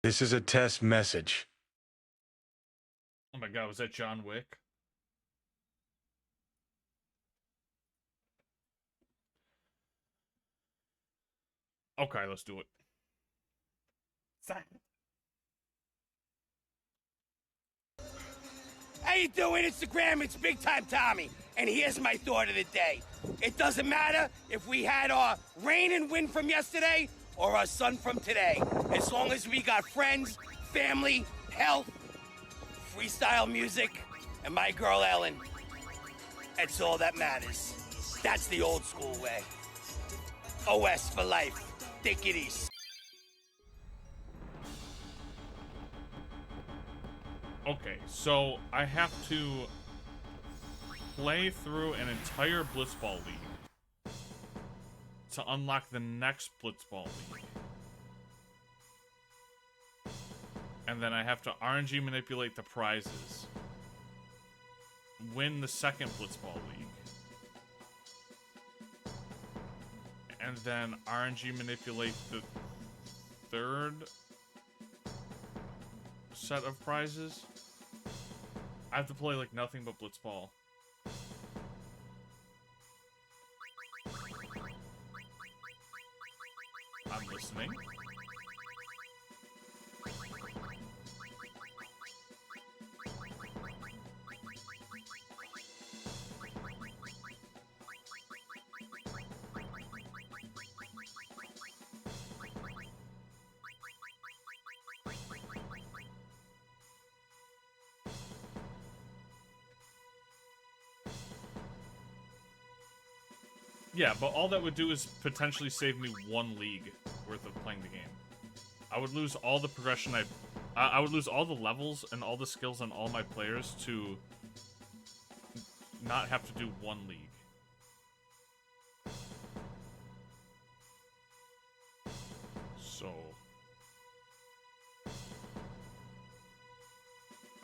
This is a test message. Oh my god, was that John Wick? Okay, let's do it. How you doing, Instagram? It's Big Time Tommy, and here's my thought of the day. It doesn't matter if we had our rain and wind from yesterday or our sun from today. As long as we got friends, family, health, freestyle music, and my girl Ellen, that's all that matters. That's the old school way. OS for life. Take it easy. Okay, so I have to play through an entire Blitzball League to unlock the next Blitzball League. And then I have to RNG manipulate the prizes. Win the second Blitzball League. And then RNG manipulate the third set of prizes. I have to play like nothing but Blitzball. I'm listening. Yeah, but all that would do is potentially save me one league worth of playing the game. I would lose all the progression I would lose all the levels and all the skills on all my players to not have to do one league. So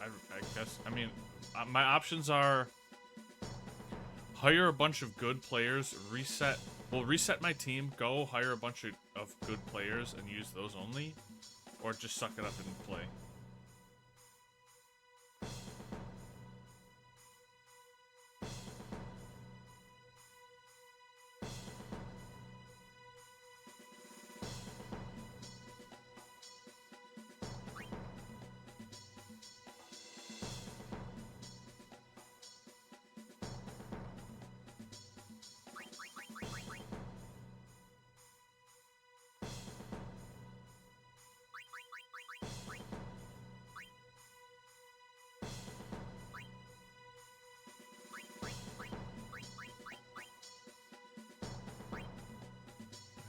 I guess, I mean, my options are hire a bunch of good players, reset my team, go hire a bunch of good players and use those only, or just suck it up and play.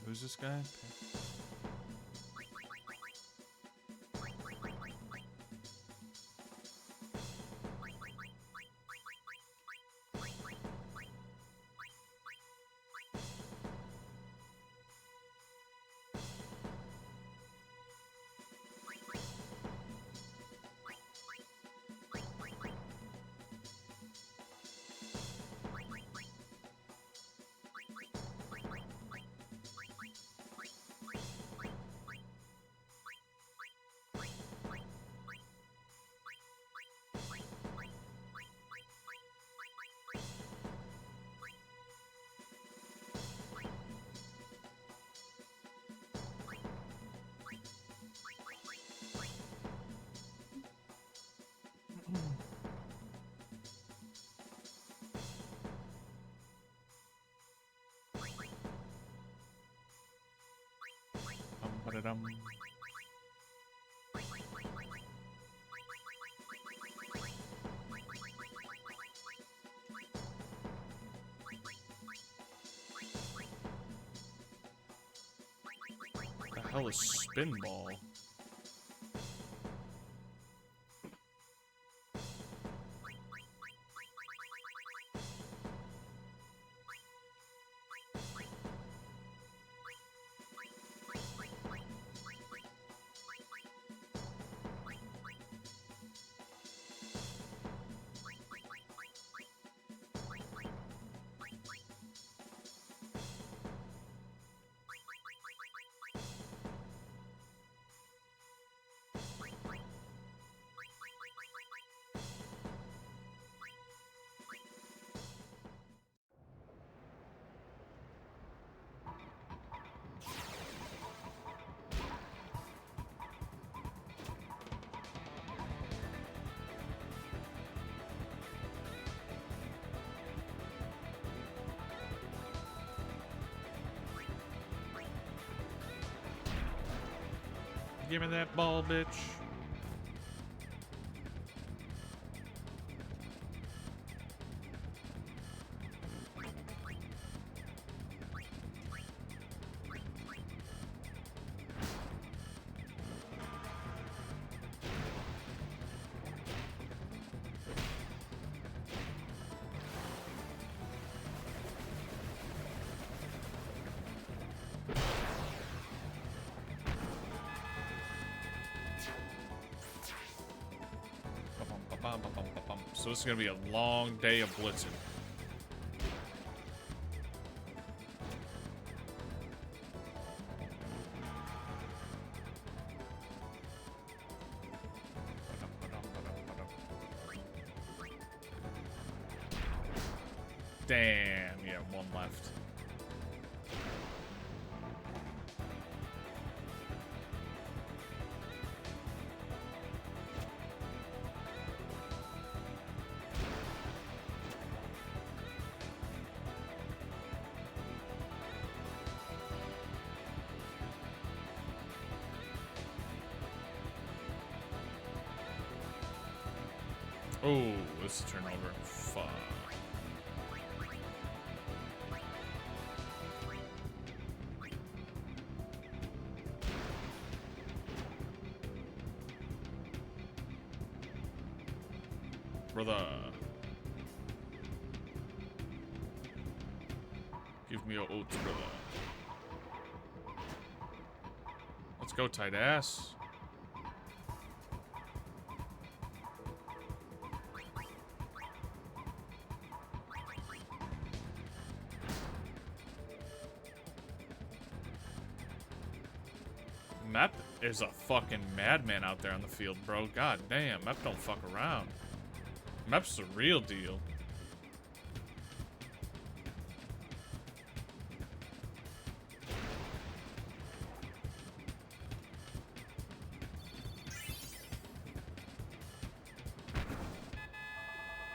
Who's this guy? Ba-da-dum. The hell is Spinball? Give me that ball, bitch. So this is gonna be a long day of blitzing. Damn, yeah, one left. Oh, this is a turnover. Fuck. Brother. Give me your oats, brother. Let's go, tight ass. Mep is a fucking madman out there on the field, bro. God damn, Mep don't fuck around. Mep's the real deal.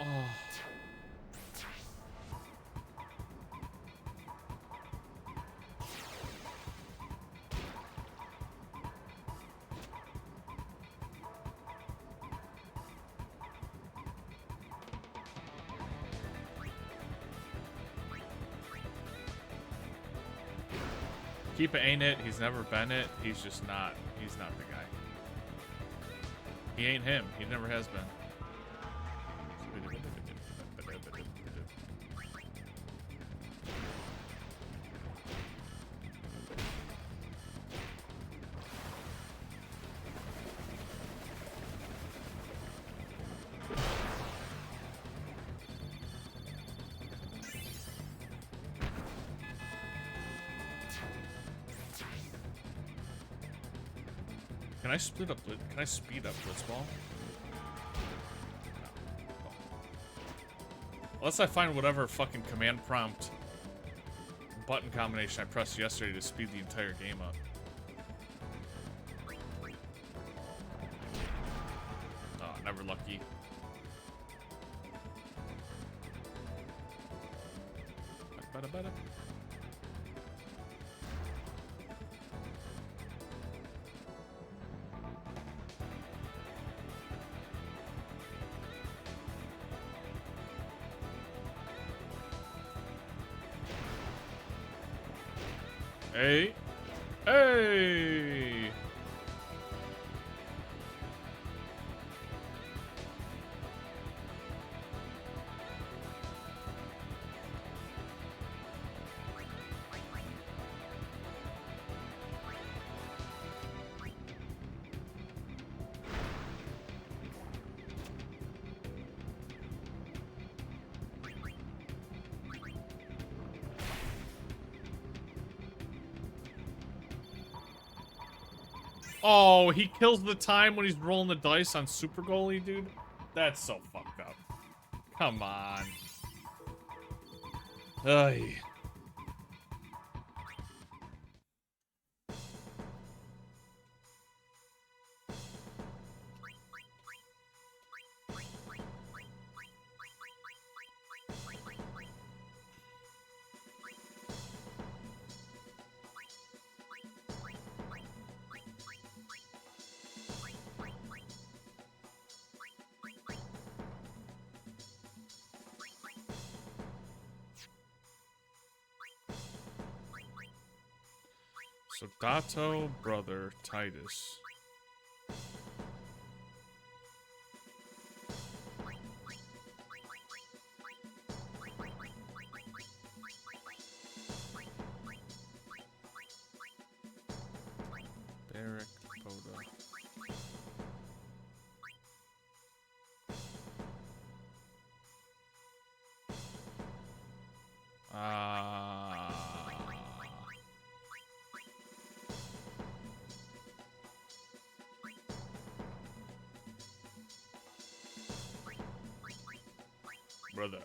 Oh. Keep it ain't it. He's never been it. He's just not. He's not the guy. He ain't him. He never has been. Can I split up? Can I speed up Blitzball? No. Unless I find whatever fucking command prompt button combination I pressed yesterday to speed the entire game up. Oh, never lucky. Bada. Hey. Hey. Oh, he kills the time when he's rolling the dice on Super Goalie, dude. That's so fucked up. Come on. Ay. So Dato, brother, Titus. Barrack, Boda. Brother.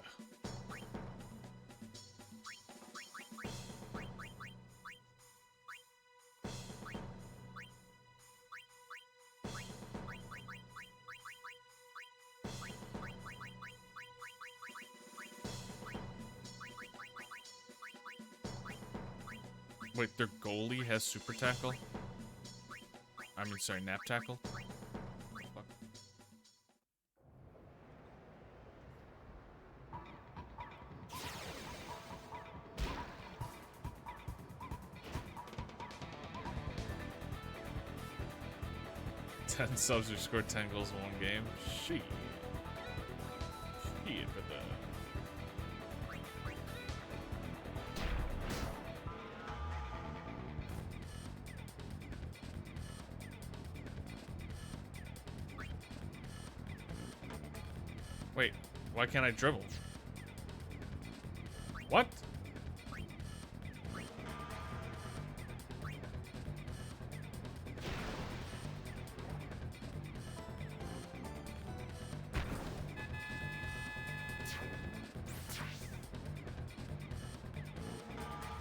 Wait, their goalie has super tackle? I mean, sorry, nap tackle? Fuck. Ten subs who scored 10 goals in one game? Shit. Shit for that. Wait, why can't I dribble? What?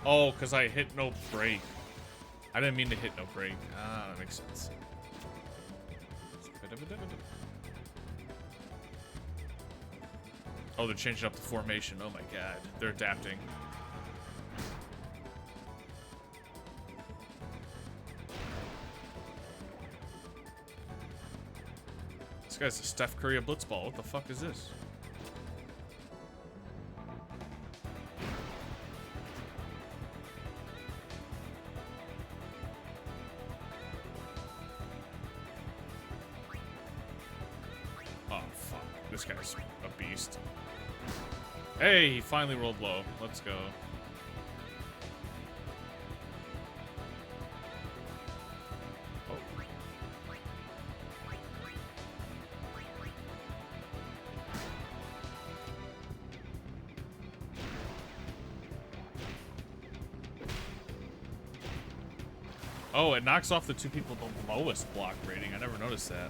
Oh, because I hit no break. I didn't mean to hit no break. Ah, that makes sense. Oh, they're changing up the formation. Oh my god. They're adapting. This guy's a Steph Curry of blitzball. What the fuck is this? Oh, fuck. This guy's a beast. Hey, he finally rolled low. Let's go. Oh. Oh, it knocks off the two people with the lowest block rating. I never noticed that.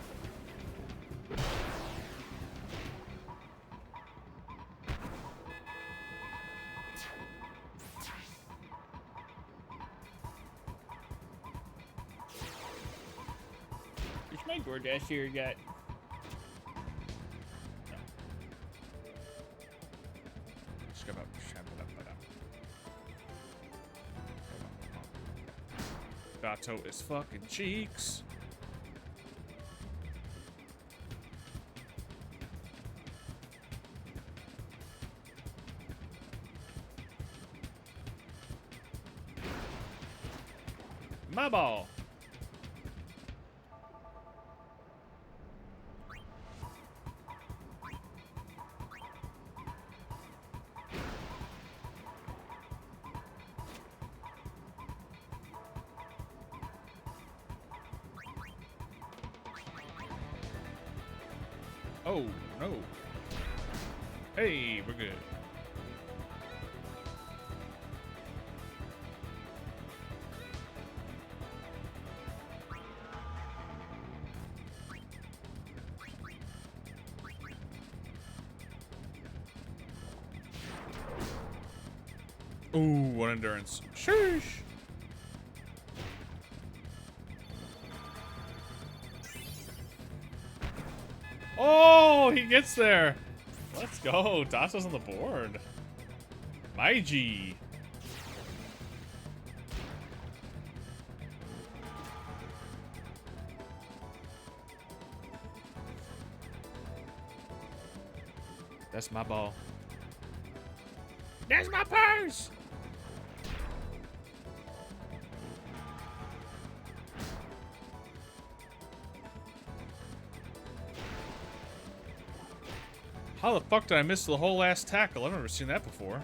My DoorDash here got. Dato is fucking cheeks. My ball. Oh, no. Hey, we're good. Ooh, one endurance. Sheesh. Oh, he gets there. Let's go. Dato's on the board. My G. That's my ball. That's my purse. How the fuck did I miss the whole last tackle? I've never seen that before.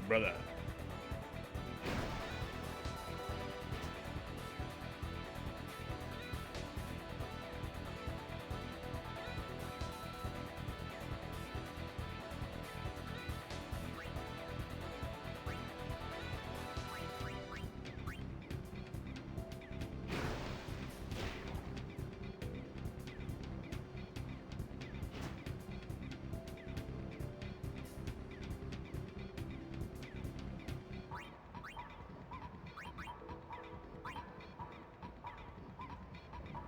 Brother.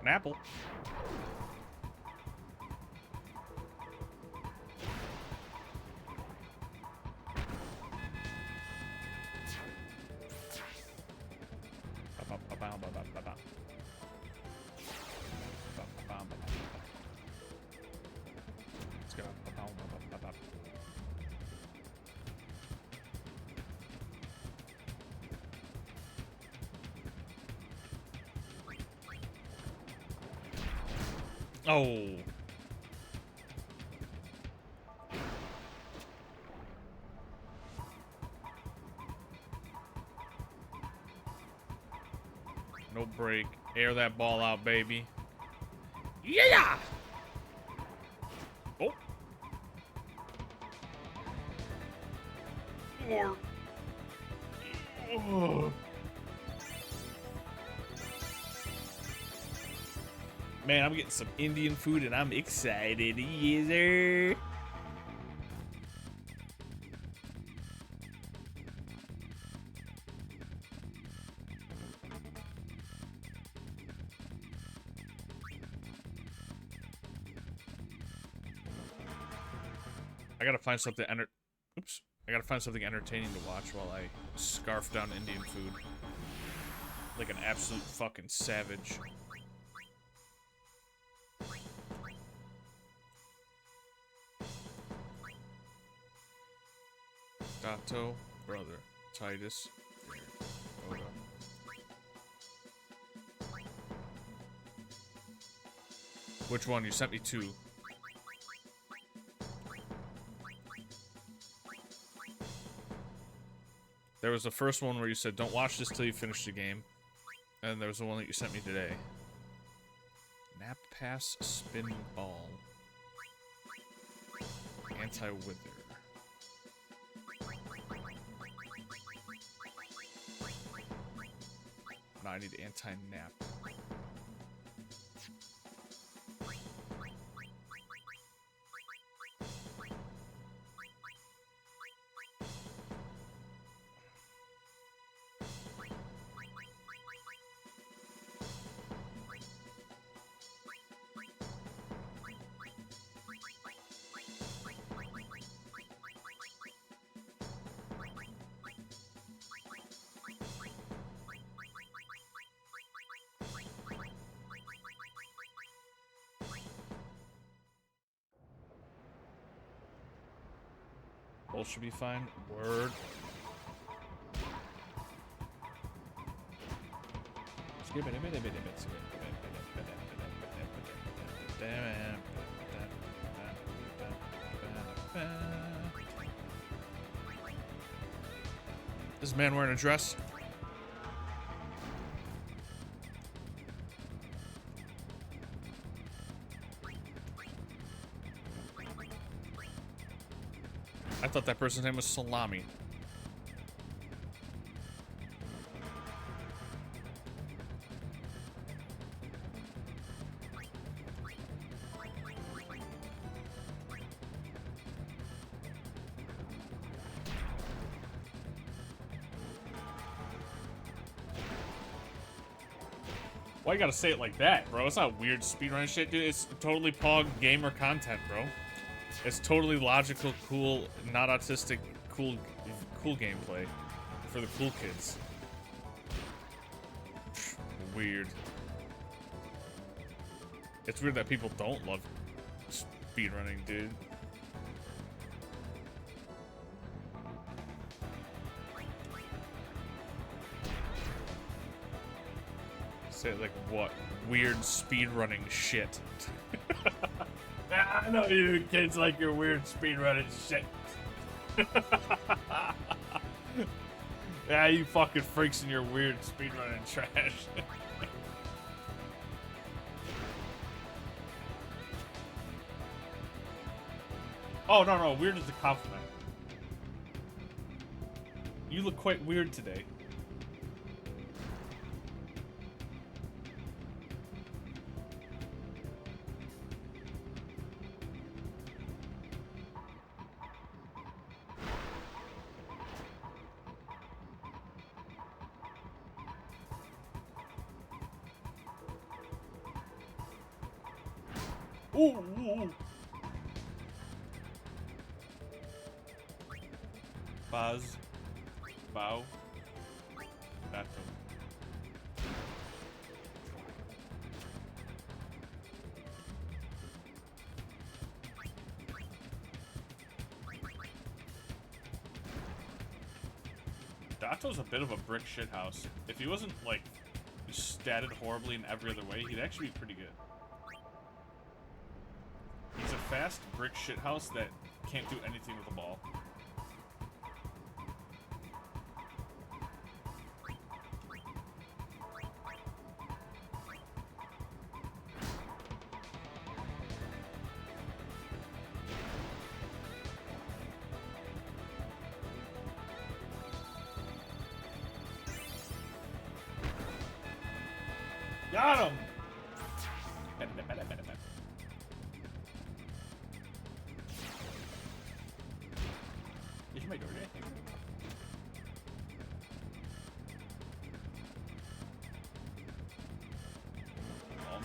An apple. Let's go. Oh. No break. Air that ball out, baby. Yeah! Oh. More. Oh. Man, I'm getting some Indian food and I'm excited. Yes, sir. I gotta find something I gotta find something entertaining to watch while I scarf down Indian food. Like an absolute fucking savage. Dato, brother, Titus, Oda. Which one? You sent me two. There was the first one where you said, don't watch this till you finish the game. And there was the one that you sent me today. Nap pass, spin ball. Anti-wither. No, I need anti-nap. Both should be fine. Word. Is this man wearing a dress? I thought that person's name was Salami. Why you gotta say it like that, bro? It's not weird speedrun shit, dude. It's totally Pog gamer content, bro. It's totally logical, cool, not autistic, cool gameplay for the cool kids. Weird. It's weird that people don't love speedrunning, dude. Say like what? Weird speedrunning shit. I know you kids like your weird speedrunning shit. Yeah, you fucking freaks in your weird speedrunning trash. Oh, no, weird is a compliment. You look quite weird today. Ooh. Buzz. Bow. Battle. Dato's a bit of a brick shithouse. If he wasn't, like, statted horribly in every other way, he'd actually be pretty good. He's a fast brick shithouse that can't do anything with the ball. Got him! Did you make already?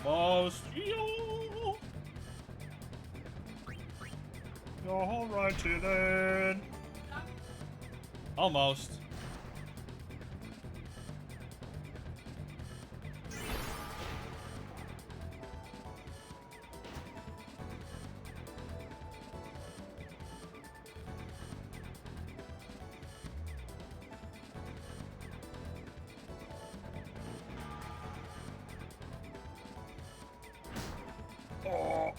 Almost. Alrighty then. Almost. Oh.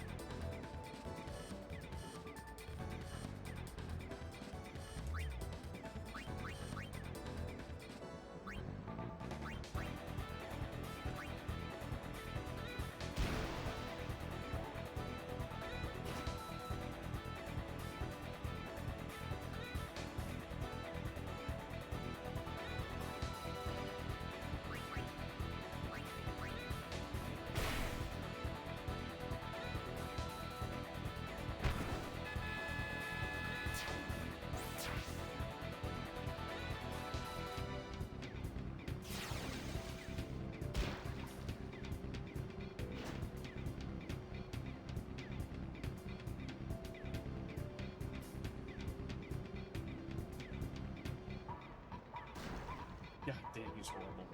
God damn, he's horrible.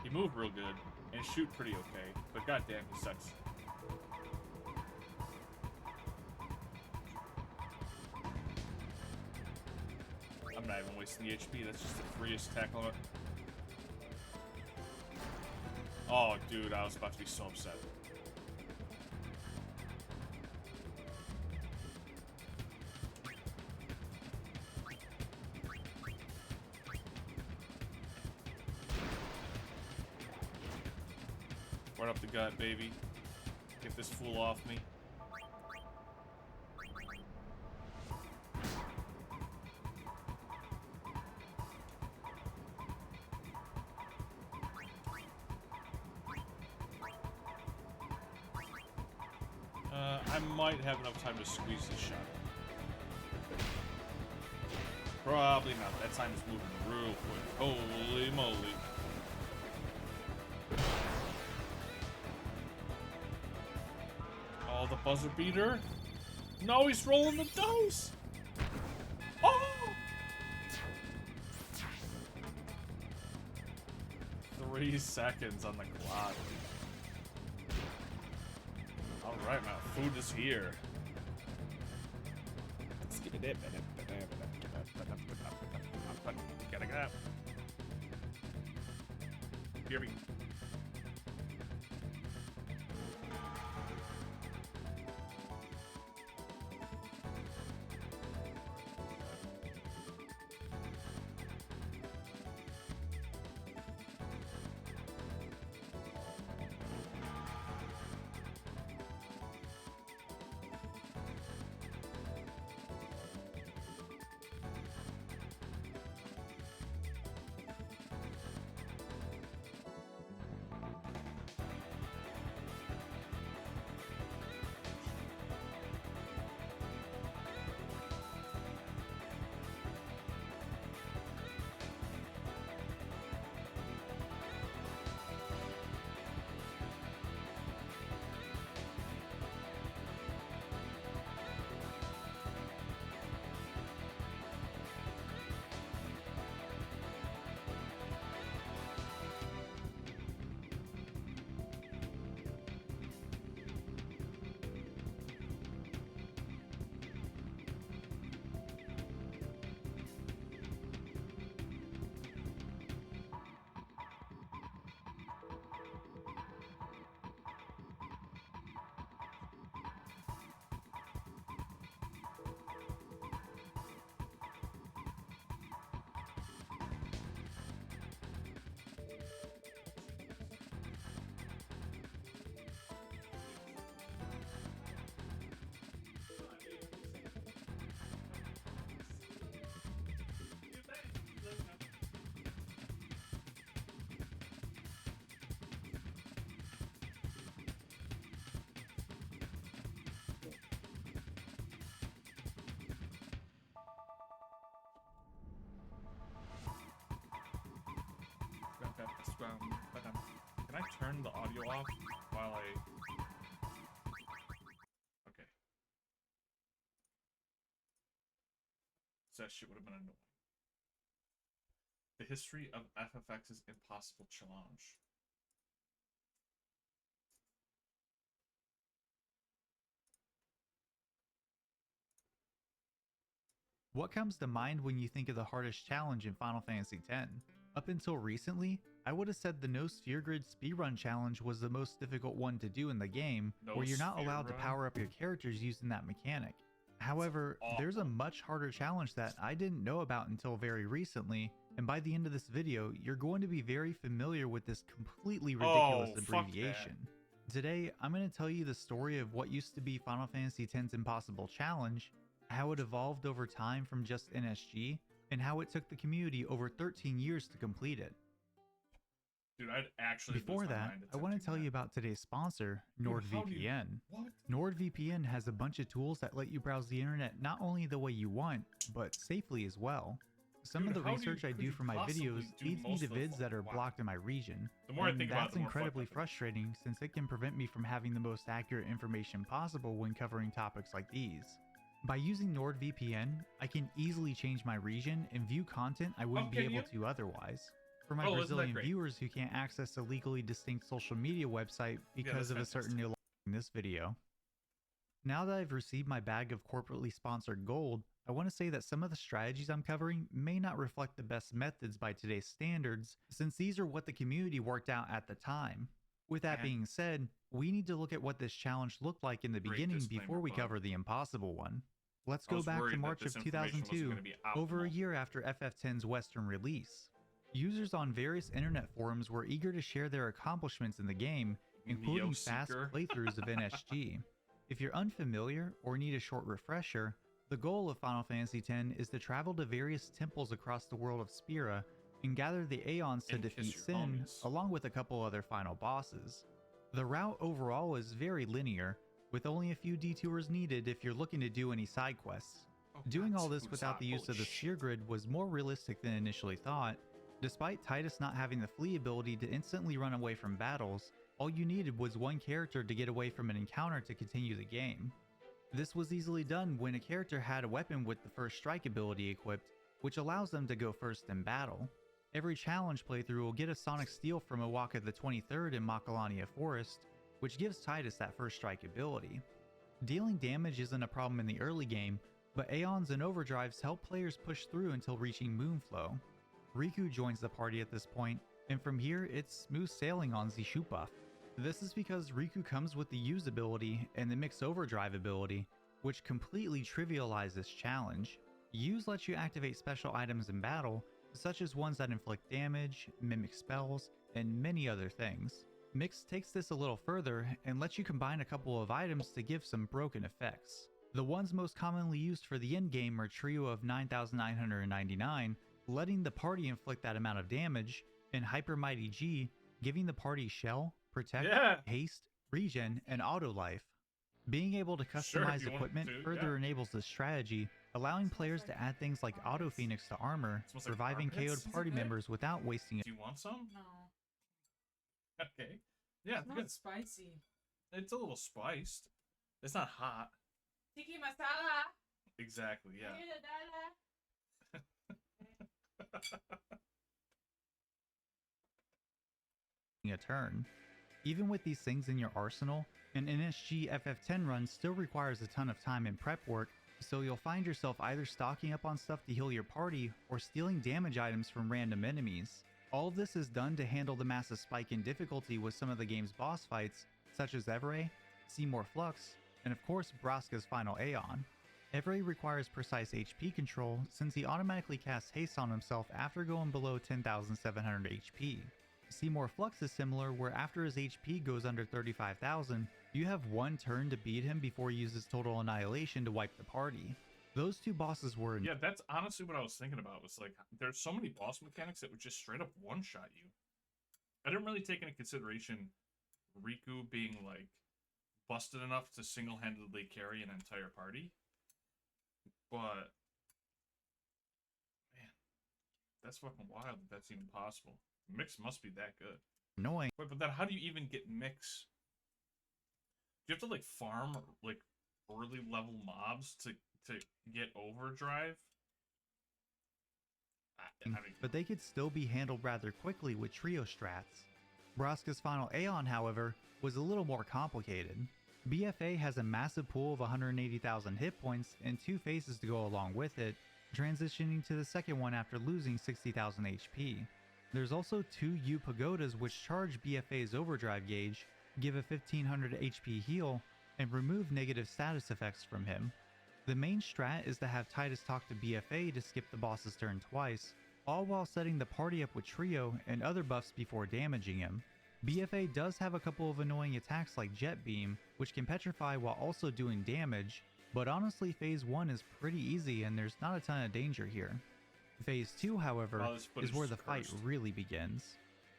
He moved real good and shoot pretty okay, but god damn, he sucks. I'm not even wasting the HP, that's just the freest tackle limit. Oh, dude, I was about to be so upset. Right up the gut, baby. Get this fool off me. I might have enough time to squeeze this shot. Probably not. That time is moving real quick. Holy moly. Oh, the buzzer beater. No, he's rolling the dice. Oh! 3 seconds on the clock. Alright, man. Food is here. Let's get it. Gotta go. BRB. Can I turn the audio off while I... Okay. So that shit would have been annoying. The history of FFX's impossible challenge. What comes to mind when you think of the hardest challenge in Final Fantasy X? Up until recently, I would have said the No Sphere Grid speedrun challenge was the most difficult one to do in the game, where you're not allowed to power up your characters using that mechanic. However, there's a much harder challenge that I didn't know about until very recently, and by the end of this video, you're going to be very familiar with this completely ridiculous abbreviation. Today, I'm going to tell you the story of what used to be Final Fantasy X's Impossible Challenge, how it evolved over time from just NSG, and how it took the community over 13 years to complete it. Dude, I'd actually Before that, I want to tell you about today's sponsor, NordVPN. NordVPN has a bunch of tools that let you browse the internet not only the way you want, but safely as well. Some of the research I do for my videos leads me to vids that are blocked in my region, and that's incredibly frustrating since it can prevent me from having the most accurate information possible when covering topics like these. By using NordVPN, I can easily change my region and view content I wouldn't be able to otherwise. For my Brazilian viewers who can't access a legally distinct social media website because of a certain illegal in this video. Now that I've received my bag of corporately sponsored gold, I want to say that some of the strategies I'm covering may not reflect the best methods by today's standards, since these are what the community worked out at the time. With that being said, we need to look at what this challenge looked like in the beginning before we cover the impossible one. Let's go back to March of 2002, over a year after FF10's Western release. Users on various internet forums were eager to share their accomplishments in the game, including fast playthroughs of NSG. If you're unfamiliar or need a short refresher, the goal of Final Fantasy X is to travel to various temples across the world of Spira and gather the Aeons to defeat Sin, along with a couple other final bosses. The route overall is very linear, with only a few detours needed if you're looking to do any side quests. Doing all this without the use of the Sphere Grid was more realistic than initially thought. Despite Tidus not having the flee ability to instantly run away from battles, all you needed was one character to get away from an encounter to continue the game. This was easily done when a character had a weapon with the first strike ability equipped, which allows them to go first in battle. Every challenge playthrough will get a Sonic Steel from Iwaka the 23rd in Macalania Forest, which gives Tidus that first strike ability. Dealing damage isn't a problem in the early game, but Aeons and Overdrives help players push through until reaching Moonflow. Riku joins the party at this point, and from here it's smooth sailing on the shoot buff. This is because Riku comes with the use ability and the mix overdrive ability, which completely trivialize this challenge. Use lets you activate special items in battle, such as ones that inflict damage, mimic spells, and many other things. Mix takes this a little further and lets you combine a couple of items to give some broken effects. The ones most commonly used for the endgame are Trio of 9,999, letting the party inflict that amount of damage, and Hyper Mighty G, giving the party Shell, Protect, Haste, Regen, and Auto Life. Being able to customize equipment further enables this strategy, allowing players to add things like Auto Phoenix to armor, reviving KO'd party members without wasting it. Do you want some? No. Okay. Yeah, It's not spicy. It's a little spiced. It's not hot. Tiki masala. Exactly, yeah. A turn. Even with these things in your arsenal, an NSG FF10 run still requires a ton of time and prep work, so you'll find yourself either stocking up on stuff to heal your party or stealing damage items from random enemies. All of this is done to handle the massive spike in difficulty with some of the game's boss fights, such as Evere, Seymour Flux, and of course Braska's final Aeon. Evere requires precise HP control since he automatically casts haste on himself after going below 10,700 HP. Seymour Flux is similar, where after his HP goes under 35,000, you have one turn to beat him before he uses Total Annihilation to wipe the party. Those two bosses were... Yeah, that's honestly what I was thinking about. Was like, there's so many boss mechanics that would just straight up one-shot you. I didn't really take into consideration Riku being, like, busted enough to single-handedly carry an entire party. But... man, that's fucking wild that that's even possible. Mix must be that good. Annoying. Wait, but then how do you even get Mix? Do you have to, like, farm, like, early level mobs to get overdrive? I mean, but they could still be handled rather quickly with trio strats. Braska's final Aeon, however, was a little more complicated. BFA has a massive pool of 180,000 hit points and two phases to go along with it, transitioning to the second one after losing 60,000 HP. There's also two U Pagodas which charge BFA's overdrive gauge, give a 1500 HP heal, and remove negative status effects from him. The main strat is to have Titus talk to BFA to skip the boss's turn twice, all while setting the party up with Trio and other buffs before damaging him. BFA does have a couple of annoying attacks like Jet Beam, which can petrify while also doing damage, but honestly Phase 1 is pretty easy and there's not a ton of danger here. Phase 2, however, is where the fight really begins.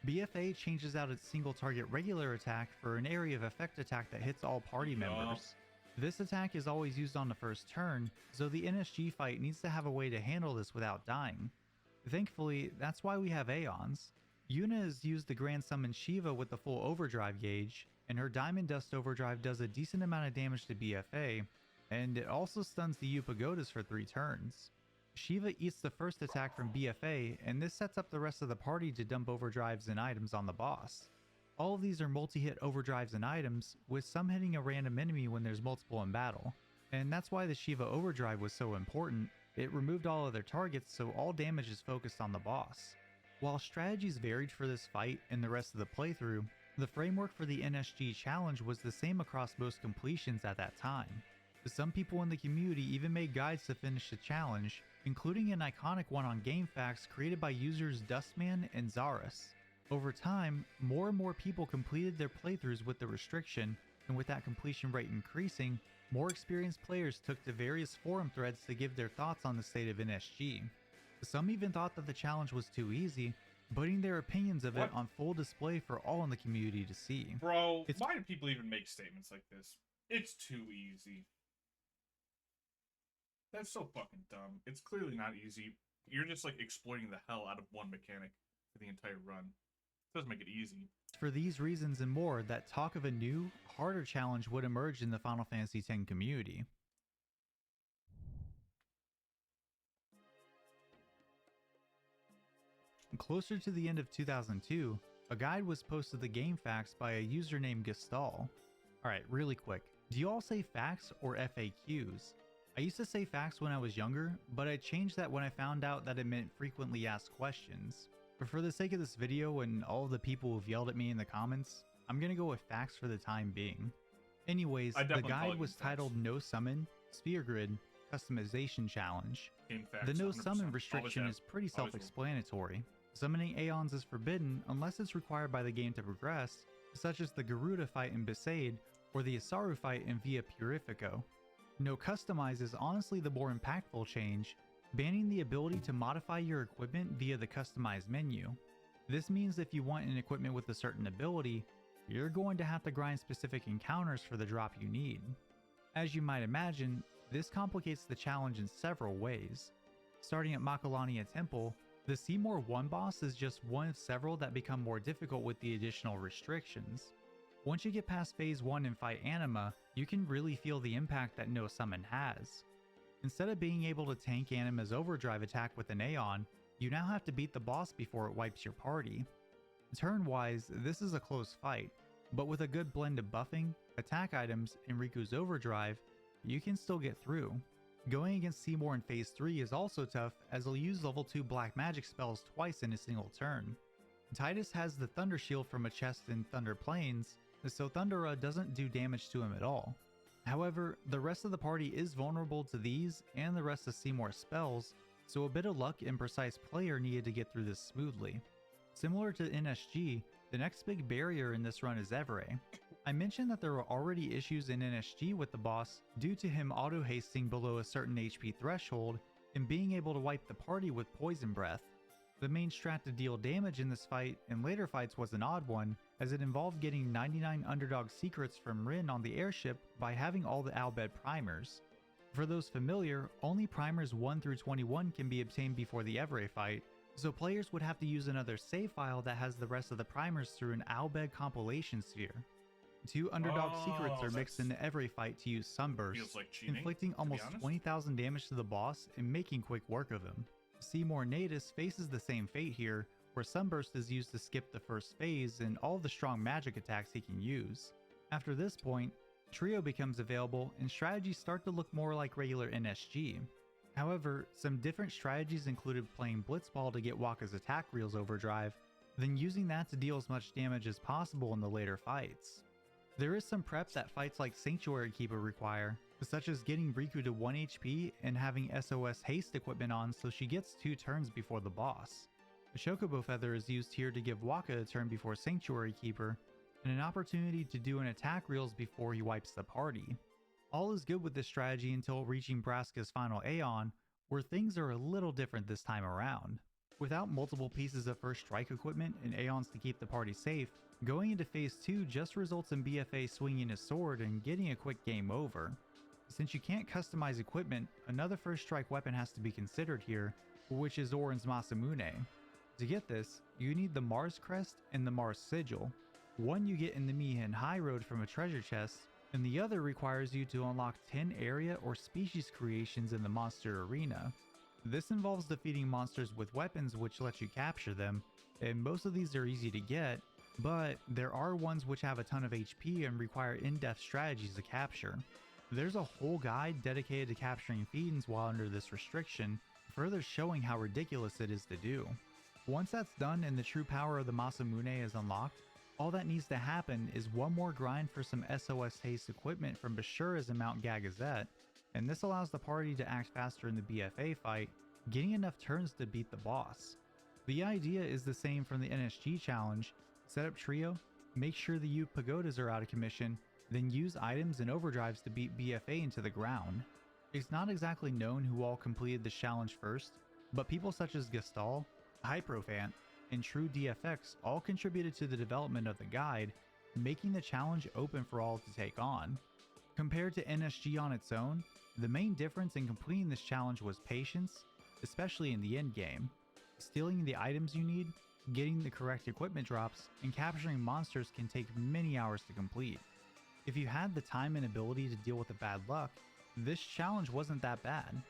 BFA changes out its single target regular attack for an area of effect attack that hits all party members. This attack is always used on the first turn, so the NSG fight needs to have a way to handle this without dying. Thankfully, that's why we have Aeons. Yuna has used the Grand Summon Shiva with the full overdrive gauge, and her Diamond Dust overdrive does a decent amount of damage to BFA, and it also stuns the U Pagodas for 3 turns. Shiva eats the first attack from BFA, and this sets up the rest of the party to dump overdrives and items on the boss. All of these are multi-hit overdrives and items, with some hitting a random enemy when there's multiple in battle. And that's why the Shiva overdrive was so important. It removed all other targets, so all damage is focused on the boss. While strategies varied for this fight and the rest of the playthrough, the framework for the NSG challenge was the same across most completions at that time. Some people in the community even made guides to finish the challenge, including an iconic one on GameFAQs created by users Dustman and Zarus. Over time, more and more people completed their playthroughs with the restriction, and with that completion rate increasing, more experienced players took to various forum threads to give their thoughts on the state of NSG. Some even thought that the challenge was too easy, putting their opinions of it on full display for all in the community to see. Bro, why do people even make statements like this? It's too easy. That's so fucking dumb. It's clearly not easy. You're just like exploiting the hell out of one mechanic for the entire run. It doesn't make it easy. For these reasons and more, that talk of a new, harder challenge would emerge in the Final Fantasy X community. Closer to the end of 2002, a guide was posted to GameFAQs by a user named Gestal. Alright, really quick. Do you all say facts or FAQs? I used to say facts when I was younger, but I changed that when I found out that it meant frequently asked questions. But for the sake of this video and all of the people who've yelled at me in the comments, I'm gonna go with facts for the time being. Anyways, I the definitely call guide it was facts. titled No Summon Sphere Grid Customization Challenge. Game facts, The no 100%. summon Always restriction have. is pretty Always will. self-explanatory. Summoning Aeons is forbidden unless it's required by the game to progress, such as the Garuda fight in Besaid or the Isaru fight in Via Purifico. No Customize is honestly the more impactful change, banning the ability to modify your equipment via the Customize menu. This means if you want an equipment with a certain ability, you're going to have to grind specific encounters for the drop you need. As you might imagine, this complicates the challenge in several ways. Starting at Makalania Temple, the Seymour 1 boss is just one of several that become more difficult with the additional restrictions. Once you get past phase 1 and fight Anima, you can really feel the impact that no summon has. Instead of being able to tank Anima's overdrive attack with an Aeon, you now have to beat the boss before it wipes your party. Turn-wise, this is a close fight, but with a good blend of buffing, attack items, and Riku's overdrive, you can still get through. Going against Seymour in phase 3 is also tough as he'll use level 2 black magic spells twice in a single turn. Titus has the Thunder Shield from a chest in Thunder Plains, so Thundera doesn't do damage to him at all. However, the rest of the party is vulnerable to these and the rest of Seymour's spells, so a bit of luck and precise play are needed to get through this smoothly. Similar to NSG, the next big barrier in this run is Evere. I mentioned that there were already issues in NSG with the boss due to him auto-hasting below a certain HP threshold and being able to wipe the party with Poison Breath. The main strat to deal damage in this fight and later fights was an odd one, as it involved getting 99 underdog secrets from Rin on the airship by having all the Albed primers. For those familiar, only primers 1 through 21 can be obtained before the Evere fight, so players would have to use another save file that has the rest of the primers through an Albed compilation sphere. 2 underdog secrets are mixed into every fight to use Sunburst, Feels like cheating, inflicting to be almost honest. 20,000 damage to the boss and making quick work of him. Seymour Natus faces the same fate here, where Sunburst is used to skip the first phase and all the strong magic attacks he can use. After this point, Trio becomes available and strategies start to look more like regular NSG. However, some different strategies included playing Blitzball to get Waka's attack reels overdrive, then using that to deal as much damage as possible in the later fights. There is some prep that fights like Sanctuary Keeper require, such as getting Riku to 1 HP and having SOS haste equipment on so she gets 2 turns before the boss. The Chocobo Feather is used here to give Waka a turn before Sanctuary Keeper, and an opportunity to do an attack reels before he wipes the party. All is good with this strategy until reaching Braska's final Aeon, where things are a little different this time around. Without multiple pieces of first strike equipment and Aeons to keep the party safe, going into phase 2 just results in BFA swinging his sword and getting a quick game over. Since you can't customize equipment, another first strike weapon has to be considered here, which is Orin's Masamune. To get this, you need the Mars Crest and the Mars Sigil. One you get in the Mihin High Road from a treasure chest, and the other requires you to unlock 10 area or species creations in the monster arena. This involves defeating monsters with weapons which let you capture them, and most of these are easy to get, but there are ones which have a ton of HP and require in-depth strategies to capture. There's a whole guide dedicated to capturing fiends while under this restriction, further showing how ridiculous it is to do. Once that's done and the true power of the Masamune is unlocked, all that needs to happen is one more grind for some SOS haste equipment from Bashura's and Mount Gagazet, and this allows the party to act faster in the BFA fight, getting enough turns to beat the boss. The idea is the same from the NSG challenge: set up Trio, make sure the U pagodas are out of commission, then use items and overdrives to beat BFA into the ground. It's not exactly known who all completed this challenge first, but people such as Gestal, Hyprofant, and True DFX all contributed to the development of the guide, making the challenge open for all to take on. Compared to NSG on its own, the main difference in completing this challenge was patience, especially in the end game. Stealing the items you need, getting the correct equipment drops, and capturing monsters can take many hours to complete. If you had the time and ability to deal with the bad luck, this challenge wasn't that bad.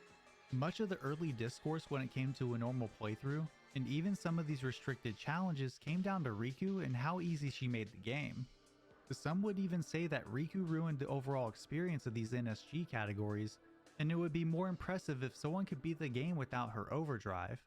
Much of the early discourse when it came to a normal playthrough, and even some of these restricted challenges, came down to Riku and how easy she made the game. Some would even say that Riku ruined the overall experience of these NSG categories, and it would be more impressive if someone could beat the game without her overdrive.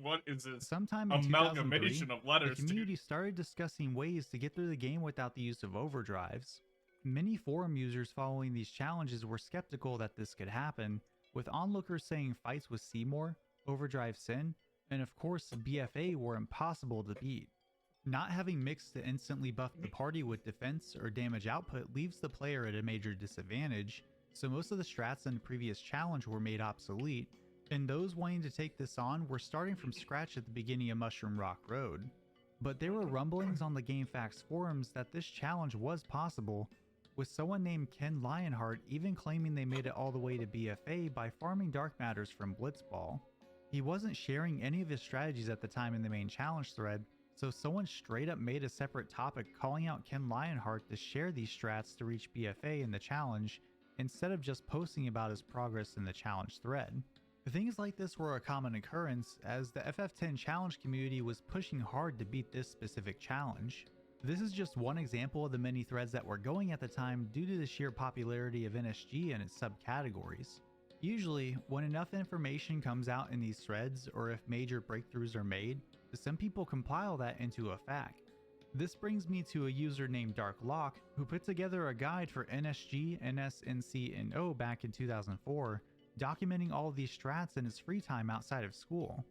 what is this Sometime in amalgamation 2003, of letters, the community started discussing ways to get through the game without the use of overdrives. Many forum users following these challenges were skeptical that this could happen, with onlookers saying fights with Seymour, Overdrive Sin, and of course BFA were impossible to beat. Not having mix to instantly buff the party with defense or damage output leaves the player at a major disadvantage, so most of the strats in the previous challenge were made obsolete, and those wanting to take this on were starting from scratch at the beginning of Mushroom Rock Road. But there were rumblings on the GameFAQs forums that this challenge was possible, with someone named Ken Lionheart even claiming they made it all the way to BFA by farming dark matters from Blitzball. He wasn't sharing any of his strategies at the time in the main challenge thread, so someone straight up made a separate topic calling out Ken Lionheart to share these strats to reach BFA in the challenge, instead of just posting about his progress in the challenge thread. Things like this were a common occurrence, as the FF10 challenge community was pushing hard to beat this specific challenge. This is just one example of the many threads that were going at the time due to the sheer popularity of NSG and its subcategories. Usually, when enough information comes out in these threads, or if major breakthroughs are made, some people compile that into a FAQ. This brings me to a user named DarkLock, who put together a guide for NSG, NS, NC, and O back in 2004, documenting all of these strats in his free time outside of school.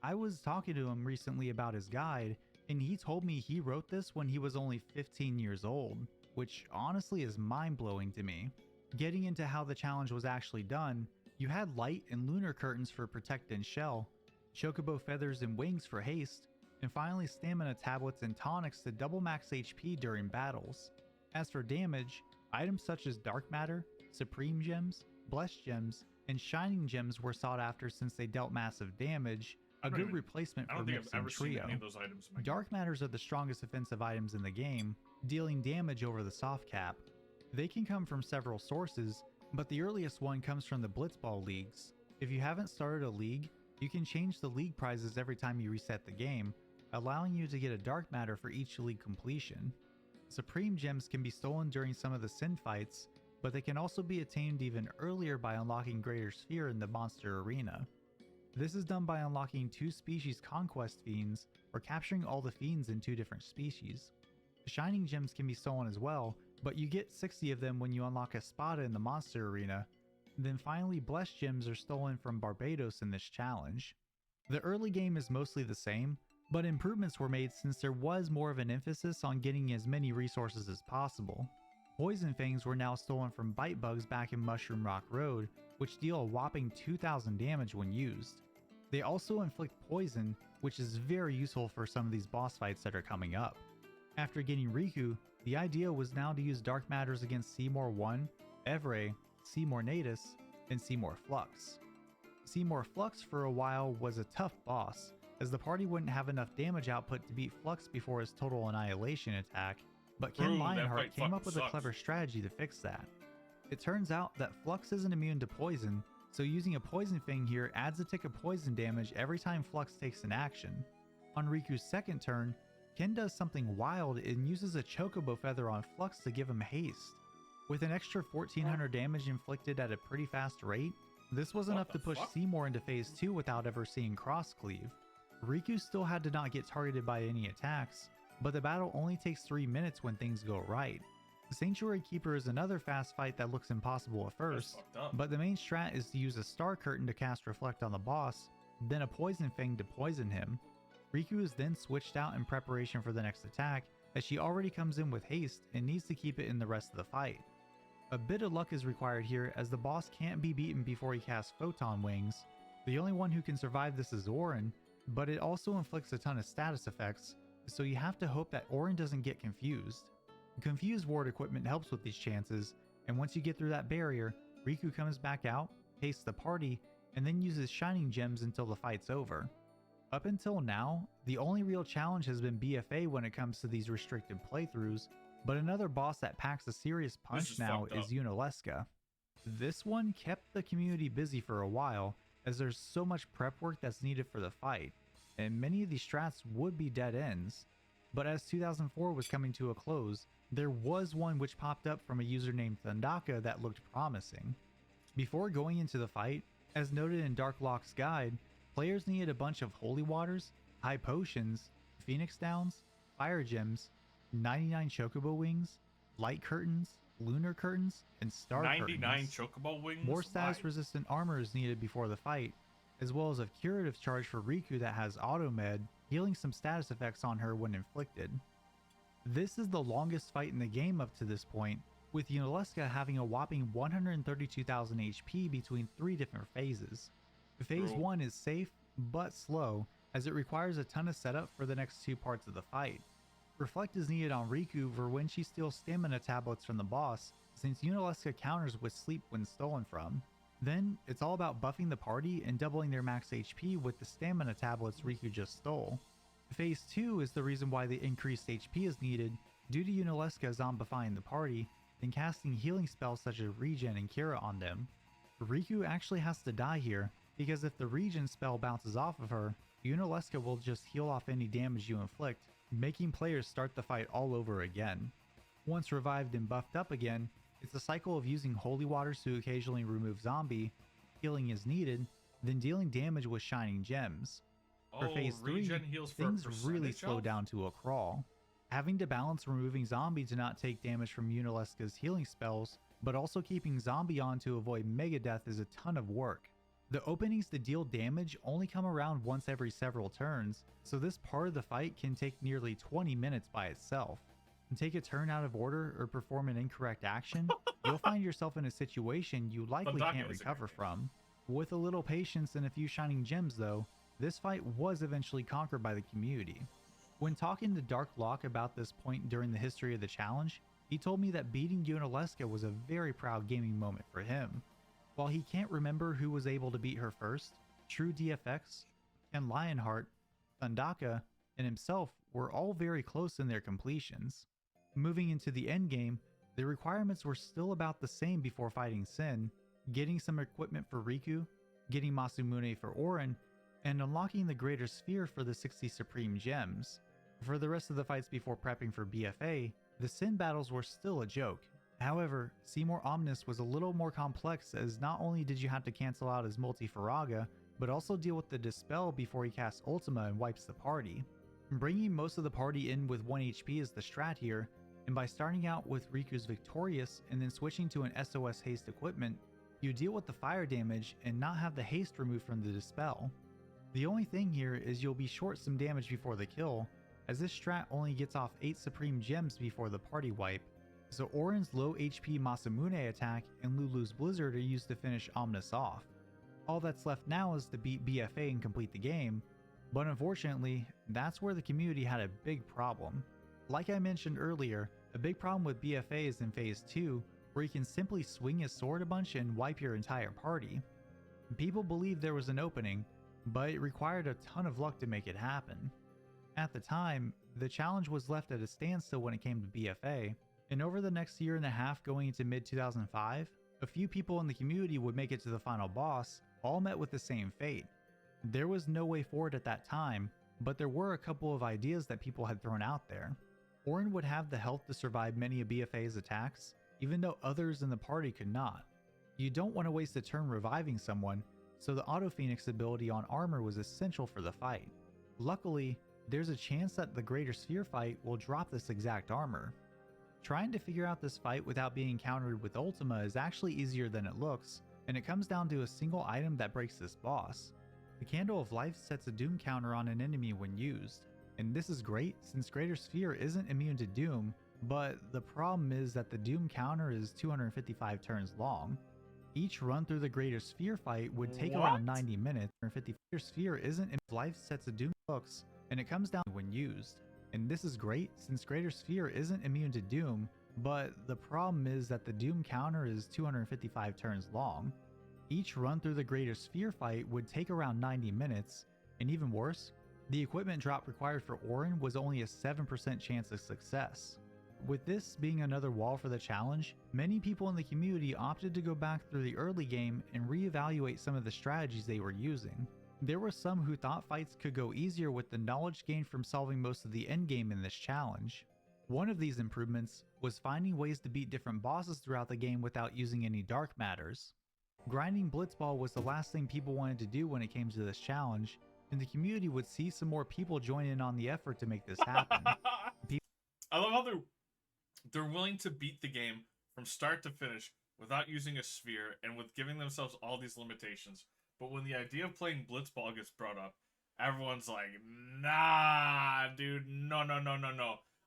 I was talking to him recently about his guide, and he told me he wrote this when he was only 15 years old, which honestly is mind-blowing to me. Getting into how the challenge was actually done, you had light and lunar curtains for protect and shell, chocobo feathers and wings for haste, and finally stamina tablets and tonics to double max HP during battles. As for damage, items such as dark matter, supreme gems, blessed gems, and shining gems were sought after since they dealt massive damage, a good replacement for Mix and Trio. Dark matters are the strongest offensive items in the game, dealing damage over the soft cap. They can come from several sources, but the earliest one comes from the Blitzball leagues. If you haven't started a league, you can change the league prizes every time you reset the game, allowing you to get a dark matter for each league completion. Supreme gems can be stolen during some of the Sin fights, but they can also be attained even earlier by unlocking Greater Sphere in the Monster Arena. This is done by unlocking 2 species Conquest Fiends, or capturing all the Fiends in 2 different species. Shining gems can be stolen as well, but you get 60 of them when you unlock a Spada in the Monster Arena. Then finally, Blessed gems are stolen from Barbados in this challenge. The early game is mostly the same, but improvements were made since there was more of an emphasis on getting as many resources as possible. Poison Fangs were now stolen from Bite Bugs back in Mushroom Rock Road, which deal a whopping 2,000 damage when used. They also inflict poison, which is very useful for some of these boss fights that are coming up. After getting Riku, the idea was now to use Dark Matters against Seymour 1, Evray, Seymour Natus, and Seymour Flux. Seymour Flux for a while was a tough boss, as the party wouldn't have enough damage output to beat Flux before his total annihilation attack, but Ken Lionheart came up with a clever strategy to fix that. It turns out that Flux isn't immune to poison, so using a Poison Fang here adds a tick of poison damage every time Flux takes an action. On Riku's second turn, Ken does something wild and uses a Chocobo Feather on Flux to give him haste. With an extra 1400 damage inflicted at a pretty fast rate, this was enough to push Seymour into phase 2 without ever seeing Cross Cleave. Riku still had to not get targeted by any attacks, but the battle only takes 3 minutes when things go right. Sanctuary Keeper is another fast fight that looks impossible at first, but the main strat is to use a Star Curtain to cast Reflect on the boss, then a Poison Fang to poison him. Riku is then switched out in preparation for the next attack, as she already comes in with haste and needs to keep it in the rest of the fight. A bit of luck is required here, as the boss can't be beaten before he casts Photon Wings. The only one who can survive this is Auron, but it also inflicts a ton of status effects, so you have to hope that Auron doesn't get confused. Confused Ward equipment helps with these chances, and once you get through that barrier, Riku comes back out, hastes the party, and then uses Shining Gems until the fight's over. Up until now, the only real challenge has been BFA when it comes to these restricted playthroughs, but another boss that packs a serious punch now is Unalesca. This one kept the community busy for a while, as there's so much prep work that's needed for the fight, and many of these strats would be dead ends. But as 2004 was coming to a close, there was one which popped up from a user named Thundaka that looked promising. Before going into the fight, as noted in DarkLock's guide, Players needed a bunch of holy waters, high potions, phoenix downs, fire gems, 99 chocobo wings, light curtains, lunar curtains, and star 99 curtains. chocobo wings? More Why? status resistant armor is needed before the fight, as well as a curative charge for Riku that has auto med, healing some status effects on her when inflicted. This is the longest fight in the game up to this point, with Yunalesca having a whopping 132,000 HP between 3 different phases. Phase 1 is safe, but slow, as it requires a ton of setup for the next 2 parts of the fight. Reflect is needed on Riku for when she steals stamina tablets from the boss, since Yunalesca counters with sleep when stolen from. Then, it's all about buffing the party and doubling their max HP with the stamina tablets Riku just stole. Phase 2 is the reason why the increased HP is needed due to Yunalesca zombifying the party and casting healing spells such as Regen and Cura on them. Riku actually has to die here, because if the Regen spell bounces off of her, Yunalesca will just heal off any damage you inflict, making players start the fight all over again. Once revived and buffed up again, it's a cycle of using holy waters to occasionally remove zombie, healing is needed, then dealing damage with shining gems. For phase 3, things really slow down to a crawl. Having to balance removing zombie to not take damage from Yunalesca's healing spells, but also keeping zombie on to avoid mega death is a ton of work. The openings to deal damage only come around once every several turns, so this part of the fight can take nearly 20 minutes by itself. And take a turn out of order or perform an incorrect action, you'll find yourself in a situation you likely can't recover from. With a little patience and a few shining gems though, this fight was eventually conquered by the community. When talking to Dark Lock about this point during the history of the challenge, he told me that beating Yunalesca was a very proud gaming moment for him. While he can't remember who was able to beat her first, True DFX, Ken Lionheart, Thundaka, and himself were all very close in their completions. Moving into the endgame, the requirements were still about the same before fighting Sin, getting some equipment for Riku, getting Masamune for Orin, and unlocking the Greater Sphere for the 60 Supreme Gems. For the rest of the fights before prepping for BFA, the Sin battles were still a joke. However, Seymour Omnis was a little more complex, as not only did you have to cancel out his multi-Faraga, but also deal with the Dispel before he casts Ultima and wipes the party. Bringing most of the party in with 1 HP is the strat here, and by starting out with Riku's Victorious and then switching to an SOS haste equipment, you deal with the fire damage and not have the haste removed from the Dispel. The only thing here is you'll be short some damage before the kill, as this strat only gets off 8 Supreme Gems before the party wipe, so Orin's low HP Masamune attack and Lulu's Blizzard are used to finish Omnis off. All that's left now is to beat BFA and complete the game, but unfortunately, that's where the community had a big problem. Like I mentioned earlier, a big problem with BFA is in Phase 2, where you can simply swing his sword a bunch and wipe your entire party. People believed there was an opening, but it required a ton of luck to make it happen. At the time, the challenge was left at a standstill when it came to BFA, and over the next year and a half going into mid-2005, a few people in the community would make it to the final boss, all met with the same fate. There was no way forward at that time, but there were a couple of ideas that people had thrown out there. Orin would have the health to survive many of BFA's attacks, even though others in the party could not. You don't want to waste a turn reviving someone, so the Auto Phoenix ability on armor was essential for the fight. Luckily, there's a chance that the Greater Sphere fight will drop this exact armor. Trying to figure out this fight without being countered with Ultima is actually easier than it looks, and it comes down to a single item that breaks this boss. The Candle of Life sets a Doom counter on an enemy when used, and this is great since Greater Sphere isn't immune to Doom, but the problem is that the Doom counter is 255 turns long. Each run through the Greater Sphere fight would take around 90 minutes. Greater Sphere isn't in Life sets a Doom looks, and it comes down when used. And this is great since Greater Sphere isn't immune to Doom, but the problem is that the Doom counter is 255 turns long. Each run through the Greater Sphere fight would take around 90 minutes, and even worse, the equipment drop required for Orin was only a 7% chance of success. With this being another wall for the challenge, many people in the community opted to go back through the early game and reevaluate some of the strategies they were using. There were some who thought fights could go easier with the knowledge gained from solving most of the endgame in this challenge. One of these improvements was finding ways to beat different bosses throughout the game without using any dark matters. Grinding Blitzball was the last thing people wanted to do when it came to this challenge, and the community would see some more people join in on the effort to make this happen. I love how they're willing to beat the game from start to finish without using a sphere and with giving themselves all these limitations. But when the idea of playing Blitzball gets brought up, everyone's like, "Nah, dude, no.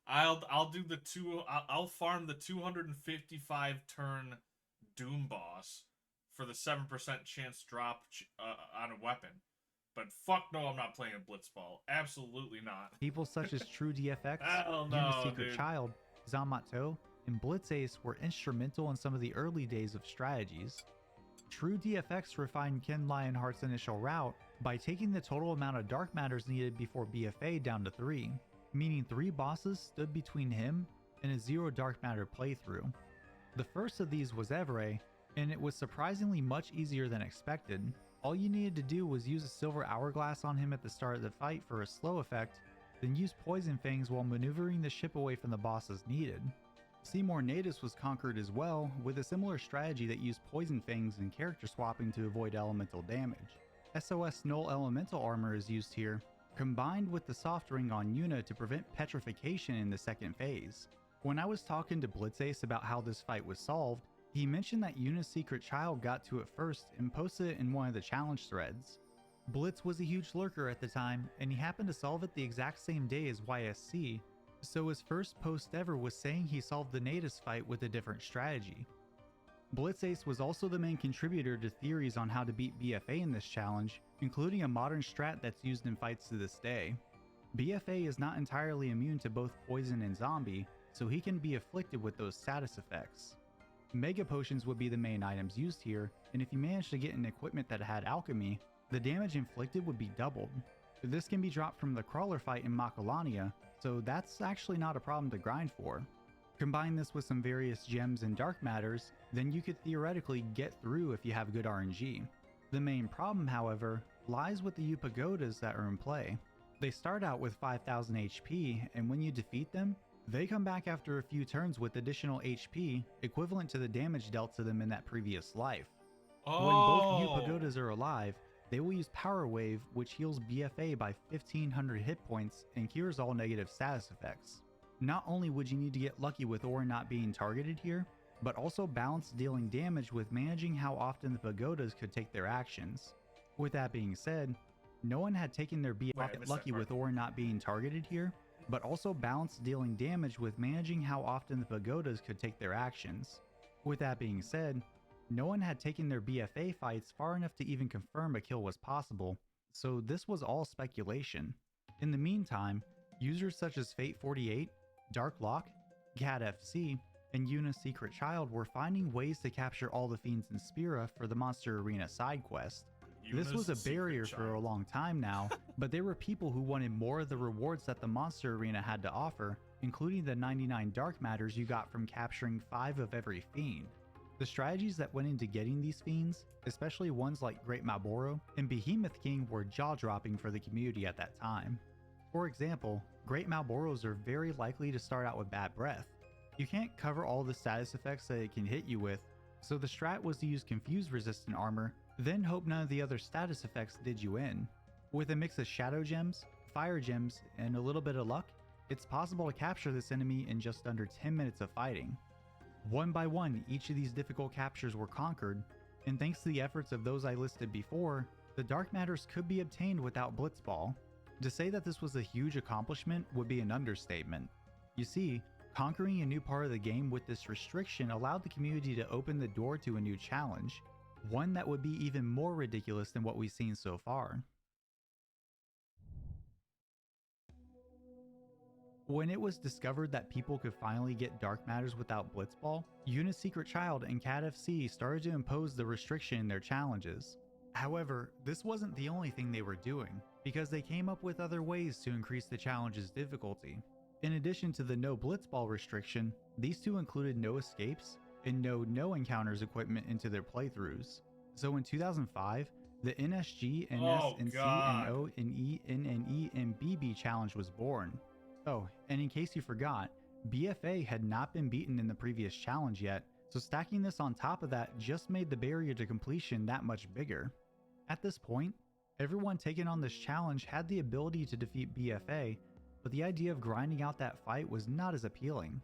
I'll do the I'll farm the 255 turn Doom boss for the 7% chance drop on a weapon. But fuck no, I'm not playing a Blitzball. Absolutely not." People such as True DFX, Hell no, Unisecret dude. Child, Zamato, and Blitzace were instrumental in some of the early days of strategies. True DFX refined Ken Lionheart's initial route by taking the total amount of dark matters needed before BFA down to 3, meaning 3 bosses stood between him and a 0 dark matter playthrough. The first of these was Evere, and it was surprisingly much easier than expected. All you needed to do was use a silver hourglass on him at the start of the fight for a slow effect, then use Poison Fangs while maneuvering the ship away from the boss as needed. Seymour Natus was conquered as well, with a similar strategy that used Poison Fangs and character swapping to avoid elemental damage. SOS Null Elemental Armor is used here, combined with the soft ring on Yuna to prevent petrification in the second phase. When I was talking to Blitzace about how this fight was solved, he mentioned that Yuna's secret child got to it first and posted it in one of the challenge threads. Blitz was a huge lurker at the time, and he happened to solve it the exact same day as YSC, so his first post ever was saying he solved the Natus fight with a different strategy. Blitzace was also the main contributor to theories on how to beat BFA in this challenge, including a modern strat that's used in fights to this day. BFA is not entirely immune to both poison and zombie, so he can be afflicted with those status effects. Mega Potions would be the main items used here, and if you managed to get an equipment that had alchemy, the damage inflicted would be doubled. This can be dropped from the crawler fight in Makalania, so that's actually not a problem to grind for. Combine this with some various gems and dark matters, then you could theoretically get through if you have good RNG. The main problem, however, lies with the U Pagodas that are in play. They start out with 5000 HP, and when you defeat them, they come back after a few turns with additional HP equivalent to the damage dealt to them in that previous life. When both U Pagodas are alive, they will use Power Wave, which heals BFA by 1500 hit points and cures all negative status effects. Not only would you need to get lucky with Ore not being targeted here, but also balance dealing damage with managing how often the Pagodas could take their actions. With that being said, no one had taken their BFA lucky with Ore not being targeted here, but also balance dealing damage with managing how often the Pagodas could take their actions. With that being said, no one had taken their BFA fights far enough to even confirm a kill was possible, so this was all speculation. In the meantime, users such as Fate48, Darklock, CatFC, and Yuna's Secret Child were finding ways to capture all the fiends in Spira for the Monster Arena side quest. This was a barrier for a long time now, but there were people who wanted more of the rewards that the Monster Arena had to offer, including the 99 dark matters you got from capturing 5 of every fiend. The strategies that went into getting these fiends, especially ones like Great Malboro and Behemoth King, were jaw-dropping for the community at that time. For example, Great Malboros are very likely to start out with bad breath. You can't cover all the status effects that it can hit you with, so the strat was to use confuse resistant armor, then hope none of the other status effects did you in. With a mix of shadow gems, fire gems, and a little bit of luck, it's possible to capture this enemy in just under 10 minutes of fighting. One by one, each of these difficult captures were conquered, and thanks to the efforts of those I listed before, the dark matters could be obtained without Blitzball. To say that this was a huge accomplishment would be an understatement. You see, conquering a new part of the game with this restriction allowed the community to open the door to a new challenge, one that would be even more ridiculous than what we've seen so far. When it was discovered that people could finally get dark matters without Blitzball, Yuna's Secret Child and CatFC started to impose the restriction in their challenges. However, this wasn't the only thing they were doing, because they came up with other ways to increase the challenge's difficulty. In addition to the no Blitzball restriction, these two included no escapes and no encounters equipment into their playthroughs. So in 2005, the NSG, NS, NC, NO, NE, NNE, and BB challenge was born. Oh, and in case you forgot, BFA had not been beaten in the previous challenge yet, So stacking this on top of that just made the barrier to completion that much bigger. At this point, everyone taking on this challenge had the ability to defeat BFA, but the idea of grinding out that fight was not as appealing.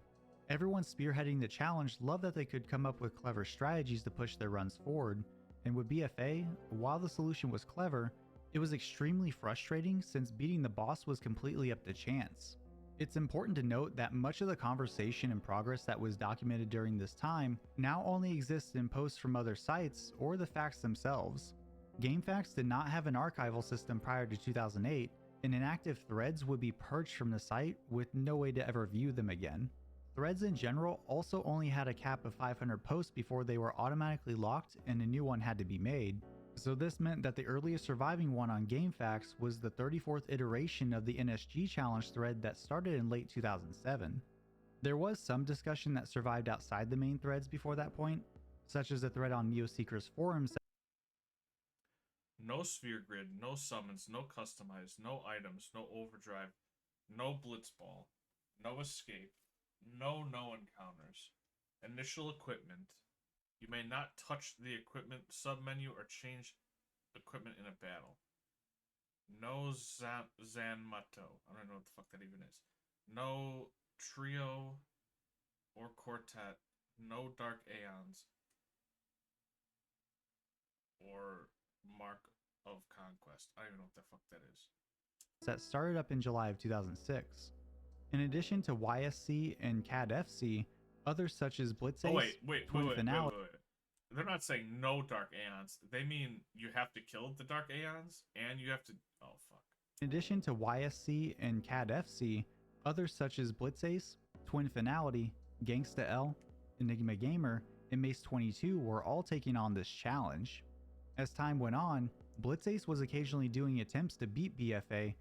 Everyone spearheading the challenge loved that they could come up with clever strategies to push their runs forward, and with BFA, while the solution was clever, it was extremely frustrating since beating the boss was completely up to chance. It's important to note that much of the conversation and progress that was documented during this time now only exists in posts from other sites or the facts themselves. GameFAQs did not have an archival system prior to 2008, and inactive threads would be purged from the site with no way to ever view them again. Threads in general also only had a cap of 500 posts before they were automatically locked and a new one had to be made, so this meant that the earliest surviving one on GameFAQs was the 34th iteration of the NSG challenge thread that started in late 2007. There was some discussion that survived outside the main threads before that point, such as a thread on Neoseeker's forums. No sphere grid, no summons, no customize, no items, no overdrive, no blitzball, no escape, no encounters, initial equipment. You may not touch the equipment submenu or change equipment in a battle. No Zanmato. I don't know what the fuck that even is. No trio or quartet. No dark aeons. Or mark of conquest. I don't even know what the fuck that is. That started up in July of 2006. In addition to YSC and CAD-FC, others such as Blitzace, wait. They're not saying no dark aeons. They mean you have to kill the dark aeons and you have to... Oh, fuck. In addition to YSC and CAD-FC, others such as Blitzace, Twin Finality, Gangsta L, Enigma Gamer, and Mace 22 were all taking on this challenge. As time went on, Blitzace was occasionally doing attempts to beat BFA,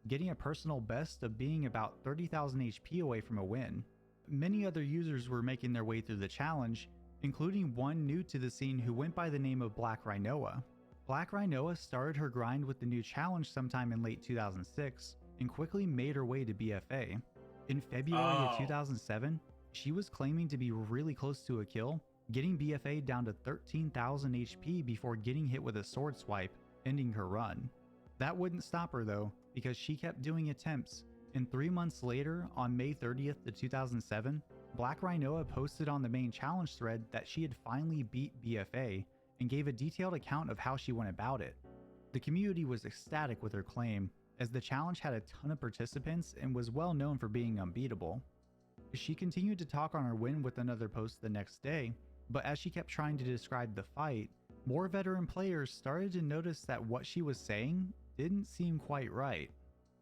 getting a personal best of being about 30,000 HP away from a win. Many other users were making their way through the challenge, including one new to the scene who went by the name of Black Rhinoa. Black Rhinoa started her grind with the new challenge sometime in late 2006 and quickly made her way to BFA. In February of 2007, she was claiming to be really close to a kill, getting BFA down to 13,000 HP before getting hit with a sword swipe, ending her run. That wouldn't stop her though, because she kept doing attempts, and 3 months later, on May 30th of 2007, Black Rhinoa posted on the main challenge thread that she had finally beat BFA and gave a detailed account of how she went about it. The community was ecstatic with her claim, as the challenge had a ton of participants and was well known for being unbeatable. She continued to talk on her win with another post the next day, but as she kept trying to describe the fight, more veteran players started to notice that what she was saying didn't seem quite right.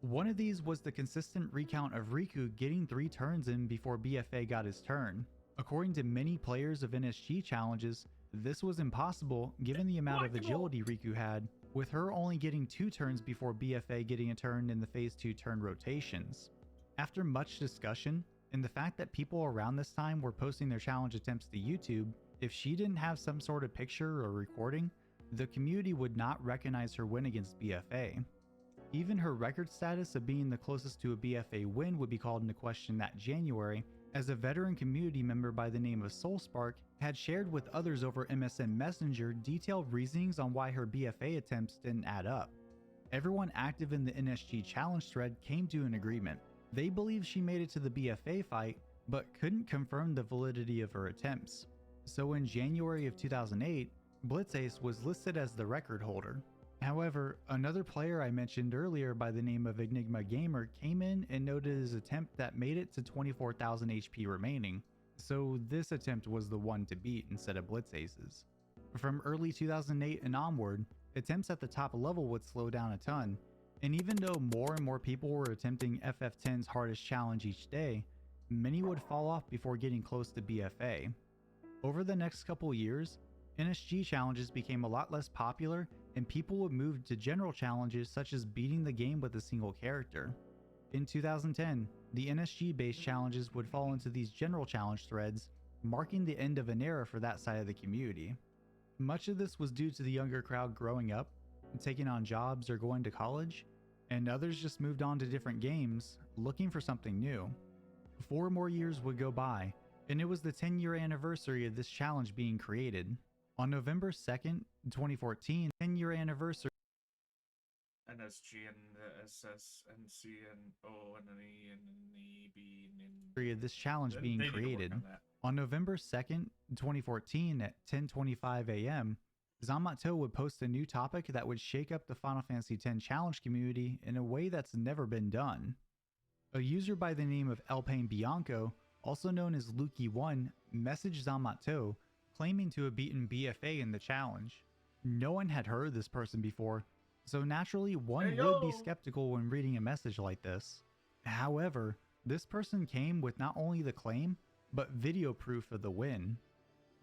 One of these was the consistent recount of Riku getting 3 turns in before BFA got his turn. According to many players of NSG challenges, this was impossible given the amount of agility Riku had, with her only getting 2 turns before BFA getting a turn in the phase 2 turn rotations. After much discussion, and the fact that people around this time were posting their challenge attempts to YouTube, if she didn't have some sort of picture or recording, the community would not recognize her win against BFA. Even her record status of being the closest to a BFA win would be called into question that January, as a veteran community member by the name of Soulspark had shared with others over MSN Messenger detailed reasonings on why her BFA attempts didn't add up. Everyone active in the NSG challenge thread came to an agreement. They believed she made it to the BFA fight, but couldn't confirm the validity of her attempts. So in January of 2008, Blitzace was listed as the record holder. However, another player I mentioned earlier by the name of Enigma Gamer came in and noted his attempt that made it to 24,000 HP remaining, so this attempt was the one to beat instead of Blitzace's. From early 2008 and onward, attempts at the top level would slow down a ton, and even though more and more people were attempting FF10's hardest challenge each day, many would fall off before getting close to BFA. Over the next couple years, NSG challenges became a lot less popular and people would move to general challenges such as beating the game with a single character. In 2010, the NSG based challenges would fall into these general challenge threads, marking the end of an era for that side of the community. Much of this was due to the younger crowd growing up, taking on jobs or going to college, and others just moved on to different games, looking for something new. 4 more years would go by, and it was the 10-year anniversary of this challenge being created. On November 2nd, 2014, 10-year anniversary NSG and SS and C and O and an E and an E B and of this challenge being they need to work created. on that. On November 2nd, 2014 at 10:25 a.m., Zamato would post a new topic that would shake up the Final Fantasy X challenge community in a way that's never been done. A user by the name of Elpane Bianco, also known as Luki1, messaged Zamato claiming to have beaten BFA in the challenge. No one had heard this person before, so naturally one would be skeptical when reading a message like this. However, this person came with not only the claim, but video proof of the win.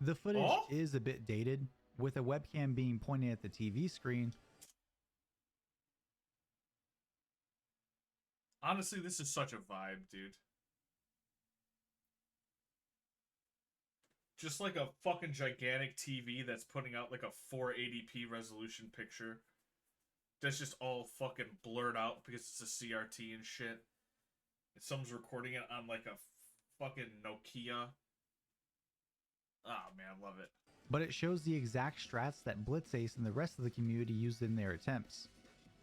The footage is a bit dated, with a webcam being pointed at the TV screen. Honestly, this is such a vibe, dude. Just like a fucking gigantic TV that's putting out like a 480p resolution picture. That's just all fucking blurred out because it's a CRT and shit. And someone's recording it on like a fucking Nokia. Oh man, I love it. But it shows the exact strats that Blitzace and the rest of the community used in their attempts.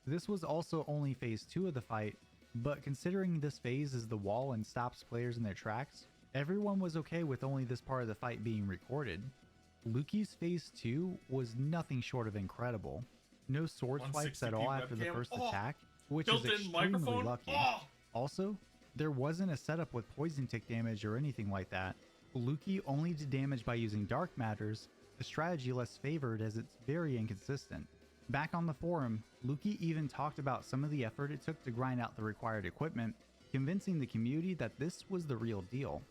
This was also only phase 2 of the fight, but considering this phase is the wall and stops players in their tracks, everyone was okay with only this part of the fight being recorded. Luki's phase 2 was nothing short of incredible. No sword swipes at all after the first attack, which is extremely lucky. Also, there wasn't a setup with poison tick damage or anything like that. Luki only did damage by using dark matters, a strategy less favored as it's very inconsistent. Back on the forum, Luki even talked about some of the effort it took to grind out the required equipment, convincing the community that this was the real deal.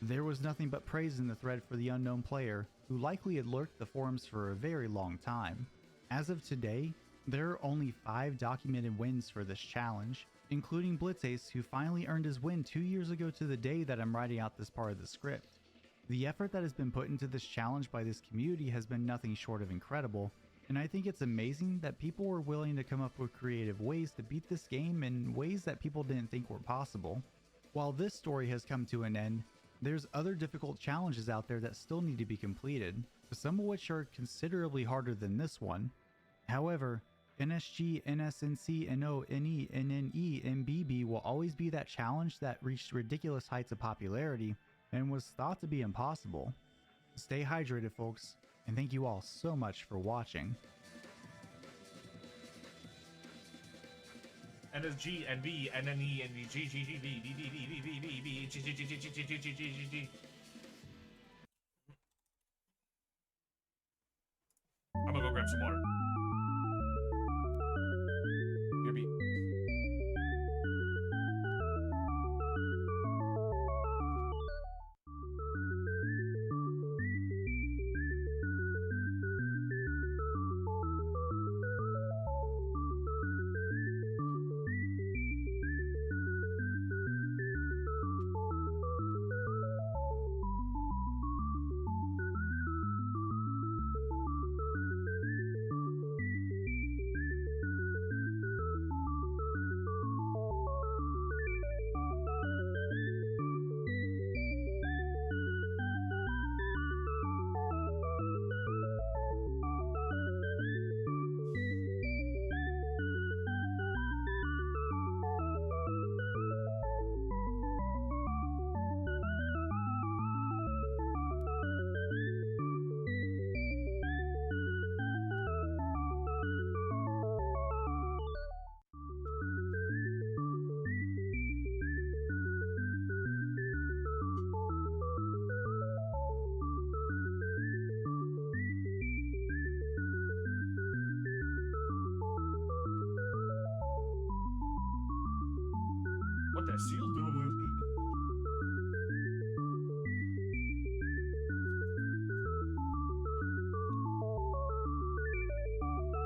There was nothing but praise in the thread for the unknown player, who likely had lurked the forums for a very long time. As of today, there are only 5 documented wins for this challenge, including Blitzace, who finally earned his win 2 years ago to the day that I'm writing out this part of the script. The effort that has been put into this challenge by this community has been nothing short of incredible, and I think it's amazing that people were willing to come up with creative ways to beat this game in ways that people didn't think were possible. While this story has come to an end, there's other difficult challenges out there that still need to be completed, some of which are considerably harder than this one. However, NSG, NSNC, NO, NE, NNE, and BB will always be that challenge that reached ridiculous heights of popularity and was thought to be impossible. Stay hydrated, folks, and thank you all so much for watching. NSG, NV, NNE, NG, G. I'm gonna go grab some water. BRB. What that seal doing?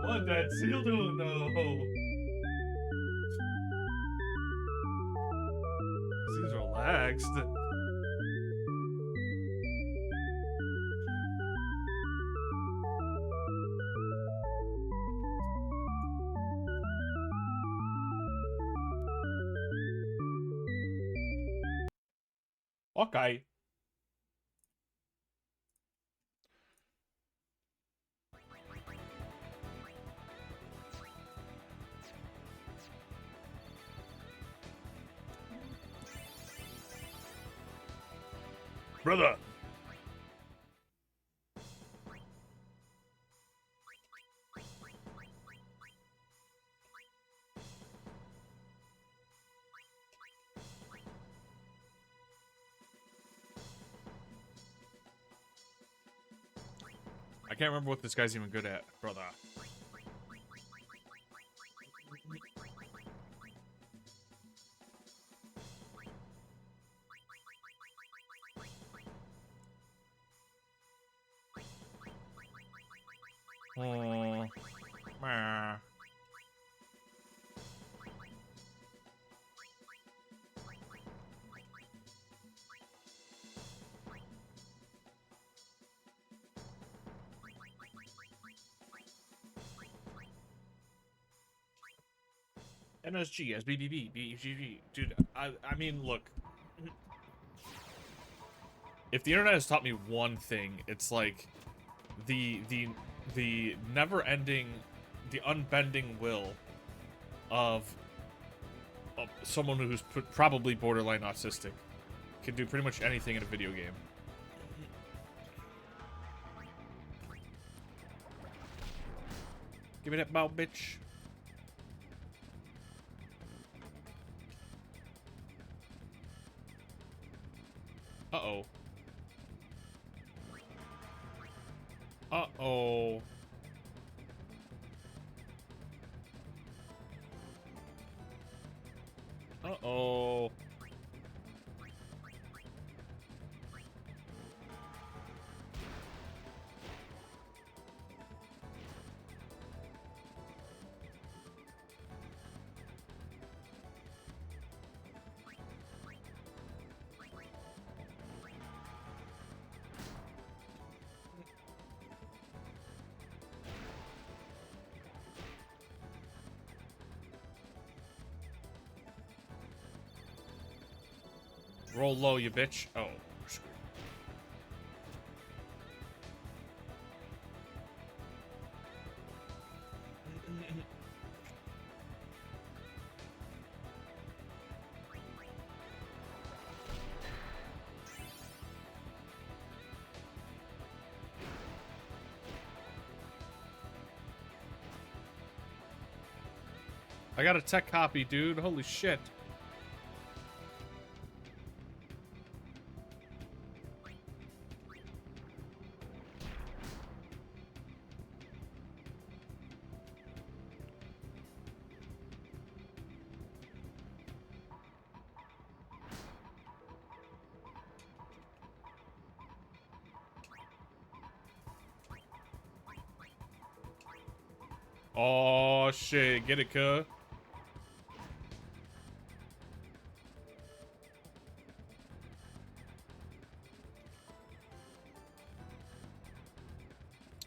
What that seal doing? No. Seems relaxed. Okay. Brother! I can't remember what this guy's even good at, brother. Oh. Meh. NSG, SBBB, BGG. Dude, I mean, look. If the internet has taught me one thing, it's like the never-ending, the unbending will of someone who's probably borderline autistic can do pretty much anything in a video game. Give me that bow, bitch. Uh-oh. Uh-oh. Uh-oh. Roll low, you bitch. Oh, we're screwed. I got a tech copy, dude. Holy shit. Oh shit, get it, cuh.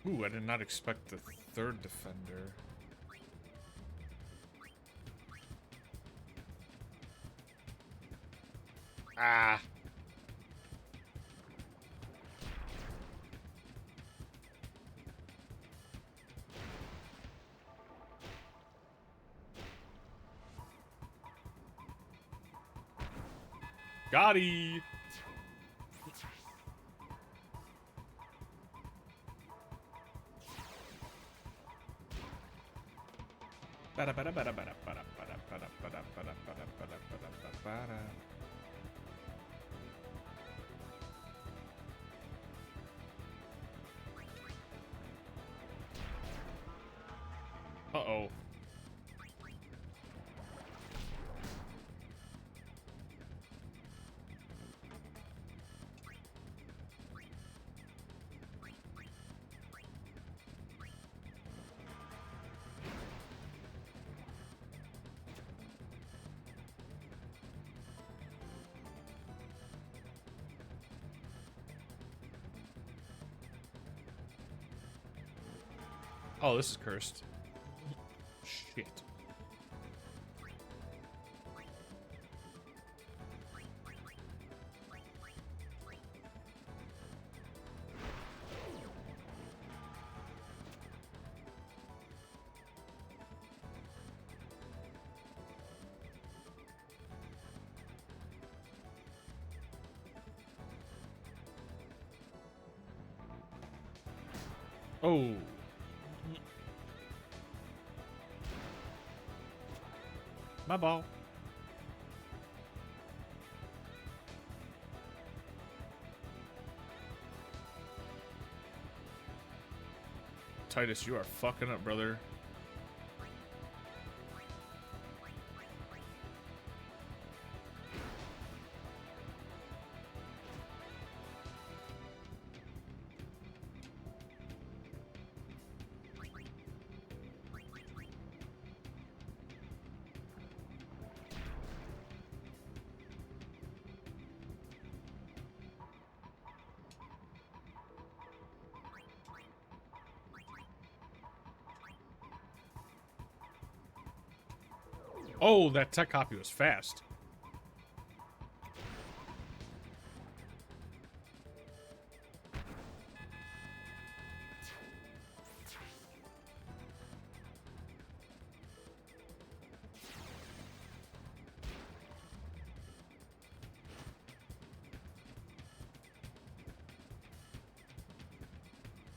Ooh, I did not expect the third defender. Ah. Gotti. Uh-oh. Oh, this is cursed. Shit. Oh. My ball. Titus, you are fucking up, brother. Oh, that tech copy was fast.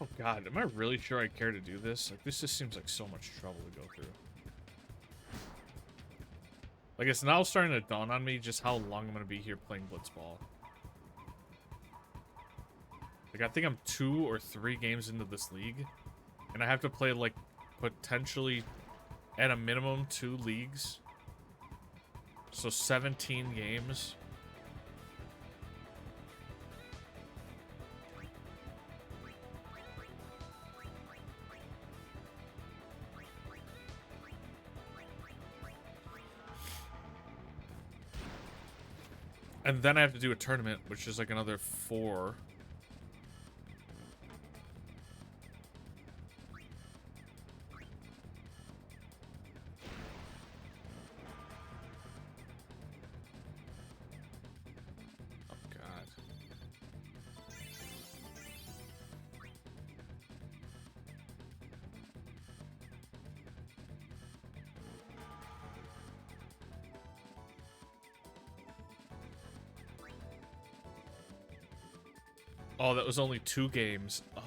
Oh god, am I really sure I care to do this? Like, this just seems like so much trouble to go through. Like, it's now starting to dawn on me just how long I'm gonna be here playing Blitzball. Like, I think I'm 2 or 3 games into this league, and I have to play, like, potentially, at a minimum, 2 leagues. So 17 games. And then I have to do a tournament, which is like another 4. Oh, God. Oh, that was only 2 games. Oh.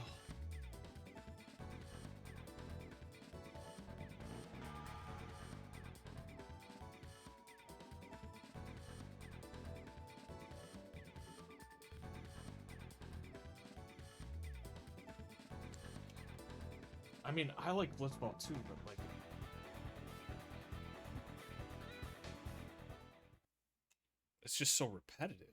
I mean, I like Blitzball too, but like... It's just so repetitive.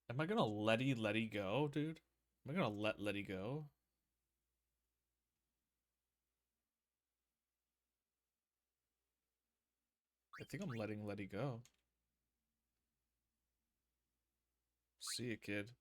Am I gonna letty go, dude? Am I gonna let letty go? I think I'm letting letty go. See ya, kid.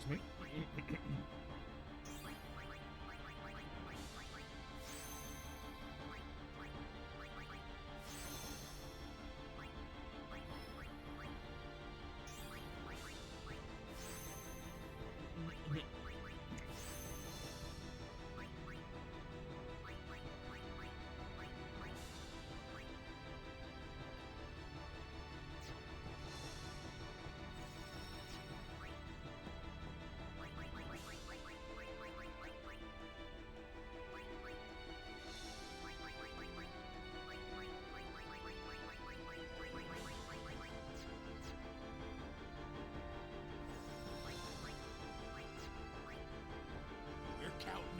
Excuse me.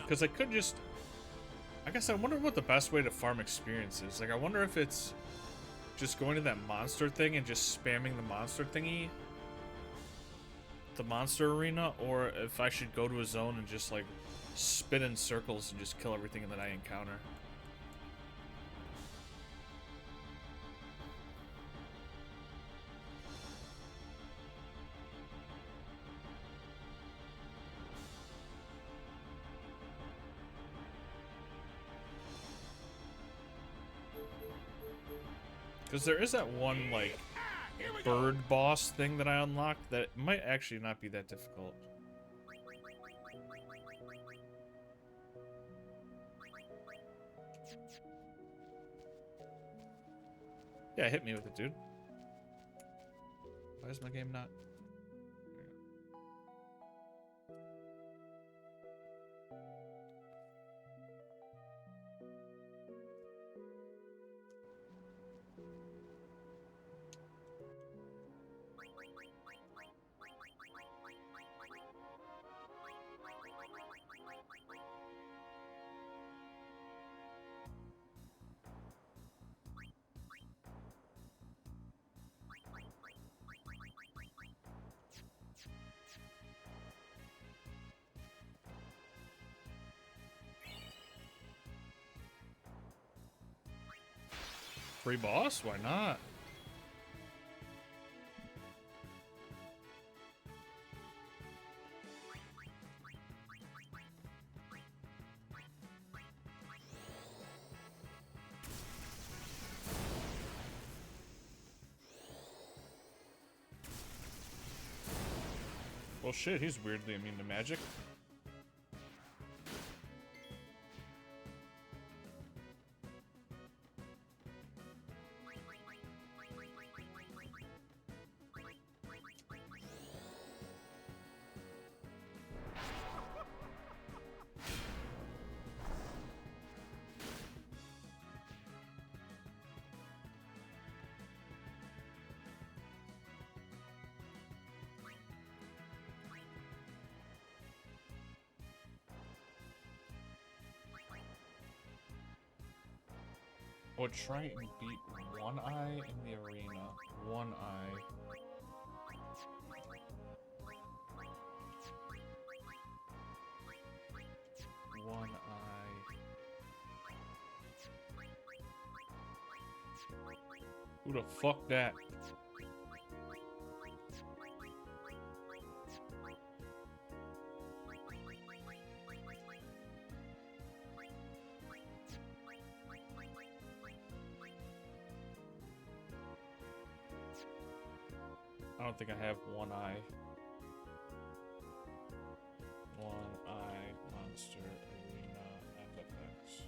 Because I could just... I guess I wonder what the best way to farm experience is. Like, I wonder if it's just going to that monster thing and just spamming the monster thingy. The monster arena. Or if I should go to a zone and just, like, spin in circles and just kill everything that I encounter. Because there is that one, like, bird boss thing that I unlocked that might actually not be that difficult. Yeah, hit me with it, dude. Why is my game not... Free boss? Why not? Well, shit, he's weirdly immune to magic. Or try and beat One Eye in the arena. One Eye. One Eye. Who the fuck that? I don't think I have One Eye. One Eye Monster Arena FFX.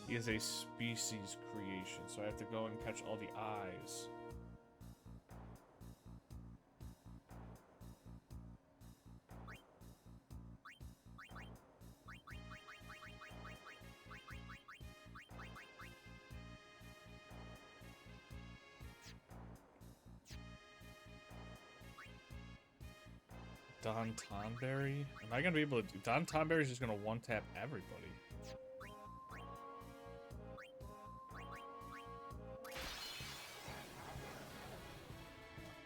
He is a species creation, so I have to go and catch all the eyes. Don Tonberry? Am I gonna be able to do... Don Tonberry's just gonna one-tap everybody.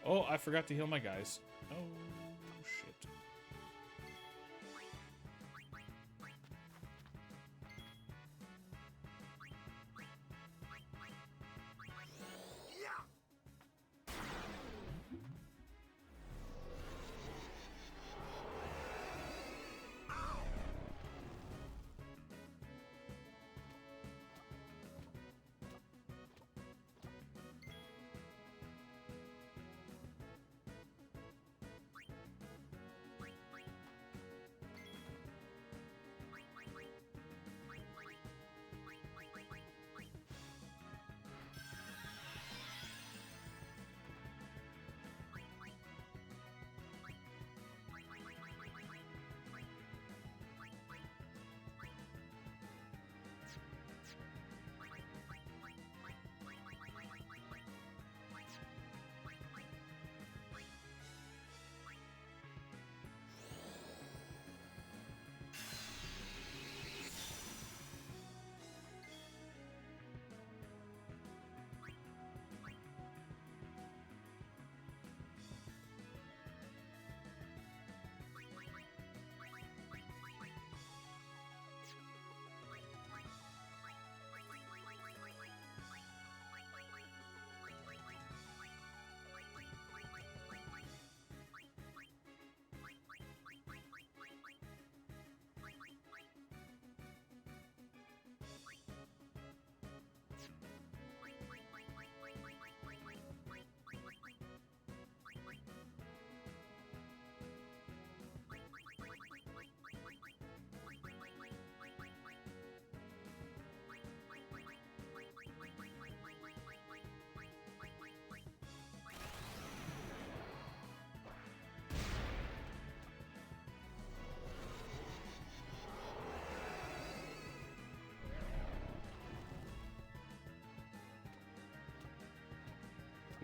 Oh, I forgot to heal my guys. Oh, shit.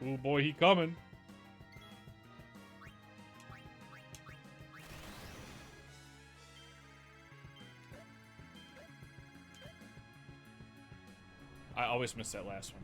Oh boy, he coming. I always miss that last one.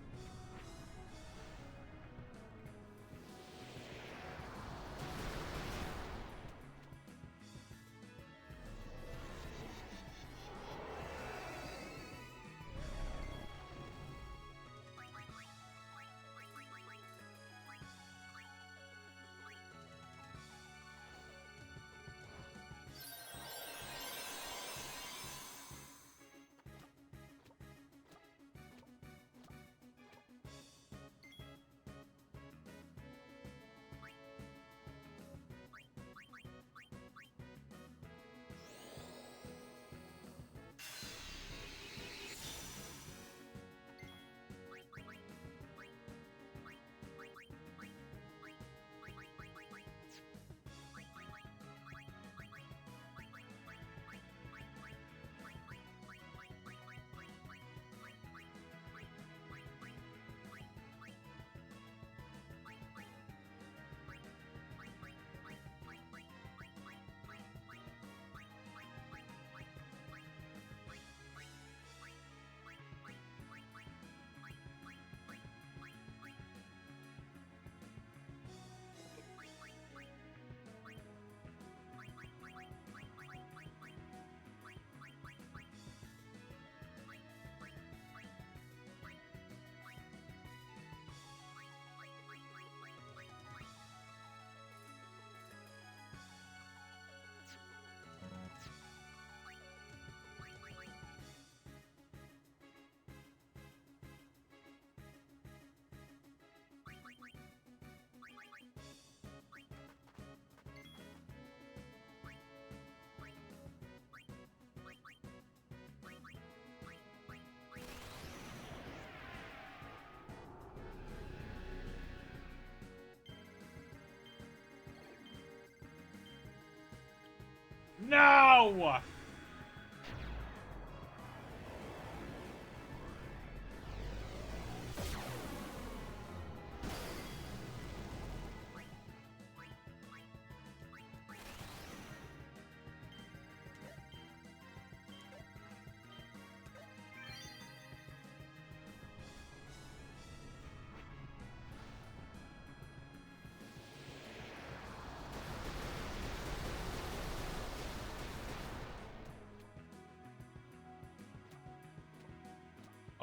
No!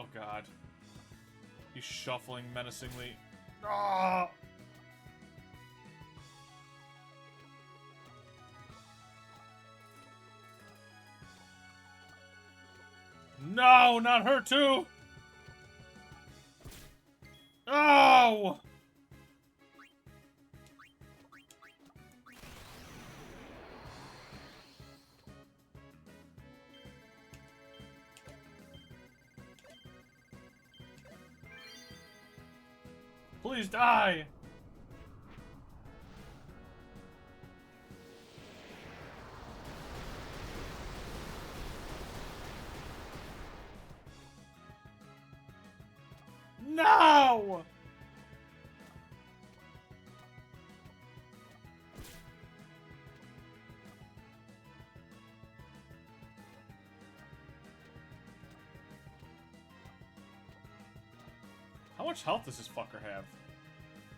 Oh god. He's shuffling menacingly. Ah! No, not her too! Oh! Please die! No! How much health does this fucker have?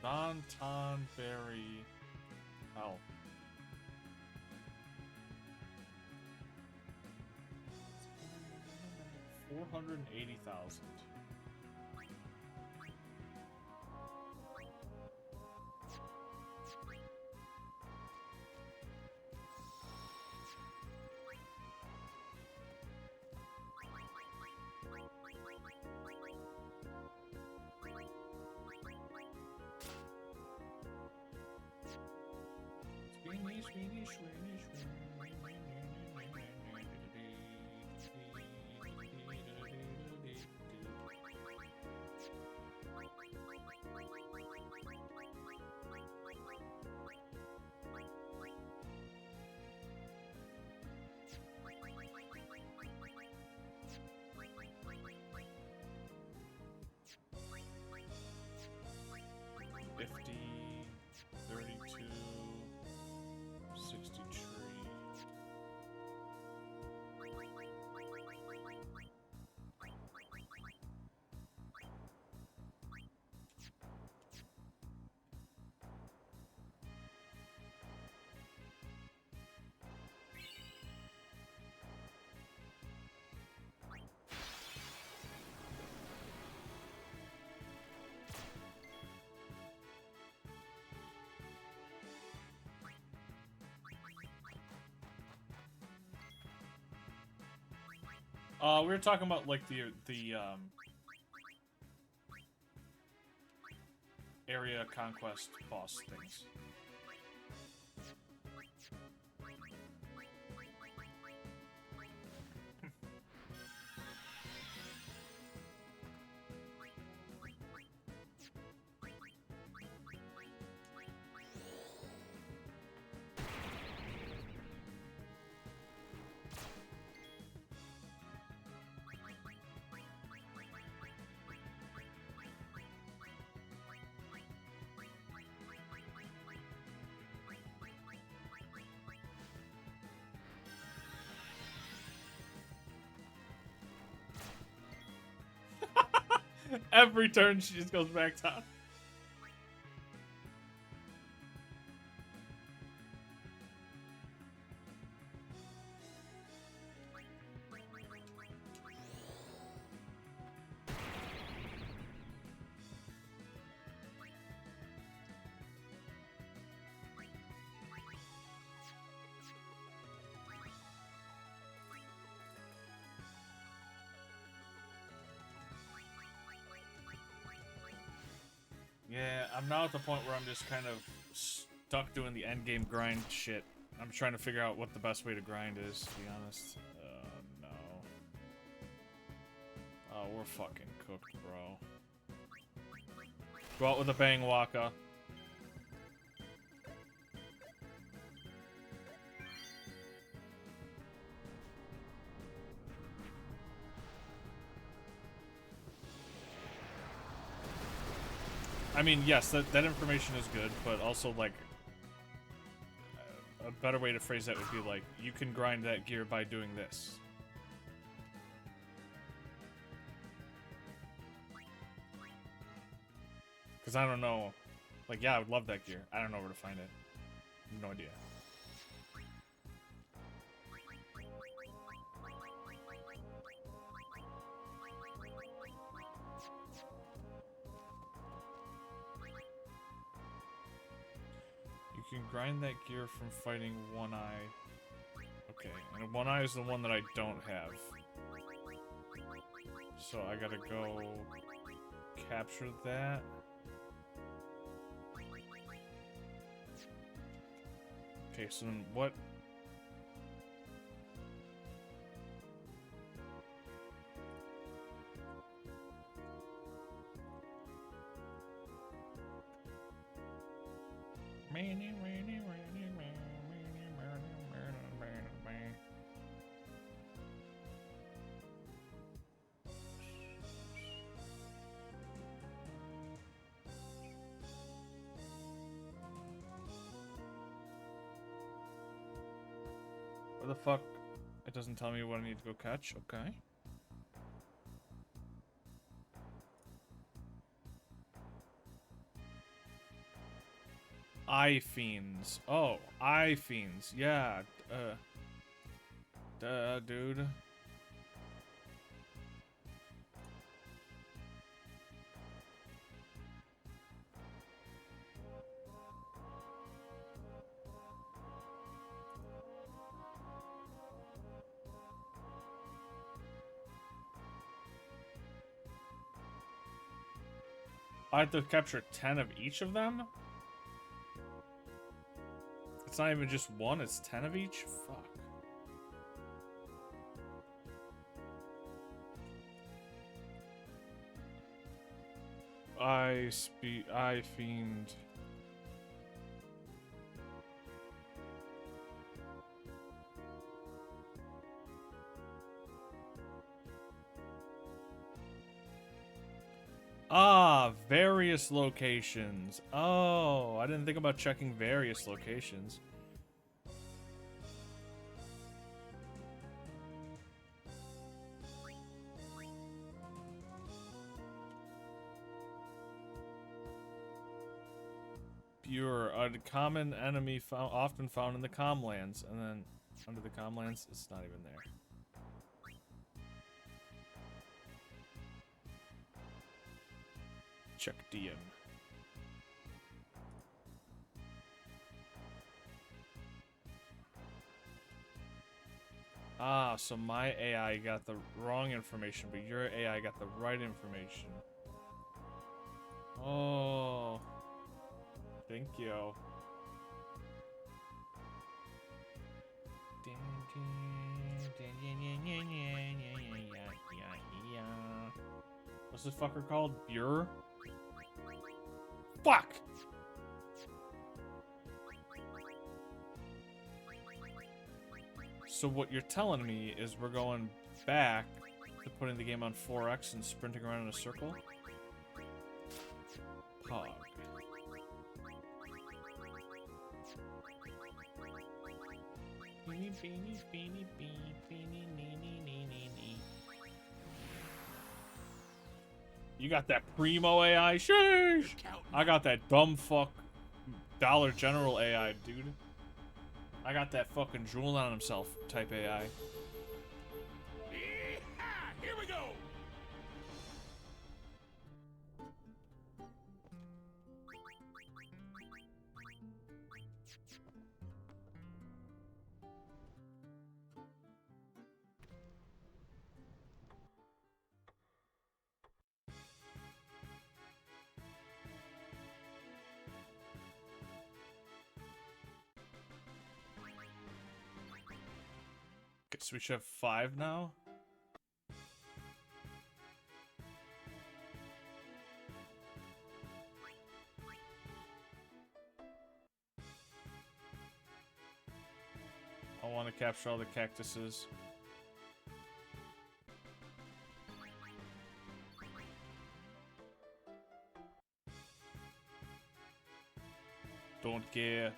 Non-ton-berry health. 480,000. We were talking about like the area conquest boss things. Every turn she just goes back down. Yeah, I'm now at the point where I'm just kind of stuck doing the end game grind shit. I'm trying to figure out what the best way to grind is, to be honest. No. Oh, we're fucking cooked, bro. Go out with a bang, Waka. I mean, yes, that information is good, but also, like, a better way to phrase that would be, like, you can grind that gear by doing this. Because I don't know. Like, yeah, I would love that gear. I don't know where to find it. No idea. You can grind that gear from fighting One Eye. Okay, and One Eye is the one that I don't have. So I gotta go capture that. Okay, so then what? Where the fuck? It doesn't tell me what I need to go catch. Okay. Eye Fiends. Oh, Eye Fiends. Yeah. Duh, dude. I have to capture 10 of each of them? It's not even just one, it's 10 of each? Fuck. Eye Fiend. Ah, various locations. Oh, I didn't think about checking various locations. Pure, a common enemy often found in the Comlands, and then under the Comlands, it's not even there. Check DM. Ah, so my AI got the wrong information, but your AI got the right information. Oh. Thank you. What's this fucker called? Bure? Fuck! So what you're telling me is we're going back to putting the game on 4X and sprinting around in a circle? Pog. You got that primo AI? Sheesh! I got that dumb fuck Dollar General AI, dude. I got that fucking drool on himself type AI. Here we go. So we should have 5 now? I want to capture all the cactuses. Don't care.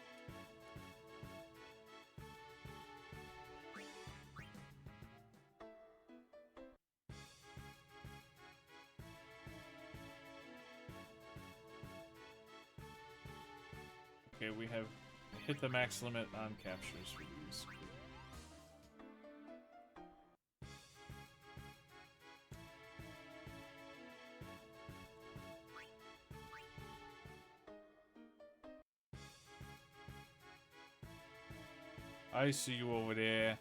Okay, we have hit the max limit on captures for these. I see you over there.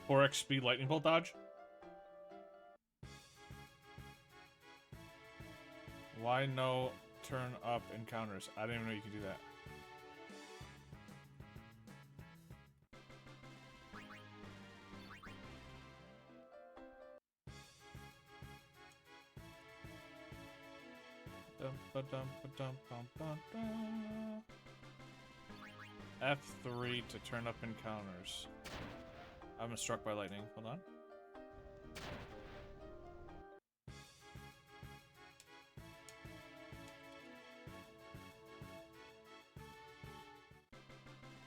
Four X speed lightning bolt dodge. Why no turn up encounters? I didn't even know you could do that. F3 to turn up encounters. I'm struck by lightning. Hold on.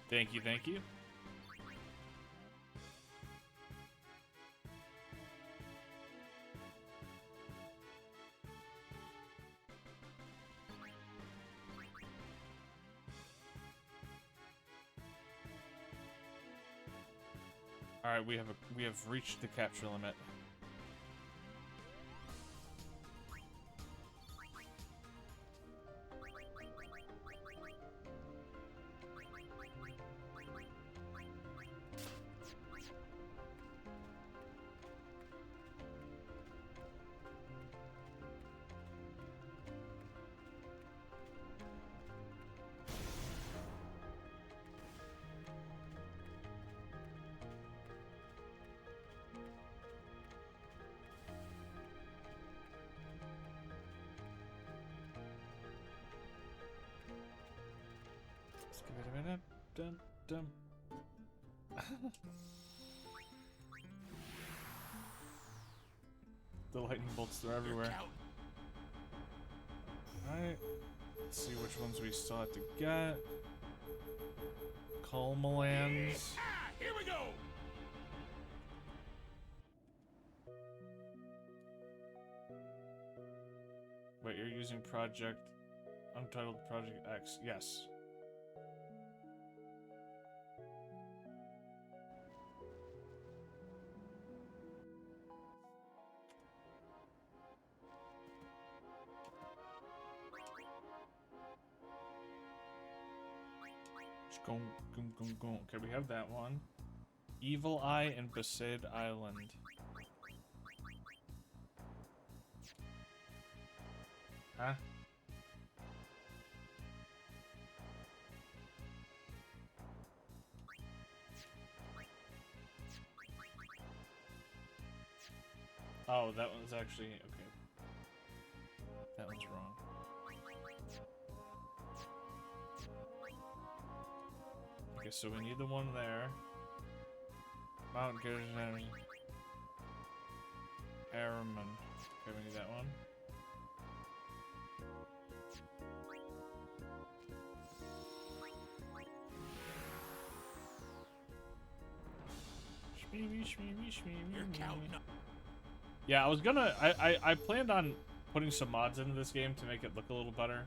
Thank you, thank you. All right, we have reached the capture limit. Dun, dun. The lightning bolts are everywhere. Alright. Let's see which ones we still have to get. Calmalands. Here we go. Wait, you're using Project Untitled Project X. Yes. Okay, we have that one. Evil Eye and Besaid Island. Huh? Oh, that one's actually okay. That one's wrong. Okay, so we need the one there. Mount Gurgen. Airman. Okay, we need that one. You're counting. Yeah, I was gonna. I planned on putting some mods into this game to make it look a little better.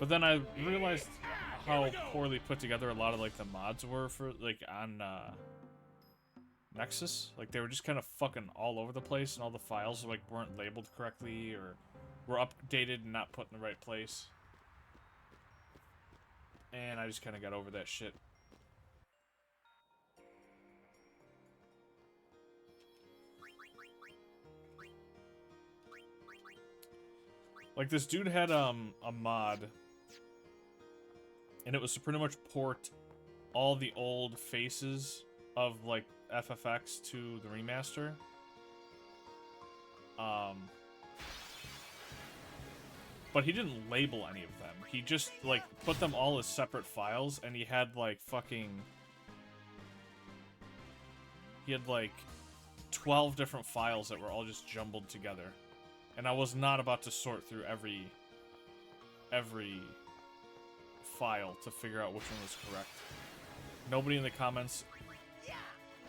But then I realized how poorly put together a lot of like the mods were for like on Nexus. Like they were just kind of fucking all over the place, and all the files like weren't labeled correctly or were updated and not put in the right place. And I just kind of got over that shit. Like this dude had a mod, and it was to pretty much port all the old faces of like FFX to the remaster. But he didn't label any of them. He just like put them all as separate files, and he had like fucking 12 different files that were all just jumbled together. And I was not about to sort through every file to figure out which one was correct. Nobody in the comments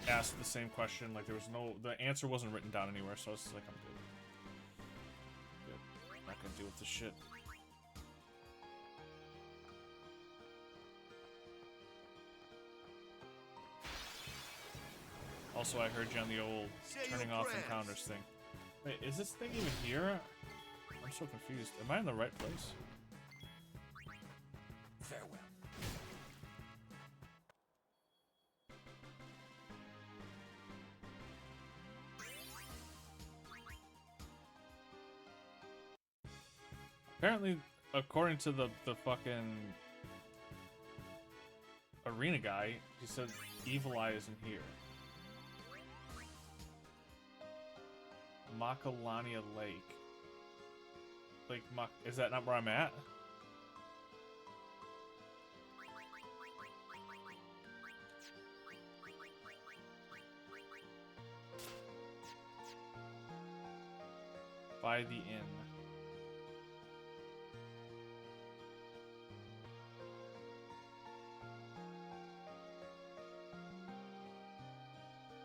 asked the same question. Like there was the answer wasn't written down anywhere, so I was like, I'm good. Good. Not gonna deal with this shit. Also, I heard you on the old turning off encounters thing. Wait, is this thing even here? I'm so confused. Am I in the right place? Farewell. Apparently, according to the fucking arena guy, he said Evil Eye isn't here. Macalania Lake. Is that not where I'm at? By the inn.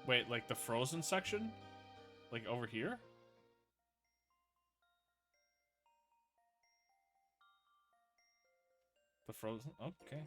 Wait, like the frozen section? Like over here? The frozen? Okay.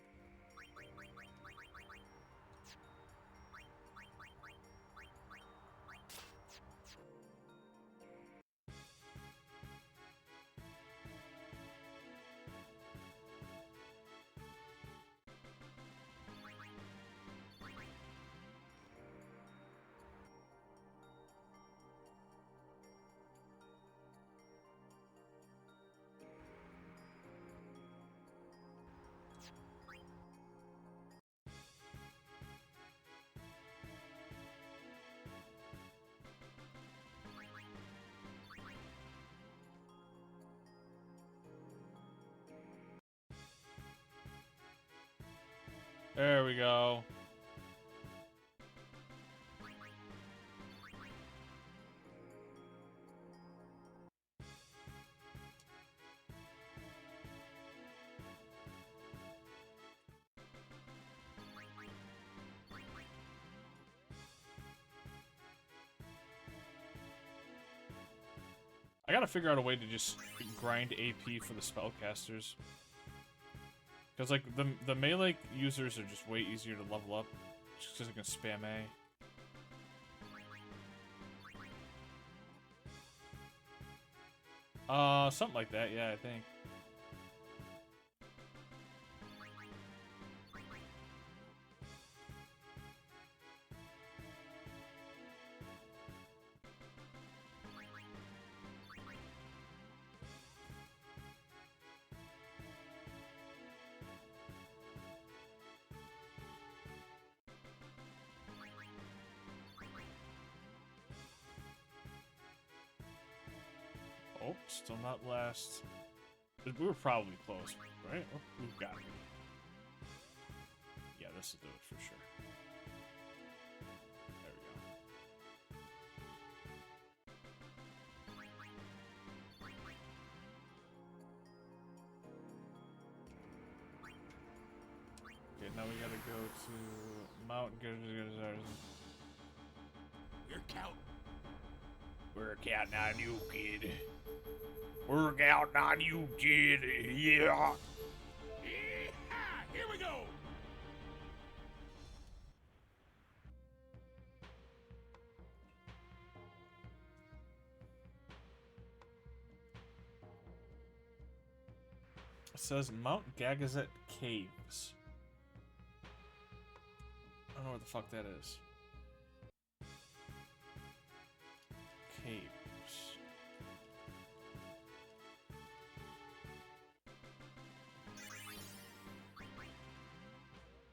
There we go. gotta figure out a way to just grind AP for the spellcasters. Because, like, the melee users are just way easier to level up. Just because they can spam A. Something like that, yeah, I think. Oh, still not last. We were probably close, right? Oh, we've got it. Yeah, this will do it for sure. There we go. Okay, now we gotta go to Mountain. We're counting. We're counting on you, kid. We're counting on you, kid. Yeah. Yeehaw! Here we go. It says Mount Gagazet Caves. I don't know what the fuck that is. Caves.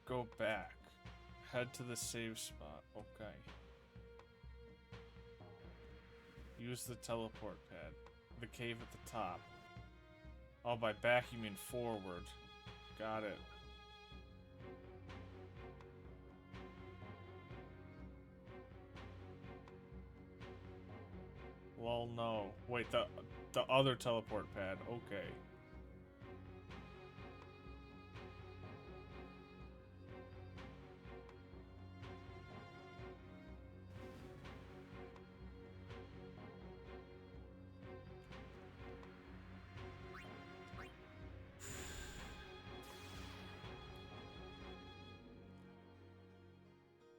Go back. Head to the save spot. Okay. Use the teleport pad. The cave at the top. Oh, by back you mean forward. Got it. Well, no. Wait, the other teleport pad. Okay.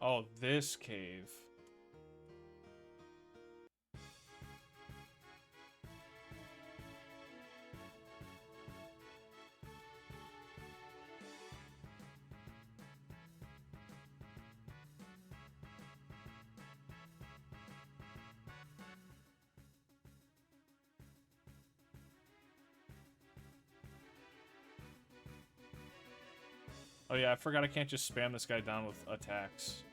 Oh, this cave. Oh yeah, I forgot I can't just spam this guy down with attacks.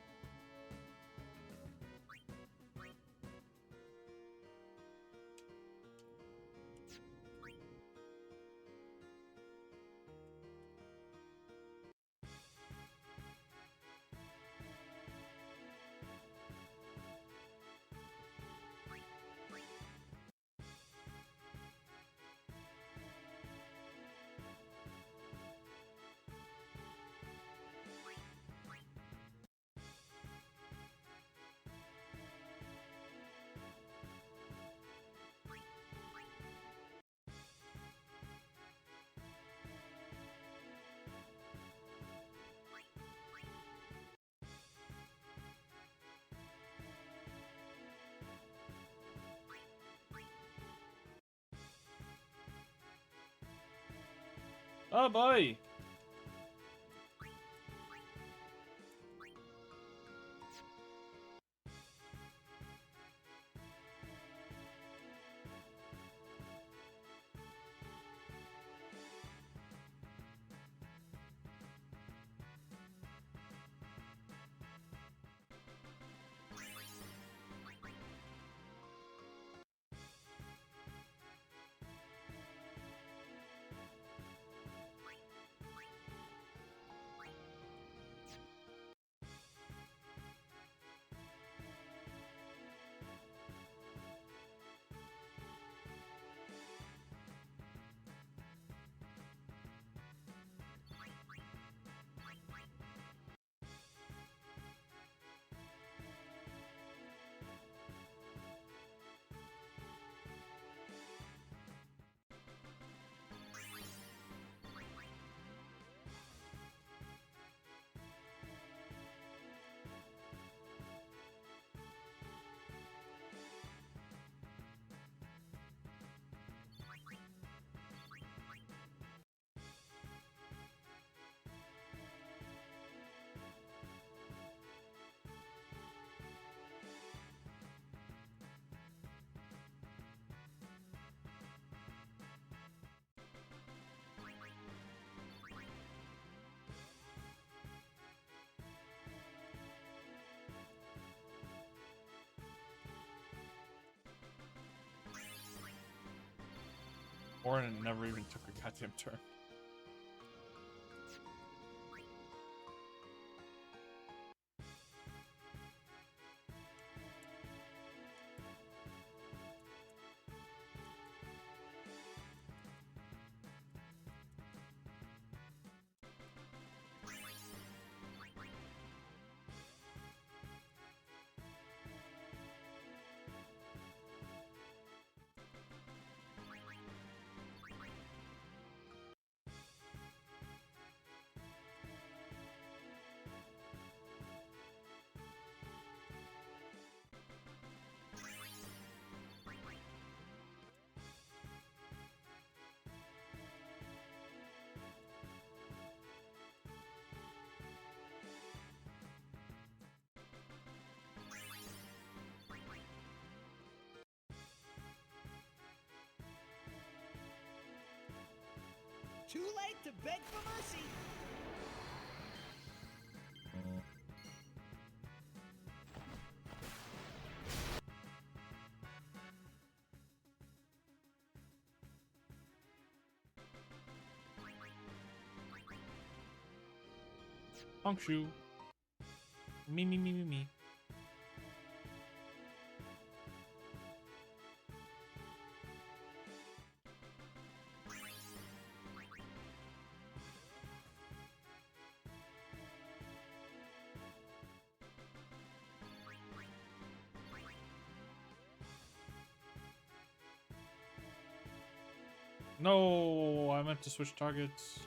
Oh boy! important and never even took a goddamn turn. Too late to beg for mercy. Honkshoe. Me. No, I meant to switch targets.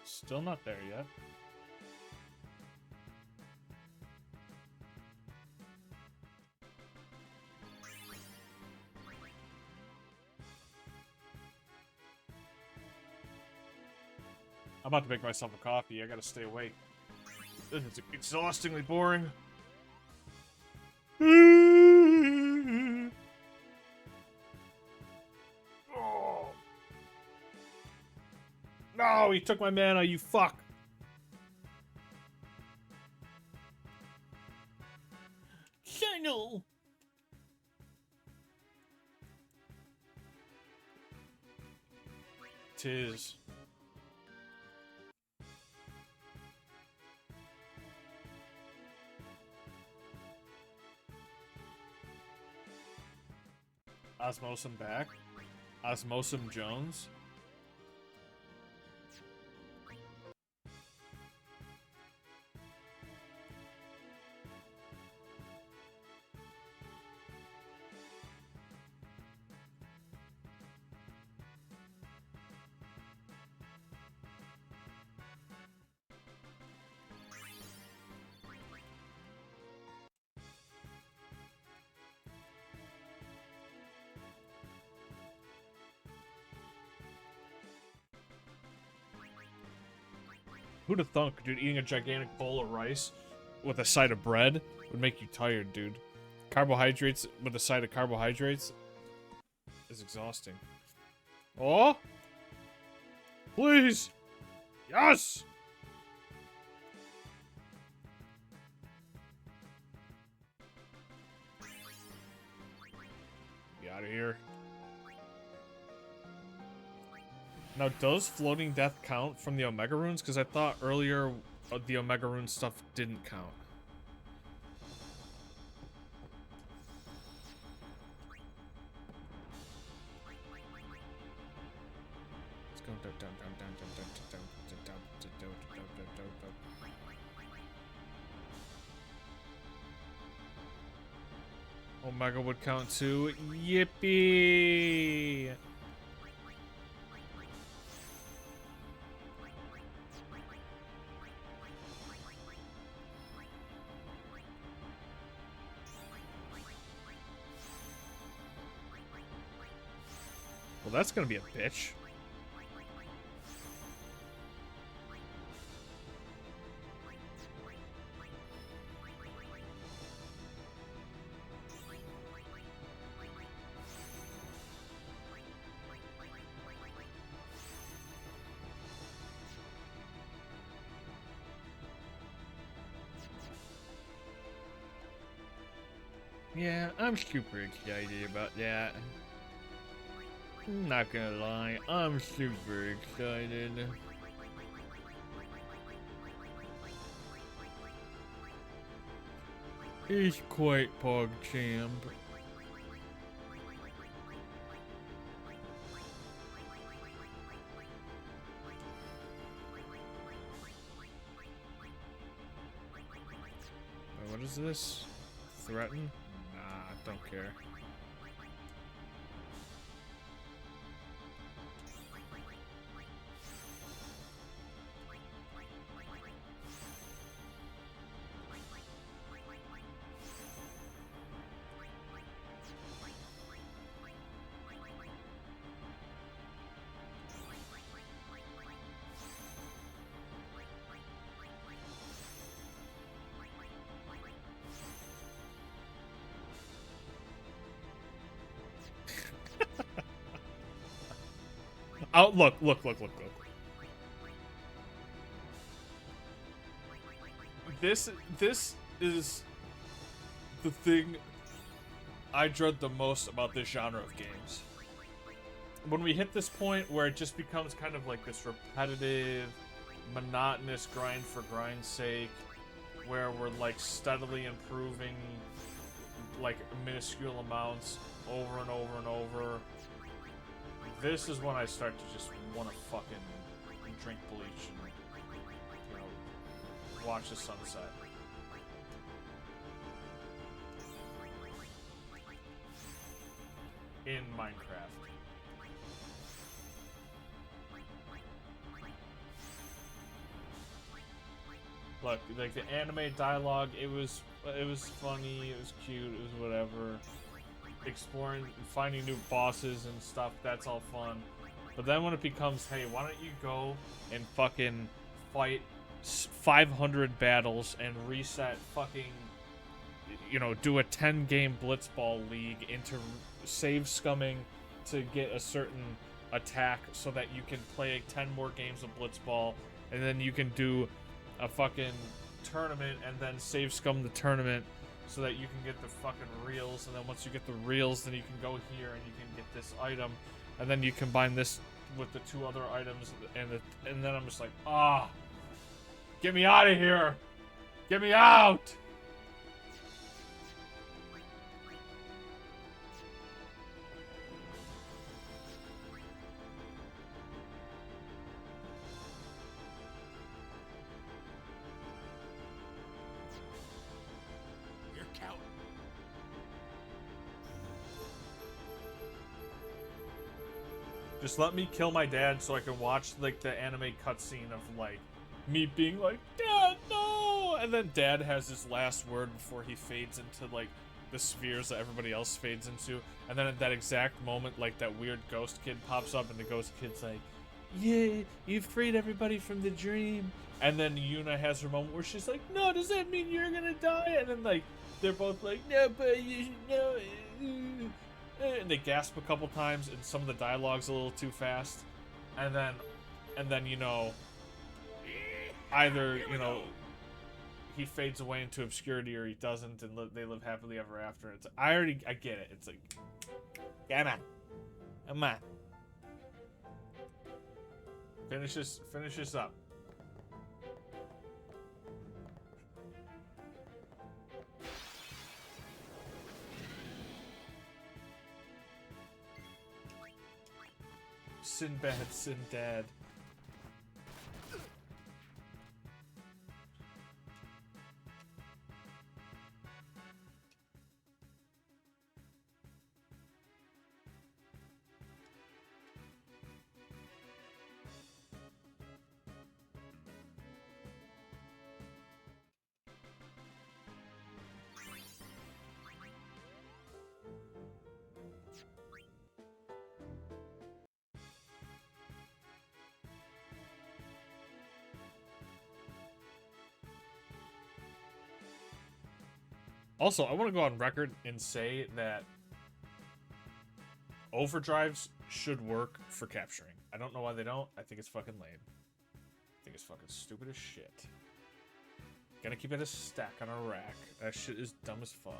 Still not there yet. I'm about to make myself a coffee. I gotta stay awake. This is exhaustingly boring. Oh. No, he took my mana, you fuck. Channel. Tis. Osmosum back. Osmosum Jones. Who'd have thunk, dude, eating a gigantic bowl of rice with a side of bread would make you tired, dude. Carbohydrates with a side of carbohydrates is exhausting. Oh! Please! Yes! Get out of here. Now, does floating death count from the Omega runes? Because I thought earlier the Omega rune stuff didn't count. Let's go down, down, down, down, down, down, down, down, down, down, down, down, down. Omega would count too. Yippee! Well, that's gonna be a bitch. Yeah, I'm super excited about that. I'm not gonna lie, I'm super excited. It's quite PogChamp. What is this? Threaten? Nah, don't care. Oh, look. This is the thing I dread the most about this genre of games. When we hit this point where it just becomes kind of like this repetitive, monotonous grind for grind's sake, where we're like steadily improving like minuscule amounts over and over and over. This is when I start to just want to fucking drink bleach and, you know, watch the sunset. In Minecraft. Look, like the anime dialogue, it was funny, it was cute, it was whatever. Exploring, finding new bosses and stuff, that's all fun. But then when it becomes, hey, why don't you go and fucking fight 500 battles and reset fucking, you know, do a 10-game blitzball league into save scumming to get a certain attack so that you can play 10 more games of blitzball, and then you can do a fucking tournament and then save scum the tournament so that you can get the fucking reels, and then once you get the reels, then you can go here and you can get this item, and then you combine this with the two other items, and then I'm just like, get me out of here, get me out. Just let me kill my dad so I can watch, like, the anime cutscene of, like, me being like, Dad, no! And then Dad has his last word before he fades into, like, the spheres that everybody else fades into. And then at that exact moment, like, that weird ghost kid pops up and the ghost kid's like, yeah, you've freed everybody from the dream. And then Yuna has her moment where she's like, no, does that mean you're gonna die? And then like they're both like, no, but you know, and they gasp a couple times, and some of the dialogue's a little too fast. And then you know, either you know, he fades away into obscurity or he doesn't, and they live happily ever after. It's I get it. It's like, come on. Finish this up. Sinbad, Sindad. Also, I want to go on record and say that overdrives should work for capturing. I don't know why they don't. I think it's fucking lame. I think it's fucking stupid as shit. Gotta keep it a stack on a rack. That shit is dumb as fuck.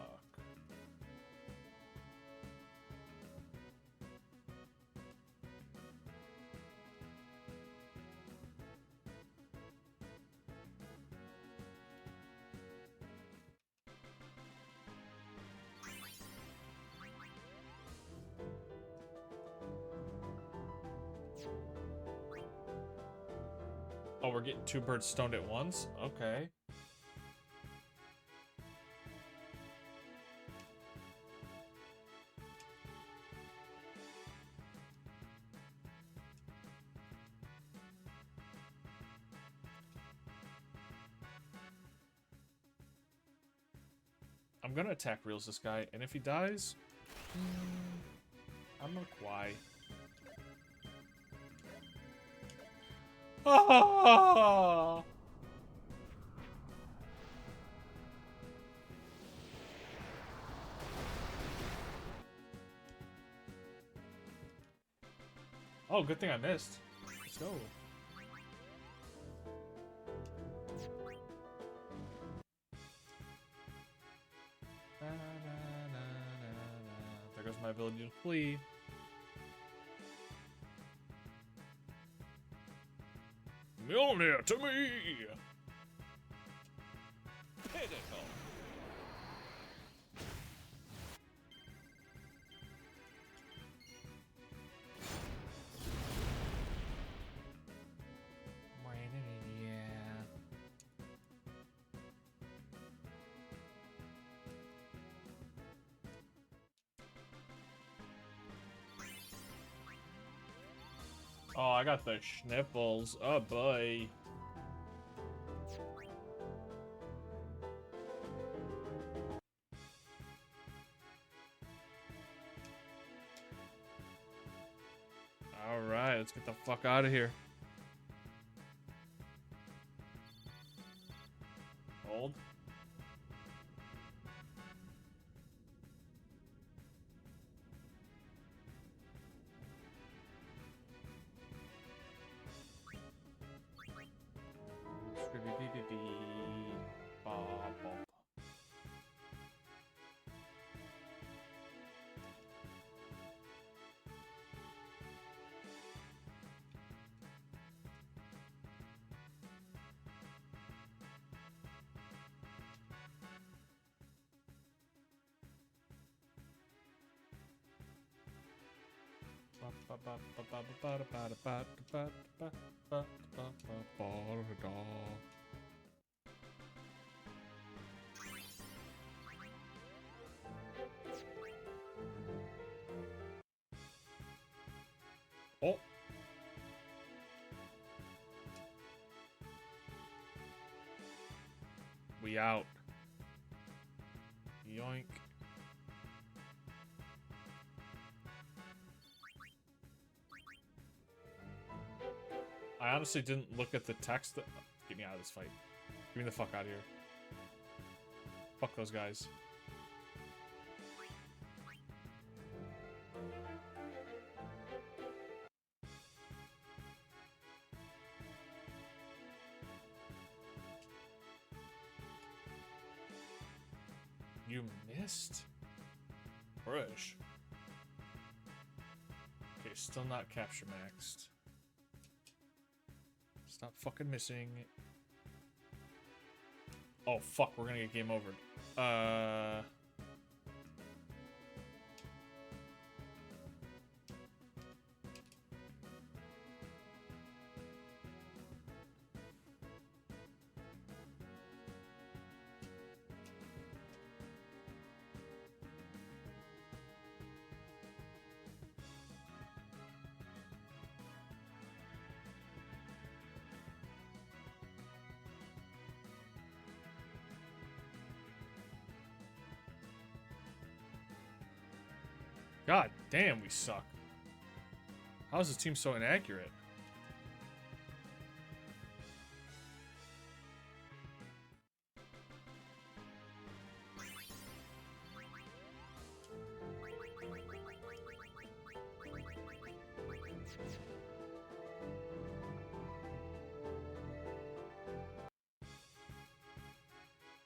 Oh, we're getting two birds stoned at once? Okay. I'm gonna attack reels this guy, and if he dies, I'm gonna cry. Ah! Oh, good thing I missed. Let's go. There goes my ability to flee. Mjolnir to me! Pinnacle. Oh, I got the sniffles. Oh boy. Alright, let's get the fuck out of here. Hold. Oh. We out. Yoink. I honestly didn't look at the text. Get me out of this fight. Get me the fuck out of here. Fuck those guys. You missed? Brush. Okay, still not capture maxed. Stop fucking missing. Oh fuck, we're gonna get game over. God damn, we suck. How is this team so inaccurate?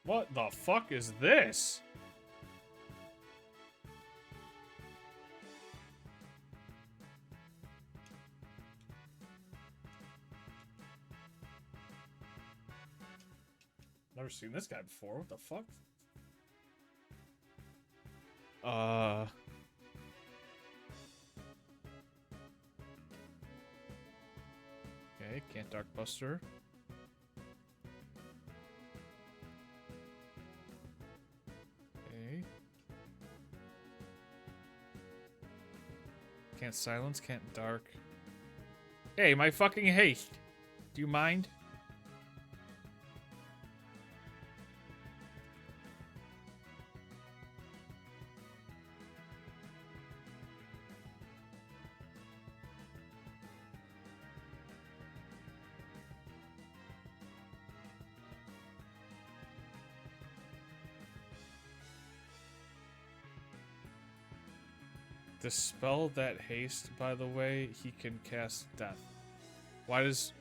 What the fuck is this? Never seen this guy before. What the fuck? Okay, can't Dark Buster. Okay. Can't silence, can't dark. Hey, my fucking haste. Do you mind? Dispel that haste, by the way, he can cast death. Why does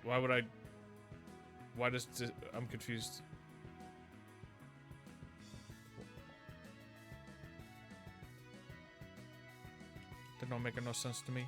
I'm confused. That don't make no sense to me.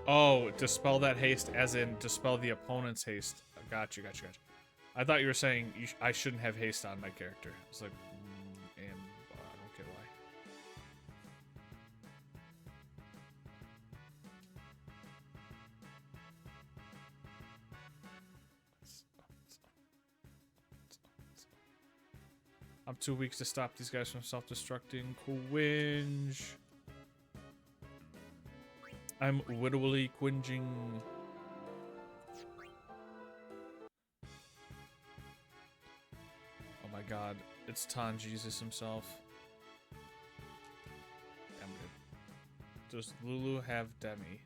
Oh, dispel that haste as in dispel the opponent's haste. Gotcha. I thought you were saying I shouldn't have haste on my character. It's like, and I don't get why. I'm too weak to stop these guys from self-destructing. Quinge. I'm wittily quinging. Oh my god, it's Tan Jesus himself. I'm good. Does Lulu have Demi?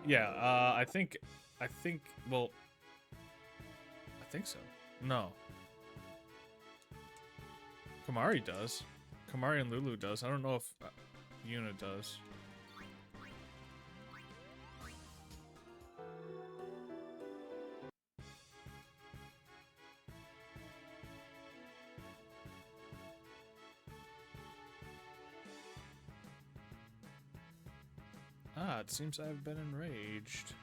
Yeah, I think, well, I think so. No. Kamari does. Kamari and Lulu does. I don't know if Yuna does. Ah, it seems I've been enraged.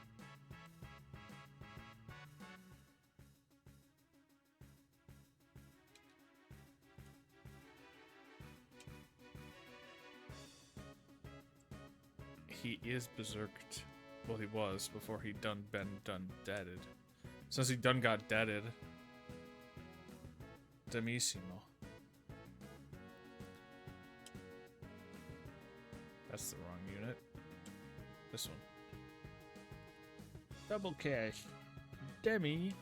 He is berserked. Well, he was before he been deaded. Since he got deaded. Demissimo. That's the wrong unit. This one. Double cash. Demi.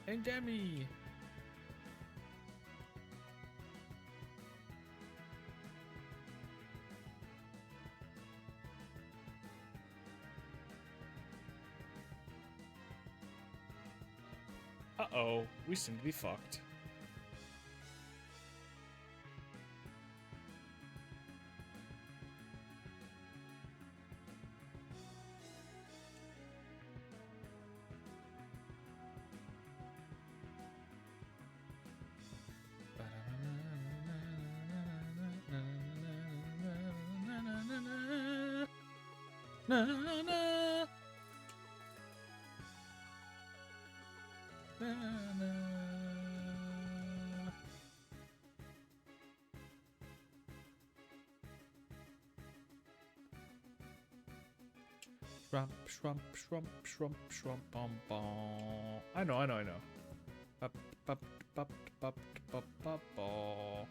And Demi. Uh-oh. We seem to be fucked. Shrump, shrump, shrump, shrump, bum, bum. I know. Bup, bup, bup, bup, bup, bup, bup.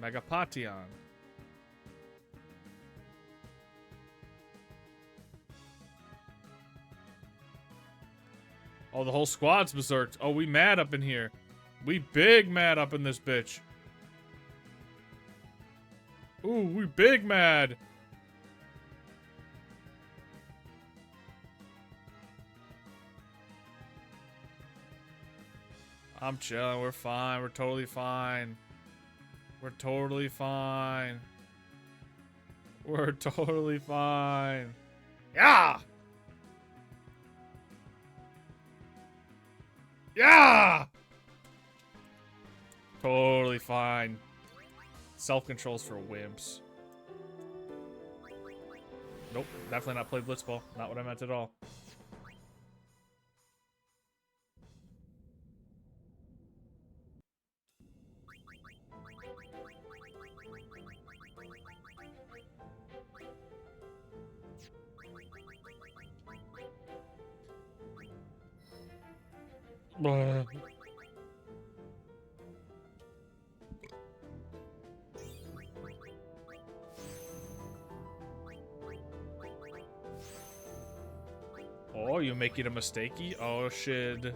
Megapation. Oh, the whole squad's berserked. Oh, we mad up in here. We big mad up in this bitch. Ooh, we big mad. I'm chilling. We're fine. We're totally fine. We're totally fine. We're totally fine. Yeah! Yeah! Totally fine. Self-control's for wimps. Nope, definitely not play Blitzball. Not what I meant at all. Oh, you making a mistakey? Oh, shit.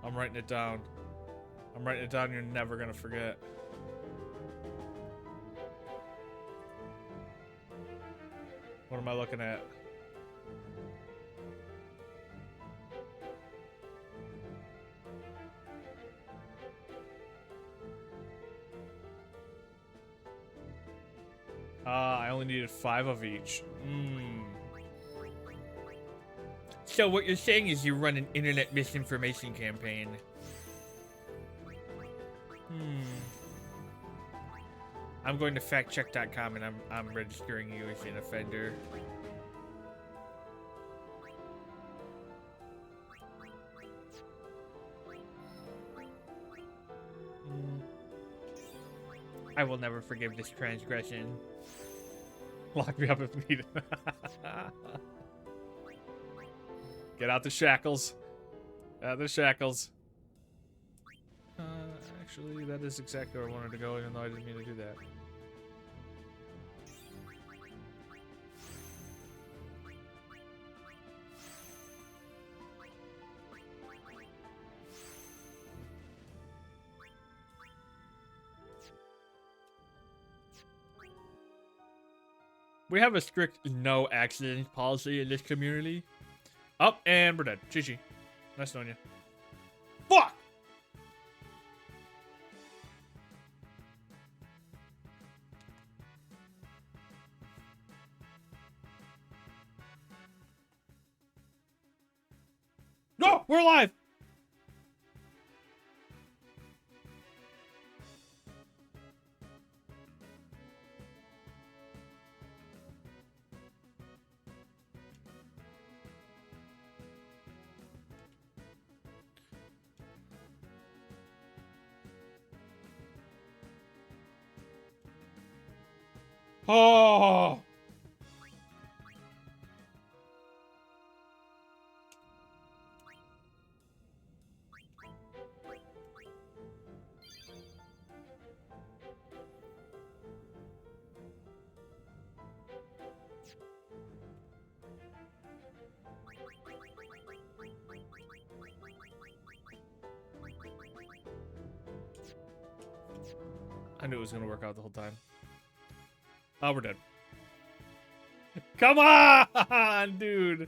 I'm writing it down. I'm writing it down. You're never gonna forget. What am I looking at? I only needed 5 of each. So what you're saying is you run an internet misinformation campaign. I'm going to factcheck.com and I'm registering you as an offender. I will never forgive this transgression. Lock me up if needed. Get out the shackles. Out the shackles. Actually, that is exactly where I wanted to go, even though I didn't mean to do that. We have a strict no accidents policy in this community. Up and we're dead. GG. Nice knowing you. Fuck! No! We're alive! Oh! I knew it was gonna work out the whole time. Oh, we're dead. Come on, dude.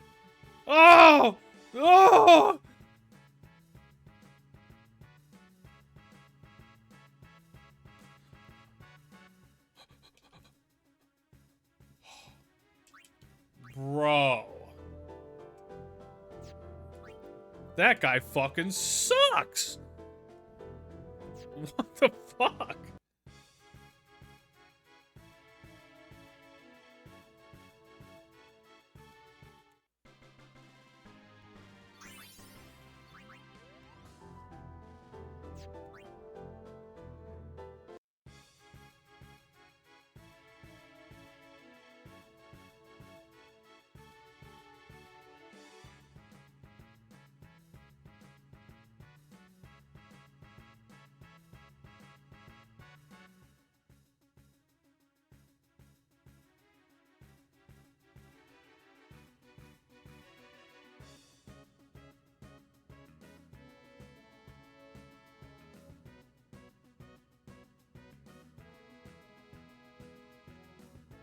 Oh! Oh! Bro. That guy fucking sucks. What the fuck?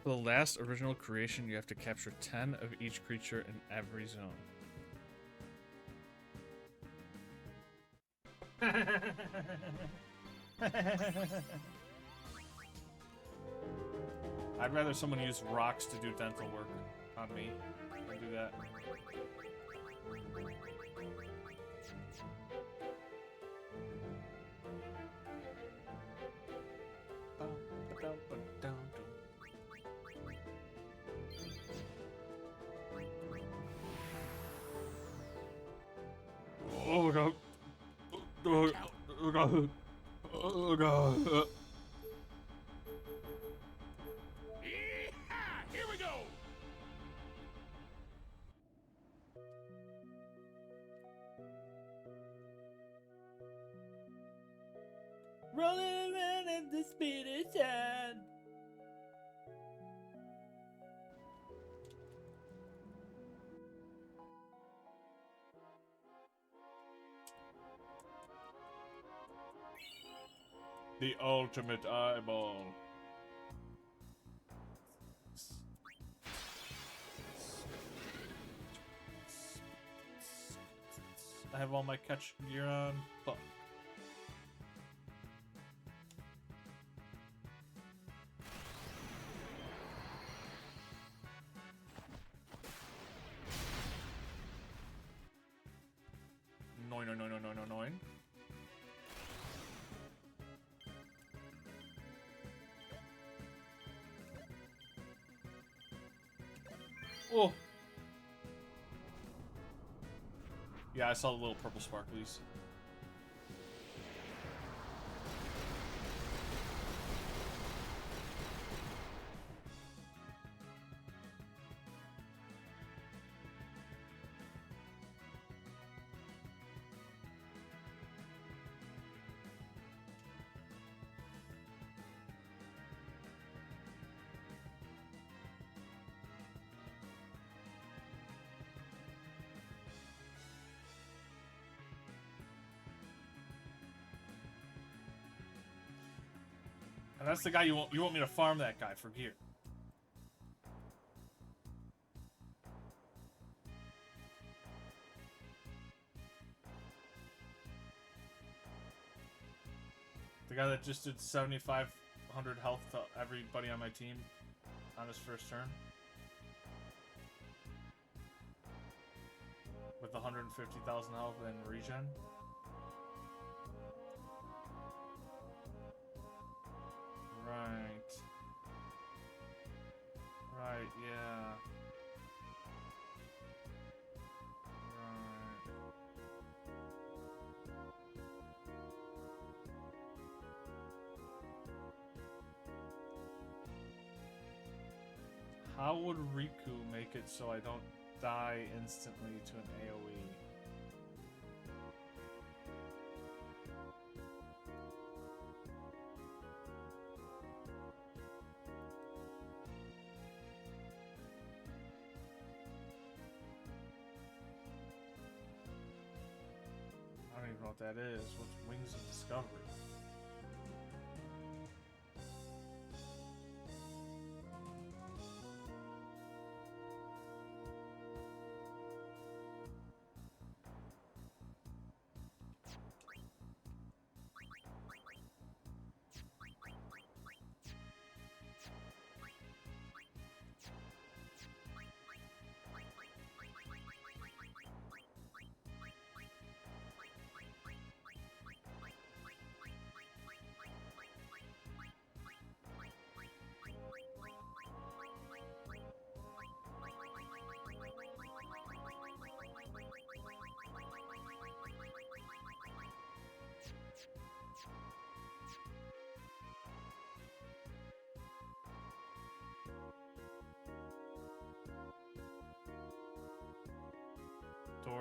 For the last original creation, you have to capture 10 of each creature in every zone. I'd rather someone use rocks to do dental work on me than do that. Oh god. Oh god. Oh god. Here we go. Rolling around in the speed of sound. The ultimate eyeball. I have all my catch gear on. Fuck. Noin, noin, noin, noin, noin, noin. Oh. Yeah, I saw the little purple sparklies. And that's the guy you want me to farm that guy for gear. The guy that just did 7,500 health to everybody on my team on his first turn. With 150,000 health and regen. Right. Right, yeah. Right. How would Riku make it so I don't die instantly to an AoE? I don't even know what that is. What's Wings of Discovery?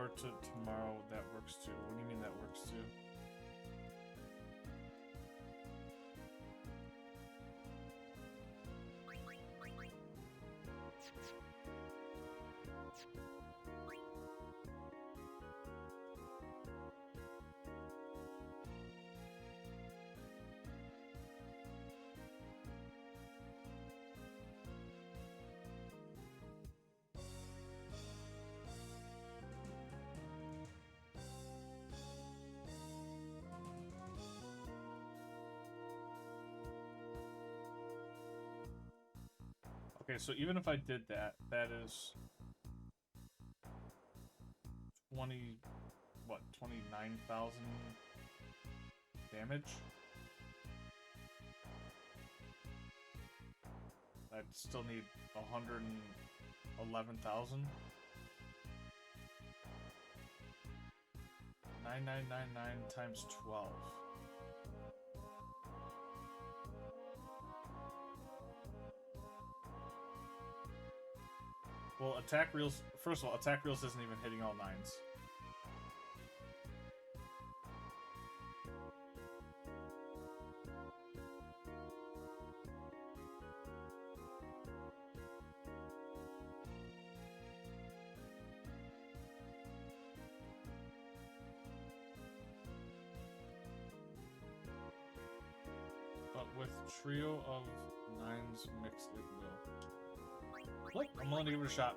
hour to tomorrow. That works too. What do you mean that works too? Okay, so even if I did that, that is 29,000 damage. I'd still need 111,000. 9999 times 12. Well, attack reels. First of all, attack reels isn't even hitting all nines. But with trio of nines mixed, it will. Look, I'm willing to give it a shot.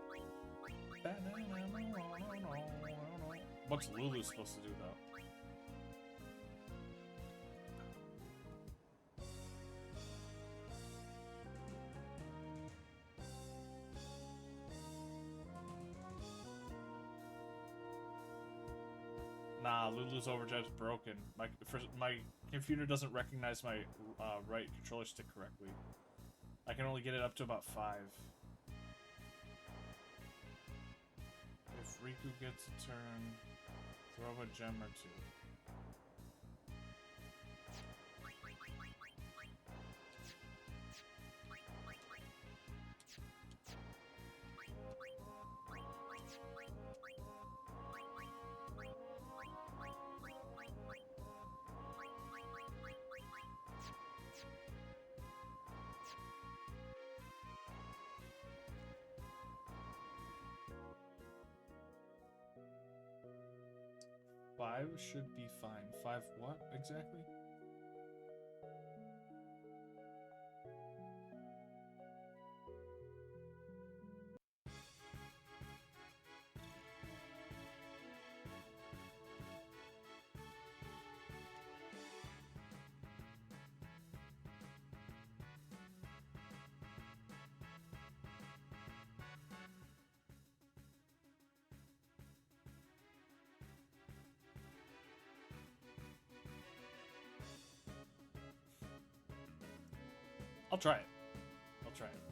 What's Lulu supposed to do, though? Nah, Lulu's overdrive's broken. My computer doesn't recognize my right controller stick correctly. I can only get it up to about 5. If Riku gets a turn, throw a gem or 2. Five should be fine. 5 what exactly? I'll try it. I'll try it.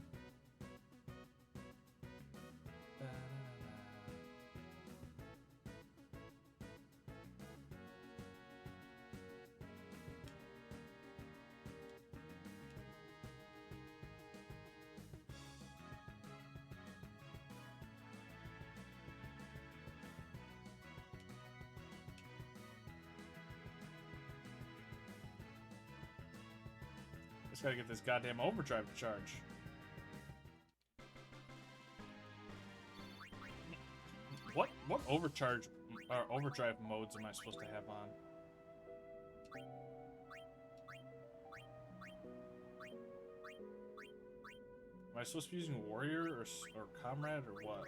Just gotta get this goddamn overdrive to charge. What overcharge or overdrive modes am I supposed to have on? Am I supposed to be using warrior or comrade or what?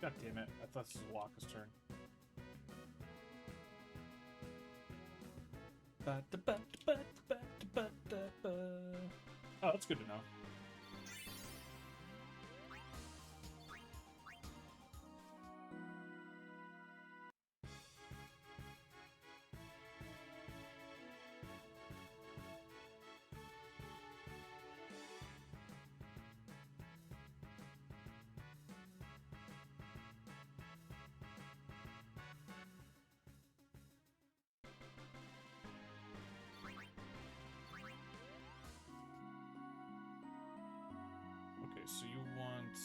God damn it. I thought this was Waka's turn. Oh, that's good to know. Okay, so you want...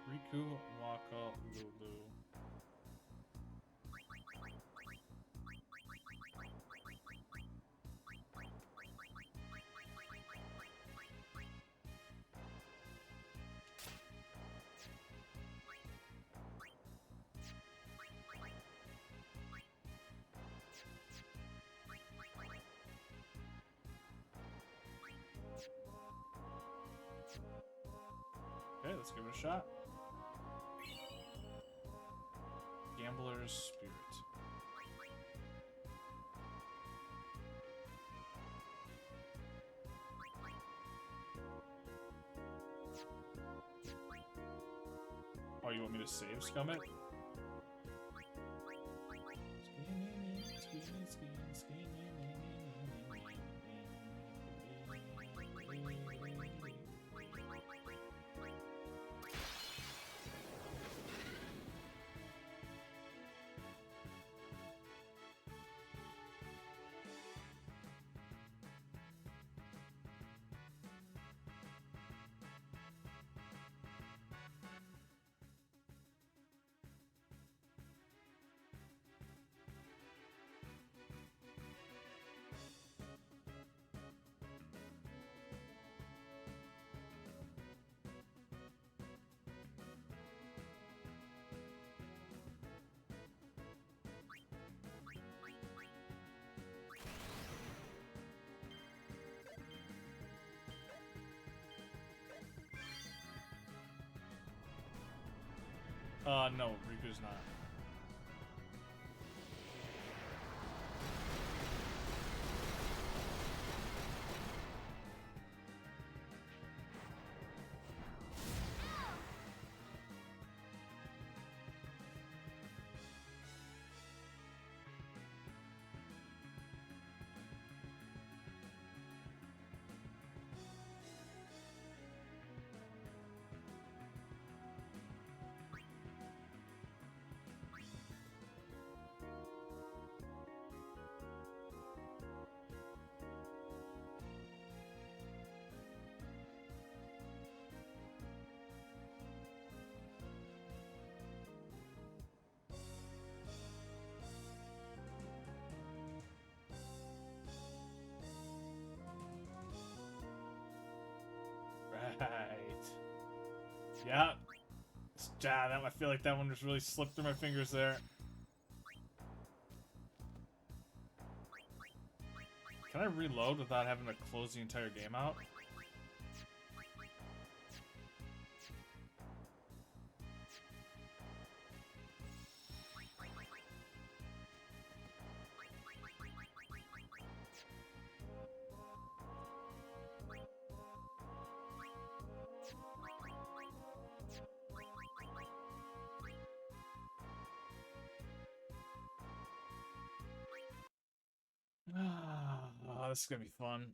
Riku, Waka, Lulu. Okay, let's give it a shot. Gambler's Spirit. Oh, you want me to save Scummit? No, Riku's not. Right. Yeah. I feel like that one just really slipped through my fingers there. Can I reload without having to close the entire game out? Oh, this is gonna be fun.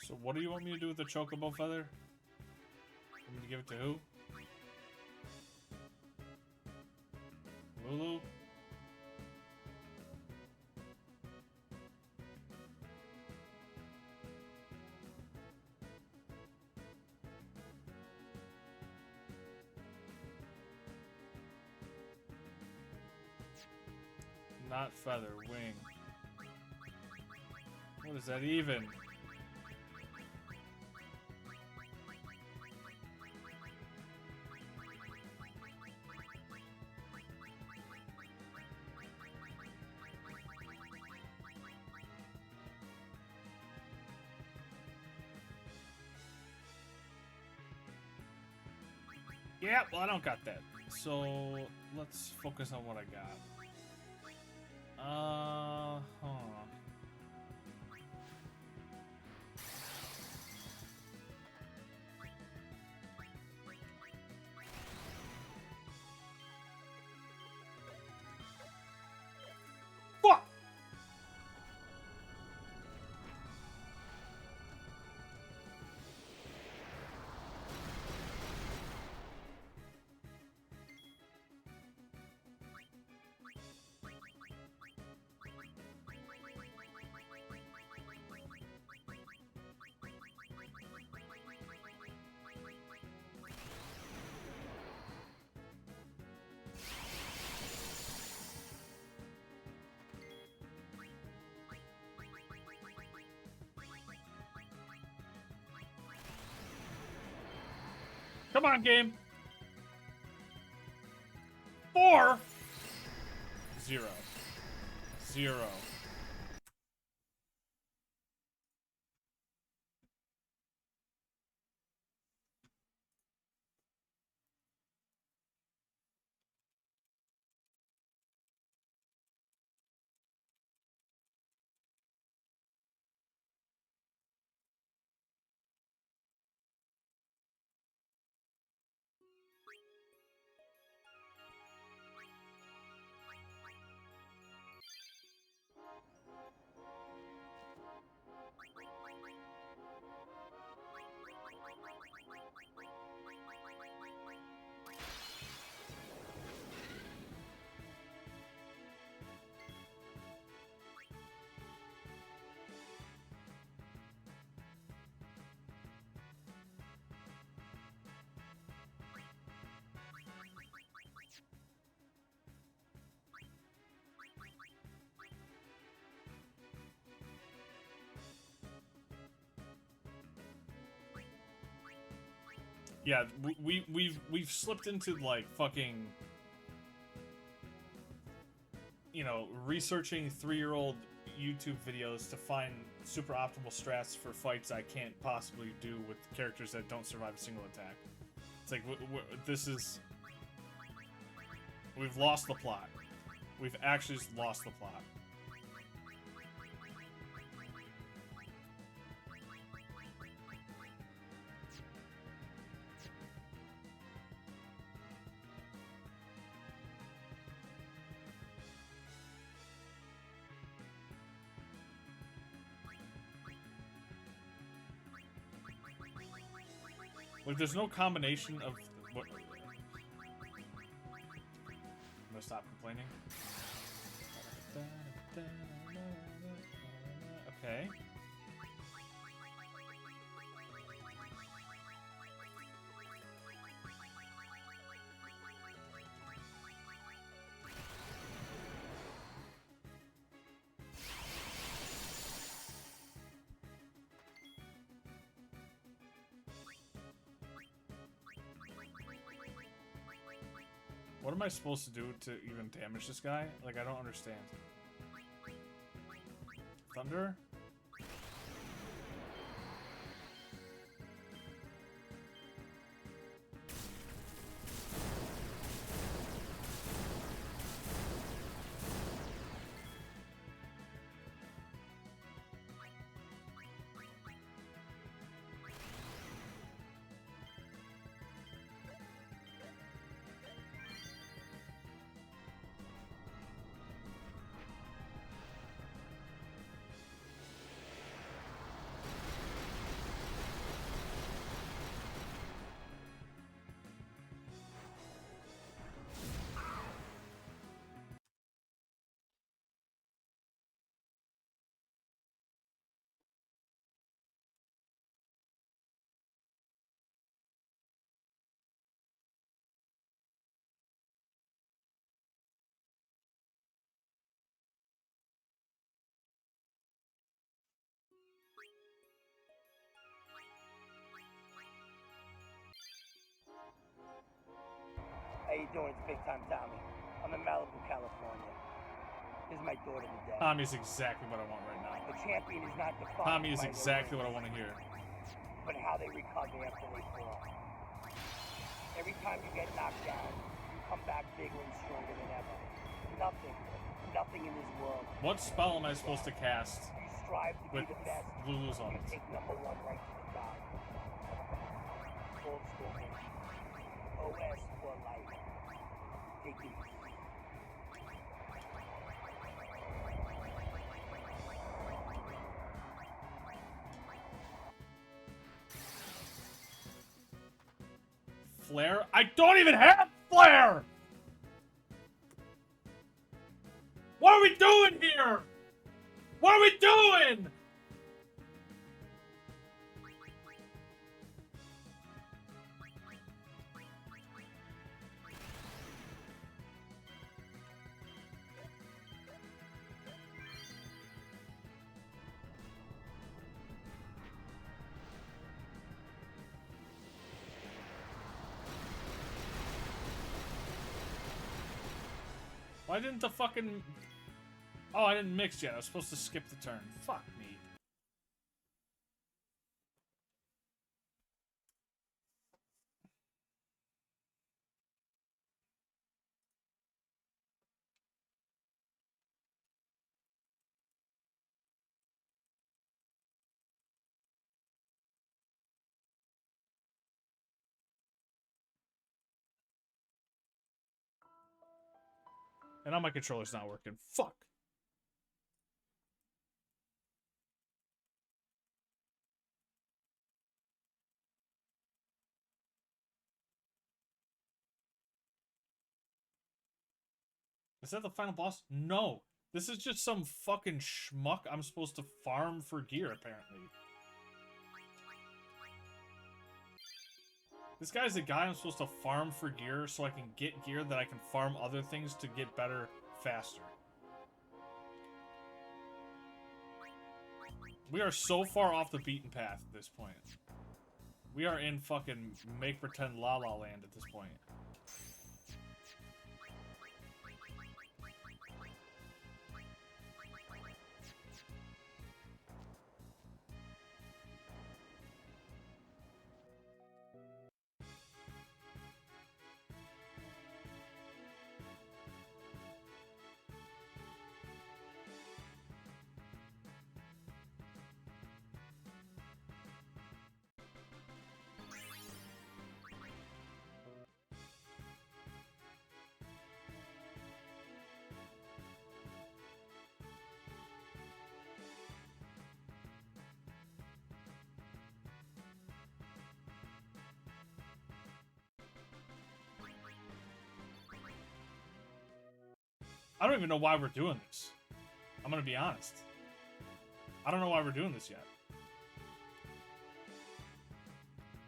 So what do you want me to do with the chocobo feather? Want me to give it to who? Lulu? Not feather, wing. What is that even? Yeah, well, I don't got that. So let's focus on what I got. Huh. Fuck! Come on, game. 4 0 0. Yeah, we've slipped into like fucking, you know, researching 3-year-old YouTube videos to find super optimal strats for fights I can't possibly do with characters that don't survive a single attack. It's like this is, we've lost the plot. We've actually just lost the plot. Like, there's no combination of what. I'm gonna stop complaining. Okay. What am I supposed to do to even damage this guy? Like, I don't understand. Thunder? you doing? It's Big Time Tommy. I'm in Malibu, California. Here's my thought of the day. Tommy's exactly what I want right now. The champion is not defined Tommy is by their exactly what I wins, want to hear. but how they recover after they fall. Every time you get knocked down, you come back bigger and stronger than ever. Nothing in this world. What spell am I supposed to cast You strive to with be the best. Lulu's on You it? take number one right to the top. Old school thinking. OS for life. Take it easy. Flare? I don't even have flare! What are we doing here? What are we doing? Why didn't the fucking... Oh, I didn't mix yet. I was supposed to skip the turn. Fuck me. And now my controller's not working. Fuck. Is that the final boss? No. This is just some fucking schmuck I'm supposed to farm for gear, apparently. This guy's the guy I'm supposed to farm for gear so I can get gear that I can farm other things to get better faster. We are so far off the beaten path at this point. We are in fucking make-pretend La La Land at this point. I don't even know why we're doing this. I'm gonna be honest. I don't know why we're doing this yet.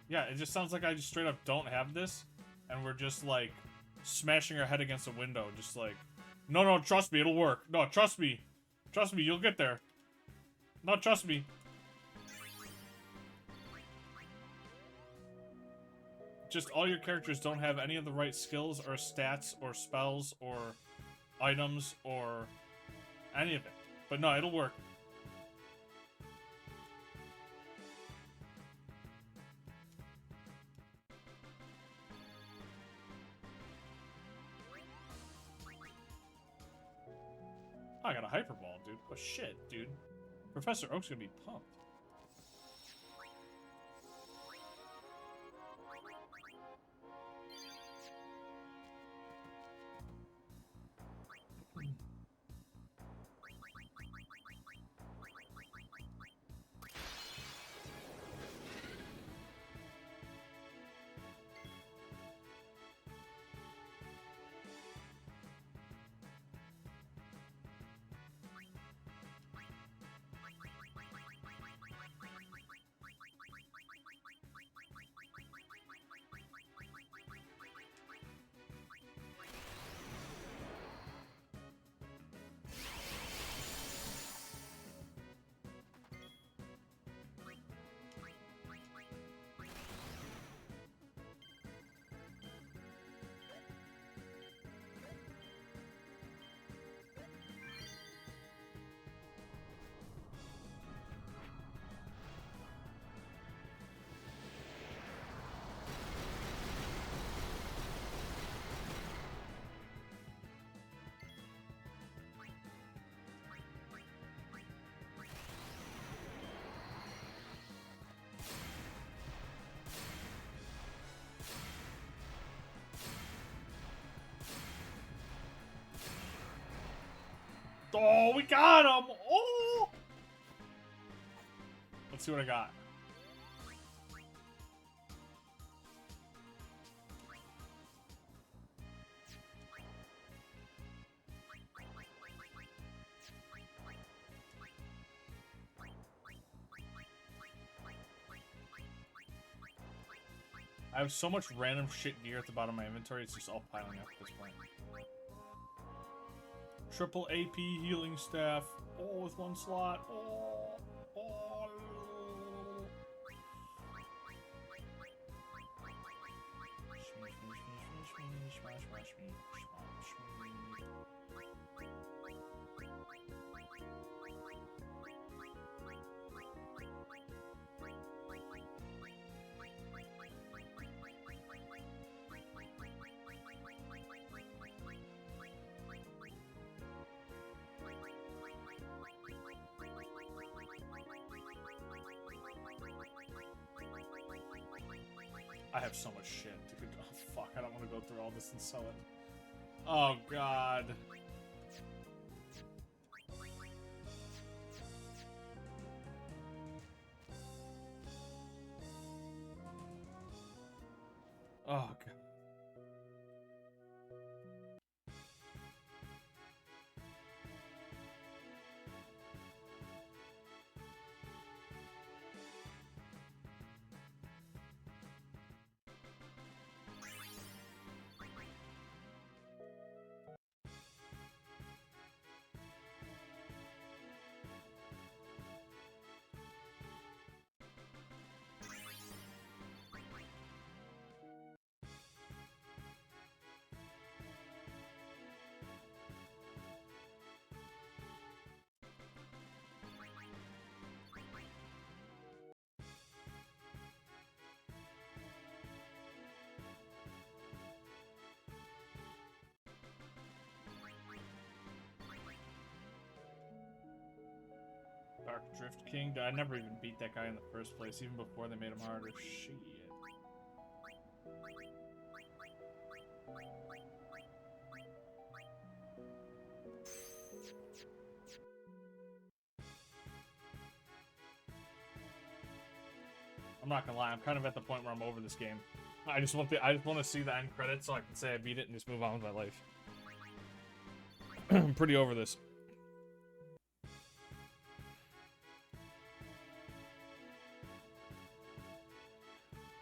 Yeah, it just sounds like I just straight up don't have this, and we're just like smashing our head against a window, just like, no, trust me, it'll work. No, trust me, you'll get there. No, trust me. Just all your characters don't have any of the right skills or stats or spells or items or any of it. But no, it'll work. I got a hyper ball, dude. Oh shit, dude. Professor Oak's gonna be pumped. Oh, we got him! Oh! Let's see what I got. I have so much random shit gear at the bottom of my inventory, it's just all piling up at this point. Triple AP healing staff. Oh, with one slot. Oh. Oh. I have so much shit. Oh, fuck, I don't want to go through all this and sell it. Oh, God. Oh, God. Dark Drift King? I never even beat that guy in the first place, even before they made him harder. Shit. I'm not gonna lie, I'm kind of at the point where I'm over this game. I just want to see the end credits so I can say I beat it and just move on with my life. I'm pretty over this.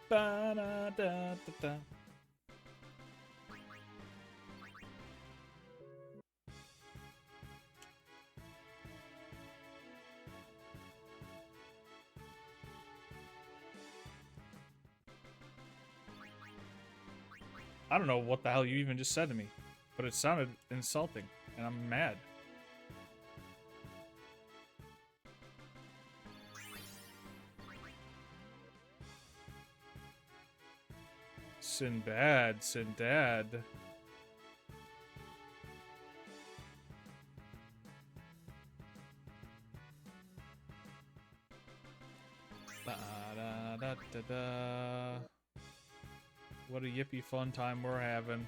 Ba-da-da-da-da. I don't know what the hell you even just said to me, but it sounded insulting, and I'm mad. Sinbad, Sindad. Ba-da-da-da-da. What a yippee fun time we're having.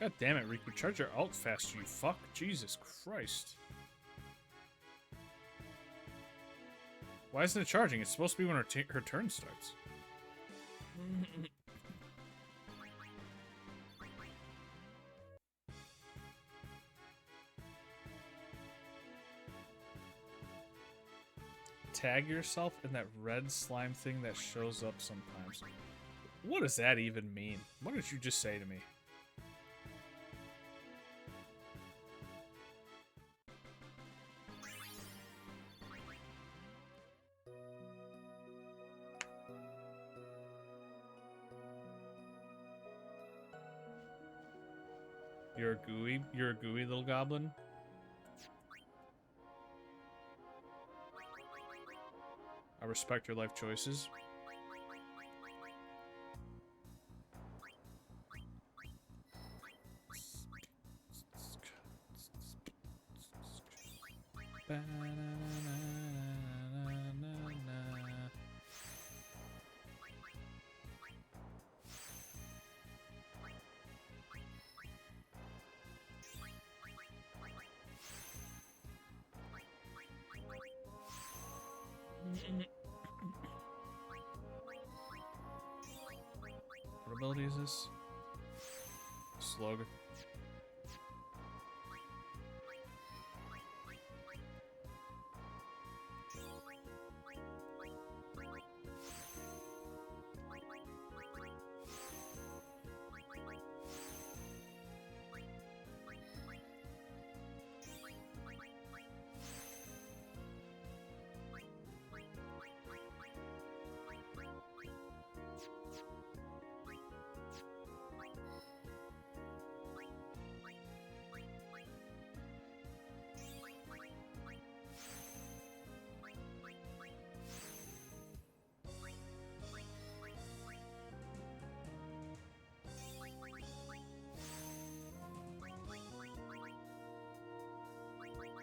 God damn it, Riku. Charge your ult faster, you fuck. Jesus Christ. Why isn't it charging? It's supposed to be when her turn starts. Tag yourself in that red slime thing that shows up sometimes. What does that even mean? What did you just say to me? You're a gooey little goblin? I respect your life choices. What ability is this? Slug.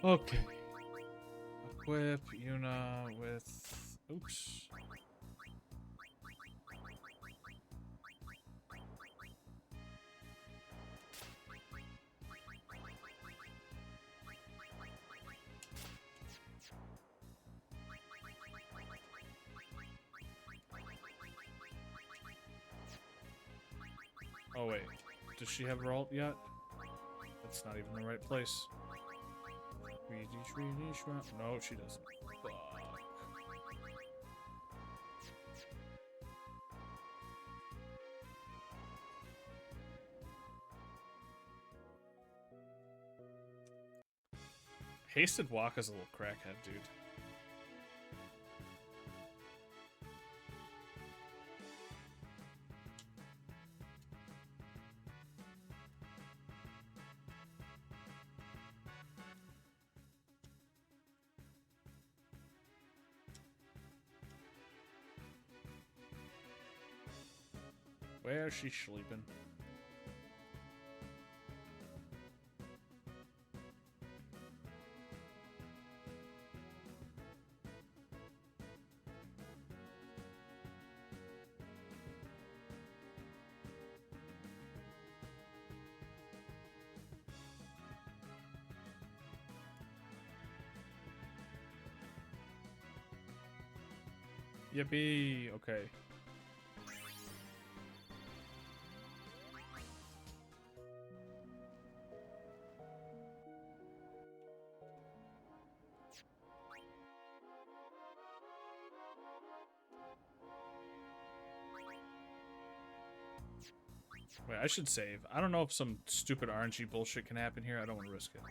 Okay. Equip Yuna with... Oops. Oh wait, does she have her ult yet? That's not even the right place. No, she doesn't. Fuck. Hasted Walk is a little crackhead, dude. Where is she sleeping? Yippee! Okay. Wait, I should save. I don't know if some stupid RNG bullshit can happen here. I don't want to risk it.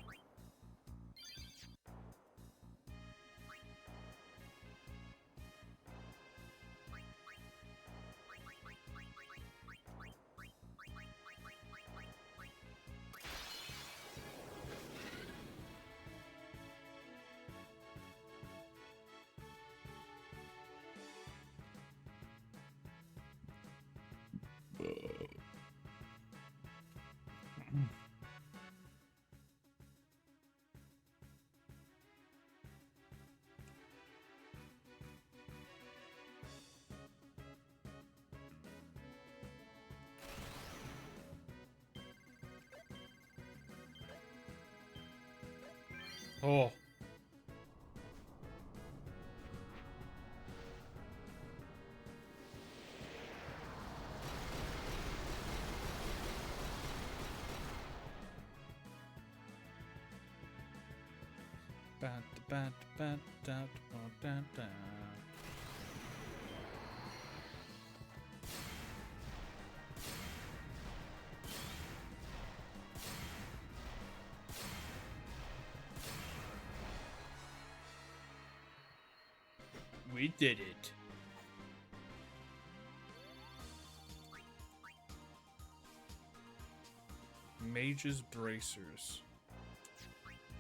Oh. We did it. Mage's Bracers.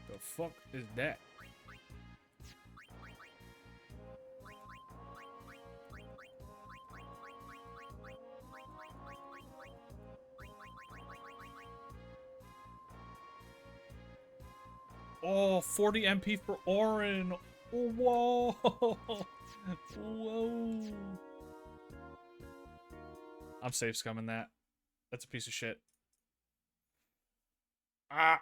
The fuck is that? Oh, 40 MP for Orin. Whoa. Whoa. I'm safe scumming that. That's a piece of shit. Ah.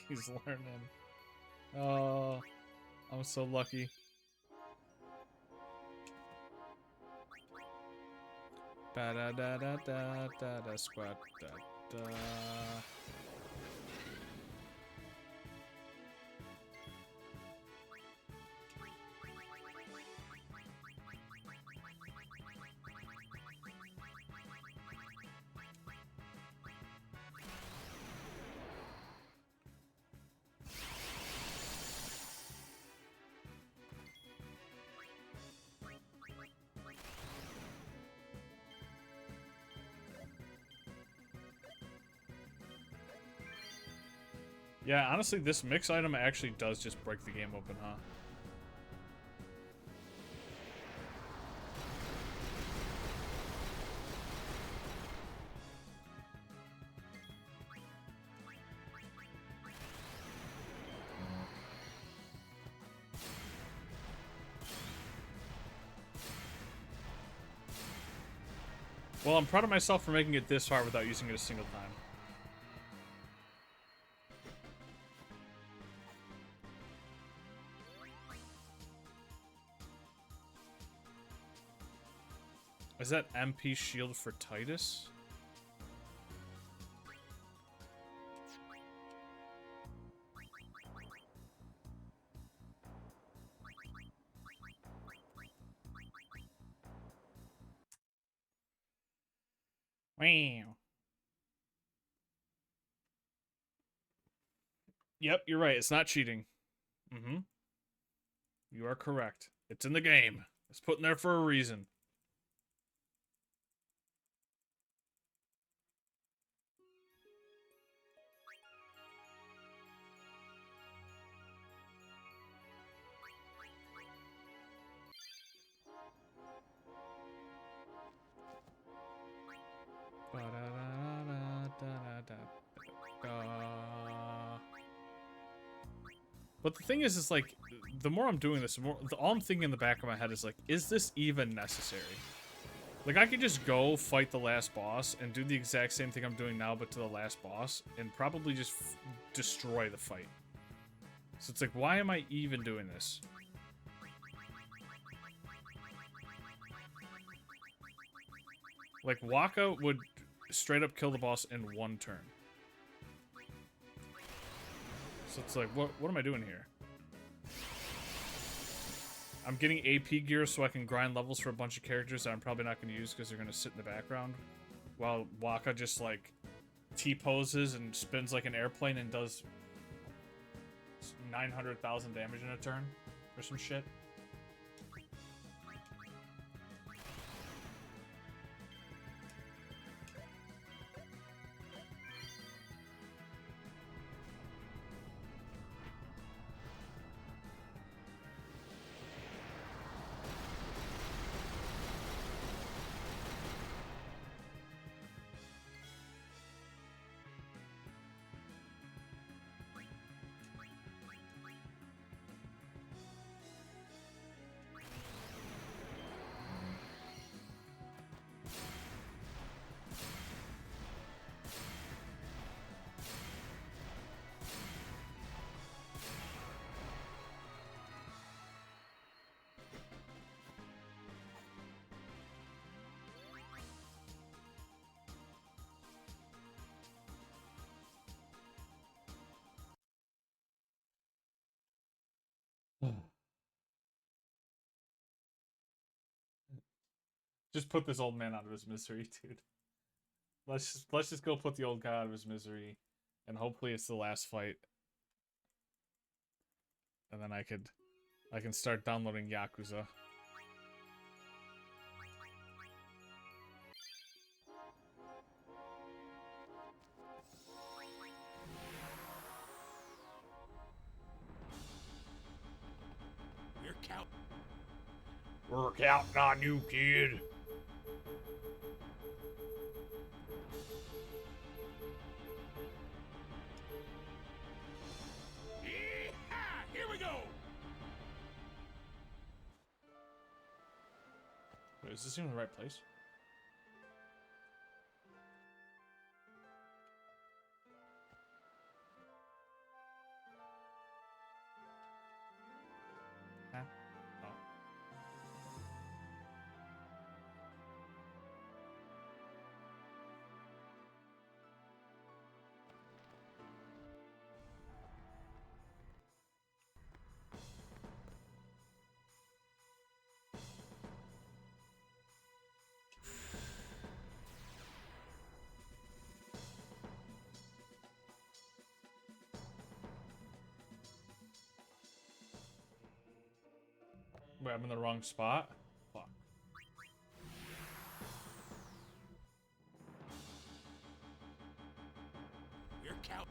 He's learning. Oh, I'm so lucky. Ba da da da da da da squat da da. Yeah, honestly, this mix item actually does just break the game open, huh? Well, I'm proud of myself for making it this far without using it a single time. Is that MP shield for Titus? Wow. Yep, you're right. It's not cheating. Mm-hmm. You are correct. It's in the game. It's put in there for a reason. But the thing is like, the more I'm doing this, all I'm thinking in the back of my head is like, is this even necessary? Like, I could just go fight the last boss and do the exact same thing I'm doing now, but to the last boss, and probably just destroy the fight. So it's like, why am I even doing this? Like, Waka would straight up kill the boss in one turn. So it's like, what am I doing here? I'm getting AP gear so I can grind levels for a bunch of characters that I'm probably not going to use because they're going to sit in the background. While Waka just, like, T-poses and spins like an airplane and does 900,000 damage in a turn or some shit. Just put this old man out of his misery, dude. Let's just go put the old guy out of his misery, and hopefully it's the last fight. And then I can start downloading Yakuza. We're counting on you, kid. Here we go! Wait, is this even the right place? Wait, I'm in the wrong spot? Fuck. We're count.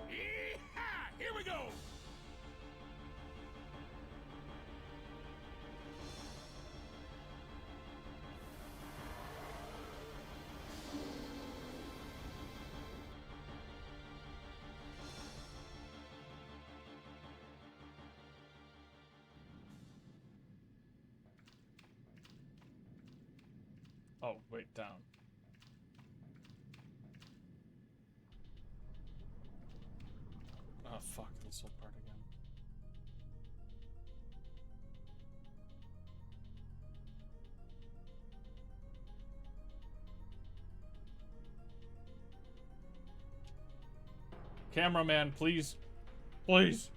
Yeehaw! Here we go! Oh, wait, down. Oh, fuck, this whole part again. Cameraman, please. Please.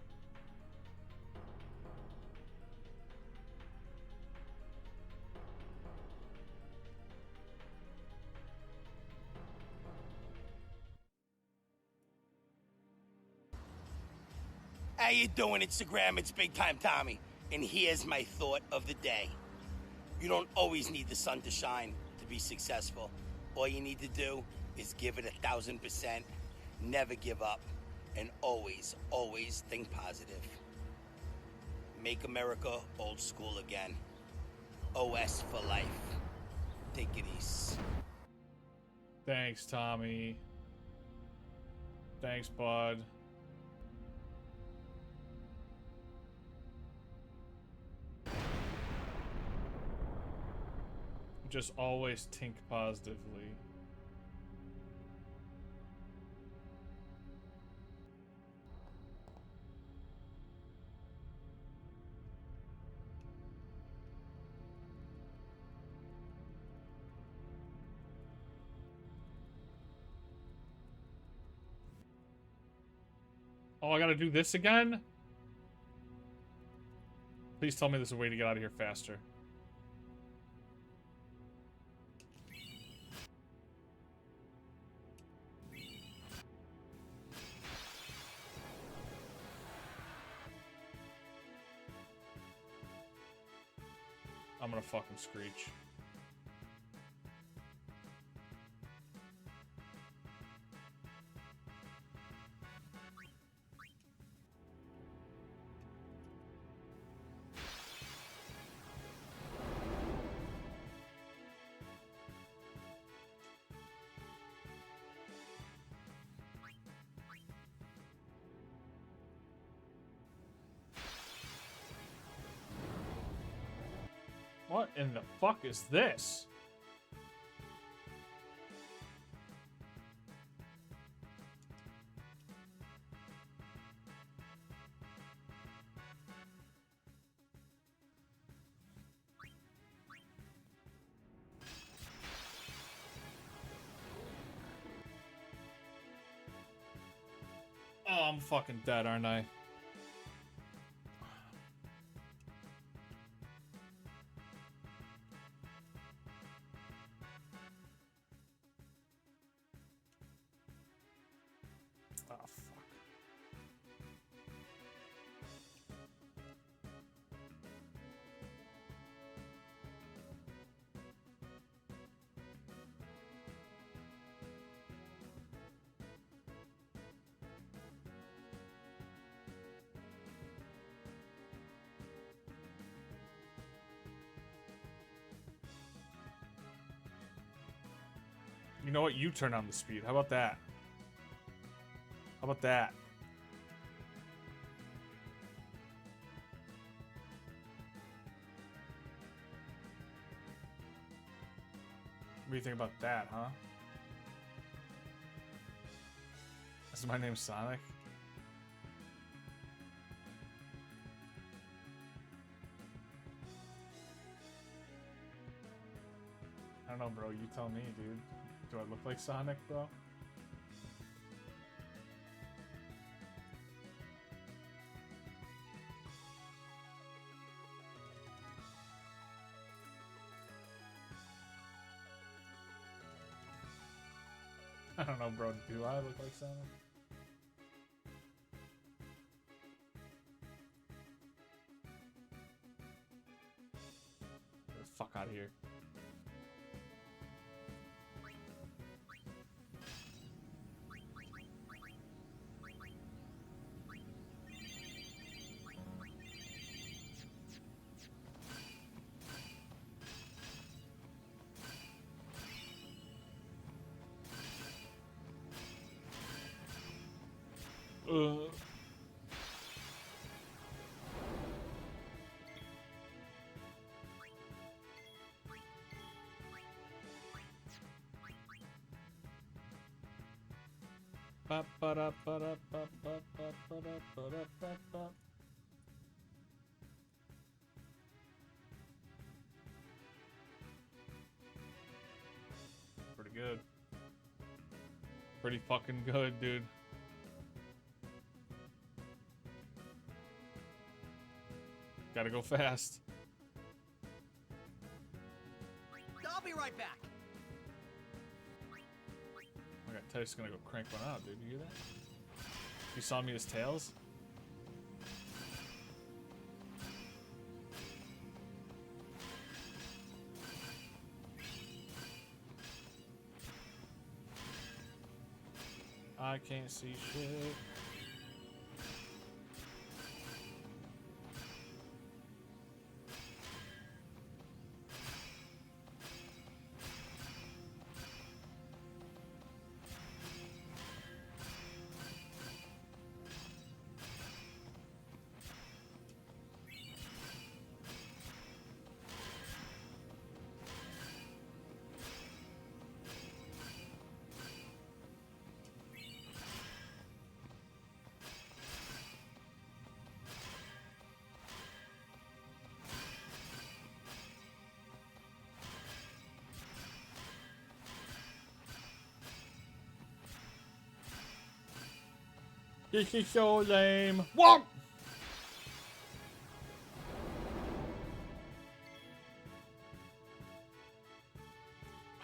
How you doing, Instagram? It's Big Time Tommy, and here's my thought of the day. You don't always need the sun to shine to be successful. All you need to do is give it 1,000%, never give up, and always, always think positive. Make America old school again. OS for life. Take it easy. Thanks, Tommy. Thanks, bud. Just always think positively. Oh, I gotta do this again? Please tell me there's a way to get out of here faster. I'm gonna fucking screech. What in the fuck is this? Oh, I'm fucking dead, aren't I? Oh, fuck. You know what? You turn on the speed. How about that? How about that? What do you think about that, huh? Is my name Sonic? I don't know, bro. You tell me, dude. Do I look like Sonic, bro? I don't know, bro. Do I look like Sonic? fuck out of here. Pretty good. Pretty fucking good, dude. Gotta go fast. I'll be right back. I got Teddy's gonna go crank one out, dude. You hear that? You saw me as tails? I can't see shit. This is so lame. What?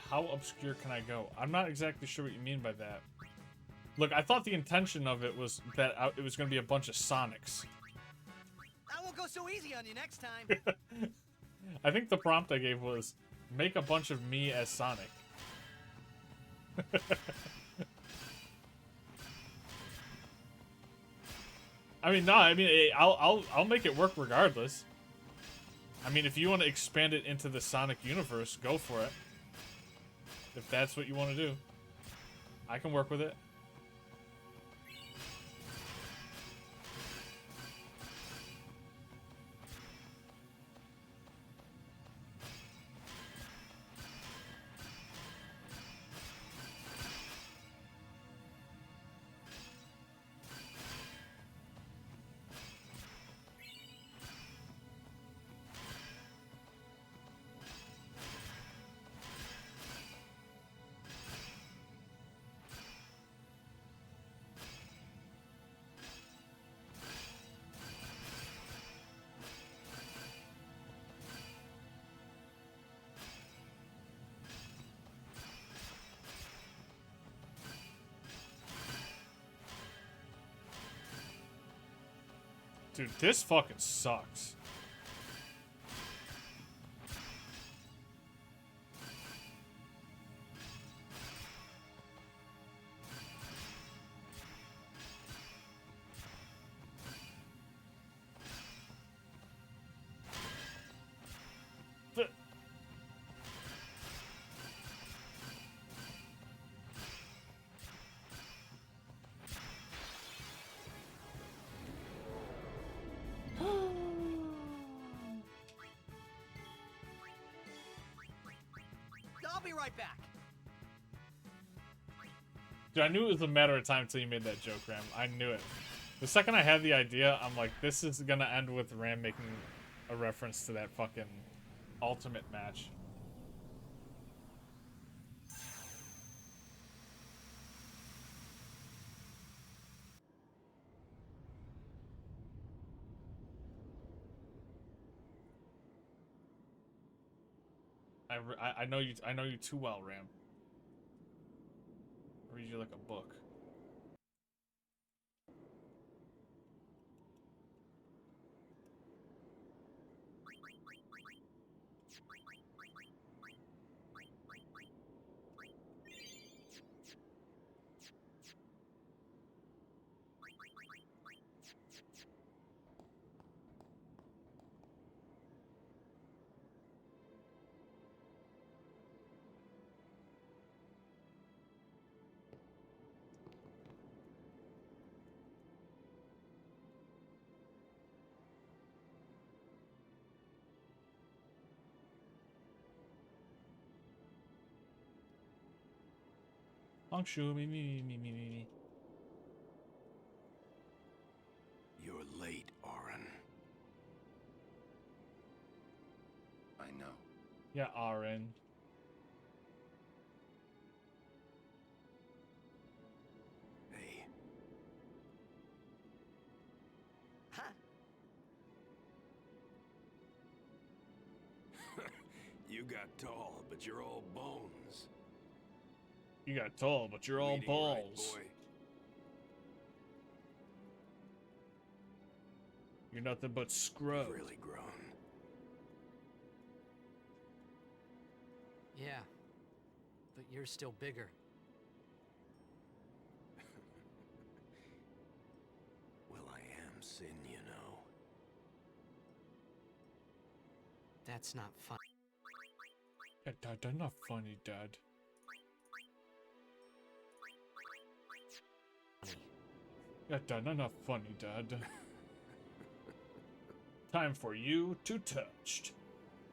How obscure can I go? I'm not exactly sure what you mean by that. Look, I thought the intention of it was that it was going to be a bunch of Sonics. I won't go so easy on you next time. I think the prompt I gave was, make a bunch of me as Sonic. I mean, no, I mean, I'll make it work regardless. I mean, if you want to expand it into the Sonic universe, go for it. If that's what you want to do, I can work with it. Dude, this fucking sucks. I'll be right back. Dude, I knew it was a matter of time until you made that joke, Ram. I knew it. The second I had the idea, I'm like, this is gonna end with Ram making a reference to that fucking ultimate match. I know you too well, Ram. I read you like a book. Hongshu, me. You're late, Oren. I know. Yeah, Aren. Hey, Huh? you got tall, but you're all bones. You got tall, but you're all Reading balls. right, boy. You're nothing but scrub. You've really grown. Yeah. But you're still bigger. Well, I am Sin, you know. That's not fun. Yeah, Dad, that's not funny, Dad. Yeah, Dad, that's not funny, Dad. Time for you to touched.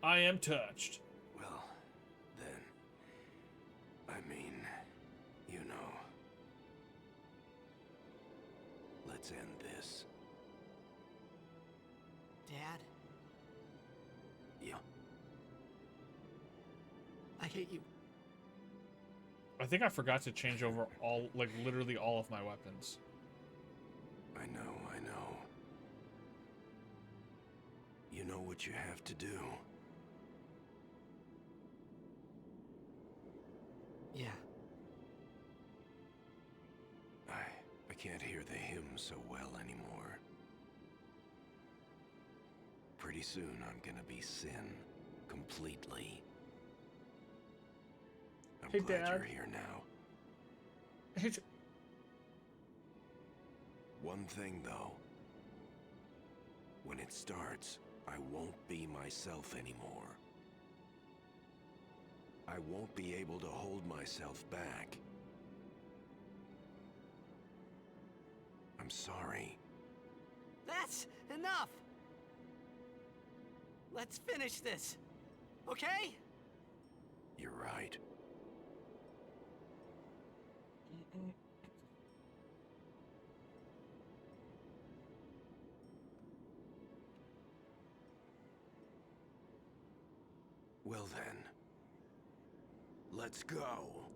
I am touched. Well, then. I mean, you know. Let's end this. Dad, Yeah. I hate you. I think I forgot to change over all, like, literally all of my weapons. I know. You know what you have to do. Yeah. I can't hear the hymn so well anymore. Pretty soon I'm gonna be Sin. Completely. I'm Hey, glad Dad. you're here now. It's... One thing, though. When it starts, I won't be myself anymore. I won't be able to hold myself back. I'm sorry. That's enough! Let's finish this. Okay? You're right. Well then, let's go.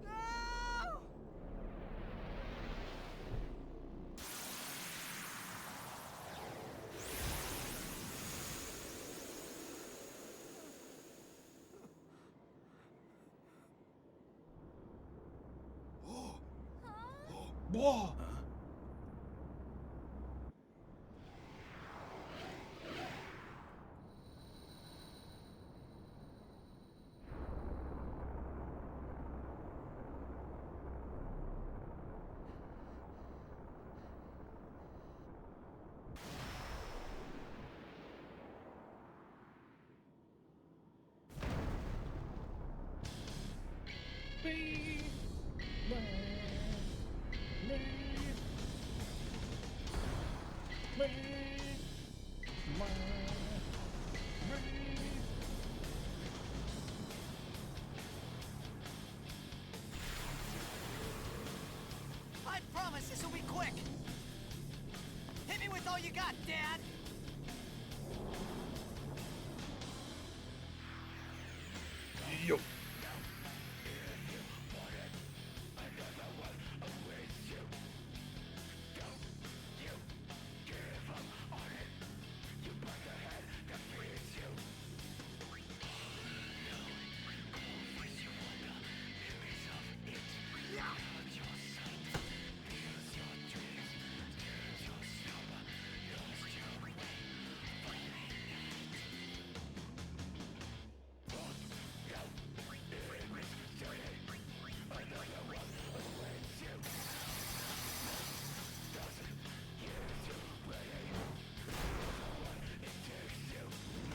No! Whoa! I promise this will be quick. Hit me with all you got, Dad. Yo.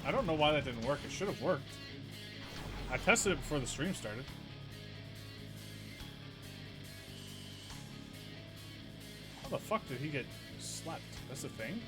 I don't know why that didn't work. It should have worked. I tested it before the stream started. How the fuck did he get slapped? That's the thing?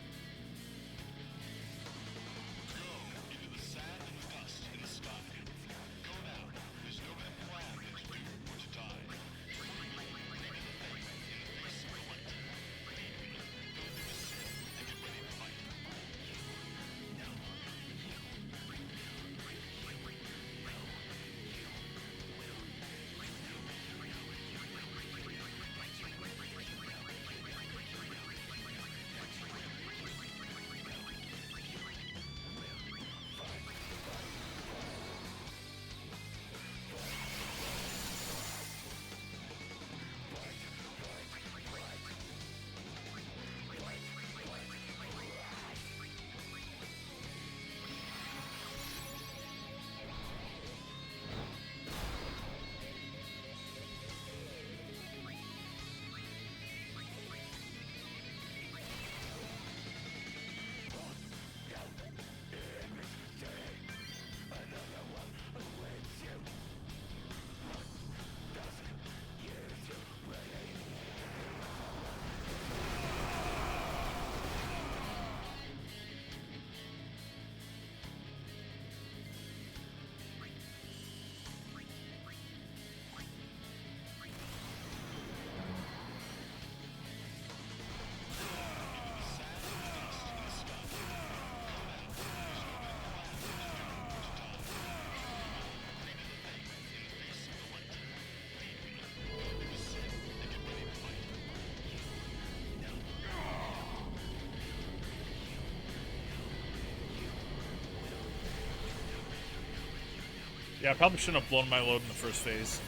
Yeah, I probably shouldn't have blown my load in the first phase.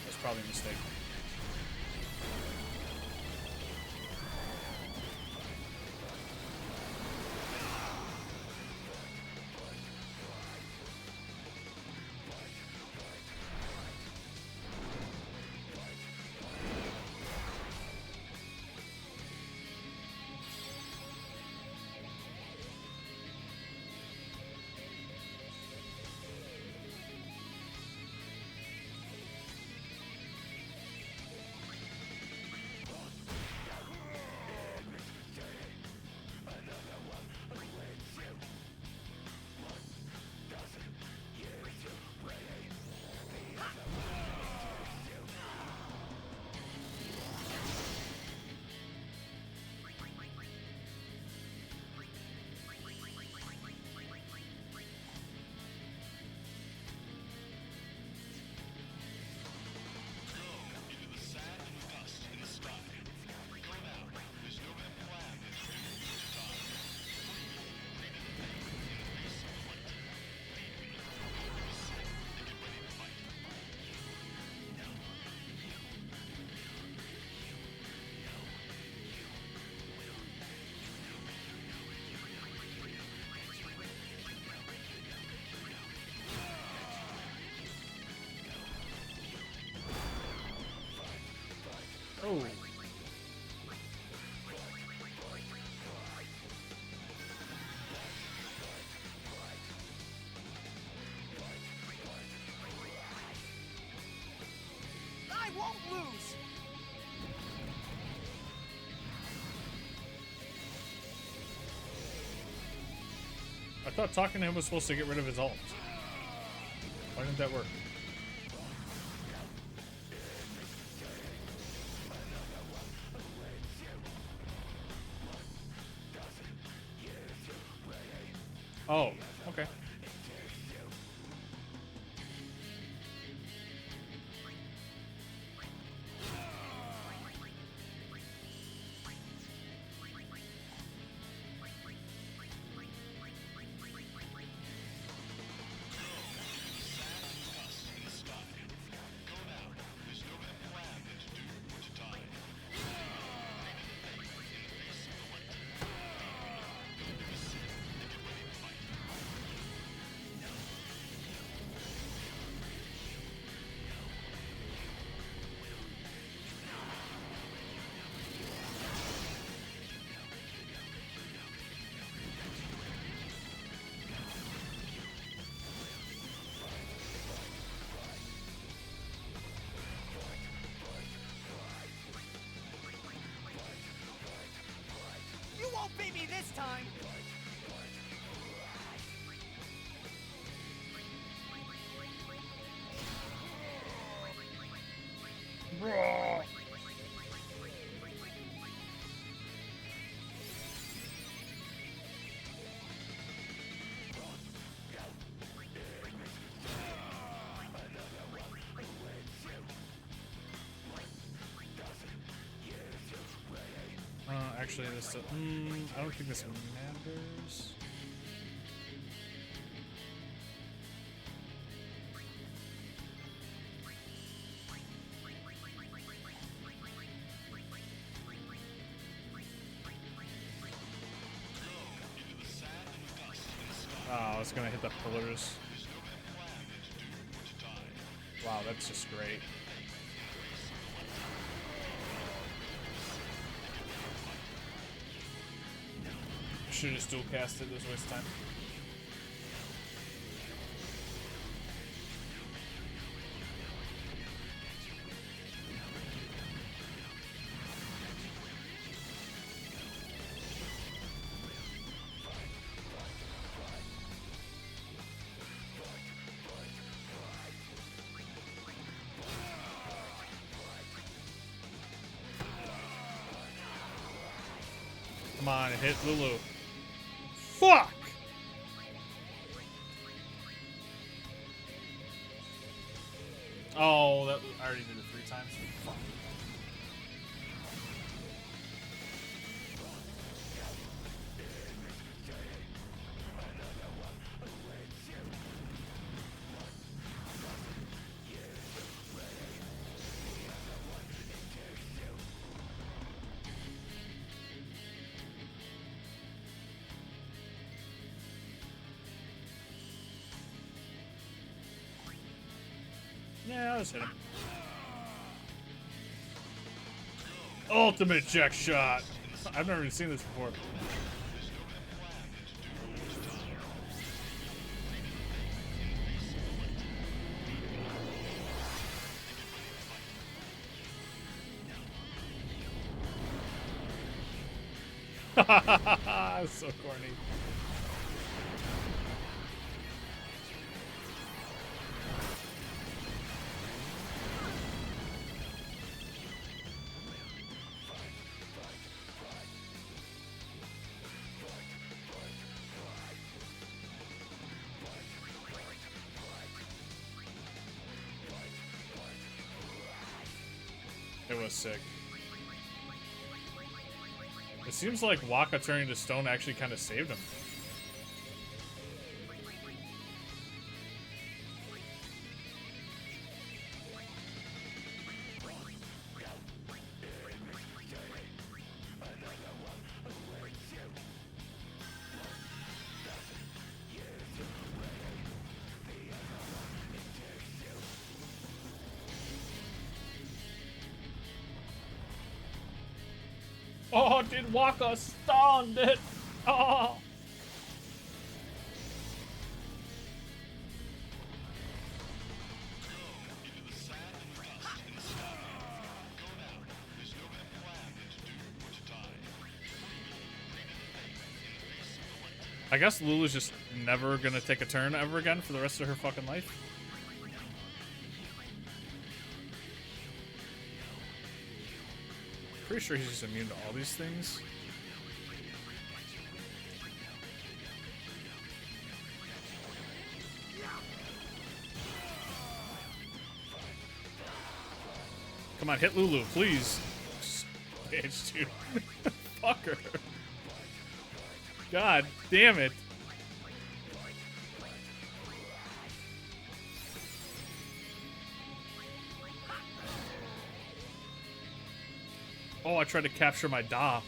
That's probably a mistake. Oh. I won't lose. I thought talking to him was supposed to get rid of his ult. Why didn't that work? Oh, okay. Actually, this. I don't think this matters. Oh, it's gonna hit the pillars. Wow, that's just great. Should just dual cast it. This waste of time. Come on, hit Lulu. Fuck! Oh, that I already did it 3 times. Fuck. Yeah, I'll just hit him. Ultimate check shot. I've never even seen this before. So corny. It was sick. It seems like Waka turning to stone actually kind of saved him. Oh, did Waka stunned it? Oh. I guess Lulu's just never gonna take a turn ever again for the rest of her fucking life. Pretty sure he's just immune to all these things. Come on, hit Lulu, please. Bitch, dude. Fuck her. God damn it. Oh, I tried to capture my Da.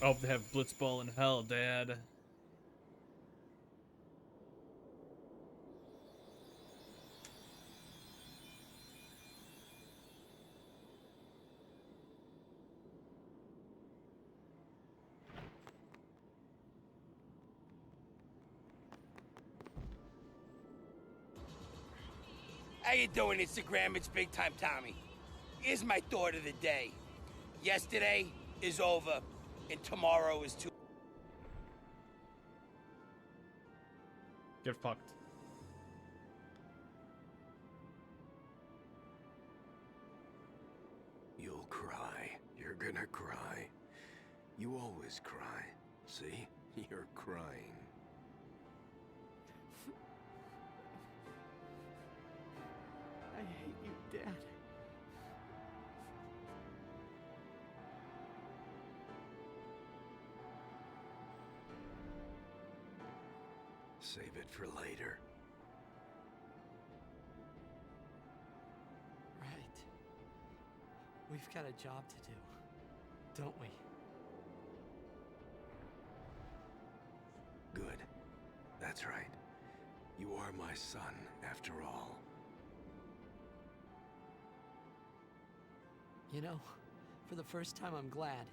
I hope they have Blitzball in hell, Dad. How you doing, Instagram? It's Big Time Tommy. Here's my thought of the day. Yesterday is over, and tomorrow is too... Get fucked. cry. You're gonna cry. You always cry. See? You're crying. I hate you, Dad. Save it for later. Right. We've got a job to do, don't we? Good. That's right. You are my son, after all. You know, for the first time, I'm glad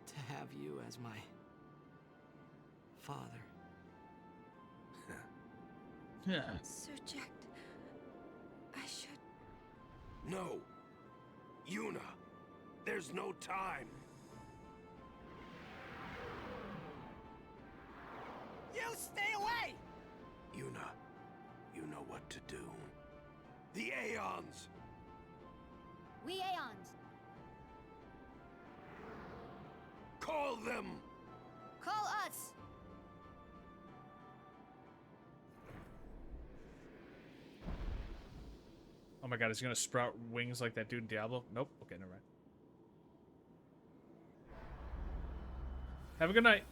to have you as my father. Yeah. Sir Jack, I should... No! Yuna! There's no time! You stay away! Yuna, you know what to do. The Aeons! We Aeons. Call them! Call us. Oh my god, is he gonna sprout wings like that dude in Diablo? Nope. Okay, never mind. Have a good night.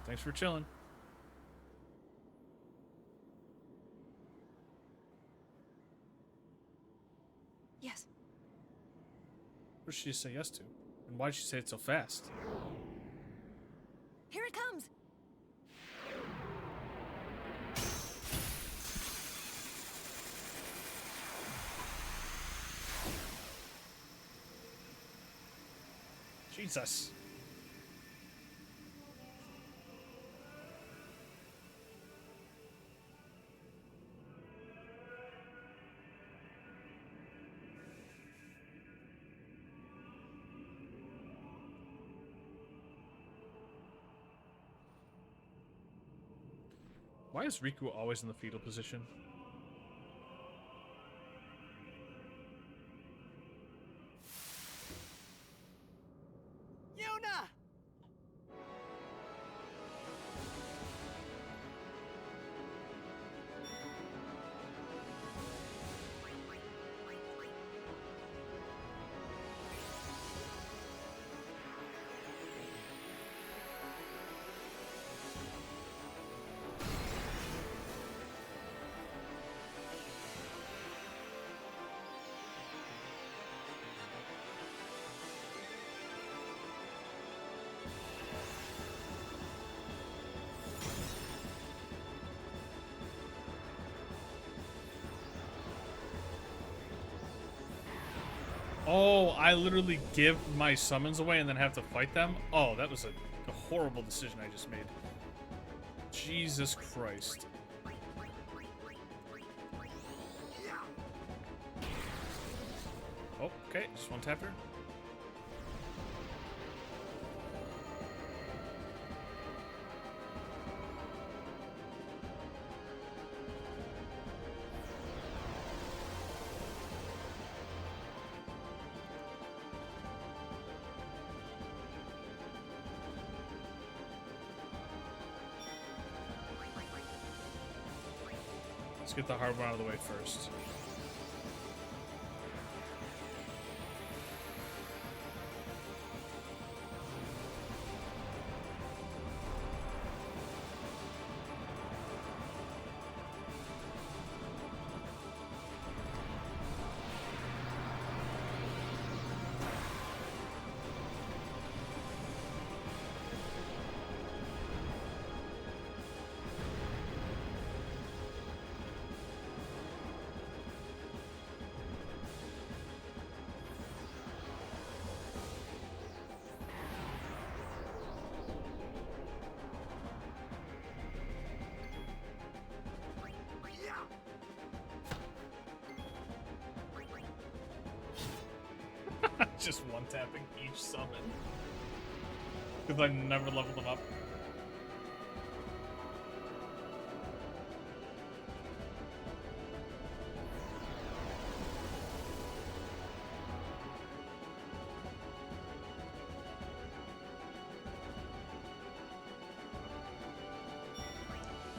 Thanks for chilling. Yes. What did she say yes to? And why did she say it so fast? Here it comes. Jesus. Why is Riku always in the fetal position? Yuna! Oh, I literally give my summons away and then have to fight them? Oh, that was a horrible decision I just made. Jesus Christ. Oh, okay, just one tap her. Let's get the hard one out of the way first. Just one tapping each summon. Because I never leveled them up.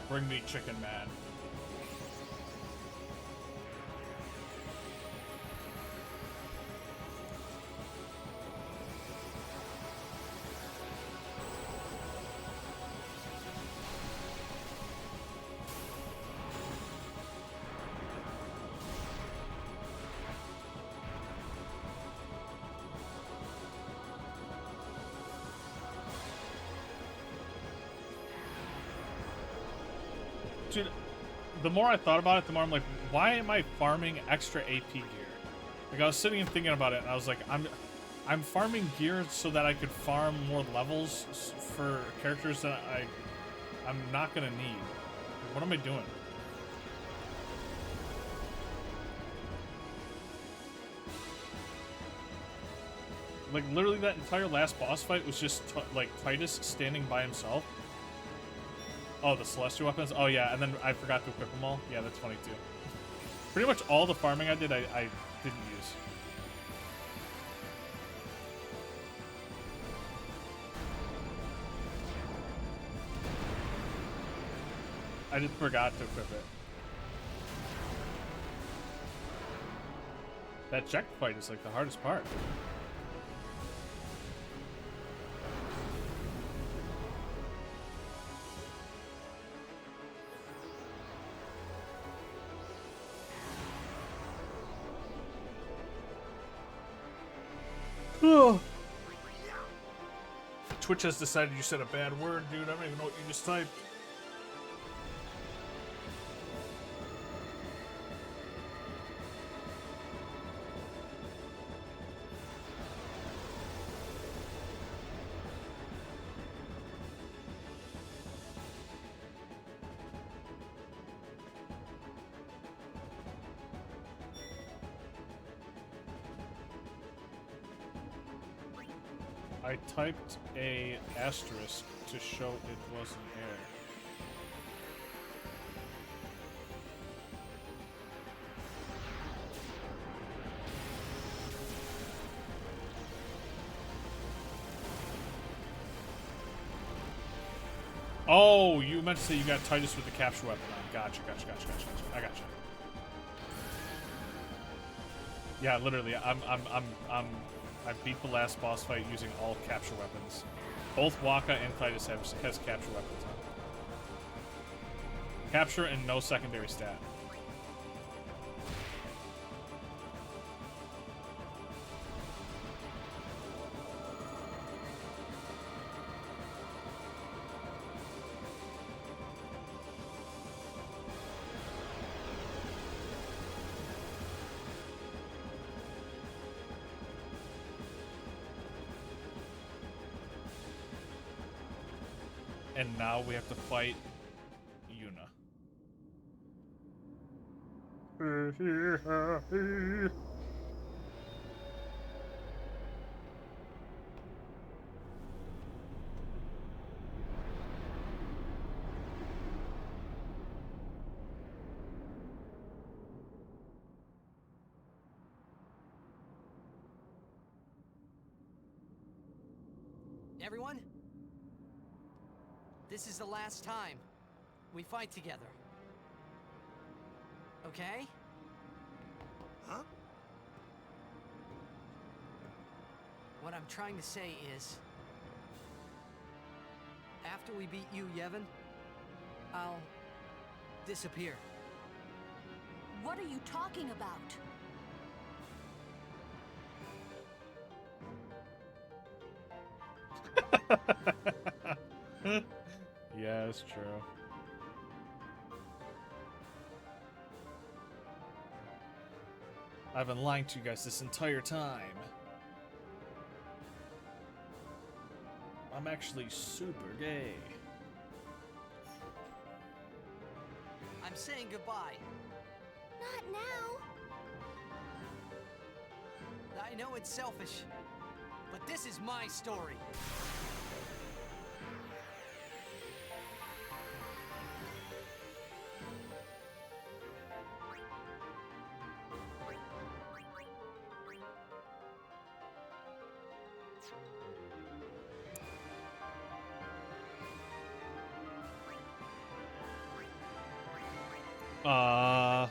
Bring me Chicken Man. Dude, the more I thought about it, the more I'm like, why am I farming extra AP gear? Like, I was sitting and thinking about it, and I was like, I'm farming gear so that I could farm more levels for characters that I'm not gonna need. What am I doing? Like, literally that entire last boss fight was just, like, Titus standing by himself. Oh, the celestial weapons? Oh, yeah, and then I forgot to equip them all. Yeah, that's funny, too. Pretty much all the farming I did, I didn't use. I just forgot to equip it. That check fight is, like, the hardest part. Twitch has decided you said a bad word, dude. I don't even know what you just typed. I typed a asterisk to show it was an error. Oh, you meant to say you got Titus with the capture weapon on. Gotcha. I gotcha. Yeah, literally, I beat the last boss fight using all capture weapons. Both Waka and Titus has capture weapons on. Capture and no secondary stat. And now we have to fight Yuna. Everyone? This is the last time we fight together. Okay? Huh? What I'm trying to say is, after we beat you, Yevon, I'll disappear. What are you talking about? Yeah, it's true. I've been lying to you guys this entire time. I'm actually super gay. I'm saying goodbye. Not now. I know it's selfish, but this is my story. I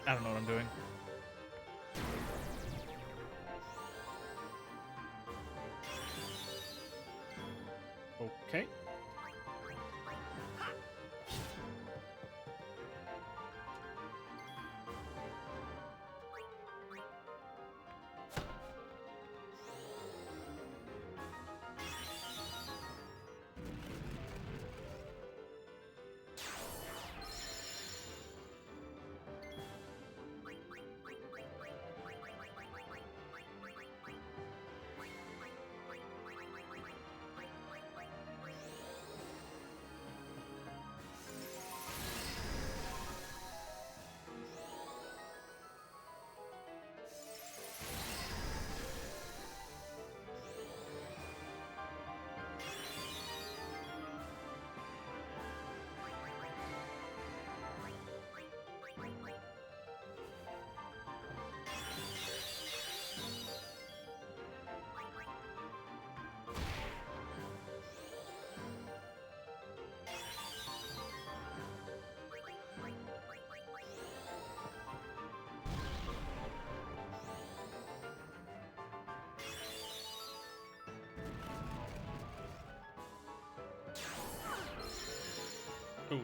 don't know what I'm doing. Okay. Ooh.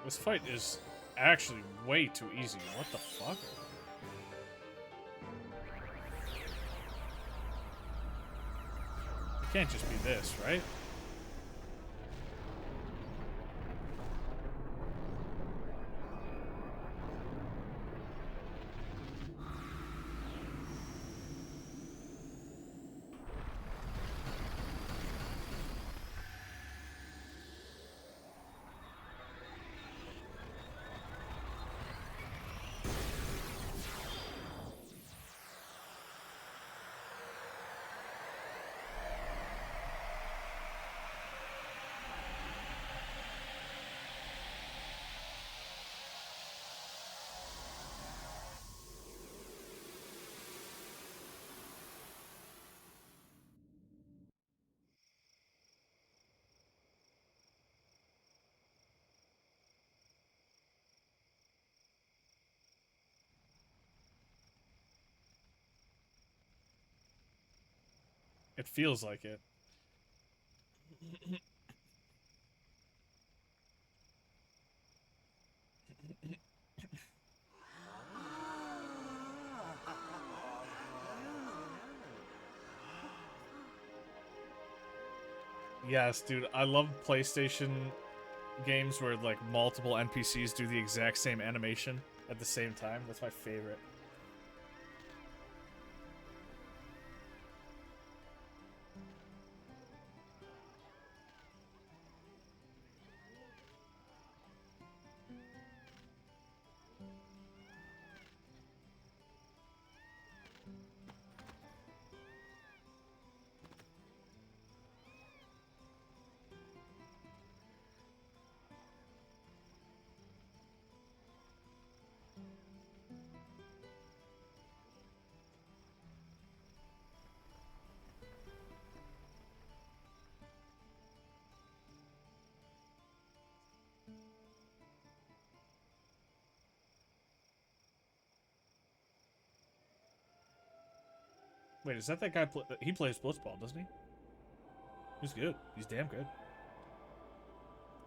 This fight is actually way too easy. What the fuck? It can't just be this, right? It feels like it. Yes, dude. I love PlayStation games where like multiple NPCs do the exact same animation at the same time. That's my favorite. Wait, is that guy? He plays Blitzball, doesn't he? He's good. He's damn good.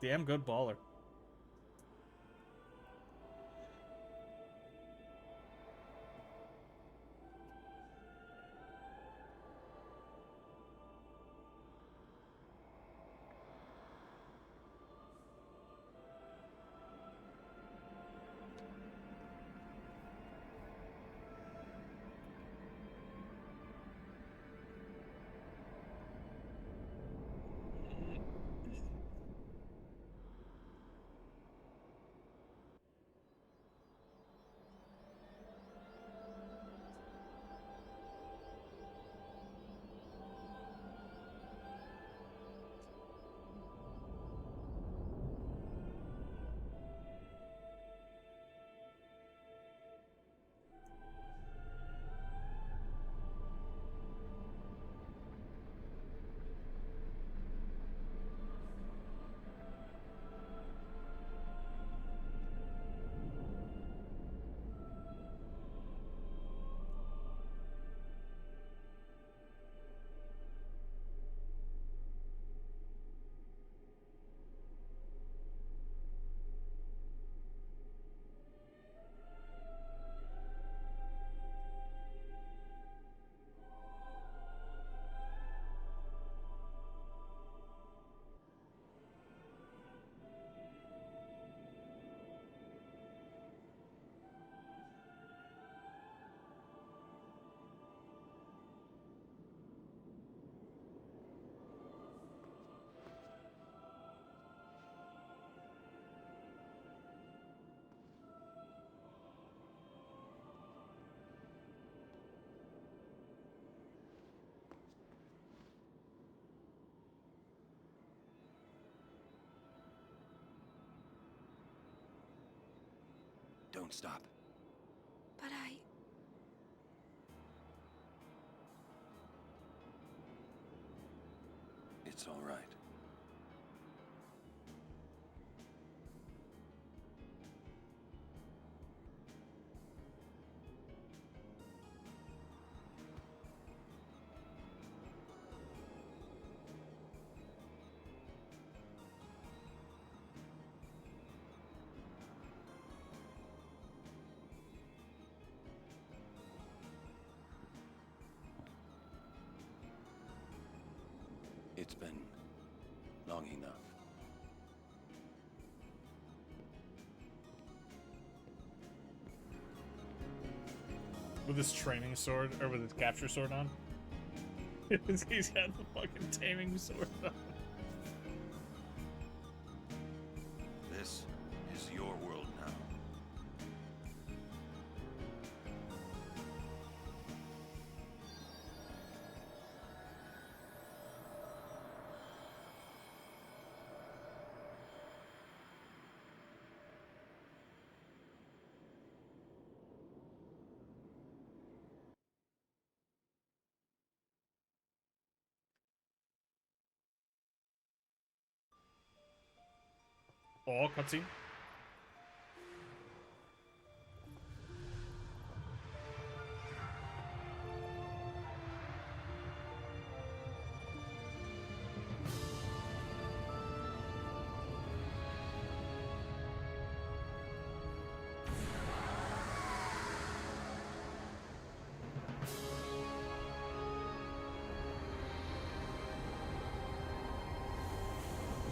Damn good baller. Don't stop. But It's all right. It's been long enough. With his training sword, or with his capture sword on. He's got the fucking taming sword on. This is your world now. Oh, cutscene.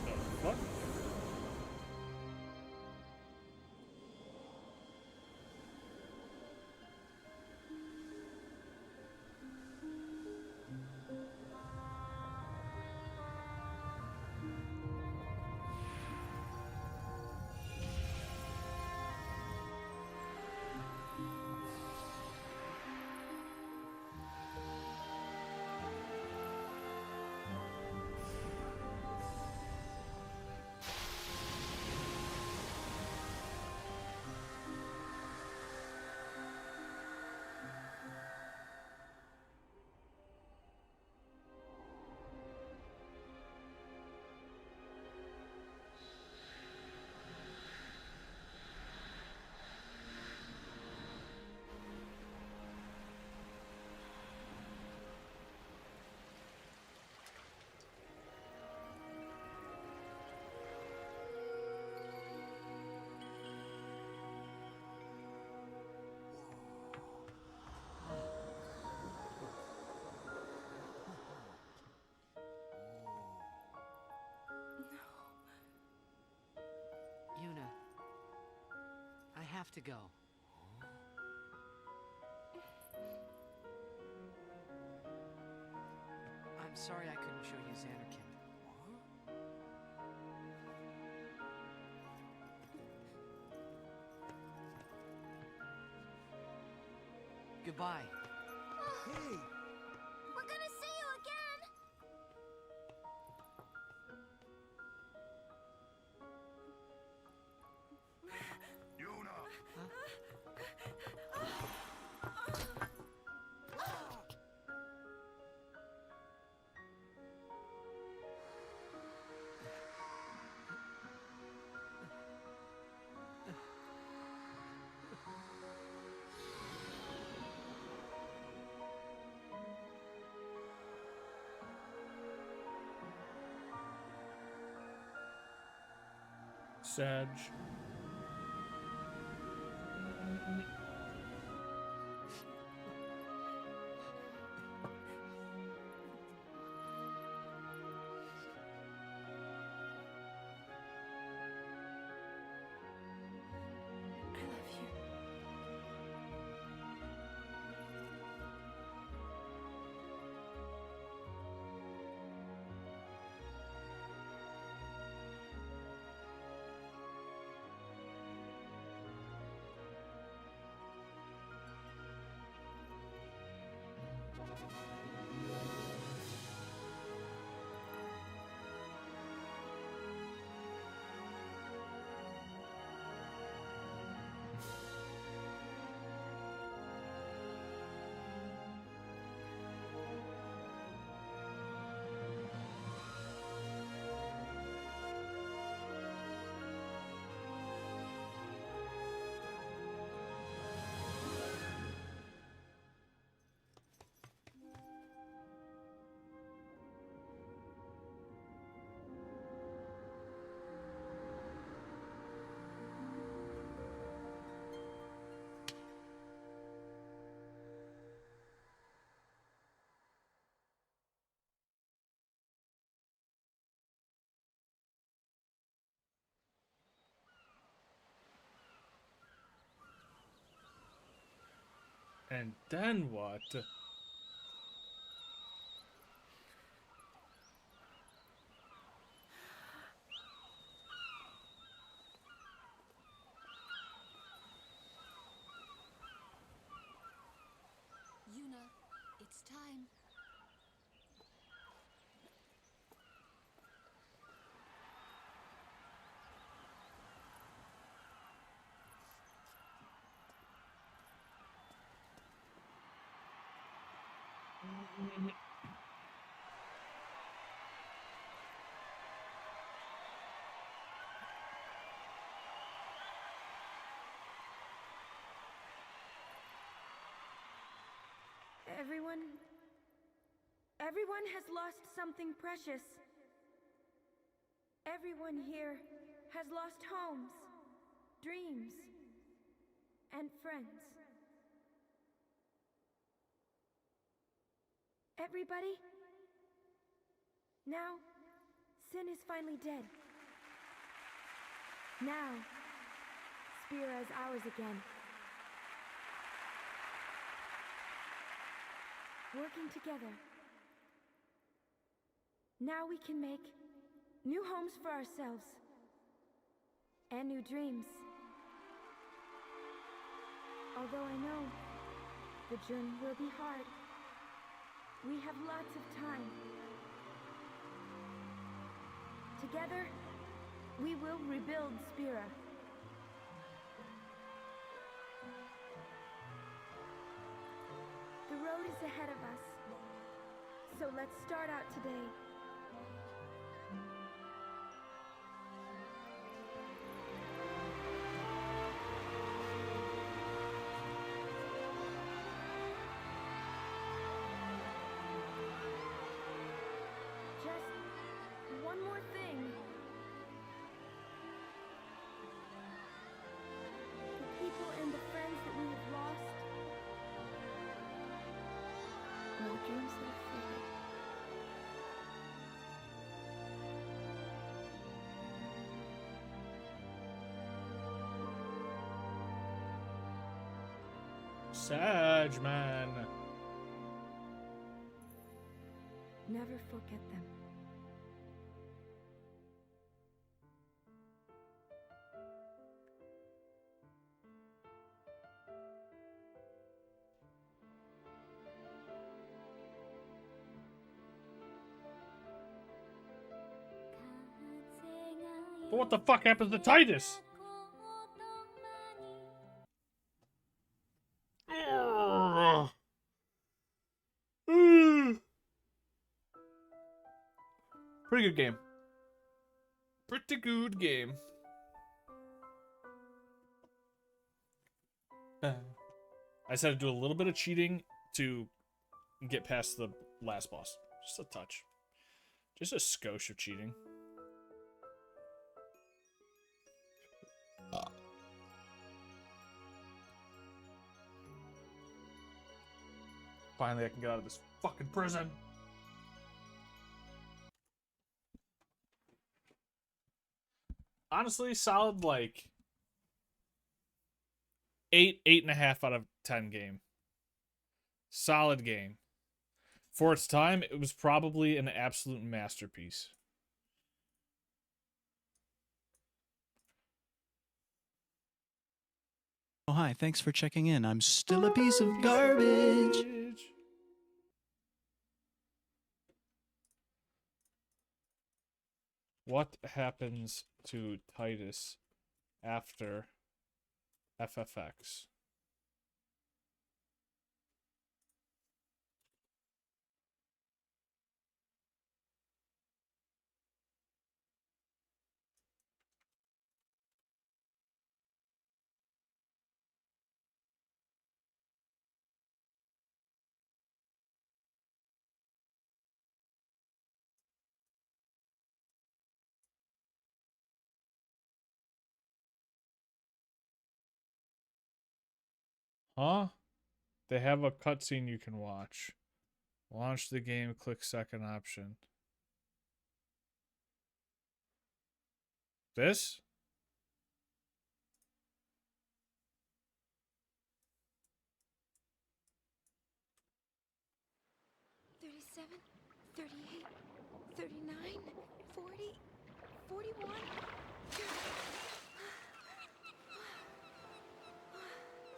The fuck? have to go. I'm sorry I couldn't show you Xanarkand. Goodbye. Hey! We're gonna see you again! Sag. I love you. And then what? Yuna, it's time. Everyone has lost something precious. Everyone here has lost homes, dreams, and friends. Everybody? Now, Sin is finally dead. Now, Spira is ours again. Working together. Now we can make new homes for ourselves. And new dreams. Although I know the journey will be hard, we have lots of time. Together, we will rebuild Spira. The road is ahead of us, so let's start out today. Just one more thing. The people and the friends that we have lost, no dreams that have faded. Sag man. Never forget them. But what the fuck happens to Titus? Pretty good game. Pretty good game. I just had to do a little bit of cheating to get past the last boss. Just a touch. Just a skosh of cheating. Finally, I can get out of this fucking prison. Honestly, solid like 8.5 out of 10 game. Solid game. For its time, it was probably an absolute masterpiece. Oh, hi. Thanks for checking in. I'm still a piece of garbage. What happens to Titus after FFX? Huh? They have a cutscene you can watch. Launch the game, click second option. This? $37, $38, $39, $40, $41.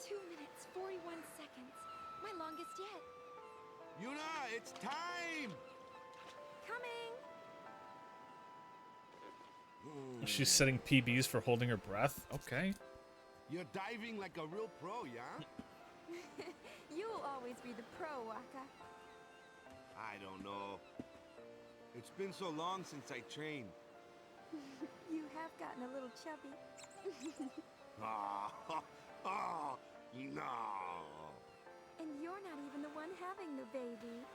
2 minutes, 41 seconds. My longest yet. Yuna, it's time! Coming! She's setting PBs for holding her breath. Okay. You're diving like a real pro, yeah? You'll always be the pro, Waka. I don't know. It's been so long since I trained. You have gotten a little chubby. Oh, oh, no. And you're not even the one having the baby.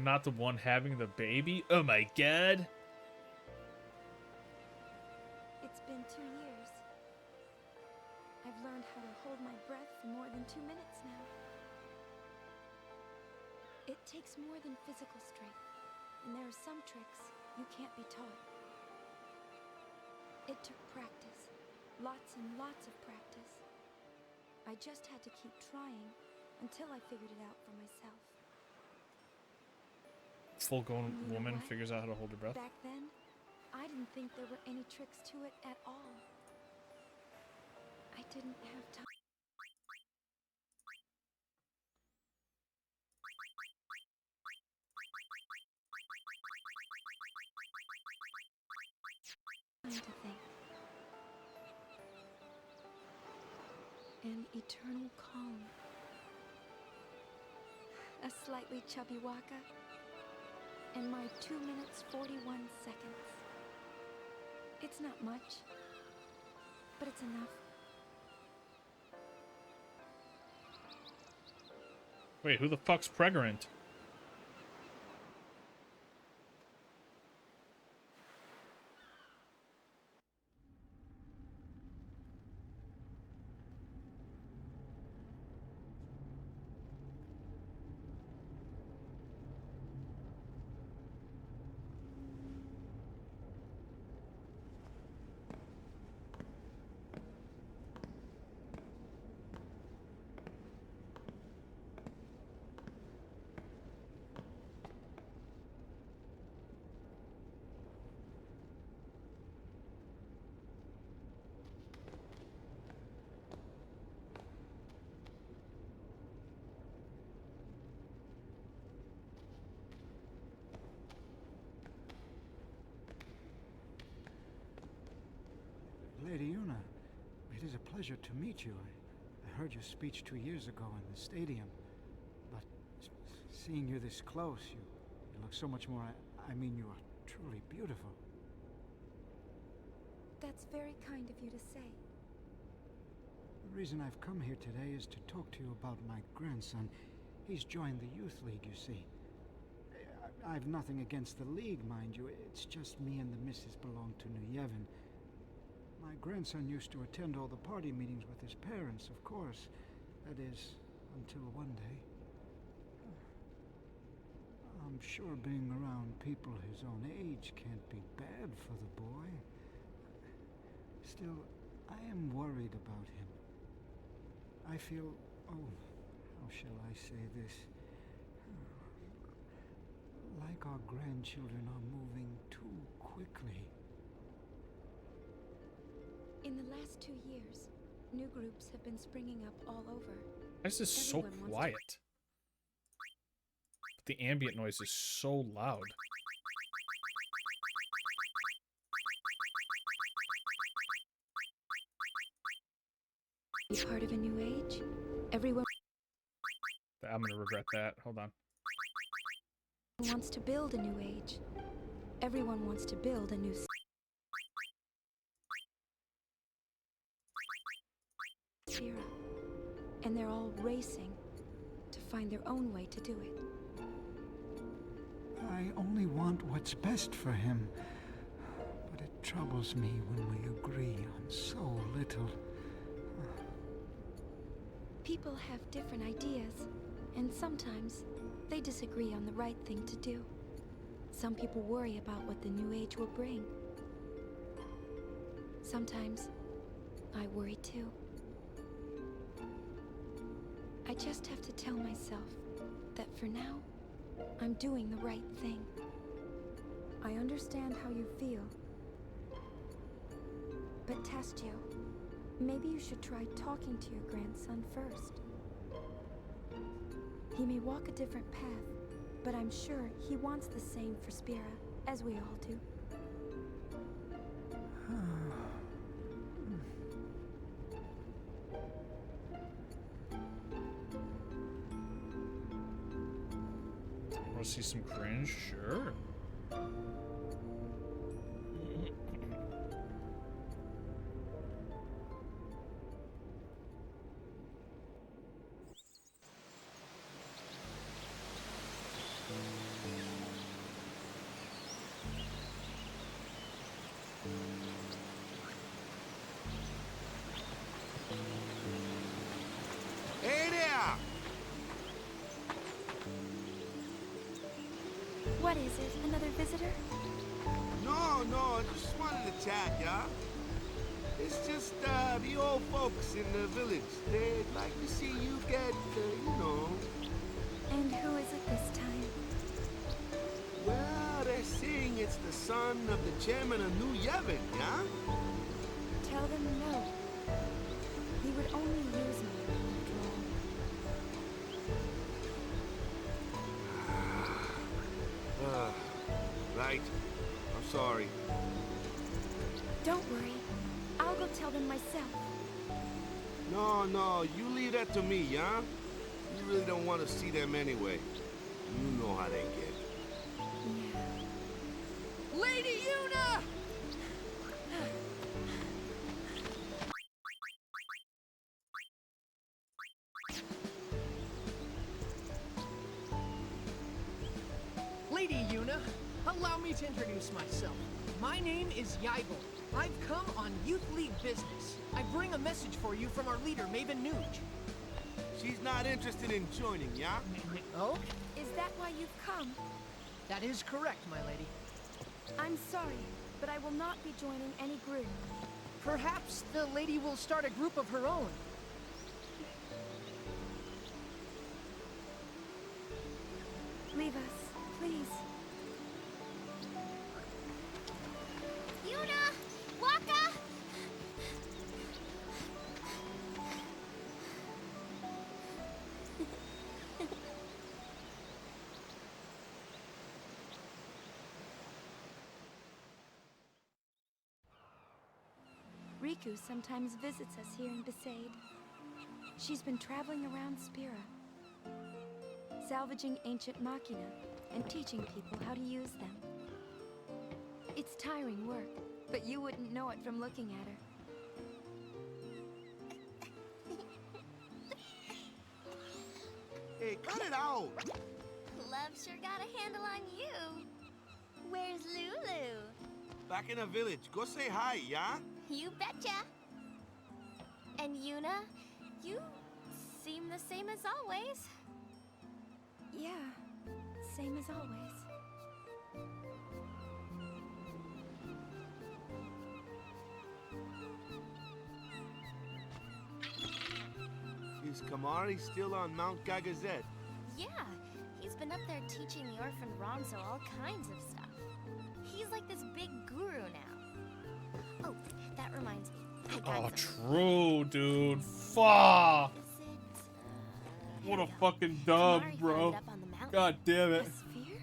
Not the one having the baby? Oh my god. It's been 2 years. I've learned how to hold my breath for more than 2 minutes now. It takes more than physical strength, and there are some tricks you can't be taught. It took practice, lots and lots of practice. I just had to keep trying until I figured it out for myself. Full-grown You know woman what? figures out how to hold her breath. Back then, I didn't think there were any tricks to it at all. I didn't have time. To think. An eternal calm. A slightly chubby Waka. And my 2 minutes 41 seconds. It's not much, but it's enough. Wait, who the fuck's pregnant? Lady Una, it is a pleasure to meet you. I heard your speech 2 years ago in the stadium, but seeing you this close, you look so much more... I mean, you are truly beautiful. That's very kind of you to say. The reason I've come here today is to talk to you about my grandson. He's joined the Youth League, you see. I've nothing against the League, mind you. It's just me and the missus belong to New Yevon. My grandson used to attend all the party meetings with his parents, of course. That is, until one day. I'm sure being around people his own age can't be bad for the boy. Still, I am worried about him. I feel, how shall I say this? Like our grandchildren are moving too quickly. In the last 2 years, new groups have been springing up all over. Why is this so quiet? The ambient noise is so loud. Be part of a new age? Everyone I'm gonna regret that. Hold on. wants to build a new age. Everyone wants to build a new... Era. And they're all racing to find their own way to do it. I only want what's best for him. But it troubles me when we agree on so little. People have different ideas, and sometimes they disagree on the right thing to do. Some people worry about what the new age will bring. Sometimes I worry too. I just have to tell myself that for now, I'm doing the right thing. I understand how you feel. But Tastio, maybe you should try talking to your grandson first. He may walk a different path, but I'm sure he wants the same for Spira, as we all do. Want to see some cringe? Sure. Hey there! What is it? Another visitor? No, just wanted to chat, yeah? It's just, the old folks in the village. They'd like to see you get, you know... And who is it this time? Well, they're saying it's the son of the chairman of New Yevon, yeah? Tell them no. He would only use me after all. Right. I'm sorry. Don't worry. I'll go tell them myself. No, you leave that to me, yeah? You really don't want to see them anyway. You know how they get. Yeah. Lady Una! Lady Una, allow me to introduce myself. My name is Yaigel. I've come on Youth League business. I bring a message for you from our leader, Maven Nuge. She's not interested in joining, yeah? Oh? Is that why you've come? That is correct, my lady. I'm sorry, but I will not be joining any group. Perhaps the lady will start a group of her own. Leave us, please. Yuna! Waka! Riku sometimes visits us here in Besaid. She's been traveling around Spira, salvaging ancient machina and teaching people how to use them. It's tiring work, but you wouldn't know it from looking at her. Hey, cut it out! Love sure got a handle on you. Where's Lulu? Back in the village. Go say hi, yeah? You betcha. And Yuna, you seem the same as always. Yeah, same as always. Is Kamari still on Mount Gagazet? Yeah, he's been up there teaching the orphan Ronzo all kinds of stuff. He's like this big guru now. Oh, that reminds me. I got Oh, some. true, dude. Fuck. Is it, What here a we go. fucking dub, Kamari bro. found it up on the mountain. God damn it. A sphere?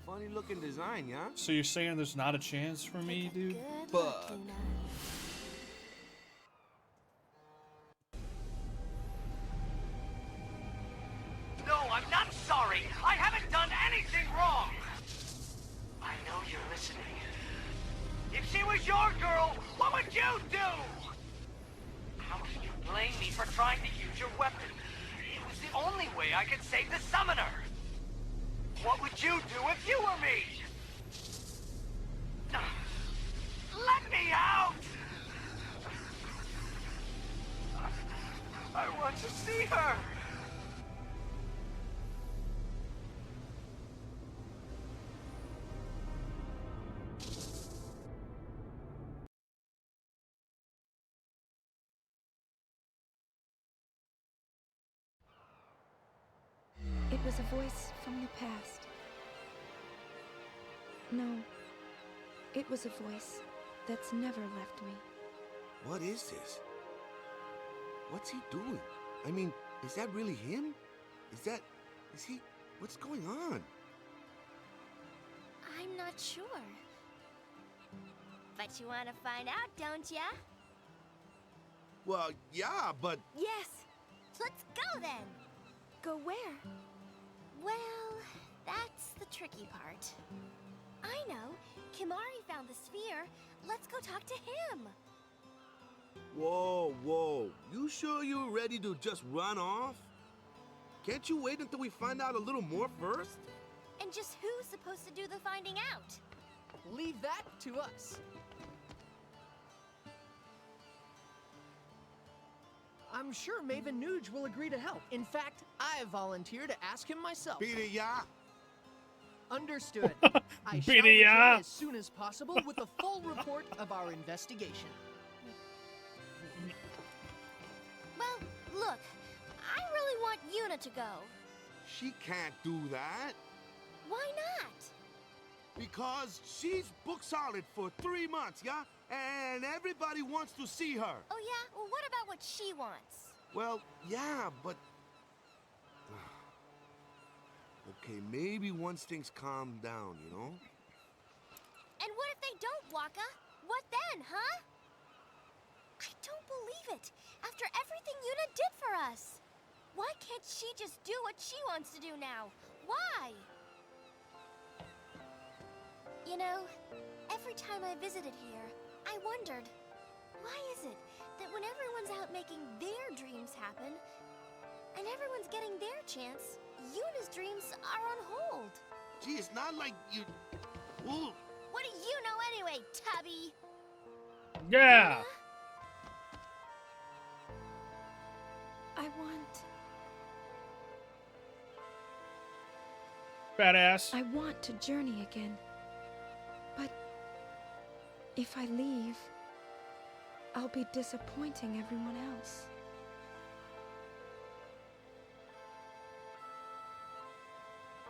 Funny looking design, yeah? So you're saying there's not a chance for me, Take a dude? good look, Fuck. Yuna. No, I'm not sorry. I haven't done anything wrong. I know you're listening. If she was your girl, what would you do? How can you blame me for trying to use your weapon? It was the only way I could save the summoner. What would you do if you were me? Let me out! I want to see her! It was a voice from the past. No, it was a voice that's never left me. What is this? What's he doing? I mean, is that really him? Is he, what's going on? I'm not sure. But you want to find out, don't ya? Well, yeah, but Yes. Let's go then. Go where? Well, that's the tricky part. I know. Kimari found the sphere. Let's go talk to him. whoa, whoa. You sure you're ready to just run off? Can't you wait until we find out a little more first? And just who's supposed to do the finding out? Leave that to us. I'm sure Maven Nuge will agree to help. In fact, I volunteer to ask him myself. Beat it, yeah? Understood. I shall Beat it, yeah. return as soon as possible with a full report of our investigation. Well, look, I really want Yuna to go. She can't do that. Why not? Because she's book solid for 3 months, yeah? And everybody wants to see her. Oh yeah? Well, what about what she wants? Well, yeah, but... Okay, maybe once things calm down, you know? And what if they don't, Waka? What then, huh? I don't believe it. After everything Yuna did for us. Why can't she just do what she wants to do now? Why? You know, every time I visited here, I wondered, why is it that when everyone's out making their dreams happen, and everyone's getting their chance, Yuna's dreams are on hold? Gee, it's not like you... Well, What do you know anyway, Tubby? Yeah. I want... Badass. I want to journey again. But if I leave, I'll be disappointing everyone else.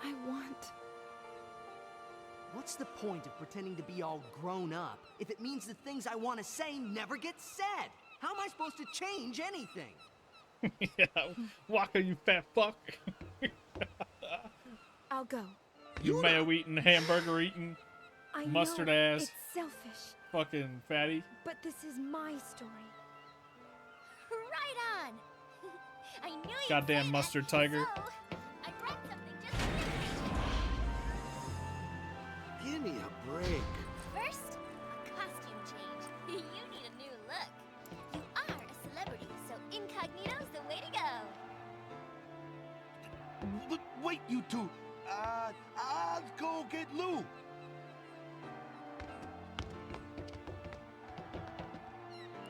I want... What's the point of pretending to be all grown up if it means the things I want to say never get said? How am I supposed to change anything? Yeah, Waka, you fat fuck. I'll go. You mayo eating, hamburger eating. I Mustard know ass. it's selfish, Fucking fatty. but this is my story. Right on. I knew you'd Goddamn say mustard that, tiger. So, I brought something just for you. Give me a break. First, a costume change. You need a new look. You are a celebrity, so incognito's the way to go. Wait, you two. I'll go get Lou.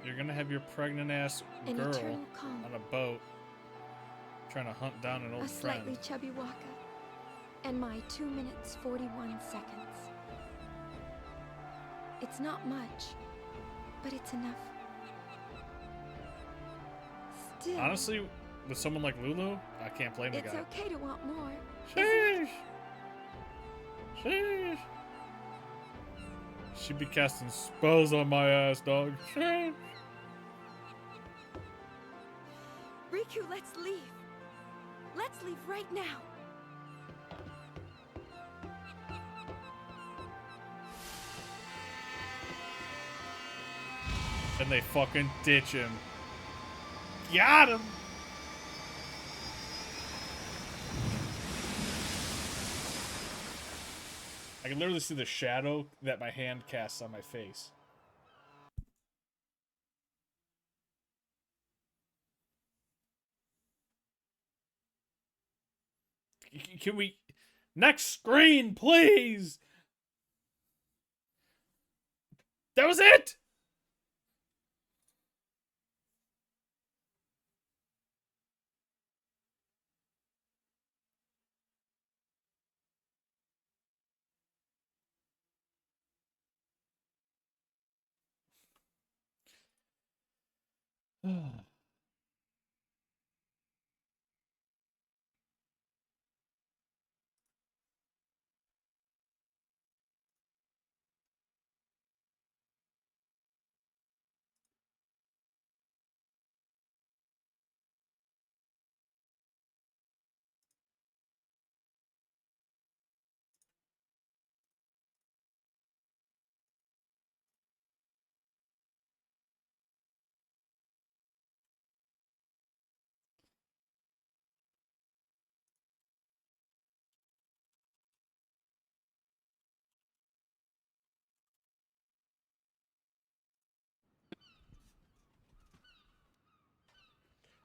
You're gonna have your pregnant ass An girl eternal calm. on a boat trying to hunt down an old A slightly friend. chubby Waka. And my 2 minutes 41 seconds. It's not much, but it's enough. Still, Honestly, with someone like Lulu, I can't blame the it's guy. okay to want more. Sheesh. Sheesh. She'd be casting spells on my ass, dog. Sheesh. Riku, let's leave. Let's leave right now. And they fucking ditch him. Got him! I can literally see the shadow that my hand casts on my face. Can we... Next screen, please! That was it!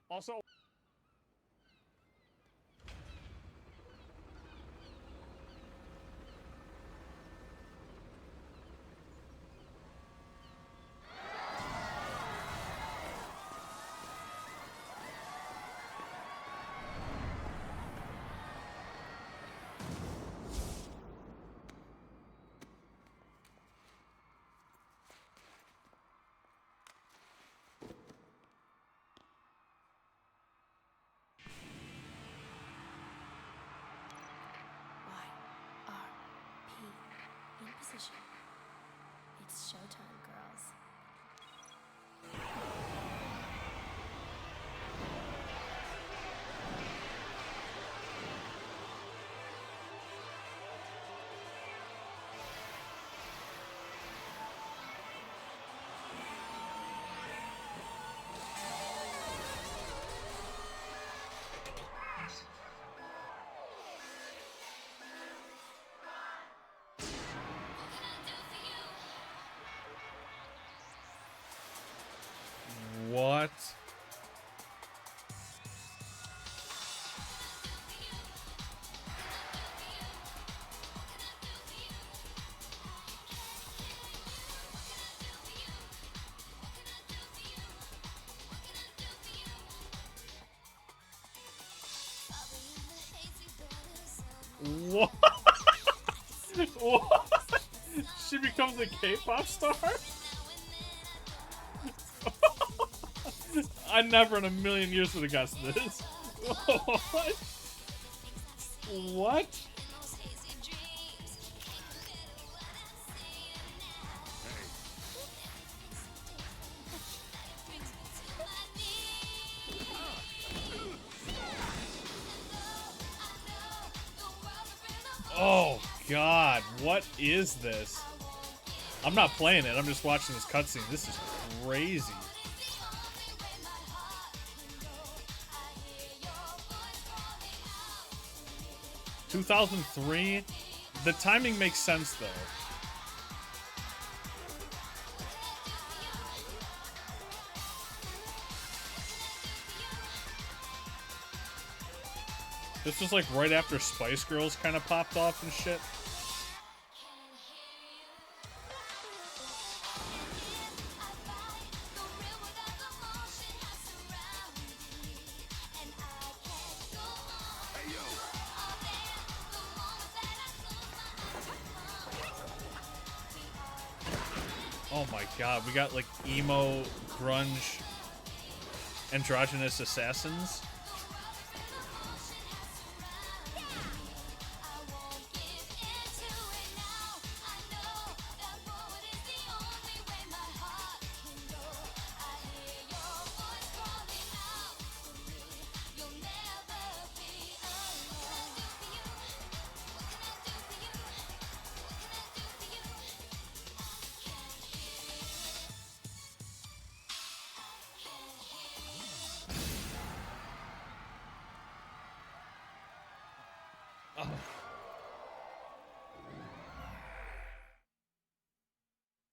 Also... In position. It's showtime, girls. What? What? What? She becomes a K-pop star? I never in a million years would have guessed this. What? What? Oh God, what is this? I'm not playing it. I'm just watching this cutscene. This is crazy. "2003." The timing makes sense though. This was like right after Spice Girls kind of popped off and shit. Oh my god, we got like emo, grunge, androgynous assassins.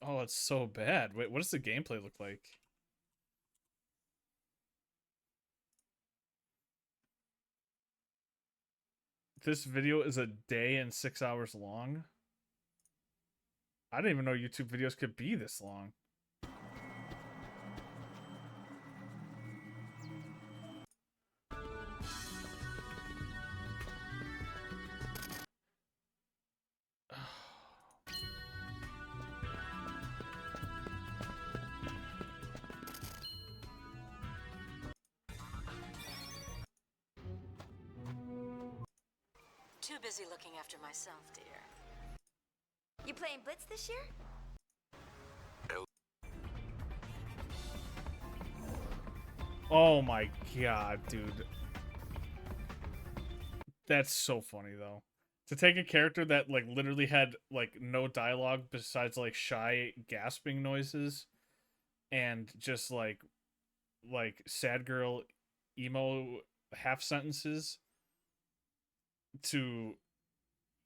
Oh, it's so bad. Wait, what does the gameplay look like? This video is a day and 6 hours long. I didn't even know YouTube videos could be this long. Too busy looking after myself, dear. You playing Blitz this year? Oh my god, dude. That's so funny though. To take a character that like literally had like no dialogue besides like shy gasping noises and just like sad girl emo half sentences to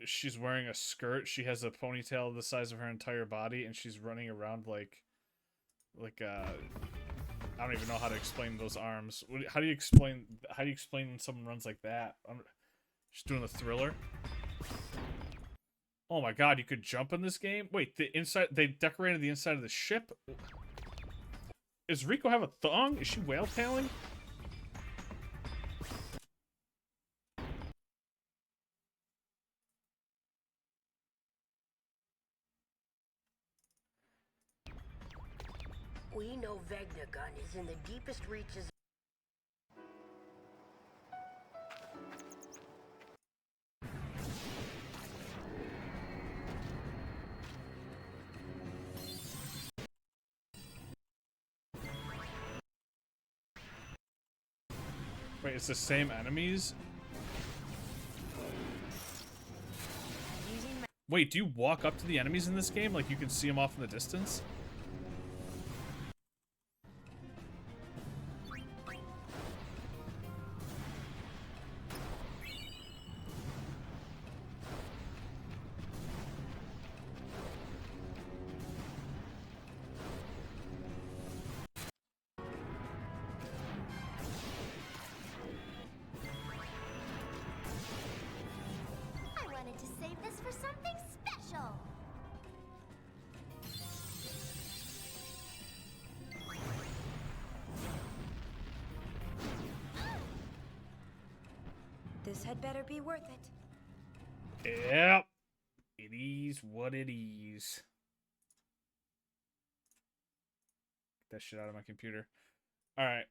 she's wearing a skirt, she has a ponytail the size of her entire body, and she's running around like I don't even know how to explain those arms. How do you explain when someone runs like that? I'm just doing the Thriller. Oh my god, you could jump in this game? Wait, the inside, they decorated the inside of the ship? Does Rico have a thong? Is she whale tailing? We know Vegnagun is in the deepest reaches. Wait, it's the same enemies? Wait, do you walk up to the enemies in this game? Like you can see them off in the distance? I wanted to save this for something special. This had better be worth it. Yep. It is what it is. Get that shit out of my computer. Alright,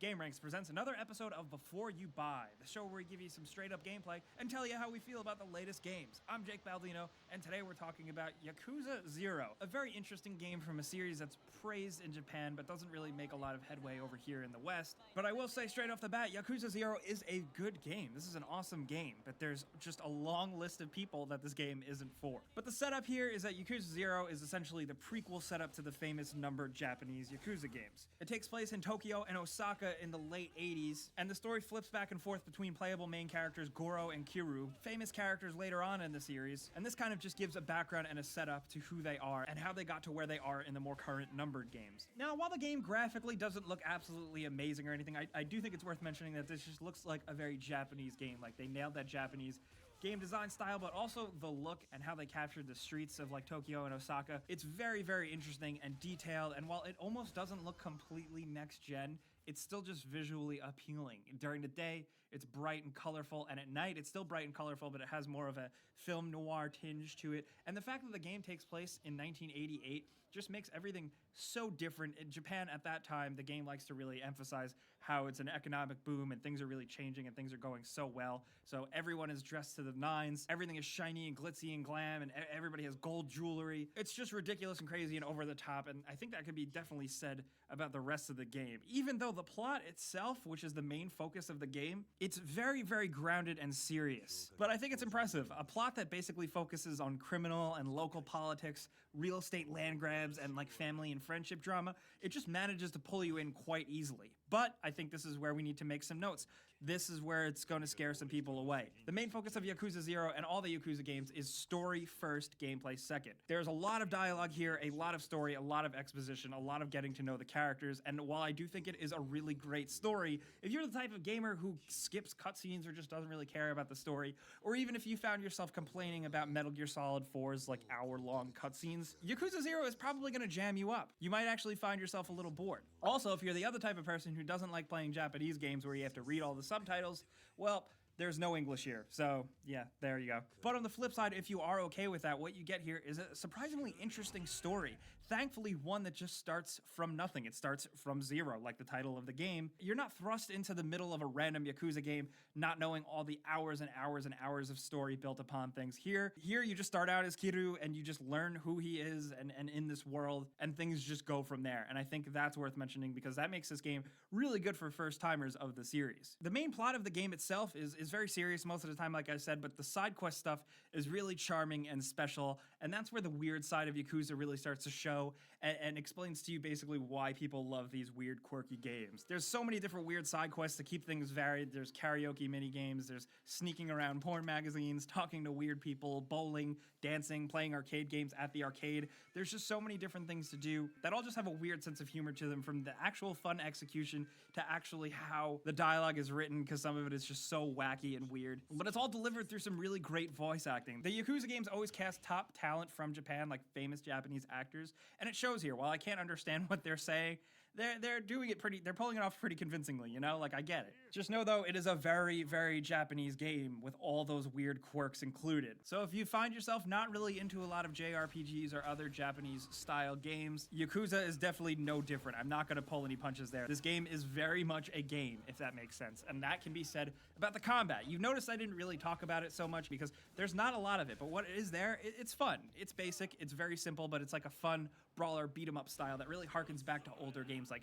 Game Ranks presents another episode of Before You Buy, the show where we give you some straight up gameplay and tell you how we feel about the latest games. I'm Jake Baldino, and today we're talking about Yakuza 0, a very interesting game from a series that's praised in Japan but doesn't really make a lot of headway over here in the West. But I will say straight off the bat, Yakuza 0 is a good game. This is an awesome game, but there's just a long list of people that this game isn't for. But the setup here is that Yakuza 0 is essentially the prequel setup to the famous numbered Japanese Yakuza games. It takes place in Tokyo and Osaka in the late 80s, and the story flips back and forth between playable main characters Goro and Kiryu, famous characters later on in the series, and this kind of just gives a background and a setup to who they are and how they got to where they are in the more current numbered games. Now, while the game graphically doesn't look absolutely amazing or anything, I do think it's worth mentioning that this just looks like a very Japanese game. Like, they nailed that Japanese game design style, but also the look and how they captured the streets of like Tokyo and Osaka. It's very, very interesting and detailed, and while it almost doesn't look completely next gen, it's still just visually appealing. During the day, it's bright and colorful, and at night, it's still bright and colorful, but it has more of a film noir tinge to it. And the fact that the game takes place in 1988 just makes everything so different. In Japan at that time, the game likes to really emphasize how it's an economic boom and things are really changing and things are going so well. So everyone is dressed to the nines, everything is shiny and glitzy and glam, and everybody has gold jewelry. It's just ridiculous and crazy and over the top, and I think that could be definitely said about the rest of the game. Even though the plot itself, which is the main focus of the game, it's very, very grounded and serious. But I think it's impressive. A plot that basically focuses on criminal and local politics, real estate land grabs, and like family and friendship drama, it just manages to pull you in quite easily. But I think this is where we need to make some notes. This is where it's going to scare some people away. The main focus of Yakuza 0 and all the Yakuza games is story first, gameplay second. There's a lot of dialogue here, a lot of story, a lot of exposition, a lot of getting to know the characters, and while I do think it is a really great story, if you're the type of gamer who skips cutscenes or just doesn't really care about the story, or even if you found yourself complaining about Metal Gear Solid 4's like hour-long cutscenes, Yakuza 0 is probably going to jam you up. You might actually find yourself a little bored. Also, if you're the other type of person who doesn't like playing Japanese games where you have to read all the subtitles, well, there's no English here, so yeah, there you go. But on the flip side, if you are okay with that, what you get here is a surprisingly interesting story. Thankfully, one that just starts from nothing. It starts from zero, like the title of the game. You're not thrust into the middle of a random Yakuza game, not knowing all the hours and hours and hours of story built upon things. Here you just start out as Kiryu, and you just learn who he is and in this world, and things just go from there. And I think that's worth mentioning because that makes this game really good for first-timers of the series. The main plot of the game itself is very serious most of the time, like I said, but the side quest stuff is really charming and special, and that's where the weird side of Yakuza really starts to show and explains to you basically why people love these weird, quirky games. There's so many different weird side quests to keep things varied. There's karaoke mini games, there's sneaking around porn magazines, talking to weird people, bowling, dancing, playing arcade games at the arcade. There's just so many different things to do that all just have a weird sense of humor to them, from the actual fun execution to actually how the dialogue is written, because some of it is just so wacky and weird. But it's all delivered through some really great voice acting. The Yakuza games always cast top talent from Japan, like famous Japanese actors, and it shows here. While I can't understand what they're saying, they're doing it they're pulling it off pretty convincingly, you know? Like, I get it. Just know, though, it is a very, very Japanese game with all those weird quirks included. So if you find yourself not really into a lot of JRPGs or other Japanese-style games, Yakuza is definitely no different. I'm not going to pull any punches there. This game is very much a game, if that makes sense, and that can be said about the combat. You've noticed I didn't really talk about it so much because there's not a lot of it, but what is there, it's fun. It's basic, it's very simple, but it's like a fun brawler beat-em-up style that really harkens back to older games like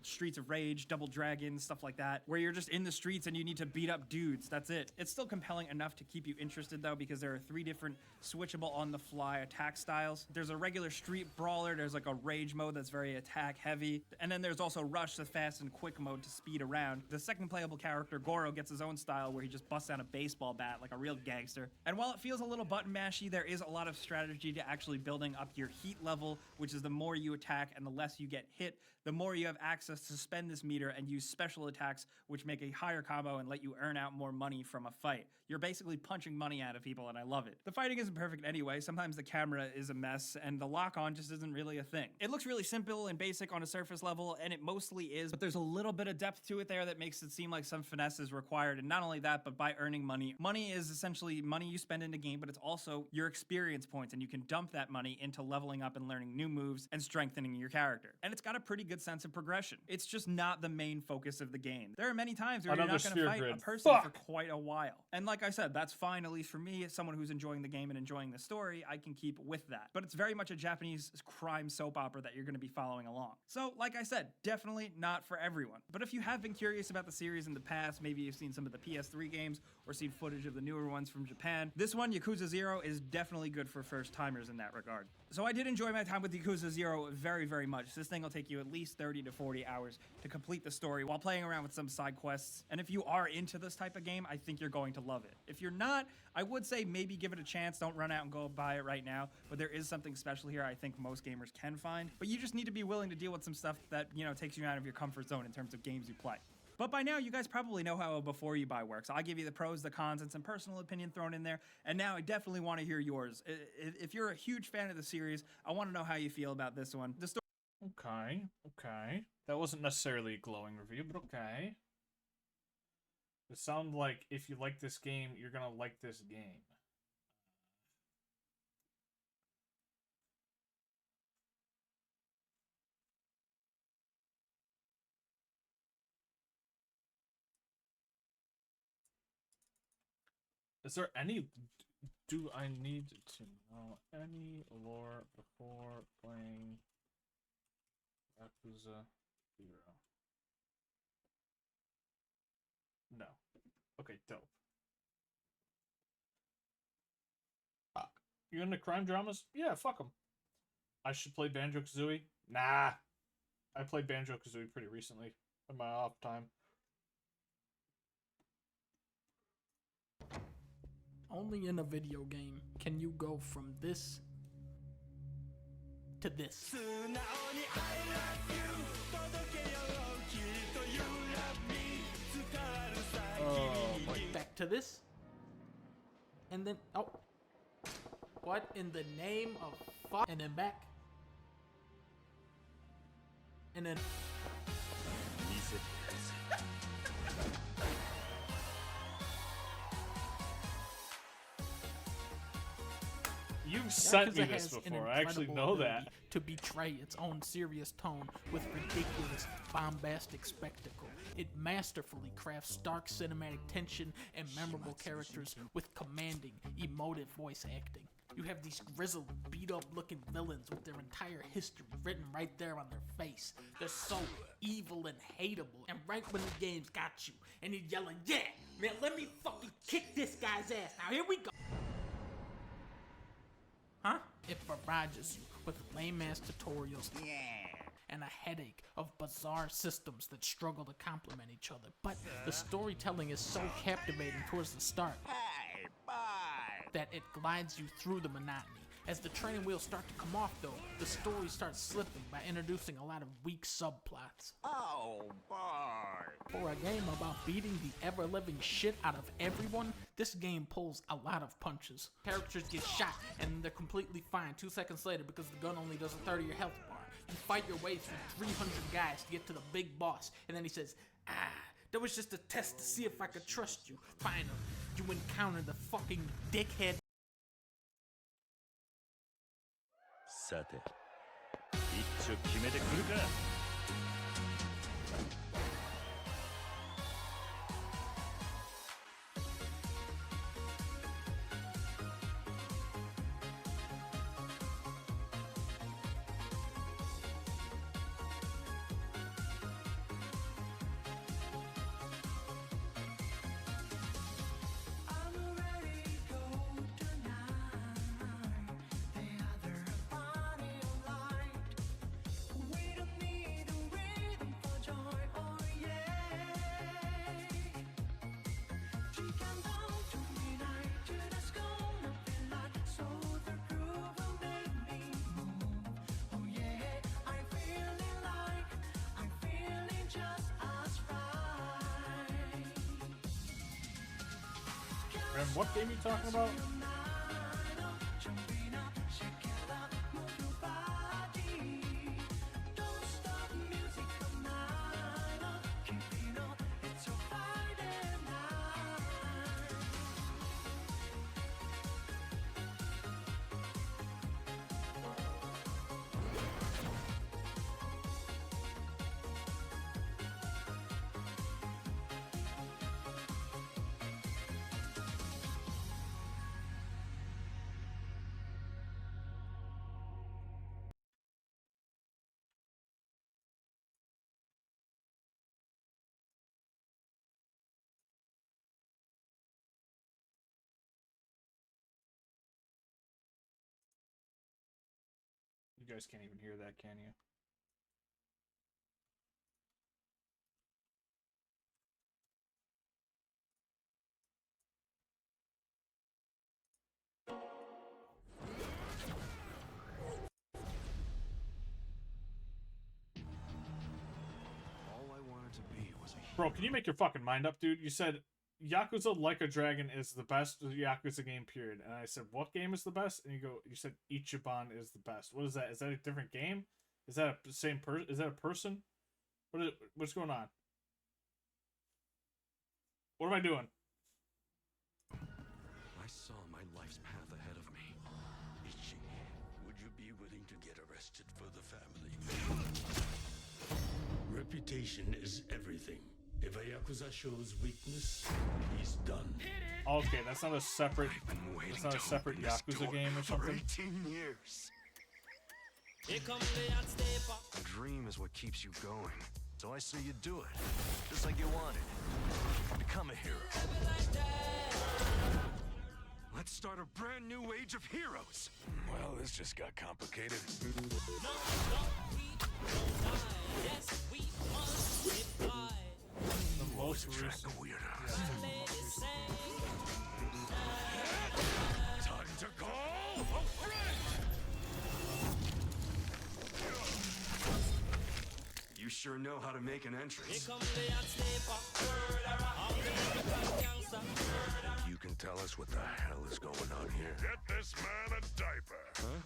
Streets of Rage, Double Dragon, stuff like that, where you're just in the streets and you need to beat up dudes. That's it. It's still compelling enough to keep you interested, though, because there are 3 different switchable on-the-fly attack styles. There's a regular street brawler, there's like a rage mode that's very attack-heavy, and then there's also Rush, the fast and quick mode to speed around. The second playable character, Goro, gets his own style where he just busts out a baseball bat like a real gangster. And while it feels a little button-mashy, there is a lot of strategy to actually building up your heat level, which is the more you attack and the less you get hit, the more you have access to spend this meter and use special attacks, which make a higher combo and let you earn out more money from a fight. You're basically punching money out of people, and I love it. The fighting isn't perfect anyway. Sometimes the camera is a mess, and the lock-on just isn't really a thing. It looks really simple and basic on a surface level, and it mostly is, but there's a little bit of depth to it there that makes it seem like some finesse is required, and not only that, but by earning money. Money is essentially money you spend in the game, but it's also your experience points, and you can dump that money into leveling up and learning new moves moves and strengthening your character. And it's got a pretty good sense of progression. It's just not the main focus of the game. There are many times where you're not going to fight a person for quite a while. And like I said, that's fine, at least for me, as someone who's enjoying the game and enjoying the story, I can keep with that. But it's very much a Japanese crime soap opera that you're going to be following along. So, like I said, definitely not for everyone. But if you have been curious about the series in the past, maybe you've seen some of the PS3 games or seen footage of the newer ones from Japan, this one, Yakuza 0, is definitely good for first-timers in that regard. So I did enjoy my time with Yakuza 0 very, very much. This thing will take you at least 30 to 40 hours to complete the story while playing around with some side quests. And if you are into this type of game, I think you're going to love it. If you're not, I would say maybe give it a chance. Don't run out and go buy it right now. But there is something special here I think most gamers can find. But you just need to be willing to deal with some stuff that, you know, takes you out of your comfort zone in terms of games you play. But by now, you guys probably know how a before you buy works. I'll give you the pros, the cons, and some personal opinion thrown in there. And now I definitely want to hear yours. If you're a huge fan of the series, I want to know how you feel about this one. The story. Okay. That wasn't necessarily a glowing review, but okay. It sounded like if you like this game, you're gonna like this game. Is there any... Do I need to know any lore before playing Yakuza 0? No. Okay, dope. You into crime dramas? Yeah, fuck them. I should play Banjo-Kazooie? Nah. I played Banjo-Kazooie pretty recently in my off time. Only in a video game can you go from this to this. Back to this. And then, oh. What in the name of fuck? And then back. And then. You've sent me this before. I actually know that. To betray its own serious tone with ridiculous, bombastic spectacle. It masterfully crafts stark cinematic tension and memorable characters with commanding, emotive voice acting. You have these grizzled, beat-up-looking villains with their entire history written right there on their face. They're so evil and hateable. And right when the game's got you, and you're yelling, yeah, man, let me fucking kick this guy's ass. Now here we go. Huh? It barrages you with lame-ass tutorials and a headache of bizarre systems that struggle to complement each other. But the storytelling is so captivating towards the start that it glides you through the monotony. As the training wheels start to come off, though, the story starts slipping by introducing a lot of weak subplots. Oh, boy. For a game about beating the ever-living shit out of everyone, this game pulls a lot of punches. Characters get shot, and they're completely fine 2 seconds later because the gun only does a third of your health bar. You fight your way through 300 guys to get to the big boss, and then he says, that was just a test to see if I could trust you. Finally, you encounter the fucking dickhead. さて、一丁決めてくるか。And what game are you talking about? guys can't even hear that, can you? All I wanted to be was a Bro, can you make your fucking mind up, dude? You said Yakuza Like a Dragon is the best Yakuza game, period. And I said, what game is the best? And you said Ichiban is the best. What is that? Is that a different game? Is that a same person? Is that a person? What's going on? What am I doing? I saw my life's path ahead of me. Ichi, would you be willing to get arrested for the family? Reputation is everything. If a Yakuza shows weakness, he's done. Okay, that's not a separate. That's not a separate Yakuza game or something. 18 years. A dream is what keeps you going. So I say you do it, just like you wanted. Become a hero. Let's start a brand new age of heroes. Well, this just got complicated. The most recent. Time to call a friend. You sure know how to make an entrance. You can tell us what the hell is going on here. Get this man a diaper. Huh?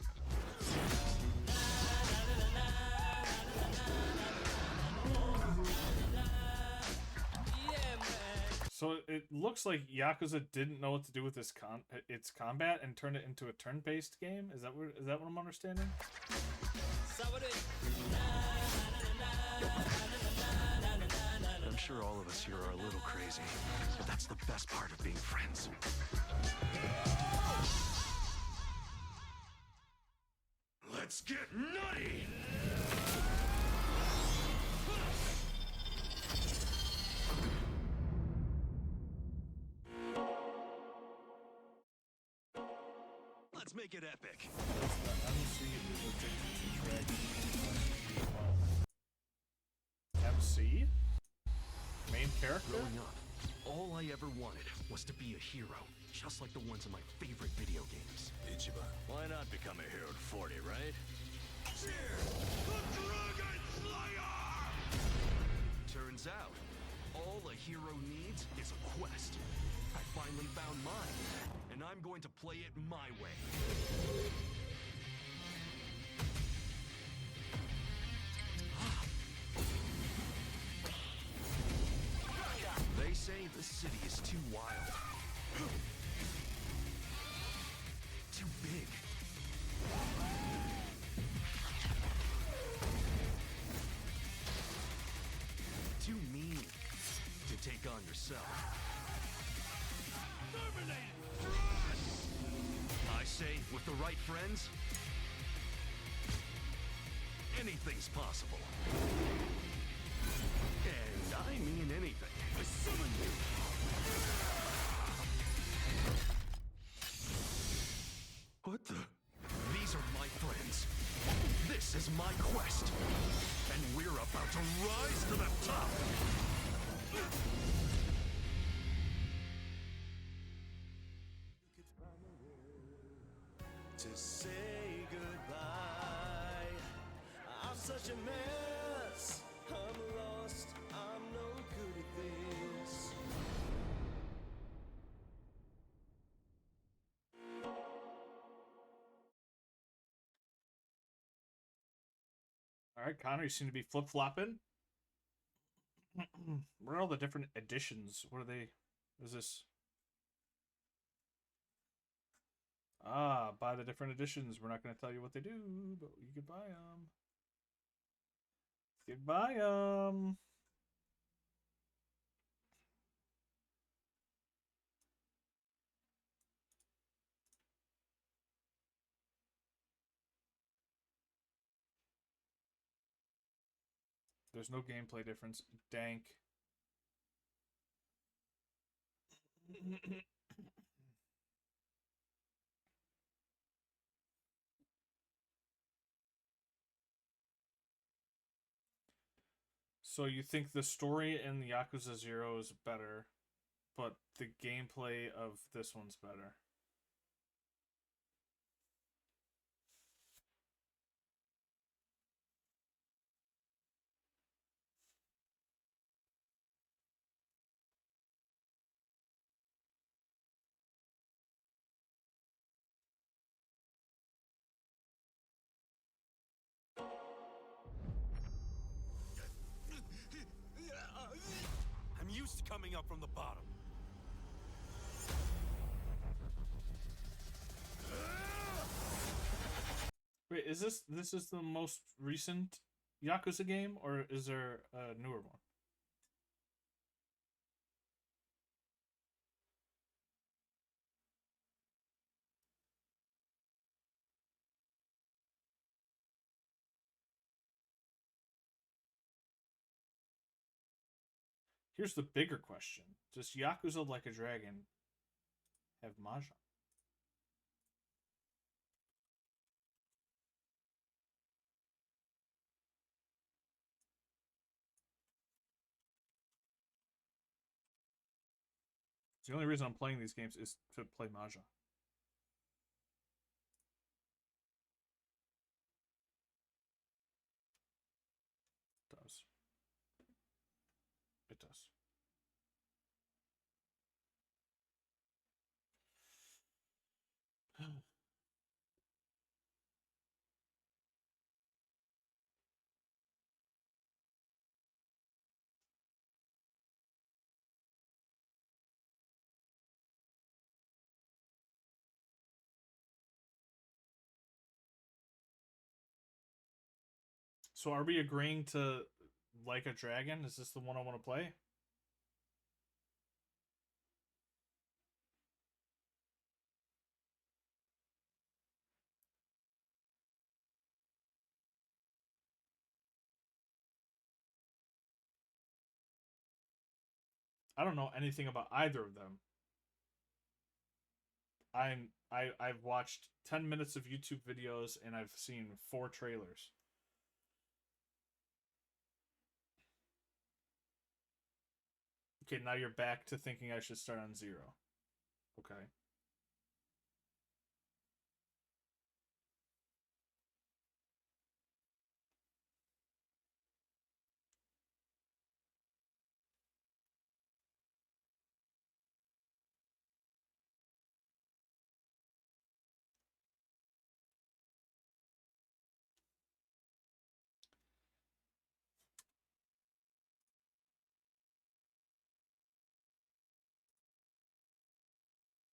So it looks like Yakuza didn't know what to do with its combat and turned it into a turn-based game. Is that what I'm understanding? I'm sure all of us here are a little crazy, but that's the best part of being friends. Let's get nutty! Let's make it epic. MC? Main character? Growing up, all I ever wanted was to be a hero, just like the ones in my favorite video games. Ichiban, why not become a hero at 40, right? Cheers! The Dragon Slayer! Turns out, all a hero needs is a quest. I finally found mine, and I'm going to play it my way. They say the city is too wild. Too big. Too mean to take on yourself. I say, with the right friends, anything's possible. And I mean anything. I summon you! What the? These are my friends. This is my quest. And we're about to rise to the top! To say goodbye. I'm such a mess. I'm lost. I'm no good at this. All right, Connor, you seem to be flip-flopping. What are all the different editions? What are they? What is this? Ah, buy the different editions. We're not going to tell you what they do, but you can buy them. You can buy them. There's no gameplay difference. Dank. So you think the story in Yakuza 0 is better, but the gameplay of this one's better? I'm used to coming up from the bottom. Wait, is this is the most recent Yakuza game, or is there a newer one? Here's the bigger question. Does Yakuza Like a Dragon have Mahjong? The only reason I'm playing these games is to play Mahjong. It does. It does. So are we agreeing to Like a Dragon? Is this the one I want to play? I don't know anything about either of them. I've watched 10 minutes of YouTube videos and I've seen 4 trailers. Okay, now you're back to thinking I should start on 0. Okay.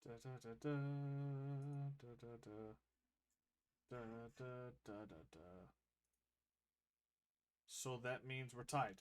Da da da da da da da da da da da da. So that means we're tied.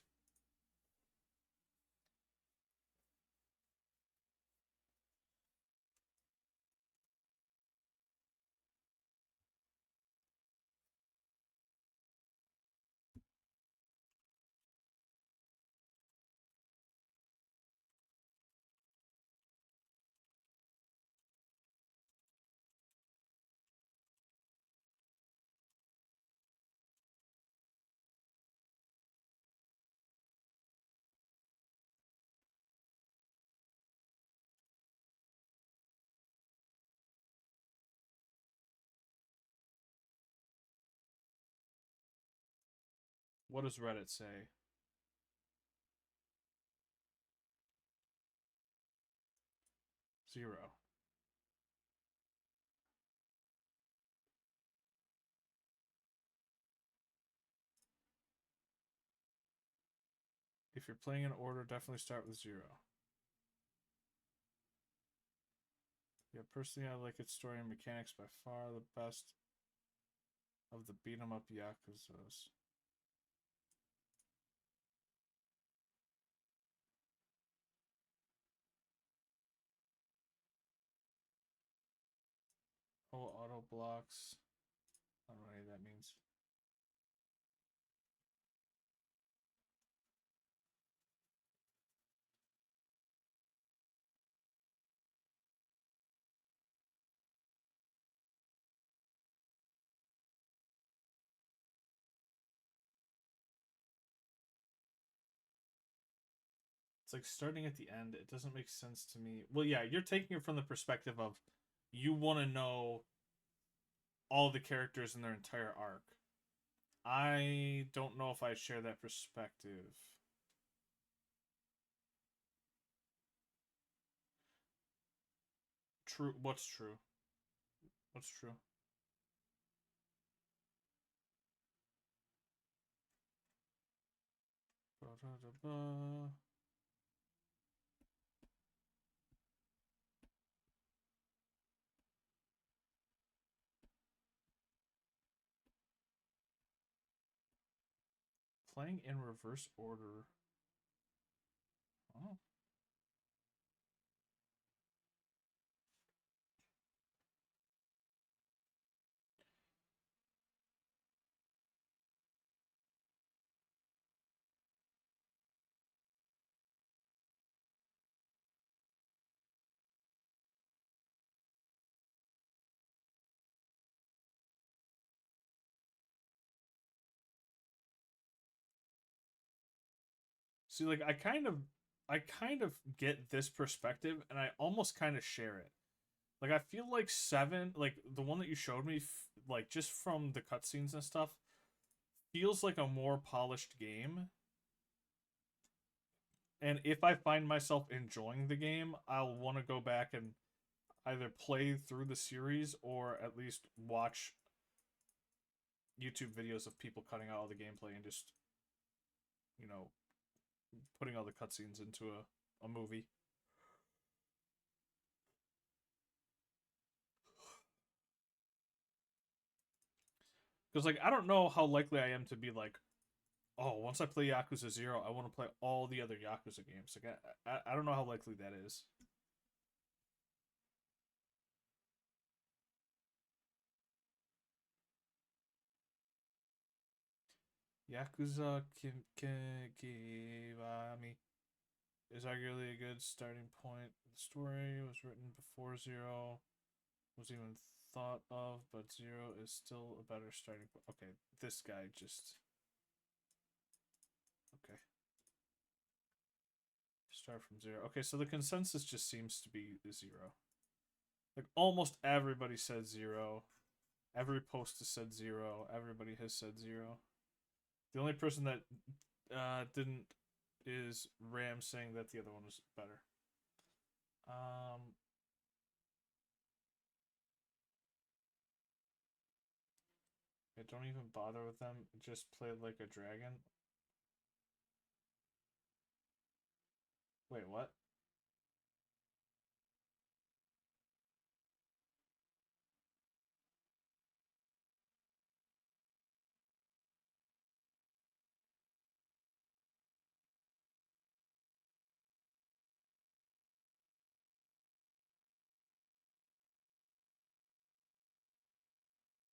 What does Reddit say? Zero. If you're playing in order, definitely start with 0. Yeah, personally, I like its story and mechanics by far the best of the beat 'em up Yakuzas. Oh, auto blocks. I don't know what any of that means. It's like starting at the end. It doesn't make sense to me. Well, yeah, you're taking it from the perspective of you want to know all the characters in their entire arc. I don't know if I share that perspective. True. What's true? What's true? Ba-da-da-ba. Playing in reverse order. Oh. See, like I kind of get this perspective, and I almost kind of share it. Like I feel like 7, like the one that you showed me, like just from the cutscenes and stuff, feels like a more polished game. And if I find myself enjoying the game, I'll want to go back and either play through the series or at least watch YouTube videos of people cutting out all the gameplay and just, you know, putting all the cutscenes into a movie. Because, like, I don't know how likely I am to be like, oh, once I play Yakuza 0, I want to play all the other Yakuza games. Like, I don't know how likely that is. Yakuza Kiwami is arguably a good starting point. The story was written before 0 was even thought of, but 0 is still a better starting point. Okay, this guy just... Okay. Start from 0. Okay, so the consensus just seems to be 0. Like, almost everybody said 0. Every post has said 0. Everybody has said 0. The only person that didn't is Ram saying that the other one was better. I don't even bother with them. Just play like a dragon. Wait, what?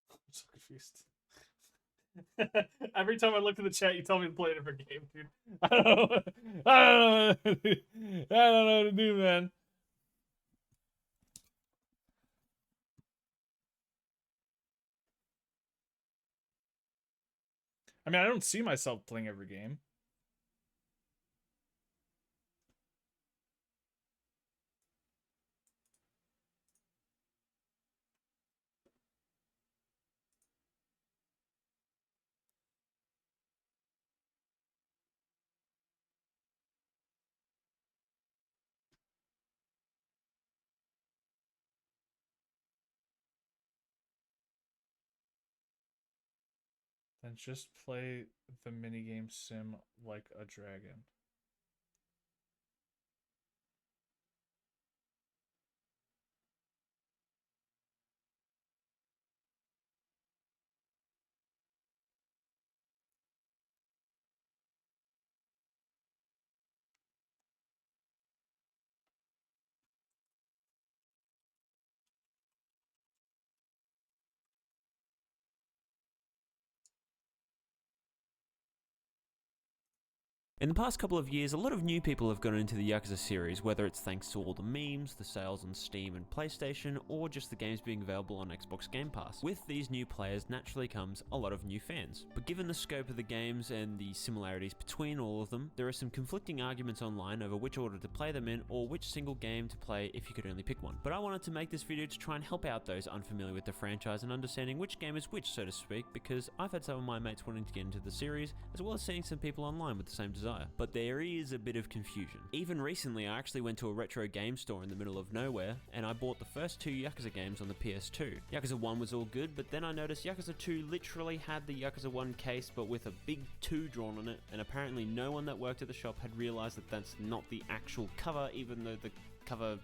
I'm so confused. Every time I look at the chat, you tell me to play a different game, dude. I don't know. I don't know. I don't know what to do, man. I mean, I don't see myself playing every game. Then just play the minigame sim like a dragon. In the past couple of years, a lot of new people have gotten into the Yakuza series, whether it's thanks to all the memes, the sales on Steam and PlayStation, or just the games being available on Xbox Game Pass. With these new players naturally comes a lot of new fans. But given the scope of the games and the similarities between all of them, there are some conflicting arguments online over which order to play them in or which single game to play if you could only pick one. But I wanted to make this video to try and help out those unfamiliar with the franchise and understanding which game is which, so to speak, because I've had some of my mates wanting to get into the series, as well as seeing some people online with the same desire. But there is a bit of confusion. Even recently, I actually went to a retro game store in the middle of nowhere, and I bought the first 2 Yakuza games on the PS2. Yakuza 1 was all good, but then I noticed Yakuza 2 literally had the Yakuza 1 case, but with a big 2 drawn on it, and apparently no one that worked at the shop had realized that that's not the actual cover, even though the cover...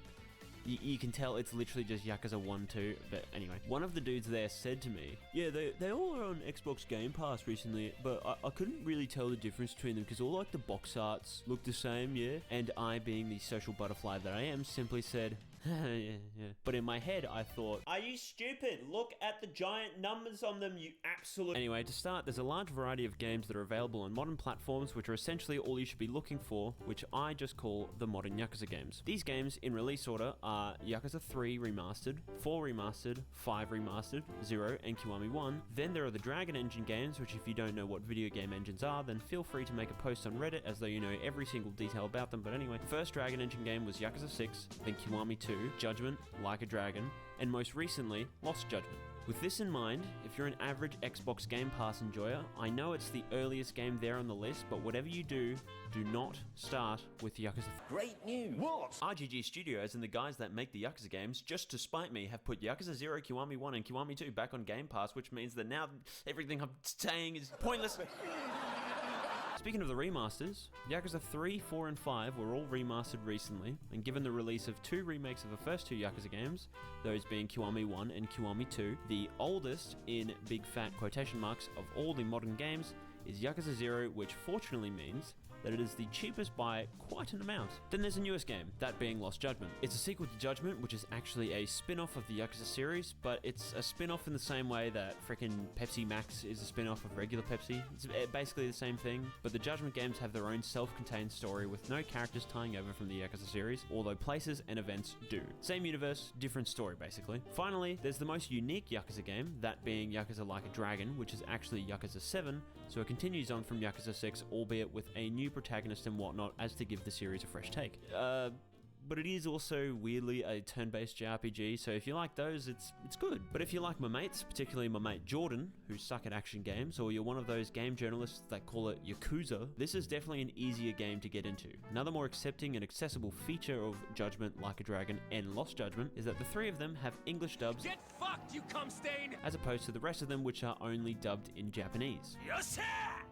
You can tell it's literally just Yakuza 1, 2, but anyway. One of the dudes there said to me, yeah, they all are on Xbox Game Pass recently, but I couldn't really tell the difference between them because all like the box arts look the same, yeah? And I, being the social butterfly that I am, simply said, yeah. But in my head, I thought, are you stupid? Look at the giant numbers on them, you absolute... Anyway, to start, there's a large variety of games that are available on modern platforms, which are essentially all you should be looking for, which I just call the modern Yakuza games. These games, in release order, are Yakuza 3 Remastered, 4 Remastered, 5 Remastered, 0, and Kiwami 1. Then there are the Dragon Engine games, which if you don't know what video game engines are, then feel free to make a post on Reddit as though you know every single detail about them, but anyway. The first Dragon Engine game was Yakuza 6, then Kiwami 2, Judgment, Like a Dragon, and most recently, Lost Judgment. With this in mind, if you're an average Xbox Game Pass enjoyer, I know it's the earliest game there on the list, but whatever you do not start with Yakuza. Great news! What? RGG Studios and the guys that make the Yakuza games, just to spite me, have put Yakuza 0, Kiwami 1, and Kiwami 2 back on Game Pass, which means that now everything I'm saying is pointless. Speaking of the remasters, Yakuza 3, 4, and 5 were all remastered recently, and given the release of 2 remakes of the first 2 Yakuza games, those being Kiwami 1 and Kiwami 2, the oldest, in big fat quotation marks, of all the modern games is Yakuza 0, which fortunately means that it is the cheapest by quite an amount. Then there's the newest game, that being Lost Judgment. It's a sequel to Judgment, which is actually a spin-off of the Yakuza series, but it's a spin-off in the same way that frickin' Pepsi Max is a spin-off of regular Pepsi. It's basically the same thing, but the Judgment games have their own self-contained story with no characters tying over from the Yakuza series, although places and events do. Same universe, different story basically. Finally, there's the most unique Yakuza game, that being Yakuza Like a Dragon, which is actually Yakuza 7, so it continues on from Yakuza 6, albeit with a new protagonist and whatnot, as to give the series a fresh take. But it is also weirdly a turn-based JRPG, so if you like those, it's good. But if you like my mates, particularly my mate Jordan, who suck at action games, or you're one of those game journalists that call it Yakuza, this is definitely an easier game to get into. Another more accepting and accessible feature of Judgment, Like a Dragon, and Lost Judgment is that the 3 of them have English dubs. Get fucked, you cum stain! As opposed to the rest of them, which are only dubbed in Japanese. Yes, sir!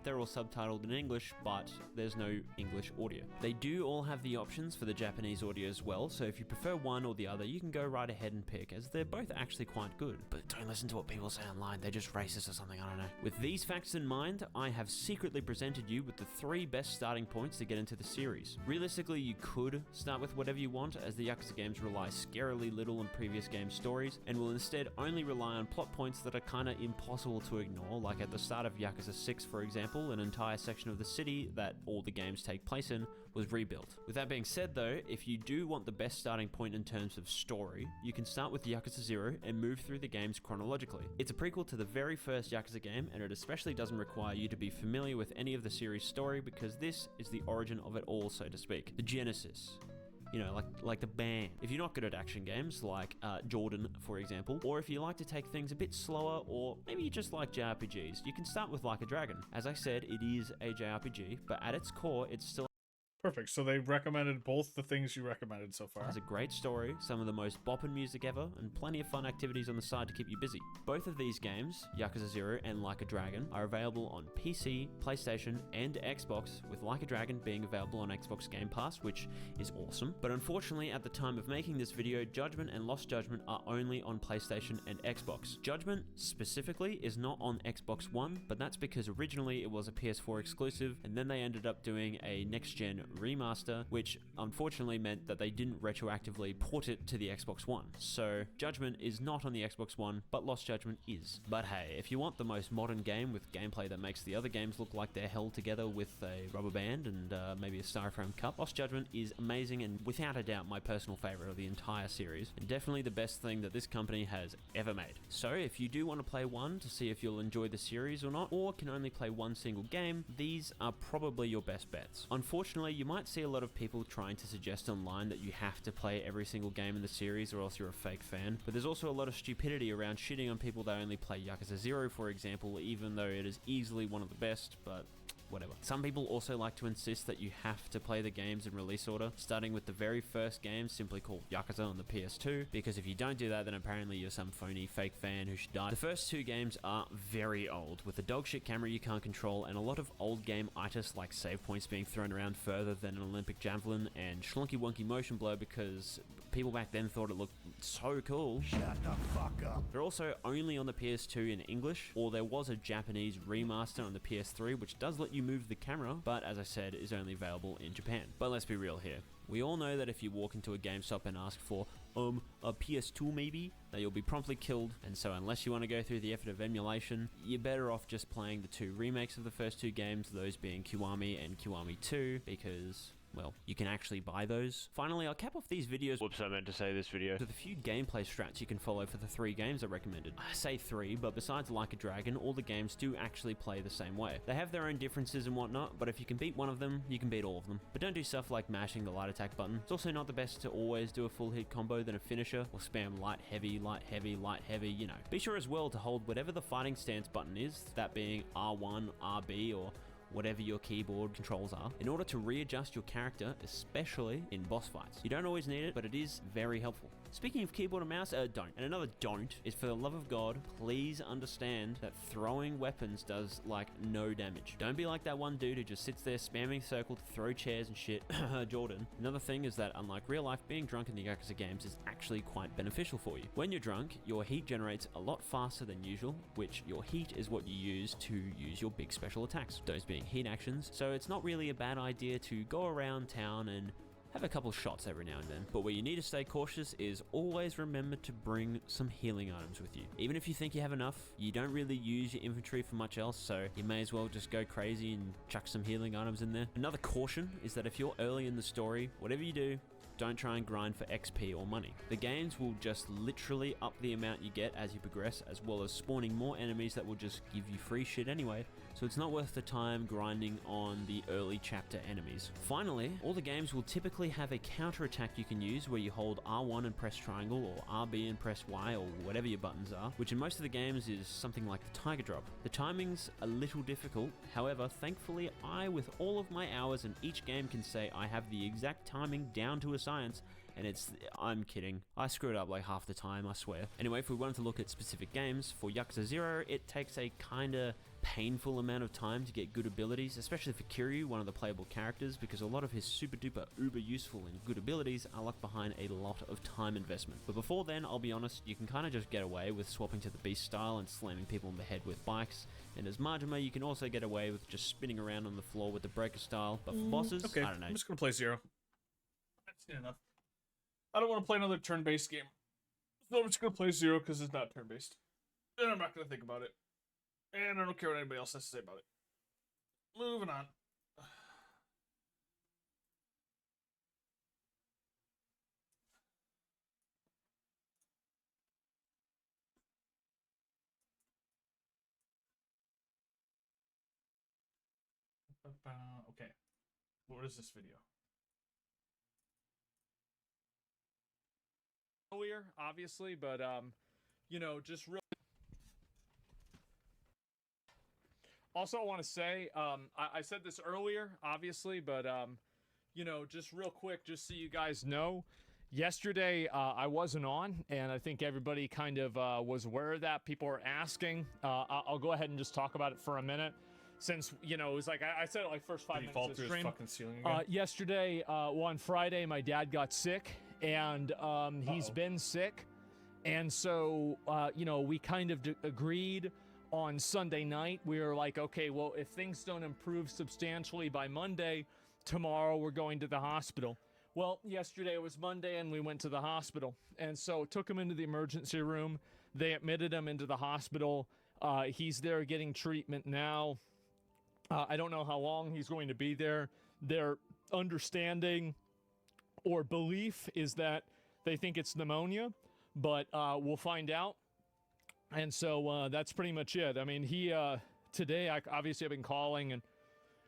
They're all subtitled in English, but there's no English audio. They do all have the options for the Japanese audio as well, so if you prefer one or the other, you can go right ahead and pick, as they're both actually quite good. But don't listen to what people say online, they're just racist or something, I don't know. With these facts in mind, I have secretly presented you with the 3 best starting points to get into the series. Realistically, you could start with whatever you want, as the Yakuza games rely scarily little on previous game stories, and will instead only rely on plot points that are kinda impossible to ignore, like at the start of Yakuza 6, for example, an entire section of the city that all the games take place in was rebuilt. With that being said though, if you do want the best starting point in terms of story, you can start with Yakuza 0 and move through the games chronologically. It's a prequel to the very first Yakuza game, and it especially doesn't require you to be familiar with any of the series' story, because this is the origin of it all, so to speak. The genesis. You know, like the band. If you're not good at action games, like Jordan, for example, or if you like to take things a bit slower, or maybe you just like JRPGs, you can start with Like a Dragon. As I said, it is a JRPG, but at its core, it's still... Perfect. So they recommended both the things you recommended so far. Has a great story, some of the most boppin' music ever, and plenty of fun activities on the side to keep you busy. Both of these games, Yakuza 0 and Like a Dragon, are available on PC, PlayStation, and Xbox, with Like a Dragon being available on Xbox Game Pass, which is awesome. But unfortunately, at the time of making this video, Judgment and Lost Judgment are only on PlayStation and Xbox. Judgment, specifically, is not on Xbox One, but that's because originally it was a PS4 exclusive, and then they ended up doing a next-gen Remaster, which unfortunately meant that they didn't retroactively port it to the Xbox One. So Judgment is not on the Xbox One, but Lost Judgment is. But hey, if you want the most modern game with gameplay that makes the other games look like they're held together with a rubber band and maybe a styrofoam cup, Lost Judgment is amazing and without a doubt my personal favorite of the entire series, and definitely the best thing that this company has ever made. So if you do want to play one to see if you'll enjoy the series or not, or can only play one single game, these are probably your best bets. Unfortunately, you might see a lot of people trying to suggest online that you have to play every single game in the series or else you're a fake fan, but there's also a lot of stupidity around shitting on people that only play Yakuza 0, for example, even though it is easily one of the best, but whatever. Some people also like to insist that you have to play the games in release order, starting with the very first game, simply called Yakuza on the PS2, because if you don't do that, then apparently you're some phony fake fan who should die. The first two games are very old, with a dogshit camera you can't control, and a lot of old game itis like save points being thrown around further than an Olympic javelin, and schlunky wonky motion blur because people back then thought it looked so cool. Shut the fuck up. They're also only on the PS2 in English, or there was a Japanese remaster on the PS3 which does let you move the camera, but as I said, is only available in Japan. But let's be real here. We all know that if you walk into a GameStop and ask for, a PS2 maybe, that you'll be promptly killed, and so unless you want to go through the effort of emulation, you're better off just playing the two remakes of the first two games, those being Kiwami and Kiwami 2, because well, you can actually buy those. Finally, I'll cap off these videos, whoops, I meant to say this video, with a few gameplay strats you can follow for the 3 games I recommended. I say 3, but besides Like a Dragon, all the games do actually play the same way. They have their own differences and whatnot, but if you can beat one of them, you can beat all of them. But don't do stuff like mashing the light attack button. It's also not the best to always do a full hit combo than a finisher, or spam light heavy, light heavy, light heavy, you know. Be sure as well to hold whatever the fighting stance button is, that being R1, RB, or whatever your keyboard controls are, in order to readjust your character, especially in boss fights. You don't always need it, but it is very helpful. Speaking of keyboard and mouse, don't. And another don't is, for the love of God, please understand that throwing weapons does, like, no damage. Don't be like that one dude who just sits there spamming circle to throw chairs and shit. Jordan. Another thing is that, unlike real life, being drunk in the Yakuza games is actually quite beneficial for you. When you're drunk, your heat generates a lot faster than usual, which your heat is what you use to use your big special attacks, those being heat actions, so it's not really a bad idea to go around town and have a couple shots every now and then. But where you need to stay cautious is always remember to bring some healing items with you. Even if you think you have enough, you don't really use your inventory for much else, so you may as well just go crazy and chuck some healing items in there. Another caution is that if you're early in the story, whatever you do, don't try and grind for XP or money. The games will just literally up the amount you get as you progress, as well as spawning more enemies that will just give you free shit anyway, so it's not worth the time grinding on the early chapter enemies. Finally, all the games will typically have a counter attack you can use where you hold R1 and press triangle, or RB and press Y, or whatever your buttons are, which in most of the games is something like the Tiger Drop. The timing's a little difficult, however, thankfully I, with all of my hours in each game, can say I have the exact timing down to a science, and I'm kidding. I screw it up like half the time, I swear. Anyway, if we wanted to look at specific games, for Yakuza 0, it takes a kinda painful amount of time to get good abilities, especially for Kiryu, one of the playable characters, because a lot of his super duper uber useful and good abilities are left behind a lot of time investment. But before then, I'll be honest, you can kinda just get away with swapping to the beast style and slamming people in the head with bikes, and as Majima, you can also get away with just spinning around on the floor with the breaker style, but for bosses, Okay, I don't know. I'm just gonna play 0. I've seen enough. I don't want to play another turn-based game, so I'm just gonna play 0 because it's not turn-based, and I'm not gonna think about it, and I don't care what anybody else has to say about it. Moving on. Okay, what is this video? Earlier, obviously, but you know, just real. Also, I want to say, I said this earlier, obviously, but you know, just real quick, just so you guys know, yesterday I wasn't on, and I think everybody kind of was aware of that. People were asking. I'll go ahead and just talk about it for a minute, since you know it was like I said it like first 5 Did he minutes fall of the through his stream. fucking ceiling again? Yesterday, well, on Friday, my dad got sick, and he's been sick, and so you know, we kind of agreed on Sunday night. We were like, okay, well, if things don't improve substantially by Monday, tomorrow we're going to the hospital. Well, yesterday was Monday and we went to the hospital. And so took him into the emergency room. They admitted him into the hospital. He's there getting treatment now. I don't know how long he's going to be there. Their understanding or belief is that they think it's pneumonia, but we'll find out. And so that's pretty much it. I mean, he today, obviously I've been calling and,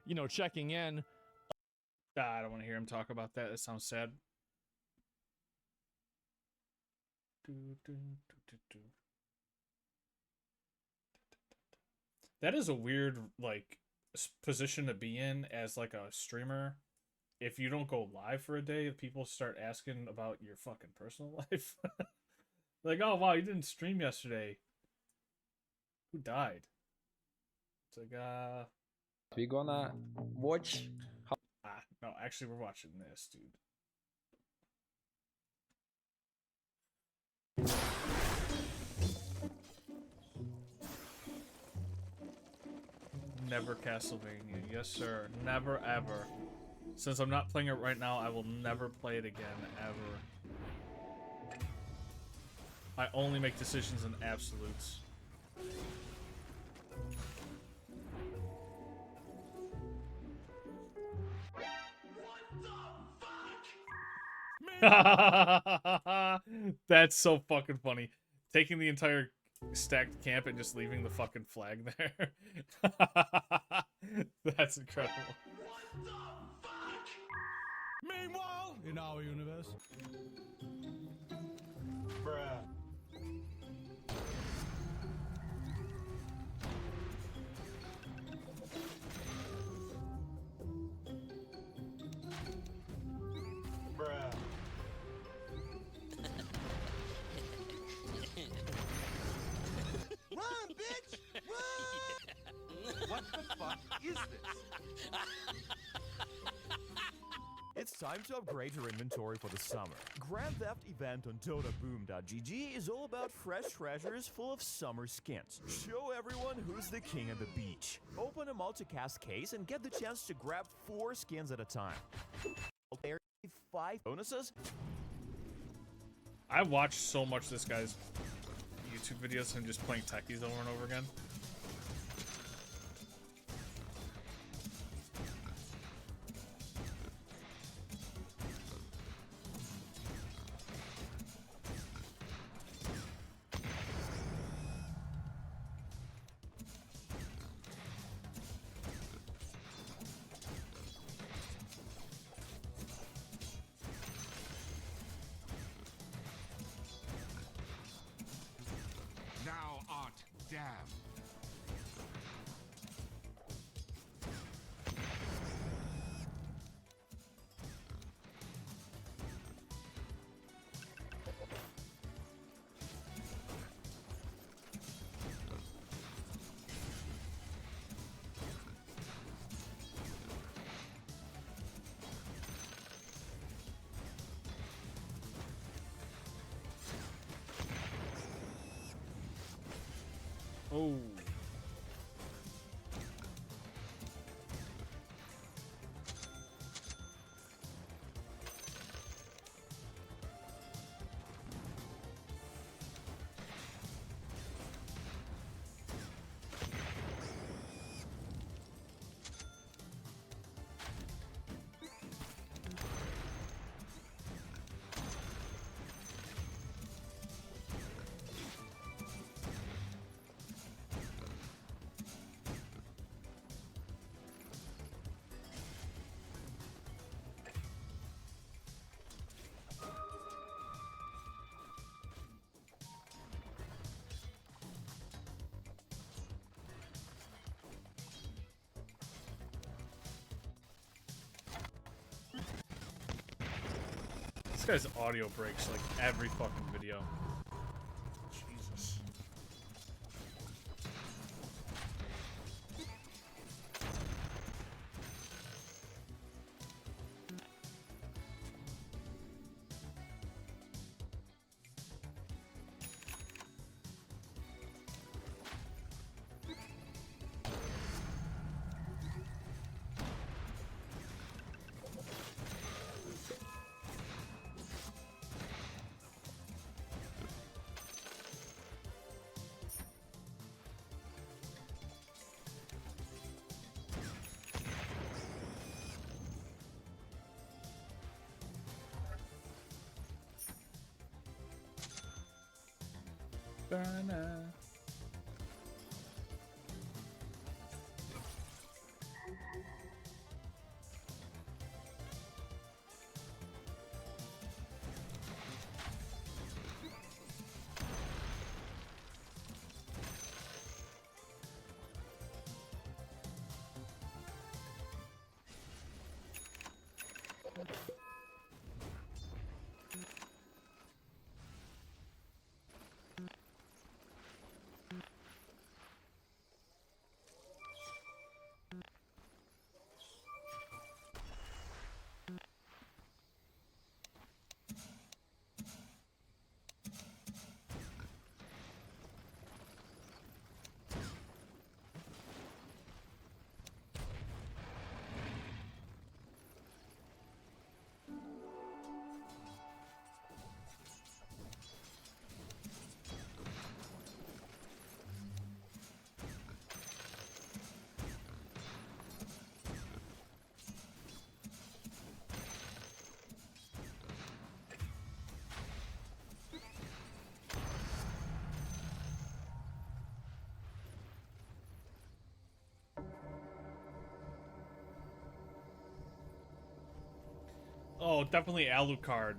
you know, checking in. I don't want to hear him talk about that. That sounds sad. That is a weird, like, position to be in as, like, a streamer. If you don't go live for a day, people start asking about your fucking personal life. Like, oh, wow, you didn't stream yesterday. Who died? It's like, We're gonna watch. no, actually, we're watching this, dude. Never Castlevania. Yes, sir. Never, ever. Since I'm not playing it right now, I will never play it again, ever. I only make decisions in absolutes. That's so fucking funny. Taking the entire stacked camp and just leaving the fucking flag there. That's incredible. Meanwhile, in our universe. Bruh. Bruh. Run, bitch! Run! What the fuck is this? It's time to upgrade your inventory for the summer. Grand Theft event on DotaBoom.gg is all about fresh treasures full of summer skins. Show everyone who's the king at the beach. Open a multicast case and get the chance to grab 4 skins at a time. 5 bonuses. I watched so much this guy's YouTube videos of him just playing techies over and over again. Now art damned. Oh. This guy's audio breaks like every fucking video. Jesus. burner. Oh, definitely Alucard.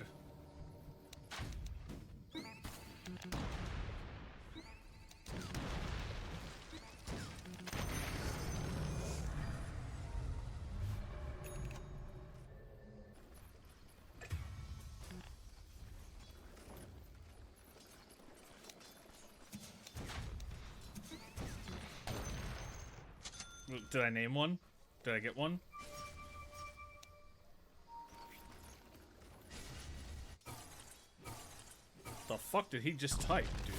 Did I name one? Did I get one? The fuck did he just type, dude?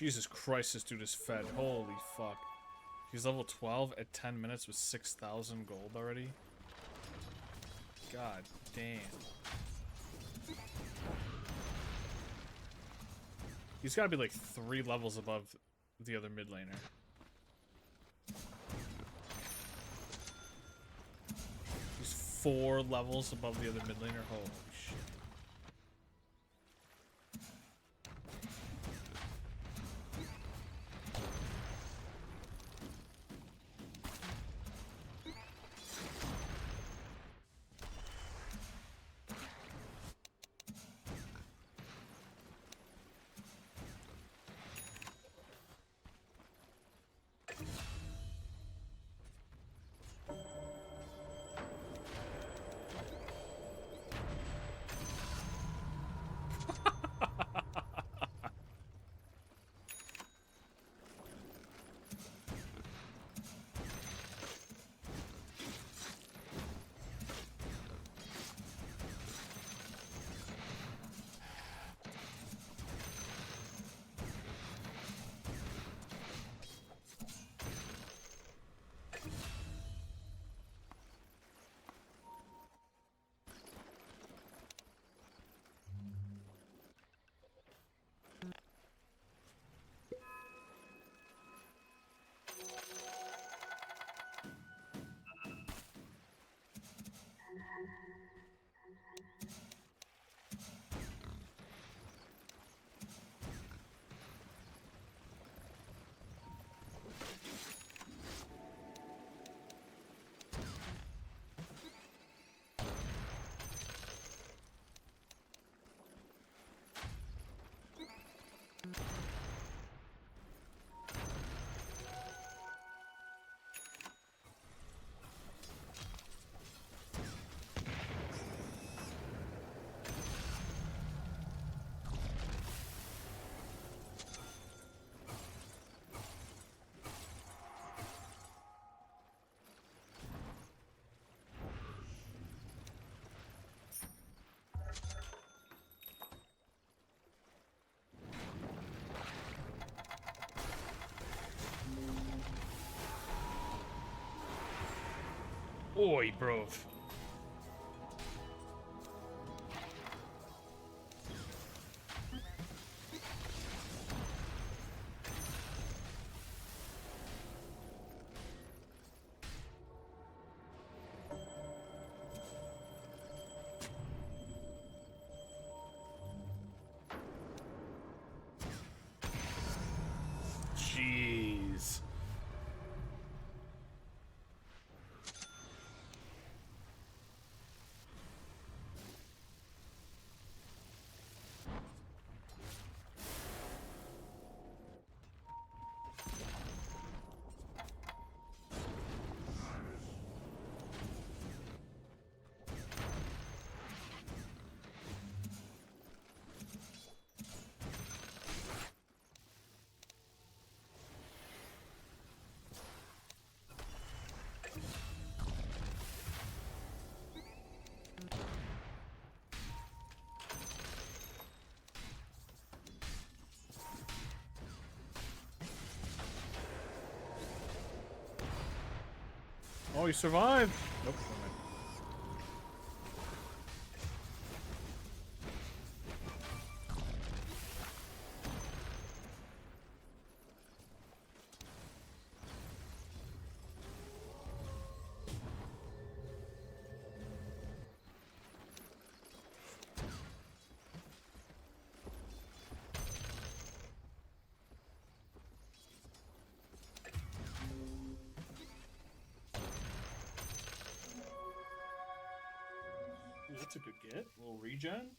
Jesus Christ, this dude is fed. Holy fuck. He's level 12 at 10 minutes with 6,000 gold already. God damn. He's gotta be like 3 levels above the other mid laner. He's 4 levels above the other mid laner. Holy shit. Oi, bro. Jeez. Oh, you survived. Nope. That's a good get. A little regen.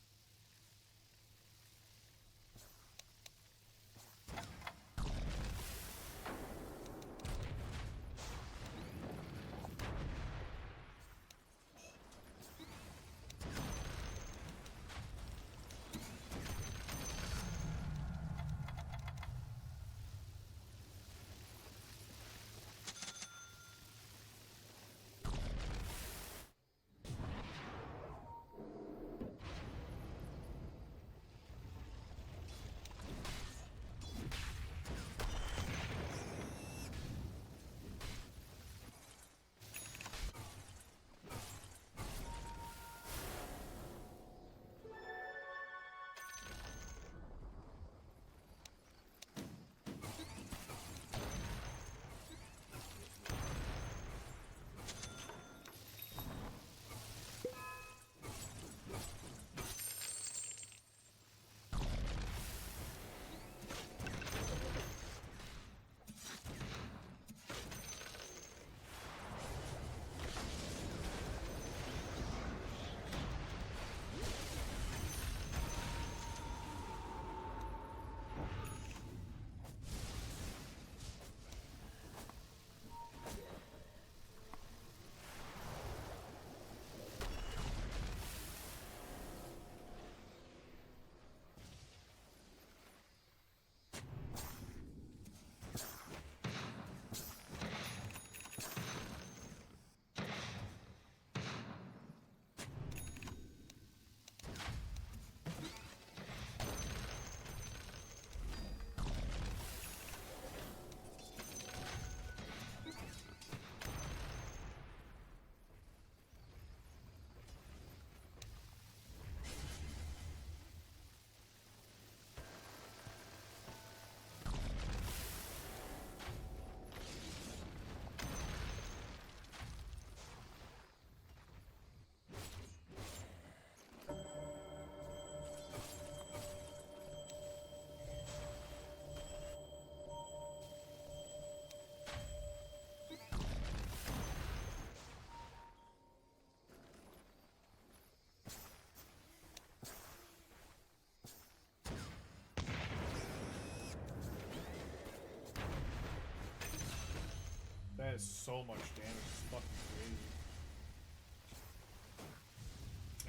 That is so much damage. It's fucking crazy.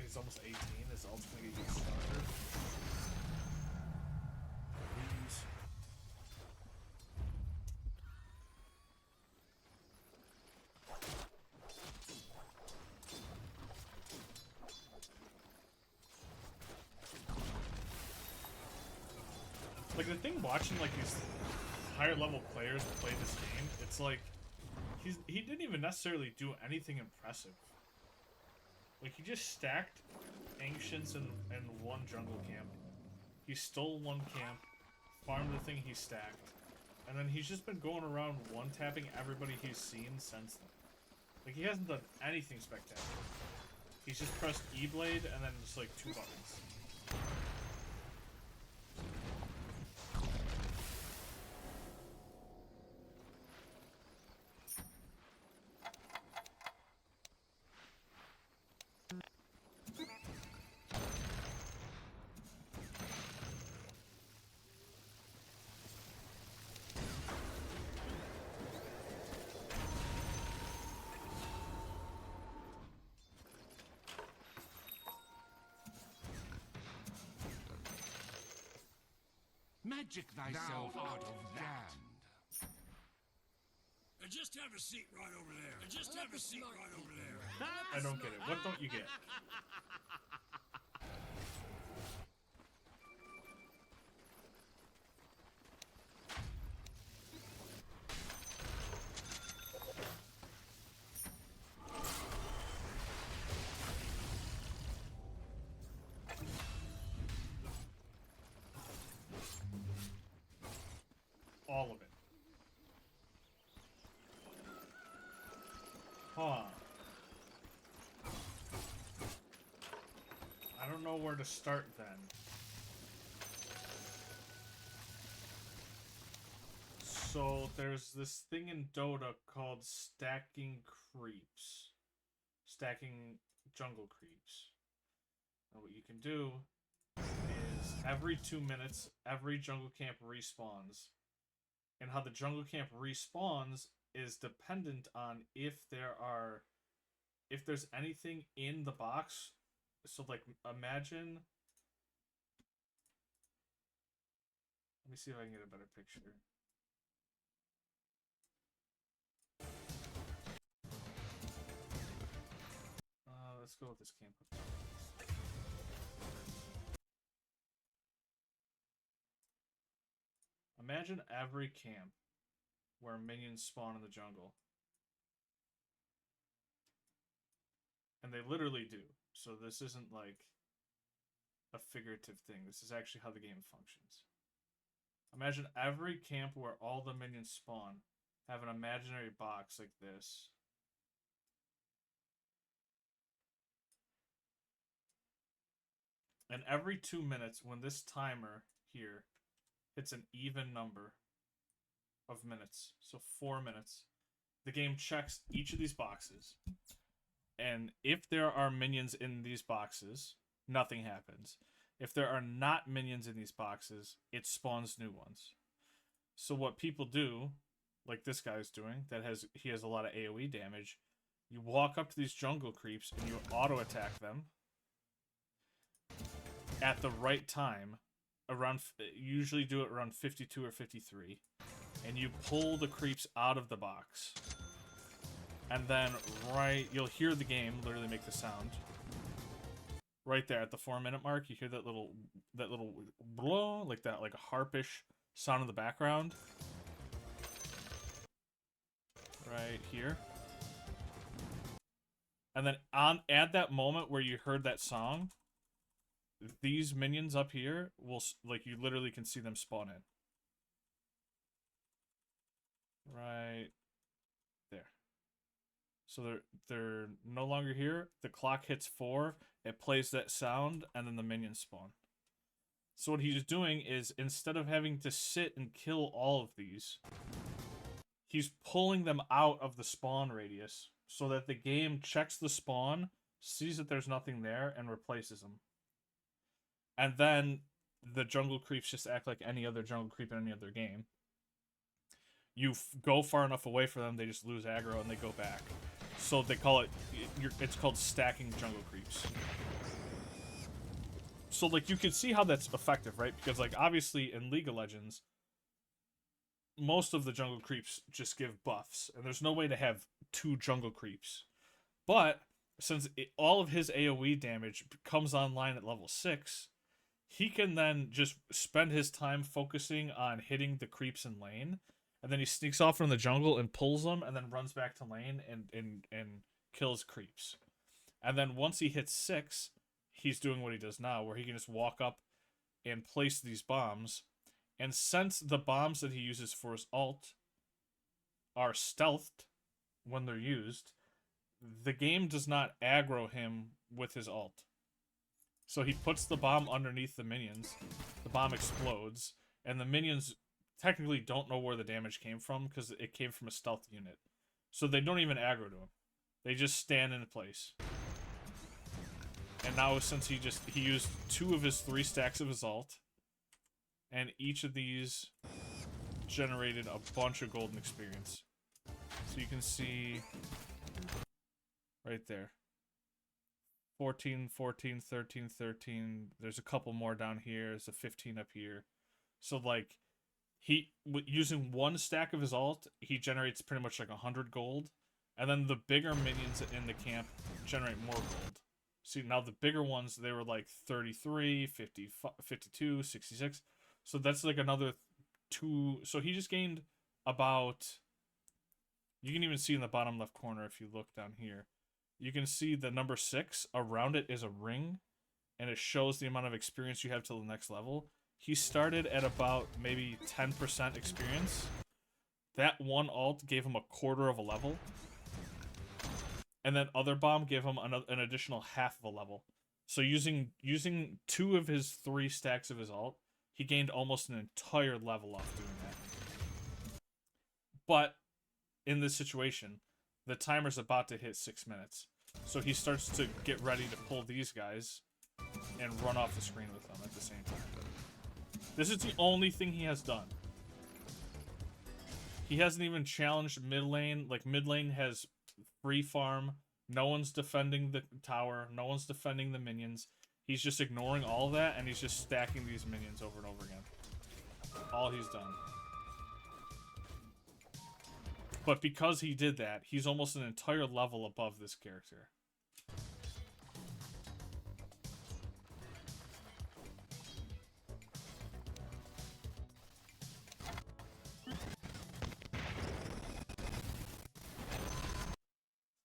He's almost 18. His ult's gonna get even stronger. Please. Like the thing watching like these higher level players play this game, it's like he didn't even necessarily do anything impressive. Like, he just stacked Ancients in one jungle camp. He stole one camp, farmed the thing he stacked, and then he's just been going around one-tapping everybody he's seen since then. Like, he hasn't done anything spectacular. He's just pressed E-Blade and then just, like, 2 buttons. Magic thyself out of that. Just have a seat right over there. Just have a seat right over there. I don't get it. What don't you get? All of it. Huh. I don't know where to start then. So there's this thing in Dota called stacking creeps. Stacking jungle creeps. And what you can do is every 2 minutes, every jungle camp respawns. And how the jungle camp respawns is dependent on if there's anything in the box. So, like, imagine... Let me see if I can get a better picture. Let's go with this camp. Imagine every camp where minions spawn in the jungle. And they literally do. So this isn't like a figurative thing. This is actually how the game functions. Imagine every camp where all the minions spawn have an imaginary box like this. And every 2 minutes, when this timer here hits an even number of minutes, so 4 minutes, the game checks each of these boxes. And if there are minions in these boxes, nothing happens. If there are not minions in these boxes, it spawns new ones. So what people do, like this guy's doing, he has a lot of AoE damage, you walk up to these jungle creeps and you auto-attack them at the right time, usually do it around 52 or 53, and you pull the creeps out of the box. And then you'll hear the game literally make the sound. Right there at the 4 minute mark, you hear that little blow, like that, like a harpish sound in the background. Right here. And then at that moment where you heard that song, these minions up here will, like, you literally can see them spawn in. Right there. So they're no longer here. The clock hits 4, it plays that sound, and then the minions spawn. So what he's doing is, instead of having to sit and kill all of these, he's pulling them out of the spawn radius so that the game checks the spawn, sees that there's nothing there, and replaces them. And then the jungle creeps just act like any other jungle creep in any other game. You go far enough away from them, they just lose aggro and they go back. So they call it's called stacking jungle creeps. So, like, you can see how that's effective, right? Because, like, obviously in League of Legends, most of the jungle creeps just give buffs, and there's no way to have 2 jungle creeps. But since all of his AoE damage comes online at level 6, he can then just spend his time focusing on hitting the creeps in lane, and then he sneaks off from the jungle and pulls them, and then runs back to lane and kills creeps. And then once he hits 6, he's doing what he does now, where he can just walk up and place these bombs. And since the bombs that he uses for his ult are stealthed when they're used, the game does not aggro him with his ult. So he puts the bomb underneath the minions, the bomb explodes, and the minions technically don't know where the damage came from because it came from a stealth unit. So they don't even aggro to him. They just stand in place. And now since he used 2 of his 3 stacks of his ult, and each of these generated a bunch of golden experience. So you can see right there. 14, 14, 13, 13. There's a couple more down here. There's a 15 up here. So like using 1 stack of his ult, he generates pretty much like 100 gold. And then the bigger minions in the camp generate more gold. See, now the bigger ones, they were like 33, 50, 52, 66. So that's like another 2. So he just gained about... You can even see in the bottom left corner if you look down here. You can see the number 6. Around it is a ring. And it shows the amount of experience you have till the next level. He started at about maybe 10% experience. That one ult gave him a quarter of a level. And then other bomb gave him an additional half of a level. So using 2 of his 3 stacks of his ult, he gained almost an entire level off doing that. But in this situation, the timer's about to hit 6 minutes. So he starts to get ready to pull these guys and run off the screen with them at the same time. This is the only thing he has done. He hasn't even challenged mid lane. Like, mid lane has free farm. No one's defending the tower. No one's defending the minions. He's just ignoring all of that, and he's just stacking these minions over and over again. All he's done. But because he did that, he's almost an entire level above this character.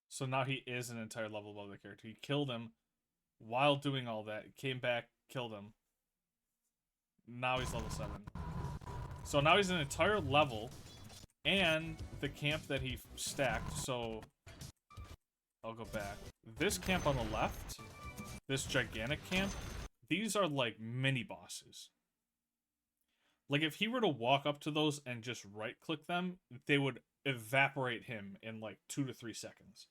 So now he is an entire level above the character. He killed him while doing all that. Came back, killed him. Now he's level 7. So now he's an entire level. And the camp that he stacked, so I'll go back. This camp on the left, this gigantic camp, these are like mini bosses. Like if he were to walk up to those and just right click them, they would evaporate him in like 2 to 3 seconds.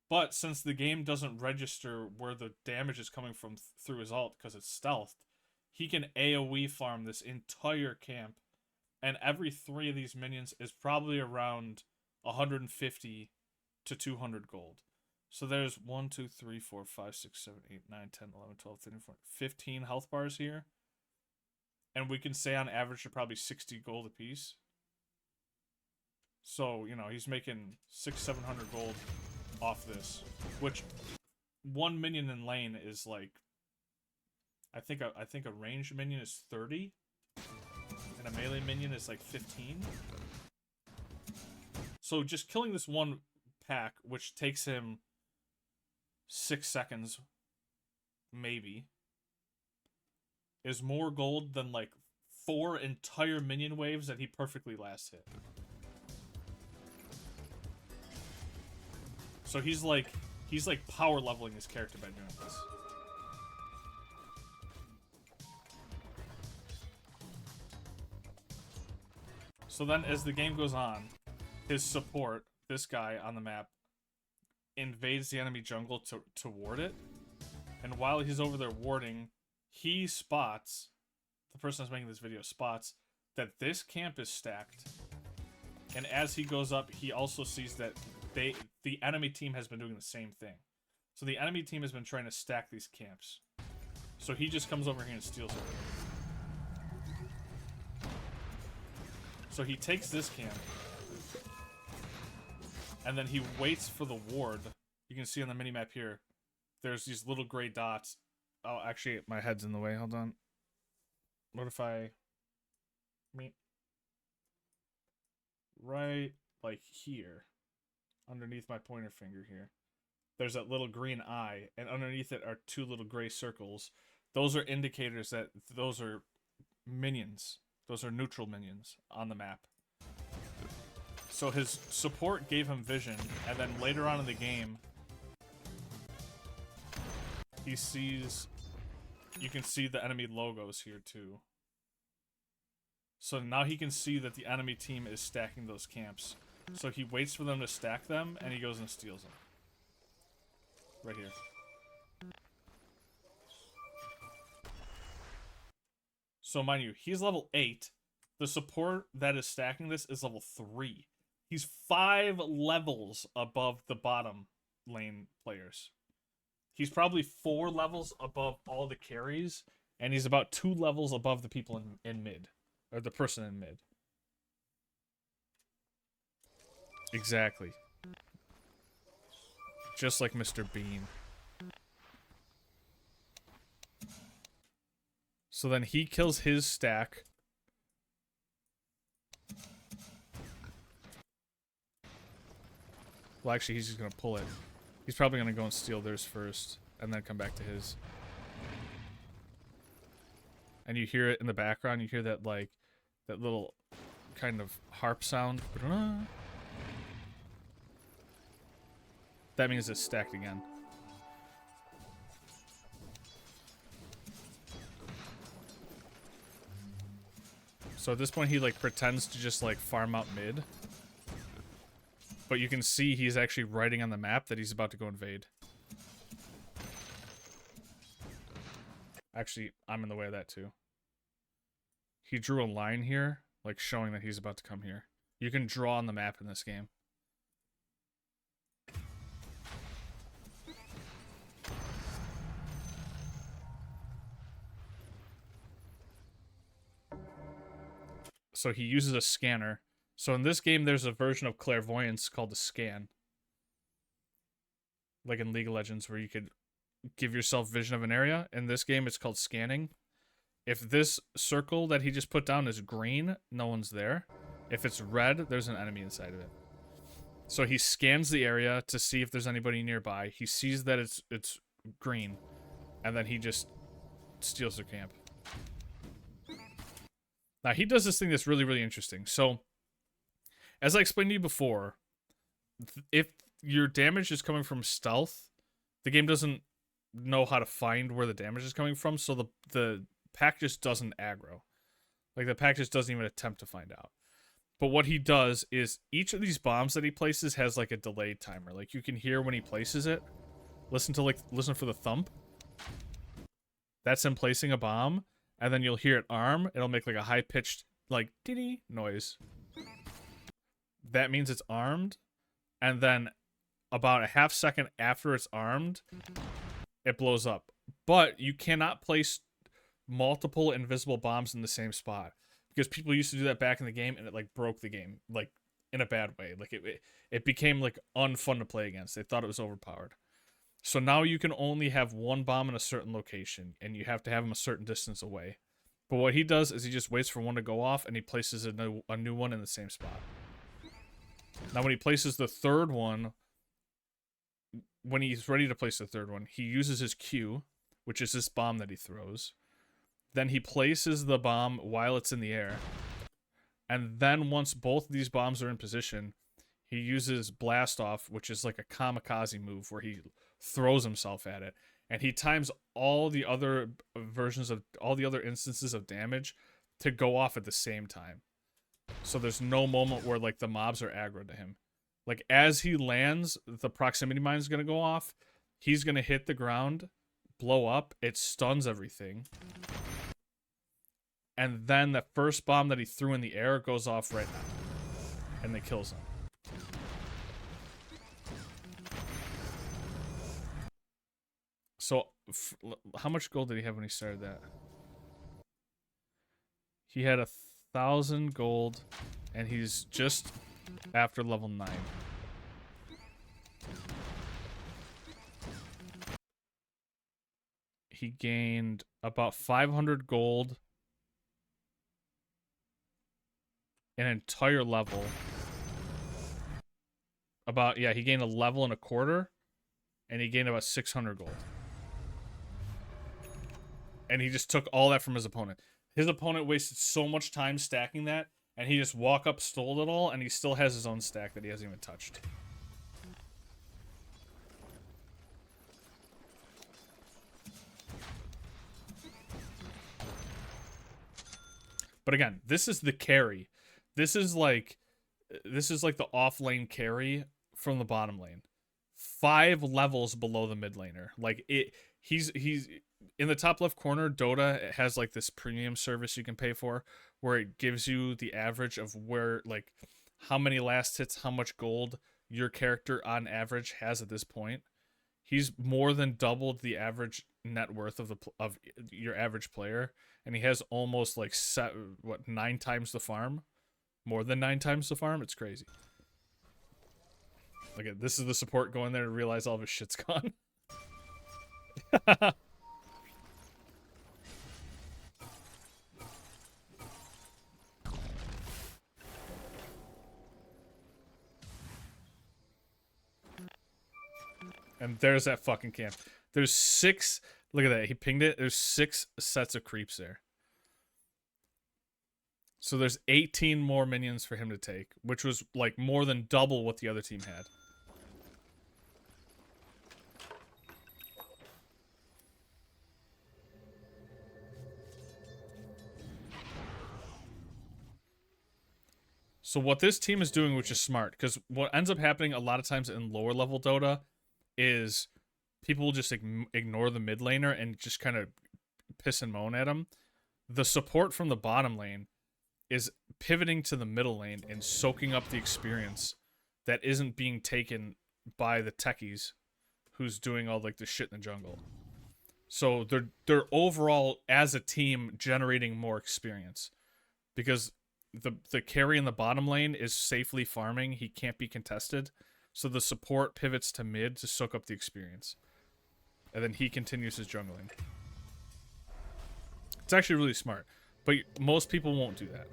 But since the game doesn't register where the damage is coming from through his ult because it's stealthed, he can AoE farm this entire camp. And every 3 of these minions is probably around 150 to 200 gold. So there's 1, 2, 3, 4, 5, 6, 7, 8, 9, 10, 11, 12, 13, 14, 15 health bars here. And we can say on average they're probably 60 gold apiece. So, you know, he's making 600-700 gold off this. Which, 1 minion in lane is like... I think a ranged minion is 30. And a melee minion is like 15. So just killing this one pack, which takes him 6 seconds, maybe, is more gold than like 4 entire minion waves that he perfectly last hit. So he's like power leveling his character by doing this. So then, as the game goes on, his support, this guy on the map, invades the enemy jungle to ward it. And while he's over there warding, he spots, the person that's making this video spots, that this camp is stacked. And as he goes up, he also sees that the enemy team has been doing the same thing. So the enemy team has been trying to stack these camps. So he just comes over here and steals it. So he takes this camp, and then he waits for the ward. You can see on the minimap here, there's these little gray dots. Oh, actually, my head's in the way. Hold on. What if I... right like here, underneath my pointer finger here, there's that little green eye, and underneath it are two little gray circles. Those are indicators that those are minions. Those are neutral minions on the map. So his support gave him vision, and then later on in the game, he sees... You can see the enemy logos here too. So now he can see that the enemy team is stacking those camps. So he waits for them to stack them, and he goes and steals them. Right here. So mind you, he's level 8. The support that is stacking this is level 3. He's 5 levels above the bottom lane players. He's probably 4 levels above all the carries, and he's about 2 levels above the people in mid. Or the person in mid. Exactly. Just like Mr. Bean. So then he kills his stack. Well, actually, he's just going to pull it. He's probably going to go and steal theirs first, and then come back to his. And you hear it in the background. You hear that, like, that little kind of harp sound. That means it's stacked again. So at this point, he, like, pretends to just, like, farm out mid. But you can see he's actually writing on the map that he's about to go invade. Actually, I'm in the way of that too. He drew a line here, like showing that he's about to come here. You can draw on the map in this game. So he uses a scanner. So in this game, there's a version of clairvoyance called the scan. Like in League of Legends, where you could give yourself vision of an area. In this game, it's called scanning. If this circle that he just put down is green, no one's there. If it's red, there's an enemy inside of it. So he scans the area to see if there's anybody nearby. He sees that it's green, and then he just steals their camp. Now, he does this thing that's really, really interesting. So, as I explained to you before, if your damage is coming from stealth, the game doesn't know how to find where the damage is coming from, so the pack just doesn't aggro. Like, the pack just doesn't even attempt to find out. But what he does is, each of these bombs that he places has, like, a delayed timer. Like, you can hear when he places it. Listen for the thump. That's him placing a bomb. And then you'll hear it arm. It'll make, like, a high-pitched, like, diddy noise. That means it's armed. And then about a half second after it's armed, it blows up. But you cannot place multiple invisible bombs in the same spot. Because people used to do that back in the game, and it, like, broke the game. Like, in a bad way. Like, it became, like, unfun to play against. They thought it was overpowered. So now you can only have one bomb in a certain location, and you have to have them a certain distance away. But what he does is he just waits for one to go off, and he places a new one in the same spot. Now when he places the third one, when he's ready to place the third one, he uses his Q, which is this bomb that he throws. Then he places the bomb while it's in the air. And then once both of these bombs are in position, he uses Blast Off, which is like a kamikaze move where he throws himself at it. And he times all the other versions of all the other instances of damage to go off at the same time. So there's no moment where, like, the mobs are aggro to him. Like, as he lands, the proximity mine is going to go off. He's going to hit the ground, blow up. It stuns everything. And then the first bomb that he threw in the air goes off right now. And it kills him. So, how much gold did he have when he started that? He had 1,000 gold, and he's just after level 9. He gained about 500 gold, an entire level, about, yeah, he gained a level and a quarter, and he gained about 600 gold. And he just took all that from his opponent. His opponent wasted so much time stacking that, and he just walk up, stole it all, and he still has his own stack that he hasn't even touched. But again, this is the carry. This is like the off lane carry from the bottom lane. 5 levels below the mid laner. Like he's in the top left corner. Dota has like this premium service you can pay for, where it gives you the average of where, like, how many last hits, how much gold your character on average has at this point. He's more than doubled the average net worth of your average player, and he has almost like 9 times the farm, more than 9 times the farm. It's crazy. Look at this, is the support going there to realize all of his shit's gone. And there's that fucking camp. There's 6. Look at that. He pinged it. There's 6 sets of creeps there. So there's 18 more minions for him to take, which was like more than double what the other team had. So what this team is doing, which is smart, because what ends up happening a lot of times in lower level Dota is people will just ignore the mid laner and just kind of piss and moan at him. The support from the bottom lane is pivoting to the middle lane and soaking up the experience that isn't being taken by the techies who's doing all like the shit in the jungle. So they're overall as a team generating more experience, because the carry in the bottom lane is safely farming. He can't be contested. So the support pivots to mid to soak up the experience. And then he continues his jungling. It's actually really smart. But most people won't do that.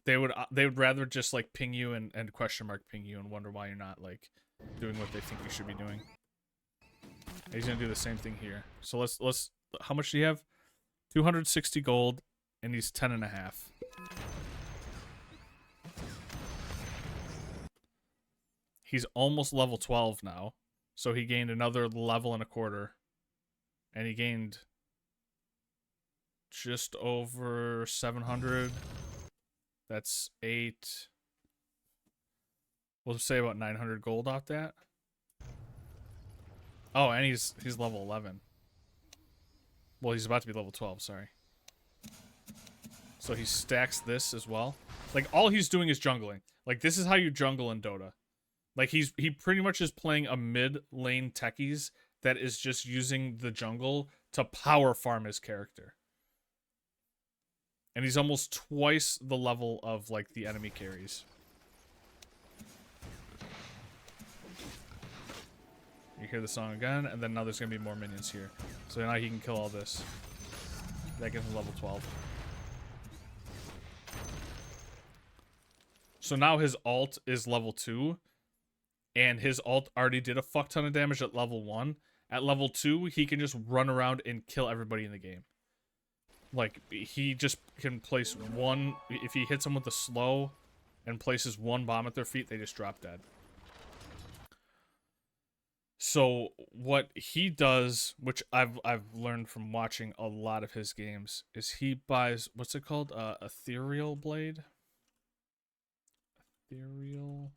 They would rather just like ping you and question mark ping you and wonder why you're not like doing what they think you should be doing. He's gonna do the same thing here. So let's how much do you have? 260 gold, and he's 10.5. He's almost level 12 now. So he gained another level and a quarter. And he gained just over 700. That's 8. We'll say about 900 gold off that. Oh, and he's level 11. Well, he's about to be level 12, sorry. So he stacks this as well. Like, all he's doing is jungling. Like, this is how you jungle in Dota. Like, he pretty much is playing a mid lane techies that is just using the jungle to power farm his character. And he's almost twice the level of, like, the enemy carries. You hear the song again, and then now there's going to be more minions here. So now he can kill all this. That gives him level 12. So now his ult is level 2. And his ult already did a fuck ton of damage at level 1. At level 2, he can just run around and kill everybody in the game. Like, he just can place one... If he hits them with a slow and places one bomb at their feet, they just drop dead. So what he does, which I've learned from watching a lot of his games, is he buys... What's it called? Ethereal Blade? Ethereal...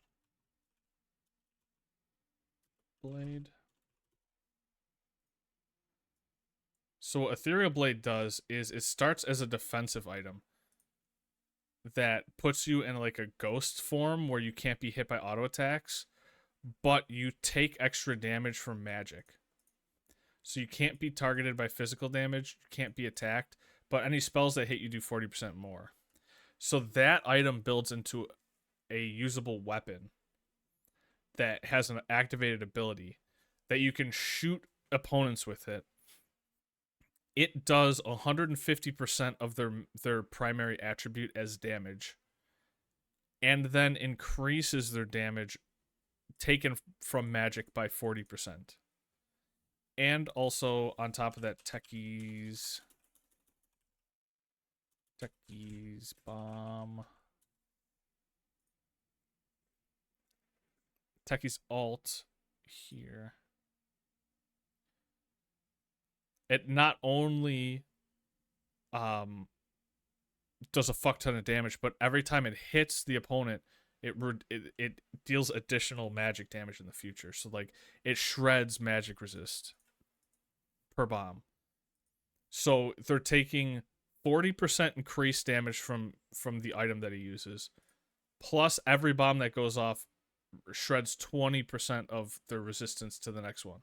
Blade. So what Ethereal Blade does is it starts as a defensive item that puts you in like a ghost form where you can't be hit by auto attacks, but you take extra damage from magic. So you can't be targeted by physical damage, you can't be attacked, but any spells that hit you do 40% more. So that item builds into a usable weapon that has an activated ability that you can shoot opponents with it. It does 150% of their primary attribute as damage. and then increases their damage taken from magic by 40%. And also, on top of that, Techie's bomb. Techie's alt here. It not only does a fuck ton of damage, but every time it hits the opponent, it deals additional magic damage in the future. So like it shreds magic resist per bomb. So they're taking 40% increased damage from the item that he uses, plus every bomb that goes off shreds 20% of their resistance to the next one.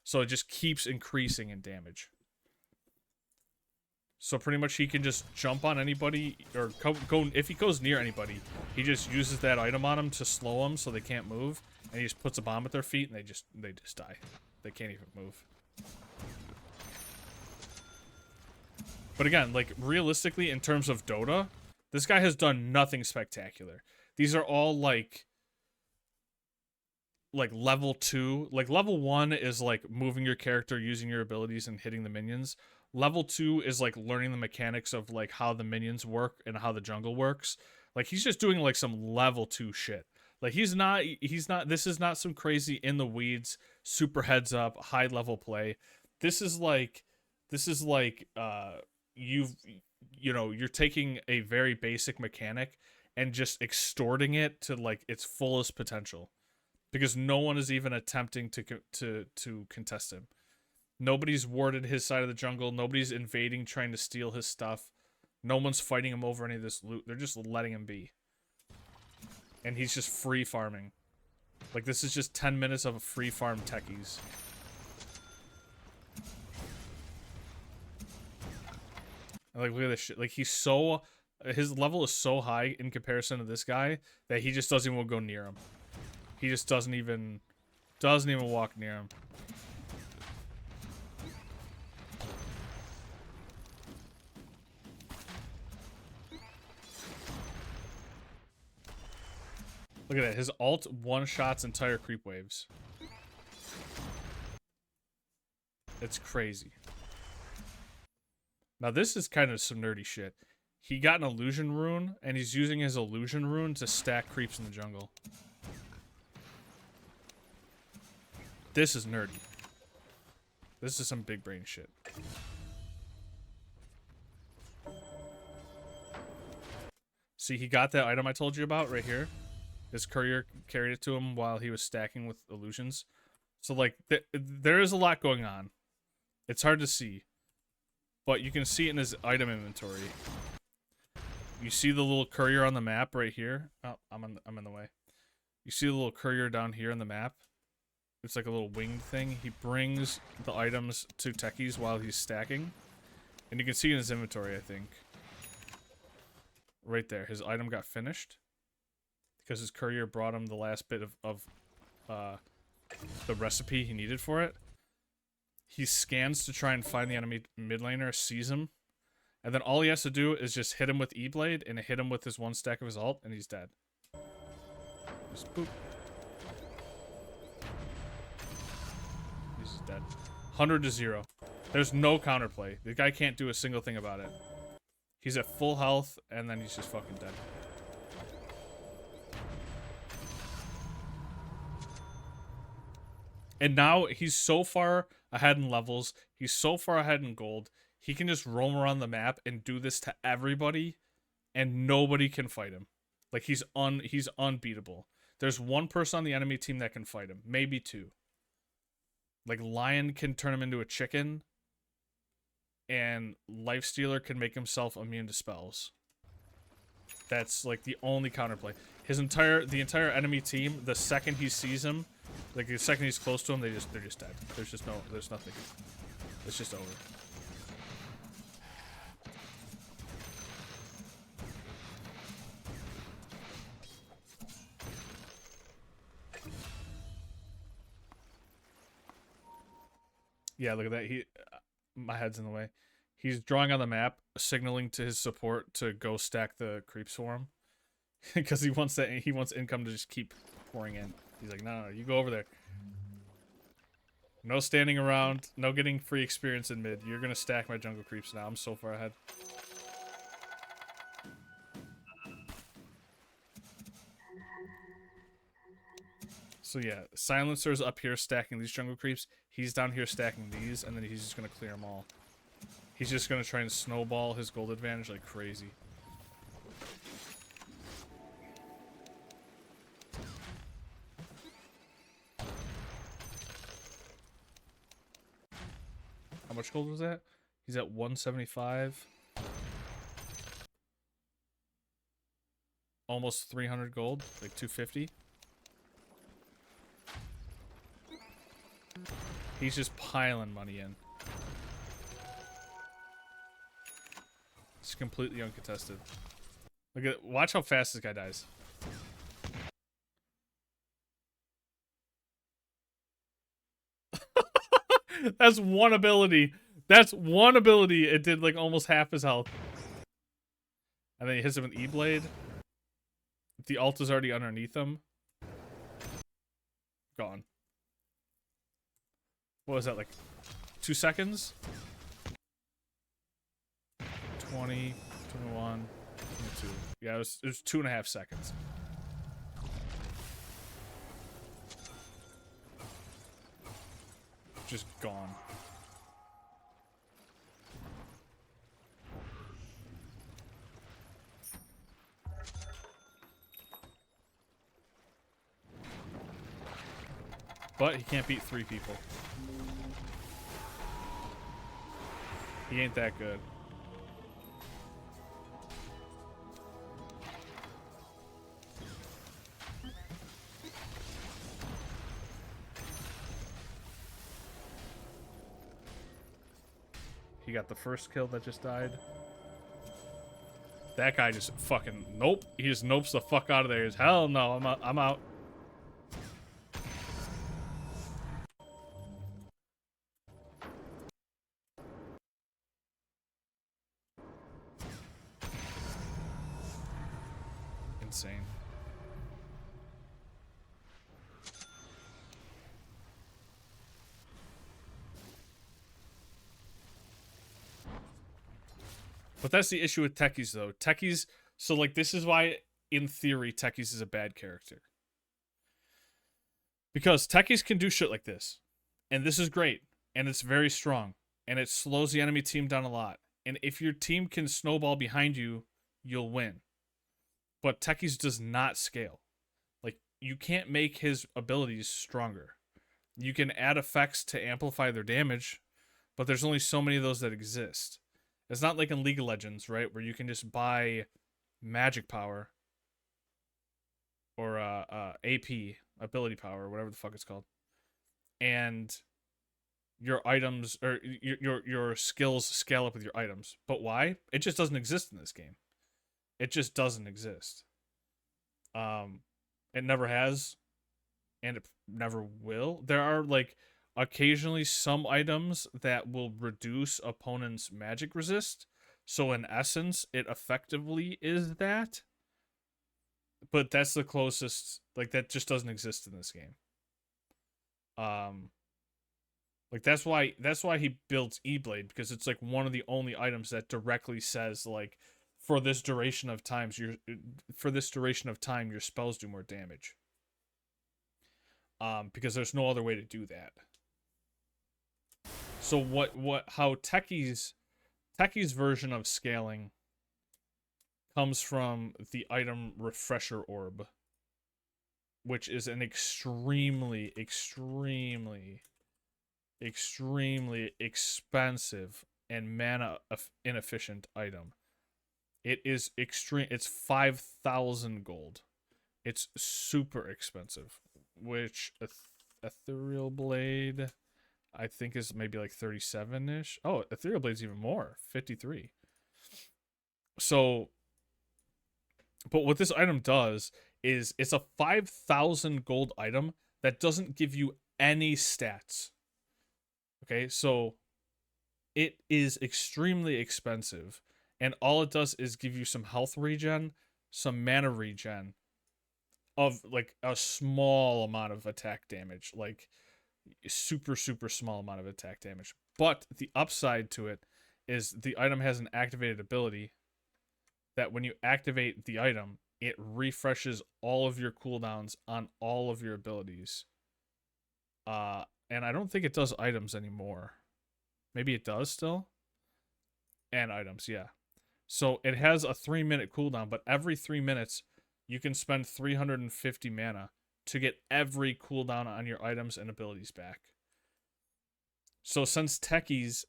So it just keeps increasing in damage. So pretty much he can just jump on anybody, or go if he goes near anybody, he just uses that item on them to slow them so they can't move, and he just puts a bomb at their feet and they just die. They can't even move. But again, like realistically in terms of Dota, this guy has done nothing spectacular. These are all like level 2. Like level 1 is like moving your character, using your abilities and hitting the minions. Level 2 is like learning the mechanics of like how the minions work and how the jungle works. Like he's just doing like some level 2 shit. Like he's not this is not some crazy in the weeds, super heads up, high level play. This is like you're taking a very basic mechanic and just extorting it to like its fullest potential, because no one is even attempting to contest him. Nobody's warded his side of the jungle. Nobody's invading, trying to steal his stuff. No one's fighting him over any of this loot. They're just letting him be. And he's just free farming. Like, this is just 10 minutes of a free farm techies. Like, look at this shit. Like, his level is so high in comparison to this guy that he just doesn't even go near him. He just doesn't even walk near him. Look at that. His ult one-shots entire creep waves. It's crazy. Now this is kind of some nerdy shit. He got an illusion rune, and he's using his illusion rune to stack creeps in the jungle. This is nerdy. This is some big brain shit. See, he got that item I told you about right here. His courier carried it to him while he was stacking with illusions. So, like, there is a lot going on. It's hard to see. But you can see it in his item inventory. You see the little courier on the map right here. Oh, I'm in the way. You see the little courier down here on the map? It's like a little winged thing. He brings the items to techies while he's stacking. And you can see in his inventory, I think. Right there. His item got finished. Because his courier brought him the last bit of the recipe he needed for it. He scans to try and find the enemy mid laner, sees him, and then all he has to do is just hit him with E-Blade and hit him with his one stack of his ult, and he's dead. Just boop. He's just dead. 100-0. There's no counterplay. The guy can't do a single thing about it. He's at full health, and then he's just fucking dead. And now he's so far ahead in levels. He's so far ahead in gold. He can just roam around the map and do this to everybody, and nobody can fight him. Like, he's unbeatable. There's one person on the enemy team that can fight him. Maybe two. Like, Lion can turn him into a chicken, and Lifestealer can make himself immune to spells. That's, like, the only counterplay. The entire enemy team, the second he sees him, like the second he's close to him, they're just dead. There's nothing. It's just over. Yeah, look at that. My head's in the way. He's drawing on the map, signaling to his support to go stack the creeps for him. Because he wants income to just keep pouring in. He's like, no, you go over there. No standing around, no getting free experience in mid. You're gonna stack my jungle creeps now. I'm so far ahead. So yeah, Silencer's up here stacking these jungle creeps. He's down here stacking these, and then he's just gonna clear them all. He's just gonna try and snowball his gold advantage like crazy. How much gold was that? He's at 175. Almost 300 gold, like 250. He's just piling money in. It's completely uncontested. Look at, watch how fast this guy dies. That's one ability. That's one ability. It did like almost half his health. And then he hits him with E-Blade. The ult is already underneath him. Gone. What was that, like 2 seconds? 20, 21, 22. Yeah, it was 2.5 seconds. Just gone. But he can't beat 3 people. He ain't that good. He got the first kill that just died. That guy just fucking nope. He just nopes the fuck out of there. He's hell no. I'm out. I'm out. Insane. But that's the issue with techies, though. Techies, so like this is why, in theory, techies is a bad character. Because techies can do shit like this. And this is great. And it's very strong. And it slows the enemy team down a lot. And if your team can snowball behind you, you'll win. But techies does not scale. Like, you can't make his abilities stronger. You can add effects to amplify their damage, but there's only so many of those that exist. It's not like in League of Legends, right, where you can just buy magic power or AP, ability power, whatever the fuck it's called, and your items or your skills scale up with your items. But why? It just doesn't exist in this game. It just doesn't exist. It never has, and it never will. There are like occasionally some items that will reduce opponents' magic resist. So in essence, it effectively is that. But that's the closest, like that just doesn't exist in this game. Like that's why he builds E-Blade, because it's like one of the only items that directly says like for this duration of time your spells do more damage. Because there's no other way to do that. So how Techie's version of scaling comes from the item Refresher Orb, which is an extremely expensive and mana inefficient item. It is extreme. It's 5,000 gold. It's super expensive, which Ethereal Blade I think is maybe like 37-ish. Oh, Ethereal Blade's even more, 53. So, but what this item does is it's a 5,000 gold item that doesn't give you any stats. Okay, so it is extremely expensive, and all it does is give you some health regen, some mana regen of like a small amount of attack damage, like super small amount of attack damage. But the upside to it is the item has an activated ability that when you activate the item, it refreshes all of your cooldowns on all of your abilities. And I don't think it does items anymore. Maybe it does still. And items, yeah. So it has a 3-minute cooldown, but every 3 minutes you can spend 350 mana to get every cooldown on your items and abilities back. So since Techies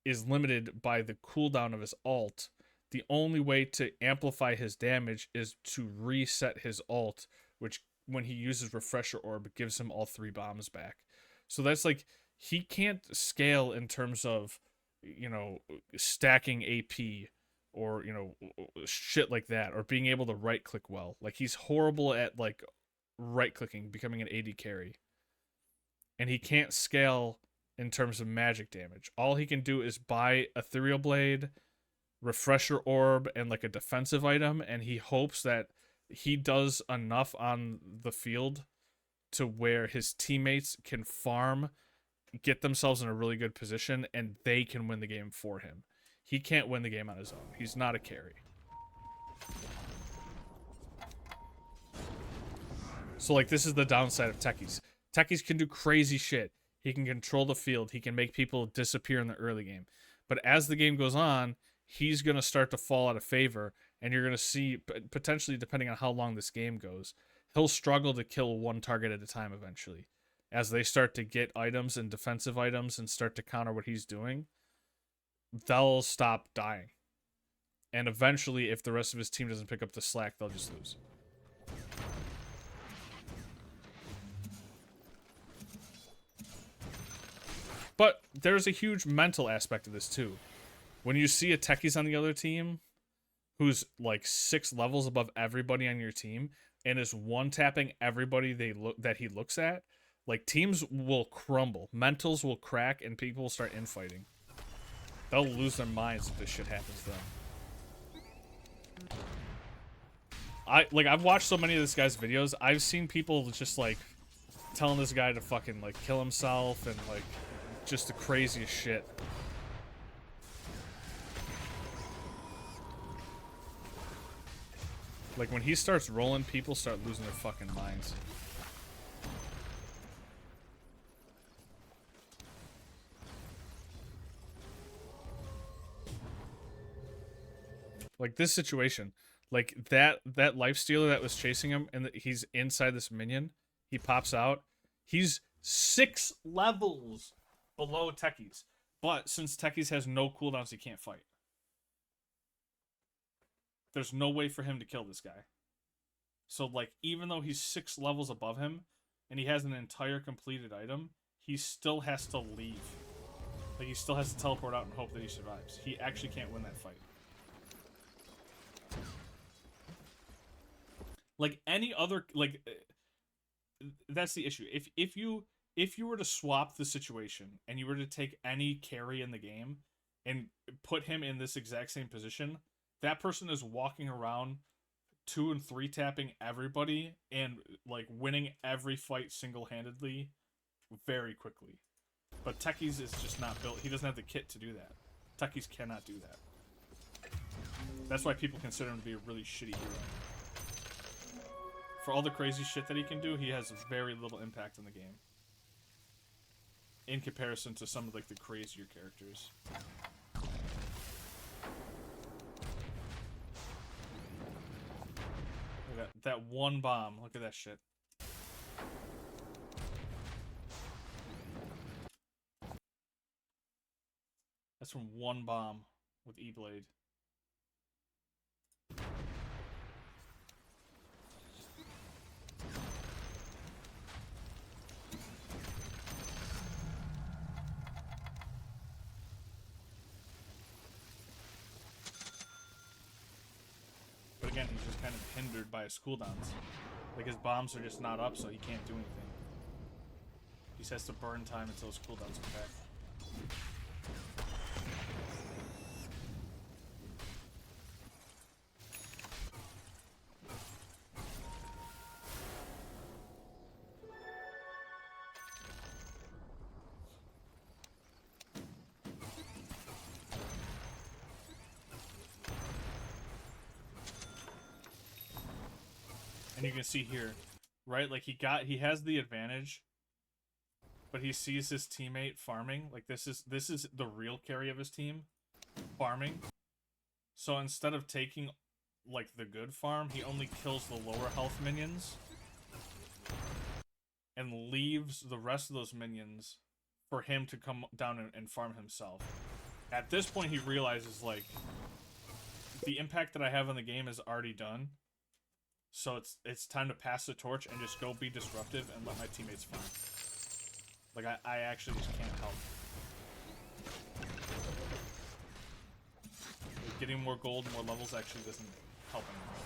is limited by the cooldown of his ult, the only way to amplify his damage is to reset his ult, which when he uses Refresher Orb, gives him all 3 bombs back. So that's like, he can't scale in terms of, you know, stacking AP or, you know, shit like that, or being able to right click well. Like, he's horrible at like right clicking, becoming an AD carry. And he can't scale in terms of magic damage. All he can do is buy Ethereal Blade, Refresher Orb, and like a defensive item, and he hopes that he does enough on the field to where his teammates can farm, get themselves in a really good position, and they can win the game for him. He can't win the game on his own. He's not a carry. So like, this is the downside of Techies. Techies can do crazy shit. He can control the field. He can make people disappear in the early game. But as the game goes on, he's going to start to fall out of favor, and you're going to see, potentially, depending on how long this game goes, he'll struggle to kill one target at a time eventually. As they start to get items and defensive items and start to counter what he's doing, they'll stop dying. And eventually, if the rest of his team doesn't pick up the slack, they'll just lose. But there's a huge mental aspect of this too. When you see a Techies on the other team who's like 6 levels above everybody on your team and is one-tapping everybody that he looks at, like, teams will crumble. Mentals will crack and people will start infighting. They'll lose their minds if this shit happens to them. I've watched so many of this guy's videos. I've seen people just like telling this guy to fucking like kill himself and like just the craziest shit. Like, when he starts rolling, people start losing their fucking minds. Like, this situation, like that life stealer that was chasing him, and he's inside this minion, he pops out. He's 6 levels below Techies, but since Techies has no cooldowns, he can't fight. There's no way for him to kill this guy. So, like, even though he's 6 levels above him, and he has an entire completed item, he still has to leave. Like, he still has to teleport out and hope that he survives. He actually can't win that fight. Like, any other, like, that's the issue. If you were to swap the situation, and you were to take any carry in the game, and put him in this exact same position, that person is walking around 2 and 3 tapping everybody and like winning every fight single-handedly very quickly. But Techies is just not built. He doesn't have the kit to do that. Techies cannot do that. That's why people consider him to be a really shitty hero. For all the crazy shit that he can do, he has very little impact in the game. In comparison to some of like the crazier characters. Look at that one bomb. Look at that shit. That's from one bomb with E-Blade. But again, he's just kind of hindered by his cooldowns. Like, his bombs are just not up, so he can't do anything. He just has to burn time until his cooldowns come back. And you can see here, right? Like he has the advantage, but he sees his teammate farming. Like this is the real carry of his team, farming. So instead of taking like the good farm, he only kills the lower health minions and leaves the rest of those minions for him to come down and farm himself. At this point, he realizes, like, the impact that I have on the game is already done. So it's time to pass the torch and just go be disruptive and let my teammates farm. Like, I actually just can't help. Like, getting more gold, more levels actually doesn't help anymore.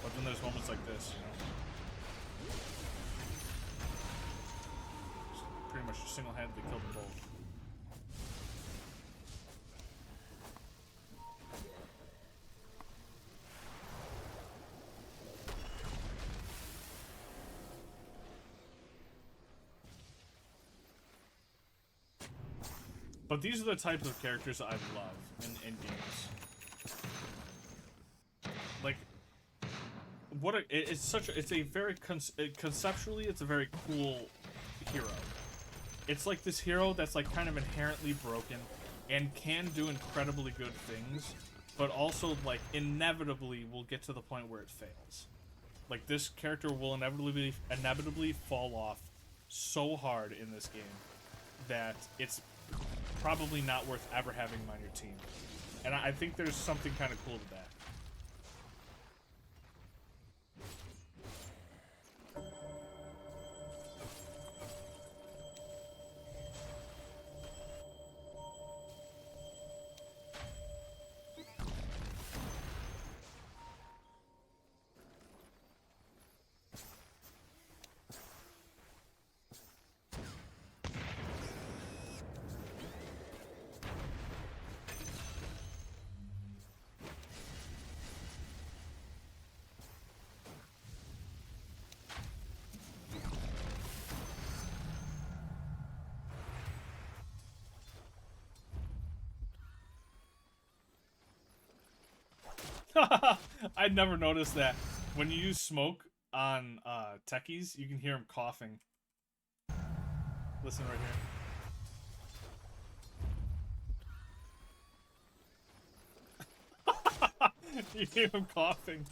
But then there's moments like this, you know? Pretty much just single-handedly killed them both. But these are the types of characters I love in games. Like, it's a very conceptually, it's a very cool hero. It's like this hero that's like kind of inherently broken and can do incredibly good things, but also like inevitably will get to the point where it fails. Like this character will inevitably fall off so hard in this game that it's probably not worth ever having him on your team. And I think there's something kind of cool to that. I'd never noticed that. When you use smoke on techies, you can hear him coughing. Listen right here. You hear him coughing.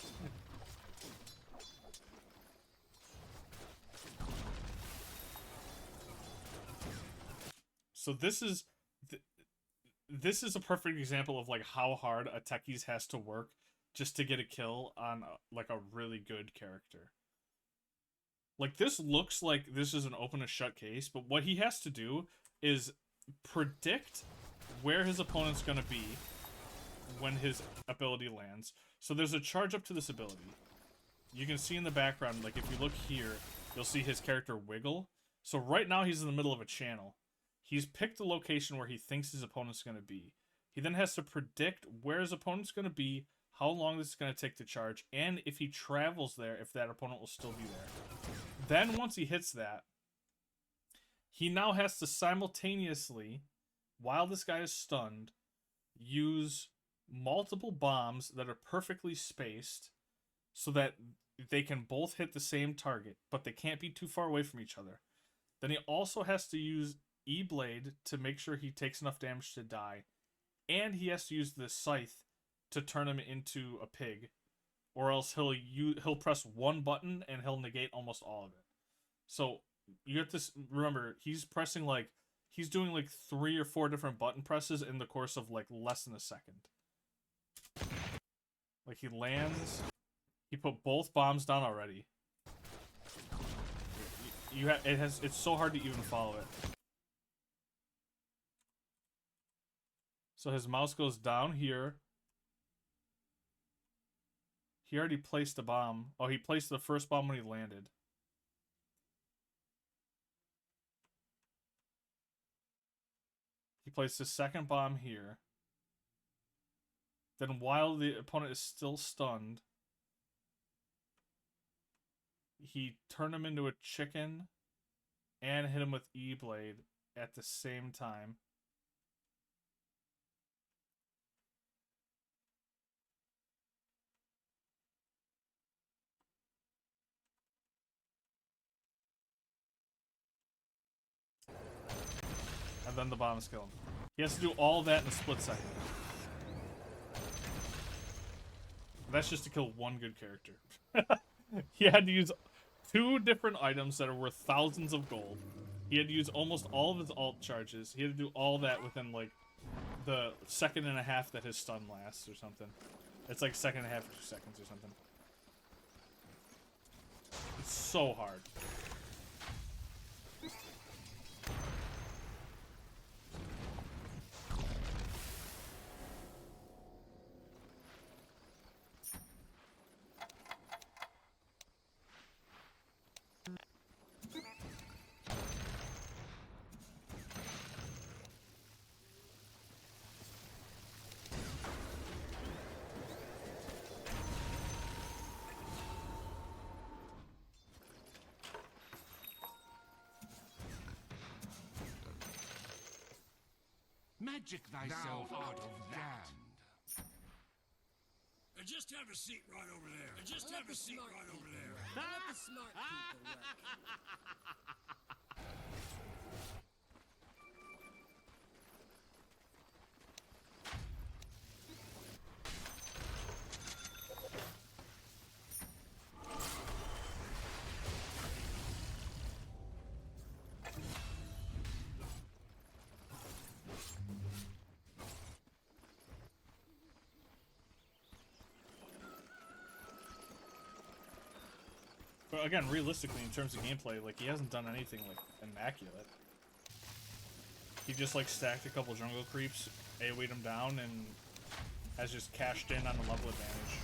So this is a perfect example of like how hard a techies has to work just to get a kill on like a really good character. Like this looks like this is an open and shut case, but what he has to do is predict where his opponent's gonna be when his ability lands. So there's a charge up to this ability. You can see in the background, like if you look here, you'll see his character wiggle. So right now he's in the middle of a channel. He's picked the location where he thinks his opponent's gonna be. He then has to predict where his opponent's gonna be, how long this is going to take to charge, and if he travels there, if that opponent will still be there. Then once he hits that, he now has to simultaneously, while this guy is stunned, use multiple bombs that are perfectly spaced so that they can both hit the same target, but they can't be too far away from each other. Then he also has to use E-Blade to make sure he takes enough damage to die, and he has to use the Scythe to turn him into a pig, or else he'll press one button and he'll negate almost all of it. So you have to remember, he's doing like 3 or 4 different button presses in the course of like less than a second. Like he lands, he put both bombs down already. It's so hard to even follow it. So his mouse goes down here. He already placed a bomb. Oh, he placed the first bomb when he landed. He placed the second bomb here. Then while the opponent is still stunned, he turned him into a chicken and hit him with E-Blade at the same time. And then the bombs kill him. He has to do all that in a split second. That's just to kill one good character. He had to use 2 different items that are worth thousands of gold. He had to use almost all of his alt charges. He had to do all that within, like, the second and a half that his stun lasts or something. It's like second and a half or 2 seconds or something. It's so hard. Magic thyself out of damned. Just have a seat right over there. Just have a seat right over there. Let the smart people work. But again, realistically, in terms of gameplay, like, he hasn't done anything, like, immaculate. He just, like, stacked a couple jungle creeps, AoE'd them down, and has just cashed in on the level advantage.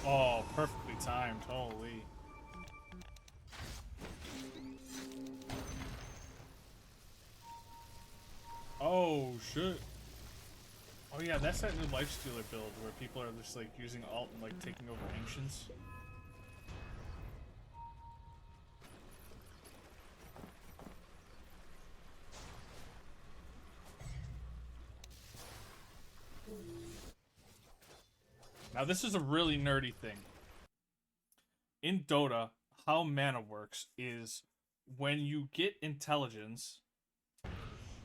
Oh, perfectly timed. Holy. Oh, shit. Oh, yeah, that's that new Lifestealer build where people are just, like, using alt and, like, taking over Ancients. Now, this is a really nerdy thing. In Dota, how mana works is when you get intelligence,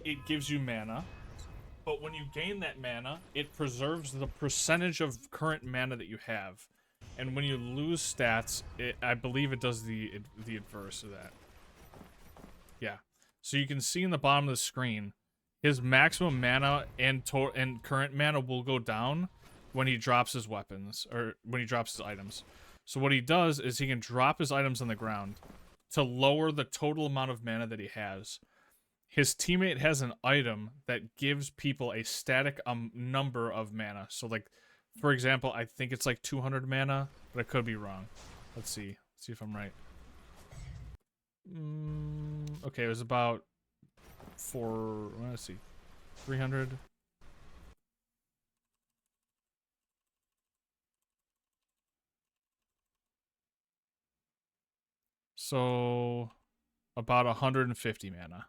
it gives you mana. But when you gain that mana, it preserves the percentage of current mana that you have. And when you lose stats, I believe it does the adverse of that. Yeah. So you can see in the bottom of the screen, his maximum mana and current mana will go down when he drops his weapons, or when he drops his items. So what he does is he can drop his items on the ground to lower the total amount of mana that he has. His teammate has an item that gives people a static number of mana. So like, for example, I think it's like 200 mana, but I could be wrong. Let's see. Let's see if I'm right. Okay, it was about let's see, 300. So about 150 mana.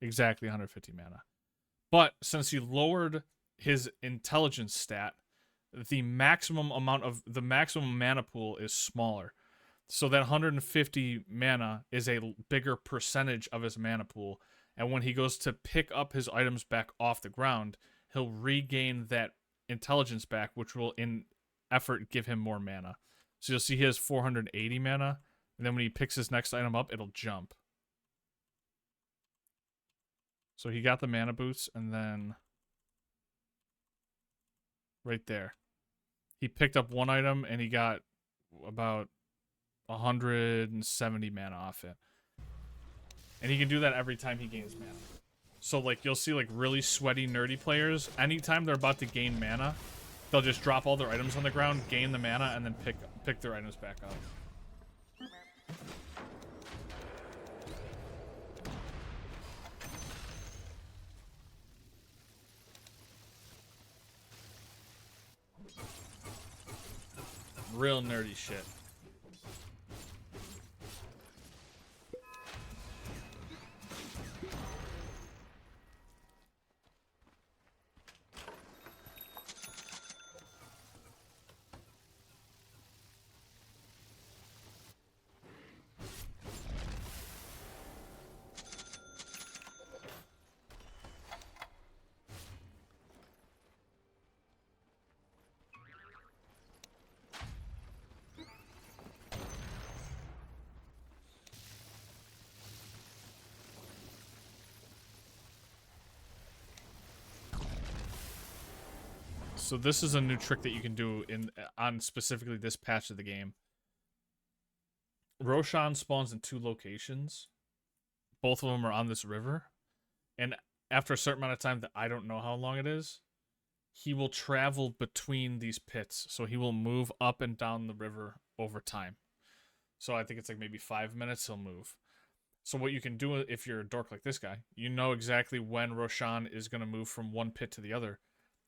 Exactly 150 mana. But since he lowered his intelligence stat, the maximum mana pool is smaller. So that 150 mana is a bigger percentage of his mana pool. And when he goes to pick up his items back off the ground, he'll regain that intelligence back, which will in effort give him more mana. So you'll see he has 480 mana. And then when he picks his next item up, it'll jump. So he got the mana boots, and then right there, he picked up one item, and he got about 170 mana off it. And he can do that every time he gains mana. So like you'll see like really sweaty, nerdy players, anytime they're about to gain mana, they'll just drop all their items on the ground, gain the mana, and then pick their items back up. Real nerdy shit. So this is a new trick that you can do on specifically this patch of the game. Roshan spawns in 2 locations. Both of them are on this river. And after a certain amount of time that I don't know how long it is, he will travel between these pits. So he will move up and down the river over time. So I think it's like maybe 5 minutes he'll move. So what you can do if you're a dork like this guy, you know exactly when Roshan is going to move from one pit to the other.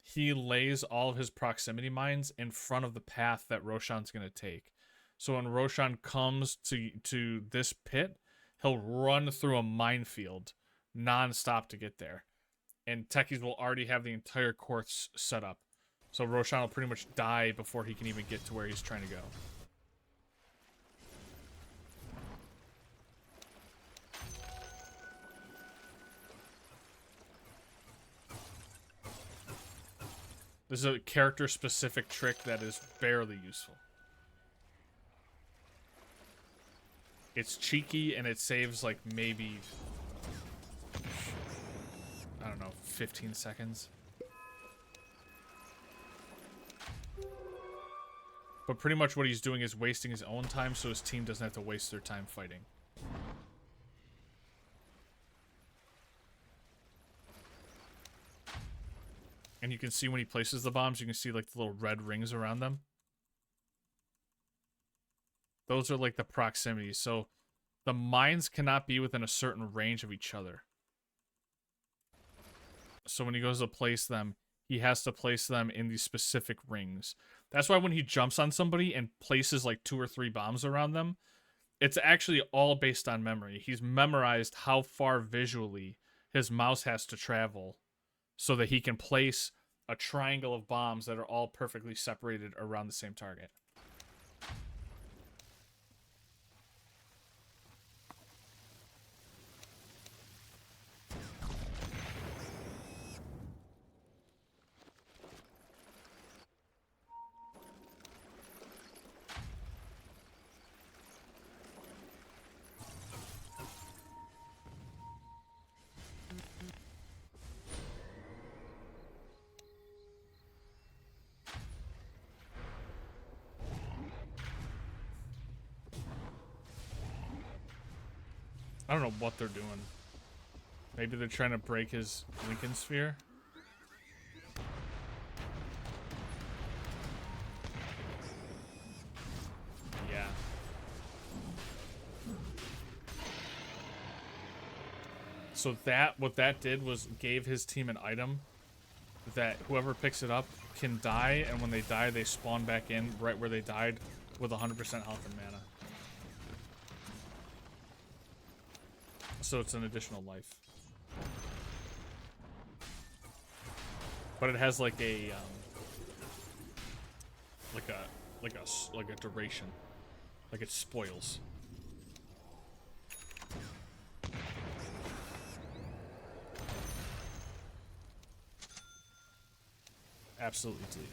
He lays all of his proximity mines in front of the path that Roshan's going to take. So when Roshan comes to this pit, he'll run through a minefield non-stop to get there. And techies will already have the entire course set up. So Roshan will pretty much die before he can even get to where he's trying to go. This is a character-specific trick that is barely useful. It's cheeky, and it saves, like, maybe, I don't know, 15 seconds. But pretty much what he's doing is wasting his own time so his team doesn't have to waste their time fighting. And you can see when he places the bombs, you can see like the little red rings around them. Those are like the proximity. So the mines cannot be within a certain range of each other. So when he goes to place them, he has to place them in these specific rings. That's why when he jumps on somebody and places like 2 or 3 bombs around them, it's actually all based on memory. He's memorized how far visually his mouse has to travel so that he can place a triangle of bombs that are all perfectly separated around the same target. I don't know what they're doing. Maybe they're trying to break his Lincoln sphere. Yeah. So what that did was gave his team an item that whoever picks it up can die, and when they die, they spawn back in right where they died with 100% health and mana. So it's an additional life. But it has like a like a duration. Like it spoils. Absolutely deleted.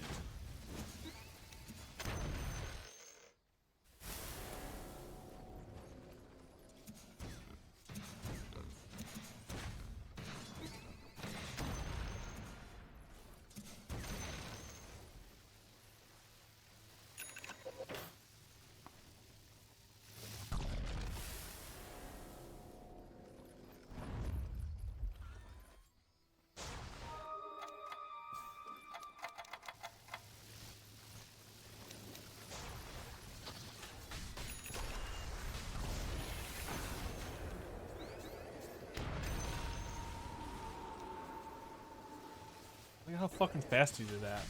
Look at how fucking fast he did that.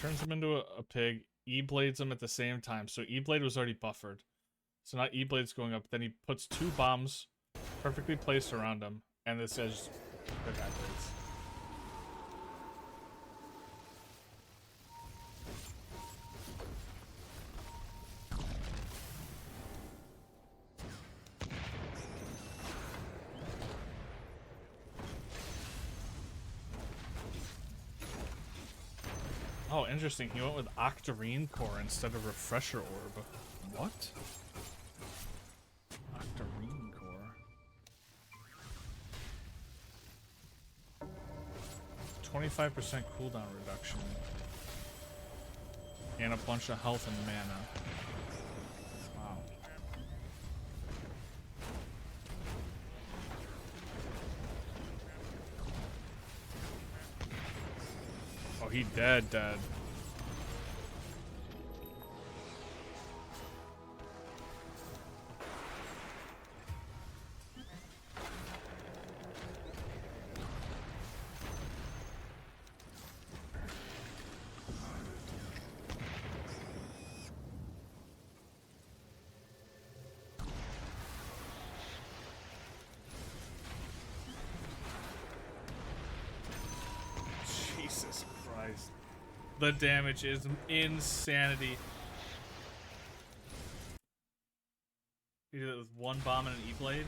Turns him into a pig, E-blades him at the same time. So E-blade was already buffered. So now E-blade's going up. Then he puts 2 bombs perfectly placed around him. And this says the guy blades. Oh, interesting. He went with Octarine Core instead of Refresher Orb. What? Octarine Core. 25% cooldown reduction. And a bunch of health and mana. Wow. Oh, he dead. Jesus Christ. The damage is insanity. He did it with 1 bomb and an E-blade.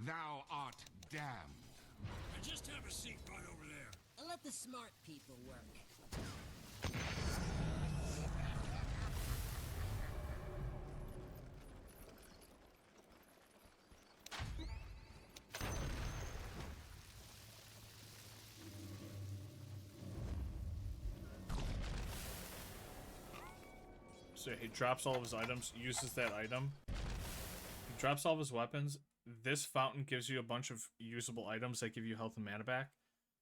Thou art damned. Just have a seat right over there. And let the smart people work. So he drops all of his items, uses that item. He drops all of his weapons. This fountain gives you a bunch of usable items that give you health and mana back.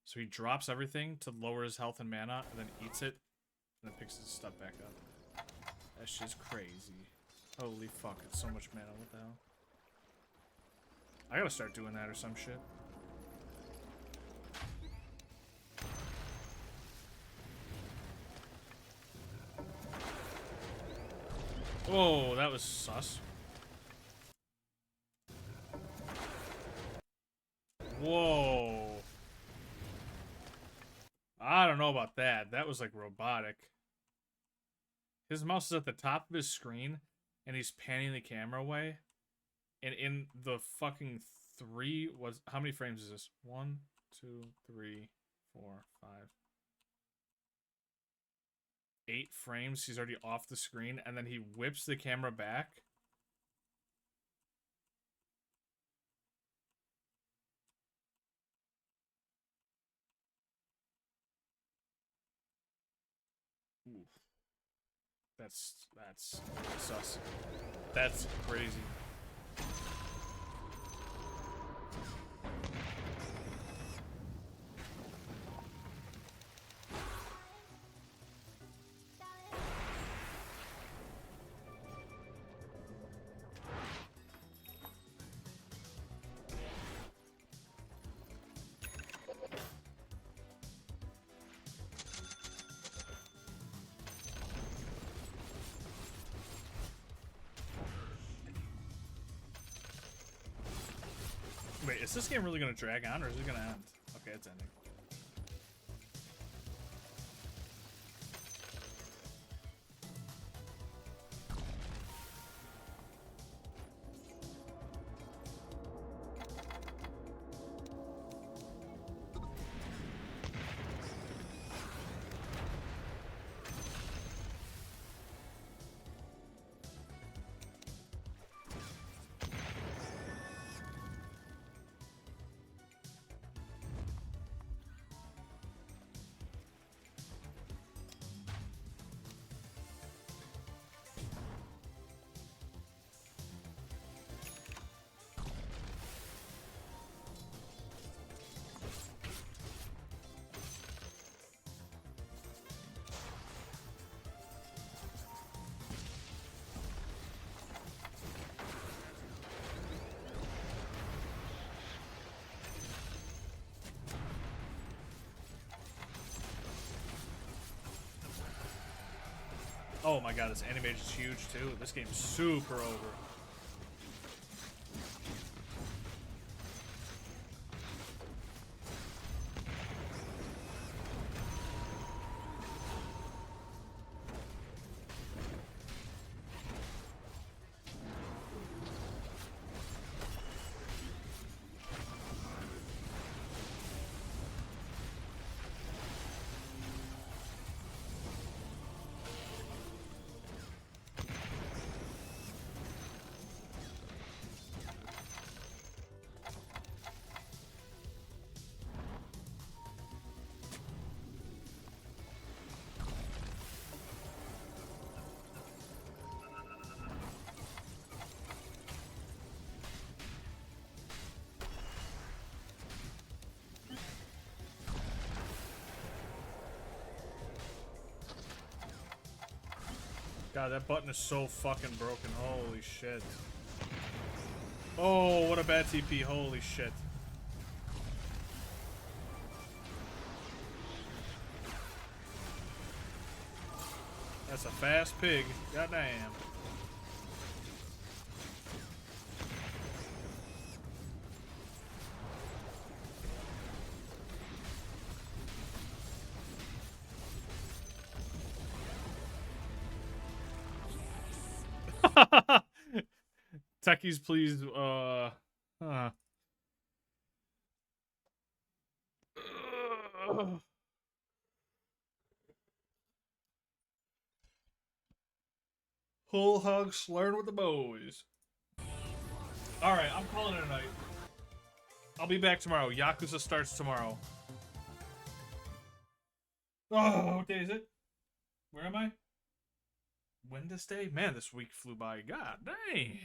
So he drops everything to lower his health and mana, and then eats it, and then picks his stuff back up. That's just crazy. Holy fuck, it's so much mana, what the hell? I gotta start doing that or some shit. Oh, that was sus. bad. That was like robotic. His mouse is at the top of his screen, and he's panning the camera away. And in the fucking how many frames is this? 1, 2, 3, 4, 5, 8 frames. He's already off the screen, and then he whips the camera back. Oof. That's sus. That's crazy. Wait, is this game really gonna drag on, or is it gonna end? Okay, it's ending. Oh my god, this animation's huge too. This game's super over. God, that button is so fucking broken. Holy shit. Oh, what a bad TP. Holy shit. That's a fast pig. Goddamn. Techies, please, Whole hog slurring with the boys. Alright, I'm calling it a night. I'll be back tomorrow. Yakuza starts tomorrow. Oh, what day is it? Where am I? Wednesday? Man, this week flew by. God damn.